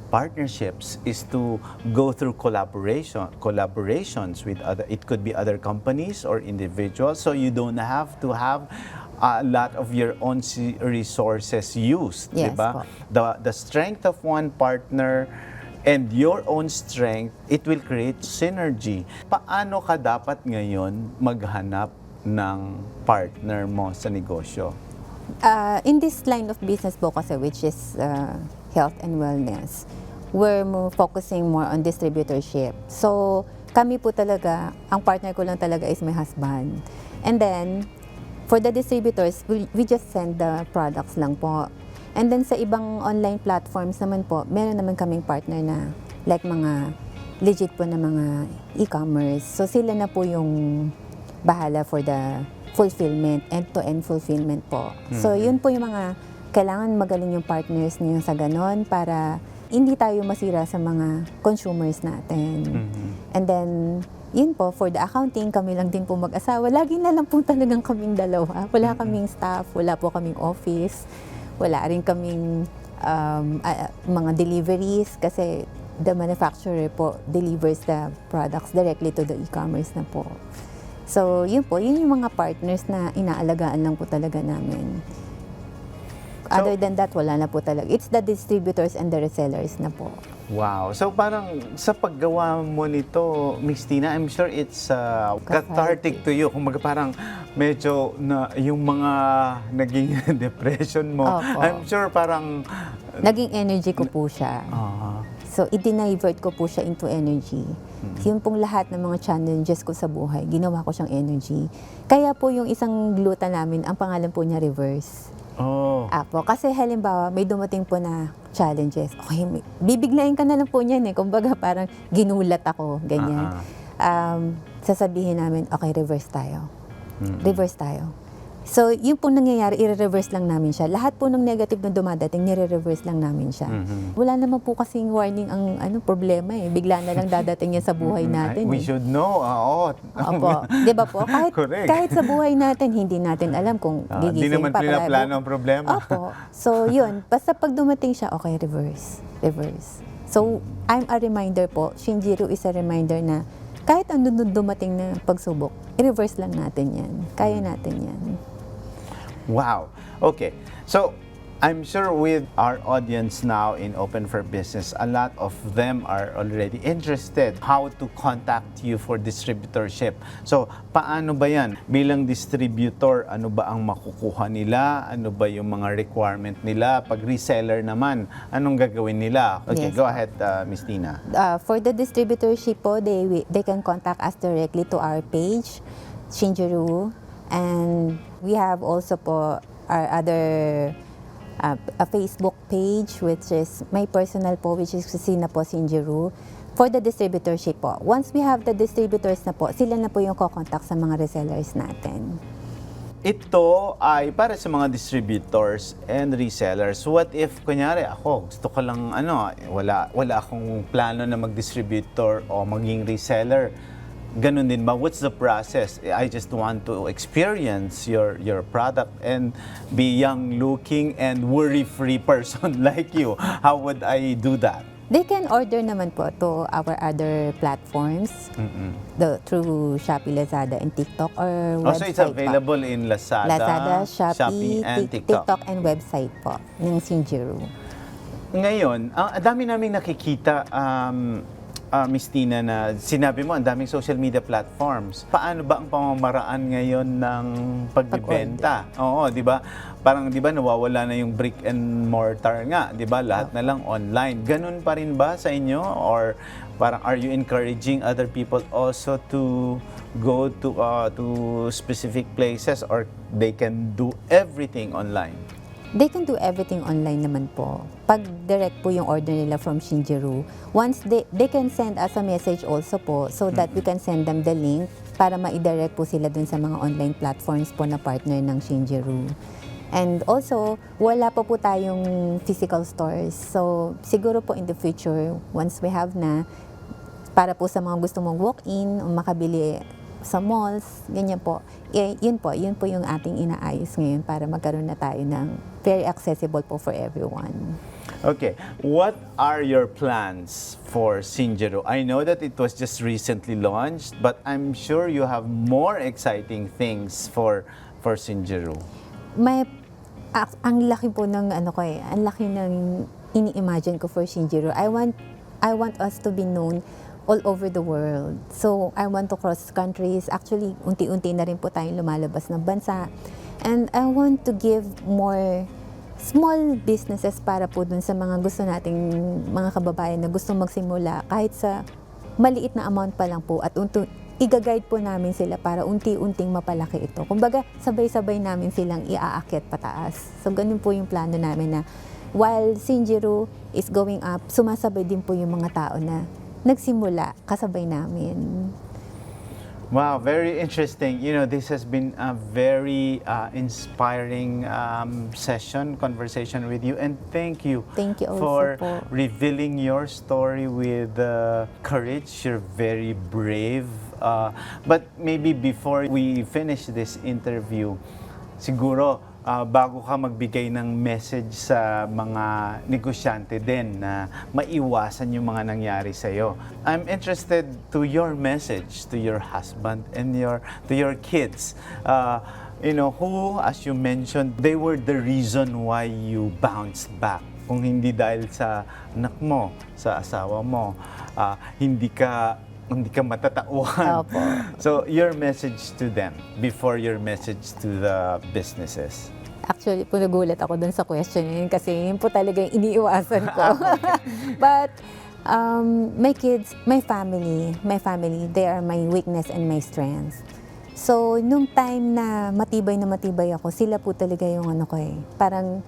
partnerships, is to go through collaborations with other, it could be other companies or individuals, so you don't have to have a lot of your own resources used, Yes, diba? The strength of one partner and your own strength, it will create synergy. Paano ka dapat ngayon maghanap ng partner mo sa negosyo? In this line of business po kasi, which is health and wellness, we're focusing more on distributorship. So, kami po talaga, ang partner ko lang talaga is my husband. And then, for the distributors, we just send the products lang po. And then, sa ibang online platforms naman po, meron naman kaming partner na, like mga legit po na mga e-commerce. So, sila na po yung bahala for the fulfillment, end-to-end fulfillment po. So, yun po yung mga kailangan magaling yung partners niyo sa ganon para hindi tayo masira sa mga consumers natin. And then, yun po, for the accounting, kami lang din po mag-asawa. Lagi na lang po talagang kaming dalawa. Wala kaming staff, wala po kaming office, wala rin kaming mga deliveries kasi the manufacturer po delivers the products directly to the e-commerce na po. So, yun po, yun yung mga partners na inaalagaan lang po talaga namin. Other than that, wala na po talaga. It's the distributors and the resellers na po. Wow. So parang sa paggawa mo nito, Ms. Tina, I'm sure it's cathartic to you. Kung parang medyo na yung mga naging depression mo, Opo. I'm sure parang Naging energy ko po siya. So, i-divert ko po siya into energy. Yun pong lahat ng mga challenges ko sa buhay, ginawa ko siyang energy. Kaya po yung isang gluta namin, ang pangalan po niya Reverse. Apo, kasi halimbawa, may dumating po na challenges. Okay, bibiglayin ka na lang po niyan eh. Kumbaga parang ginulat ako, ganyan. Sasabihin namin, okay, reverse tayo. Reverse tayo. So, yun po nangyayari, i-reverse lang namin siya. Lahat po ng negative na dumadating, nire-reverse lang namin siya. Wala naman po kasing warning ang problema eh. Bigla na lang dadating yan sa buhay natin. We should know. Opo. Di ba po? Kahit sa buhay natin, hindi natin alam kung gigising Hindi naman pa. plano ang problema. Opo. So, yun. Basta pag dumating siya, okay, reverse. Reverse. So, I'm a reminder po. Shinjiro is a reminder na kahit ano dumating na pagsubok, i-reverse lang natin yan. Kaya natin yan. Wow. Okay. So, I'm sure with our audience now in Open for Business, a lot of them are already interested how to contact you for distributorship. So, paano ba yan? Bilang distributor, ano ba ang makukuha nila? Ano ba yung mga requirement nila? Pag reseller naman, anong gagawin nila? Okay, Yes. go ahead, Ms. Tina. For the distributorship po, they can contact us directly to our page, Shinjiro. And we have also po our other a Facebook page, which is my personal po, which is Sina po Shinjiro, for the distributorship po. Once we have the distributors na po, sila na po yung kokontak sa mga resellers natin. Ito ay para sa mga distributors and resellers. What if, kunyari, ako, gusto ko lang, wala akong plano na mag-distributor o maging reseller. Ganun din ba? What's the process? I just want to experience your product and be young-looking and worry-free person like you. How would I do that? They can order naman po to our other platforms, through Shopee, Lazada, and TikTok, or Also, website it's available in Lazada, Shopee, and TikTok, and website po ng Shinjiro. Ngayon, ang dami naming nakikita, Miss Tina, na sinabi mo, ang daming social media platforms. Paano ba ang pamamaraan ngayon ng pagbibenta? Oo, di ba? Parang, di ba, nawawala na yung brick and mortar nga, di ba? Lahat na lang online. Ganun pa rin ba sa inyo? Or parang, are you encouraging other people also to go to specific places, or they can do everything online? They can do everything online naman po. Pag direct po yung order nila from Shinjiro, once they can send us a message also po, so that we can send them the link para ma-direct po sila dun sa mga online platforms po na partner ng Shinjiro. And also, wala pa po tayong physical stores. So, siguro po in the future, once we have na, para po sa mga gusto mong walk-in o makabili sa malls, ganyan po. Yun po yung ating inaayos ngayon para magkaroon na tayo ng very accessible po for everyone. Okay, what are your plans for Shinjiro? I know that it was just recently launched, but I'm sure you have more exciting things for Shinjiro. Ang laki po ng ang laki ng ini-imagine ko for Shinjiro. I want us to be known all over the world. So, I want to cross countries. Actually, unti-unti na rin po tayong lumalabas ng bansa. And I want to give more small businesses para po dun sa mga gusto nating mga kababayan na gusto magsimula kahit sa maliit na amount pa lang po, at i-guide po namin sila para unti-unting mapalaki ito. Kumbaga, sabay-sabay namin silang iaakyat pataas. So, ganun po yung plano namin na while Shinjiro is going up, sumasabay din po yung mga tao na nagsimula kasabay namin. Wow, very interesting. You know, this has been a very inspiring conversation with you, and thank you also for revealing your story with courage. You're very brave. But maybe before we finish this interview, siguro bago ka magbigay ng message sa mga negosyante din na maiwasan yung mga nangyari sa'yo, I'm interested to your message to your husband and to your kids. You know, who, as you mentioned, they were the reason why you bounced back. Kung hindi dahil sa anak mo, sa asawa mo, hindi ka matatauhan. So, your message to them before your message to the businesses. Actually, nagulat ako dun sa question yun kasi yun po talaga yung iniiwasan ko. But, my kids, my family, they are my weakness and my strength. So, nung time na matibay ako, sila po talaga yung parang,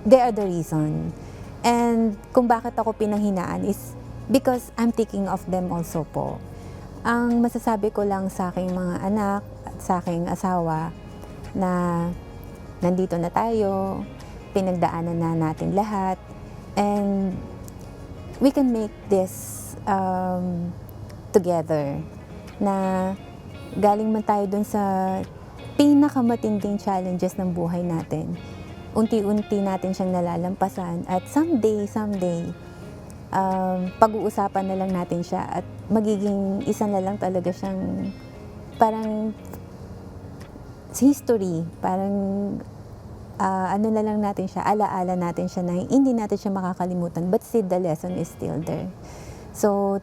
they are the reason. And kung bakit ako pinanghinaan is because I'm thinking of them also po. Ang masasabi ko lang sa aking mga anak at sa aking asawa na nandito na tayo, pinagdaanan na natin lahat, and we can make this together. Na galing man tayo dun sa pinakamatinding challenges ng buhay natin, unti-unti natin siyang nalalampasan, at someday, pag-uusapan na lang natin siya at magiging isa na lang talaga siyang parang history, parang na lang natin siya, alaala natin siya na hindi natin siya makakalimutan, but still the lesson is still there. So,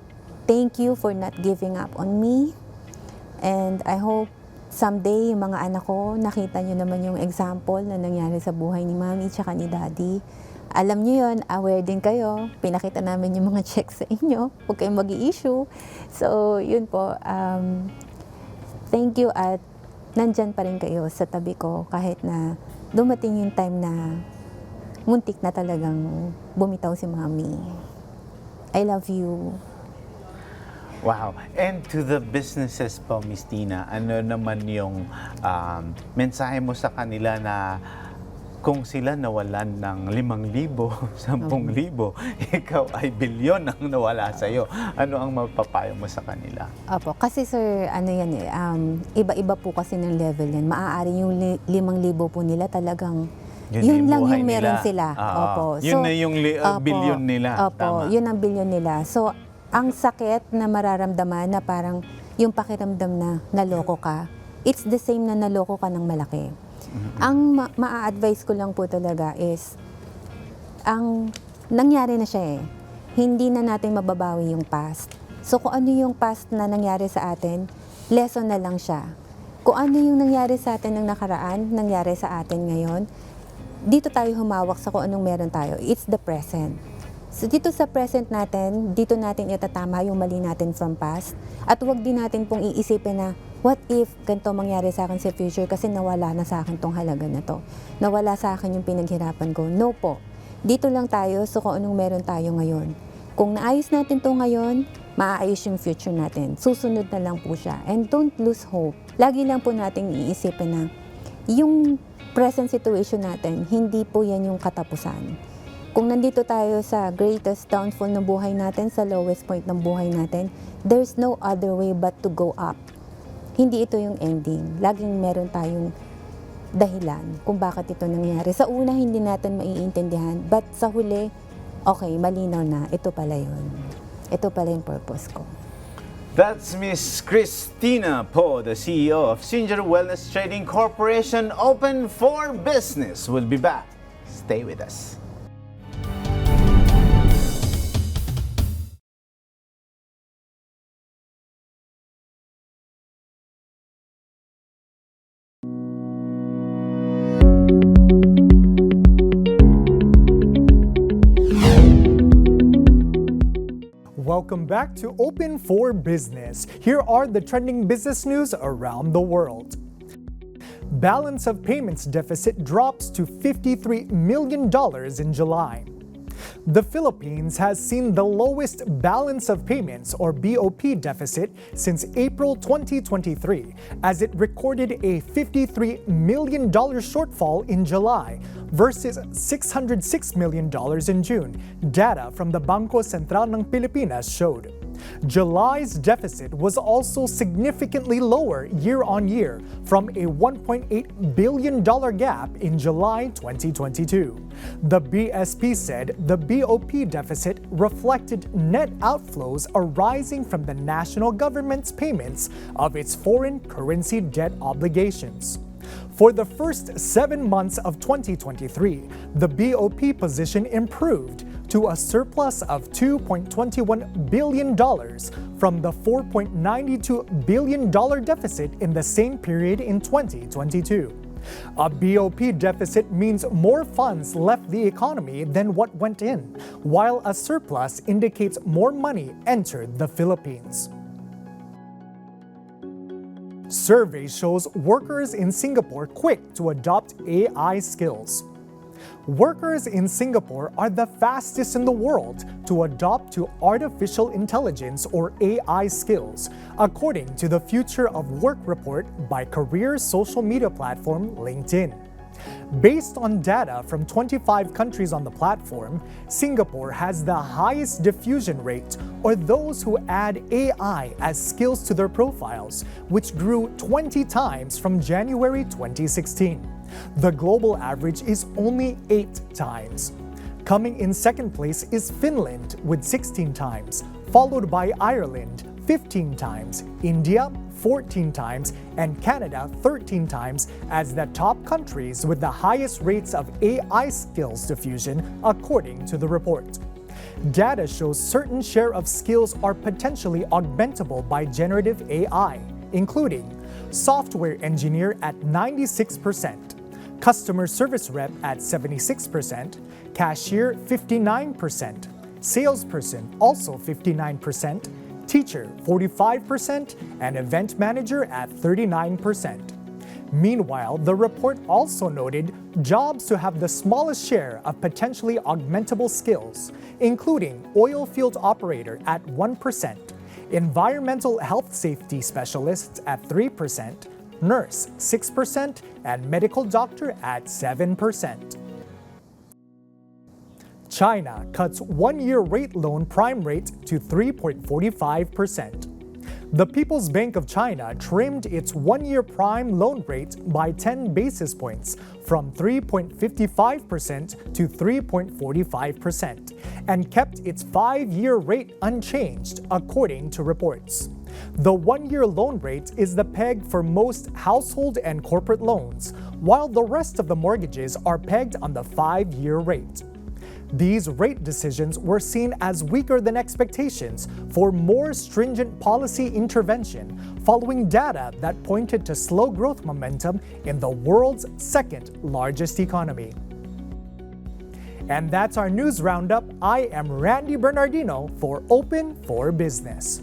thank you for not giving up on me, and I hope someday yung mga anak ko, nakita nyo naman yung example na nangyari sa buhay ni Mami tsaka ni Daddy. Alam nyo yun, aware din kayo, pinakita namin yung mga checks sa inyo, huwag kayong mag-i-issue. So, yun po, thank you, at nandyan pa rin kayo sa tabi ko kahit na dumating yung time na muntik na talagang bumitaw si Mami. I love you. Wow. And to the businesses po, Miss Tina, ano naman yung mensahe mo sa kanila na kung sila nawalan ng 5,000, 10,000, ikaw ay bilyon ang nawala sa'yo. Ano ang mapapayo mo sa kanila? Opo, kasi sir, iba-iba po kasi ng level yan. Maaari yung 5,000 po nila talagang Yun lang buhay yung meron nila. sila. Opo. Yun na yung opo, bilyon nila. Opo, Tama. yun ang bilyon nila. So, ang sakit na mararamdaman na parang yung pakiramdam na naloko ka, it's the same na naloko ka ng malaki. Ang maa-advise ko lang po talaga is, ang nangyari na siya eh. Hindi na natin mababawi yung past. So, kung ano yung past na nangyari sa atin, lesson na lang siya. Kung ano yung nangyari sa atin ng nakaraan, nangyari sa atin ngayon, dito tayo humawak sa kung anong meron tayo. It's the present. So dito sa present natin, dito natin itatama yung mali natin from past. At huwag din natin pong iisipin na, what if ganito mangyari sa akin sa future kasi nawala na sa akin tong halaga na to. Nawala sa akin yung pinaghirapan ko. No po. Dito lang tayo so kung anong meron tayo ngayon. Kung naayos natin to ngayon, maaayos yung future natin. Susunod na lang po siya. And don't lose hope. Lagi lang po nating iisipin na yung present situation natin, hindi po yan yung katapusan. Kung nandito tayo sa greatest downfall ng buhay natin, sa lowest point ng buhay natin, there's no other way but to go up. Hindi ito yung ending. Laging meron tayong dahilan kung bakit ito nangyari. Sa una, hindi natin maiintindihan. But sa huli, okay, malinaw na. Ito pala yun. Ito pala yung purpose ko. That's Miss Christina Po, the CEO of Singer Wellness Trading Corporation, open for business. We'll be back. Stay with us. Welcome back to Open for Business. Here are the trending business news around the world. Balance of payments deficit drops to $53 million in July. The Philippines has seen the lowest balance of payments or BOP deficit since April 2023 as it recorded a $53 million shortfall in July versus $606 million in June, data from the Bangko Sentral ng Pilipinas showed. July's deficit was also significantly lower year-on-year from a $1.8 billion gap in July 2022. The BSP said the BOP deficit reflected net outflows arising from the national government's payments of its foreign currency debt obligations. For the first 7 months of 2023, the BOP position improved to a surplus of $2.21 billion from the $4.92 billion deficit in the same period in 2022. A BOP deficit means more funds left the economy than what went in, while a surplus indicates more money entered the Philippines. Survey shows workers in Singapore quick to adopt AI skills. Workers in Singapore are the fastest in the world to adopt to artificial intelligence or AI skills, according to the Future of Work report by career social media platform LinkedIn. Based on data from 25 countries on the platform, Singapore has the highest diffusion rate, or those who add AI as skills to their profiles, which grew 20 times from January 2016. The global average is only 8 times. Coming in second place is Finland with 16 times, followed by Ireland 15 times, India 14 times, and Canada 13 times as the top countries with the highest rates of AI skills diffusion, according to the report. Data shows certain share of skills are potentially augmentable by generative AI, including software engineer at 96%, customer service rep at 76%, cashier 59%, salesperson also 59%, teacher 45%, and event manager at 39%. Meanwhile, the report also noted jobs to have the smallest share of potentially augmentable skills, including oil field operator at 1%, environmental health safety specialists at 3%, nurse 6%, and medical doctor at 7%. China cuts one-year rate loan prime rate to 3.45%. The People's Bank of China trimmed its one-year prime loan rate by 10 basis points from 3.55% to 3.45% and kept its 5-year rate unchanged, according to reports. The one-year loan rate is the peg for most household and corporate loans, while the rest of the mortgages are pegged on the 5-year rate. These rate decisions were seen as weaker than expectations for more stringent policy intervention following data that pointed to slow growth momentum in the world's second largest economy. And that's our news roundup. I am Randy Bernardino for Open for Business.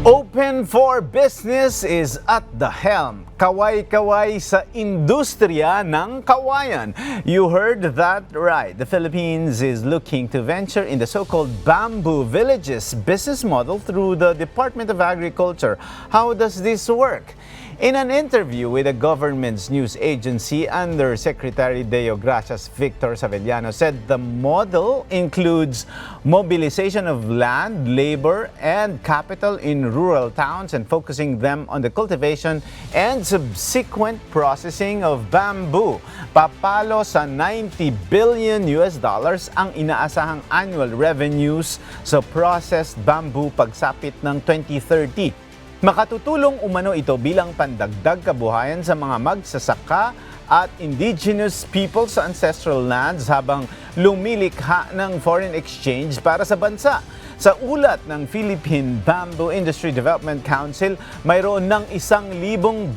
Open for Business is at the helm. Kaway-kaway sa industriya ng kawayan. You heard that right. The Philippines is looking to venture in the so-called bamboo villages business model through the Department of Agriculture. How does this work? In an interview with the government's news agency, Undersecretary Deo Gracias Victor Savellano said the model includes mobilization of land, labor, and capital in rural towns and focusing them on the cultivation and subsequent processing of bamboo. Papalo sa $90 billion ang inaasahang annual revenues sa processed bamboo pagsapit ng 2030. Makatutulong umano ito bilang pandagdag kabuhayan sa mga magsasaka at indigenous people sa ancestral lands habang lumilikha ng foreign exchange para sa bansa. Sa ulat ng Philippine Bamboo Industry Development Council, mayroon ng 1,000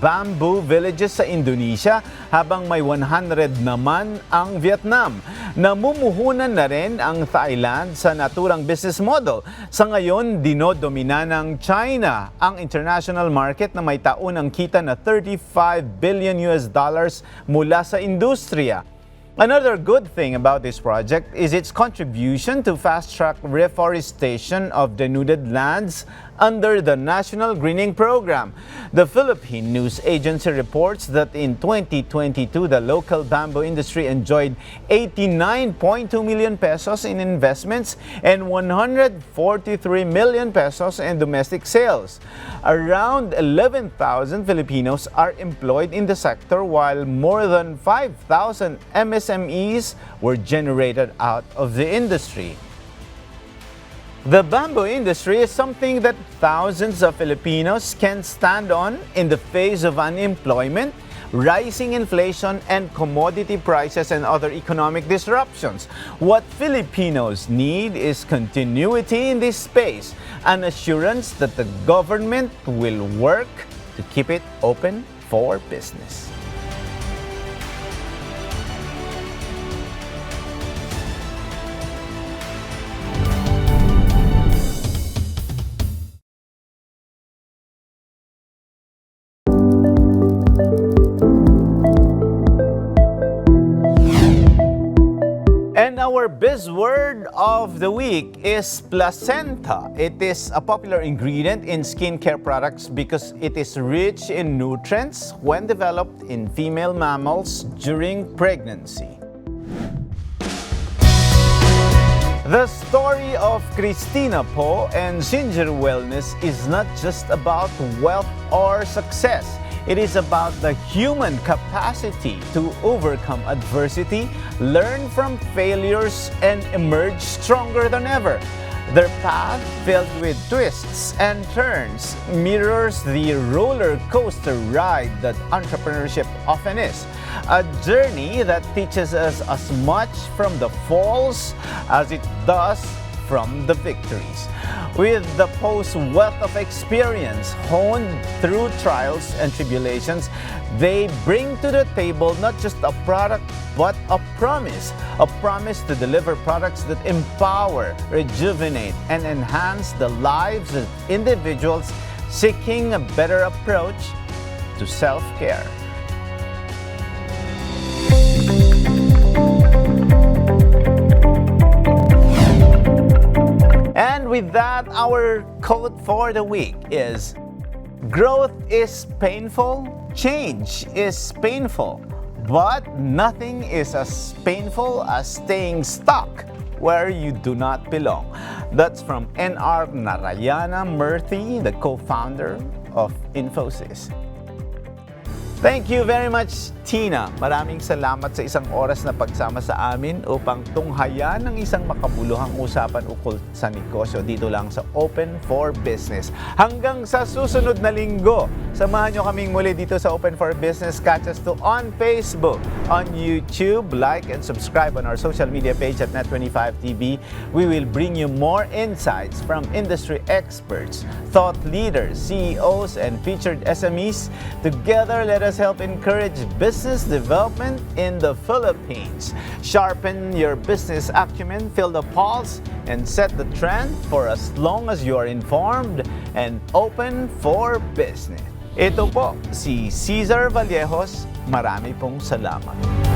bamboo villages sa Indonesia habang may 100 naman ang Vietnam. Namumuhunan na rin ang Thailand sa naturang business model. Sa ngayon, dinodomina ng China ang international market na may taunang kita na $35 billion mula sa industriya. Another good thing about this project is its contribution to fast-track reforestation of denuded lands under the National Greening Program. The Philippine News Agency reports that in 2022, the local bamboo industry enjoyed 89.2 million pesos in investments and 143 million pesos in domestic sales. Around 11,000 Filipinos are employed in the sector, while more than 5,000 MSMEs were generated out of the industry. The bamboo industry is something that thousands of Filipinos can stand on in the face of unemployment, rising inflation, and commodity prices and other economic disruptions. What Filipinos need is continuity in this space, an assurance that the government will work to keep it open for business. And our buzzword of the week is placenta. It is a popular ingredient in skincare products because it is rich in nutrients when developed in female mammals during pregnancy. The story of Christina Po and Ginger Wellness is not just about wealth or success. It is about the human capacity to overcome adversity, learn from failures, and emerge stronger than ever. Their path, filled with twists and turns, mirrors the roller coaster ride that entrepreneurship often is. A journey that teaches us as much from the falls as it does from the victories. With the post-wealth of experience honed through trials and tribulations, they bring to the table not just a product, but a promise to deliver products that empower, rejuvenate, and enhance the lives of individuals seeking a better approach to self-care. And with that, our quote for the week is, growth is painful, change is painful, But nothing is as painful as staying stuck where you do not belong. That's from N.R. Narayana Murthy, the co-founder of Infosys. Thank you very much, Tina. Maraming salamat sa isang oras na pagsama sa amin upang tunghayan ng isang makabuluhang usapan ukol sa negosyo dito lang sa Open for Business. Hanggang sa susunod na linggo, samahan nyo kaming muli dito sa Open for Business. Catch us to on Facebook, on YouTube, like and subscribe on our social media page at Net25TV. We will bring you more insights from industry experts, thought leaders, CEOs, and featured SMEs. Together, let us help encourage business development in the Philippines. Sharpen your business acumen, feel the pulse, and set the trend for as long as you are informed and open for business. Ito po si Cesar Vallejos. Marami pong salamat.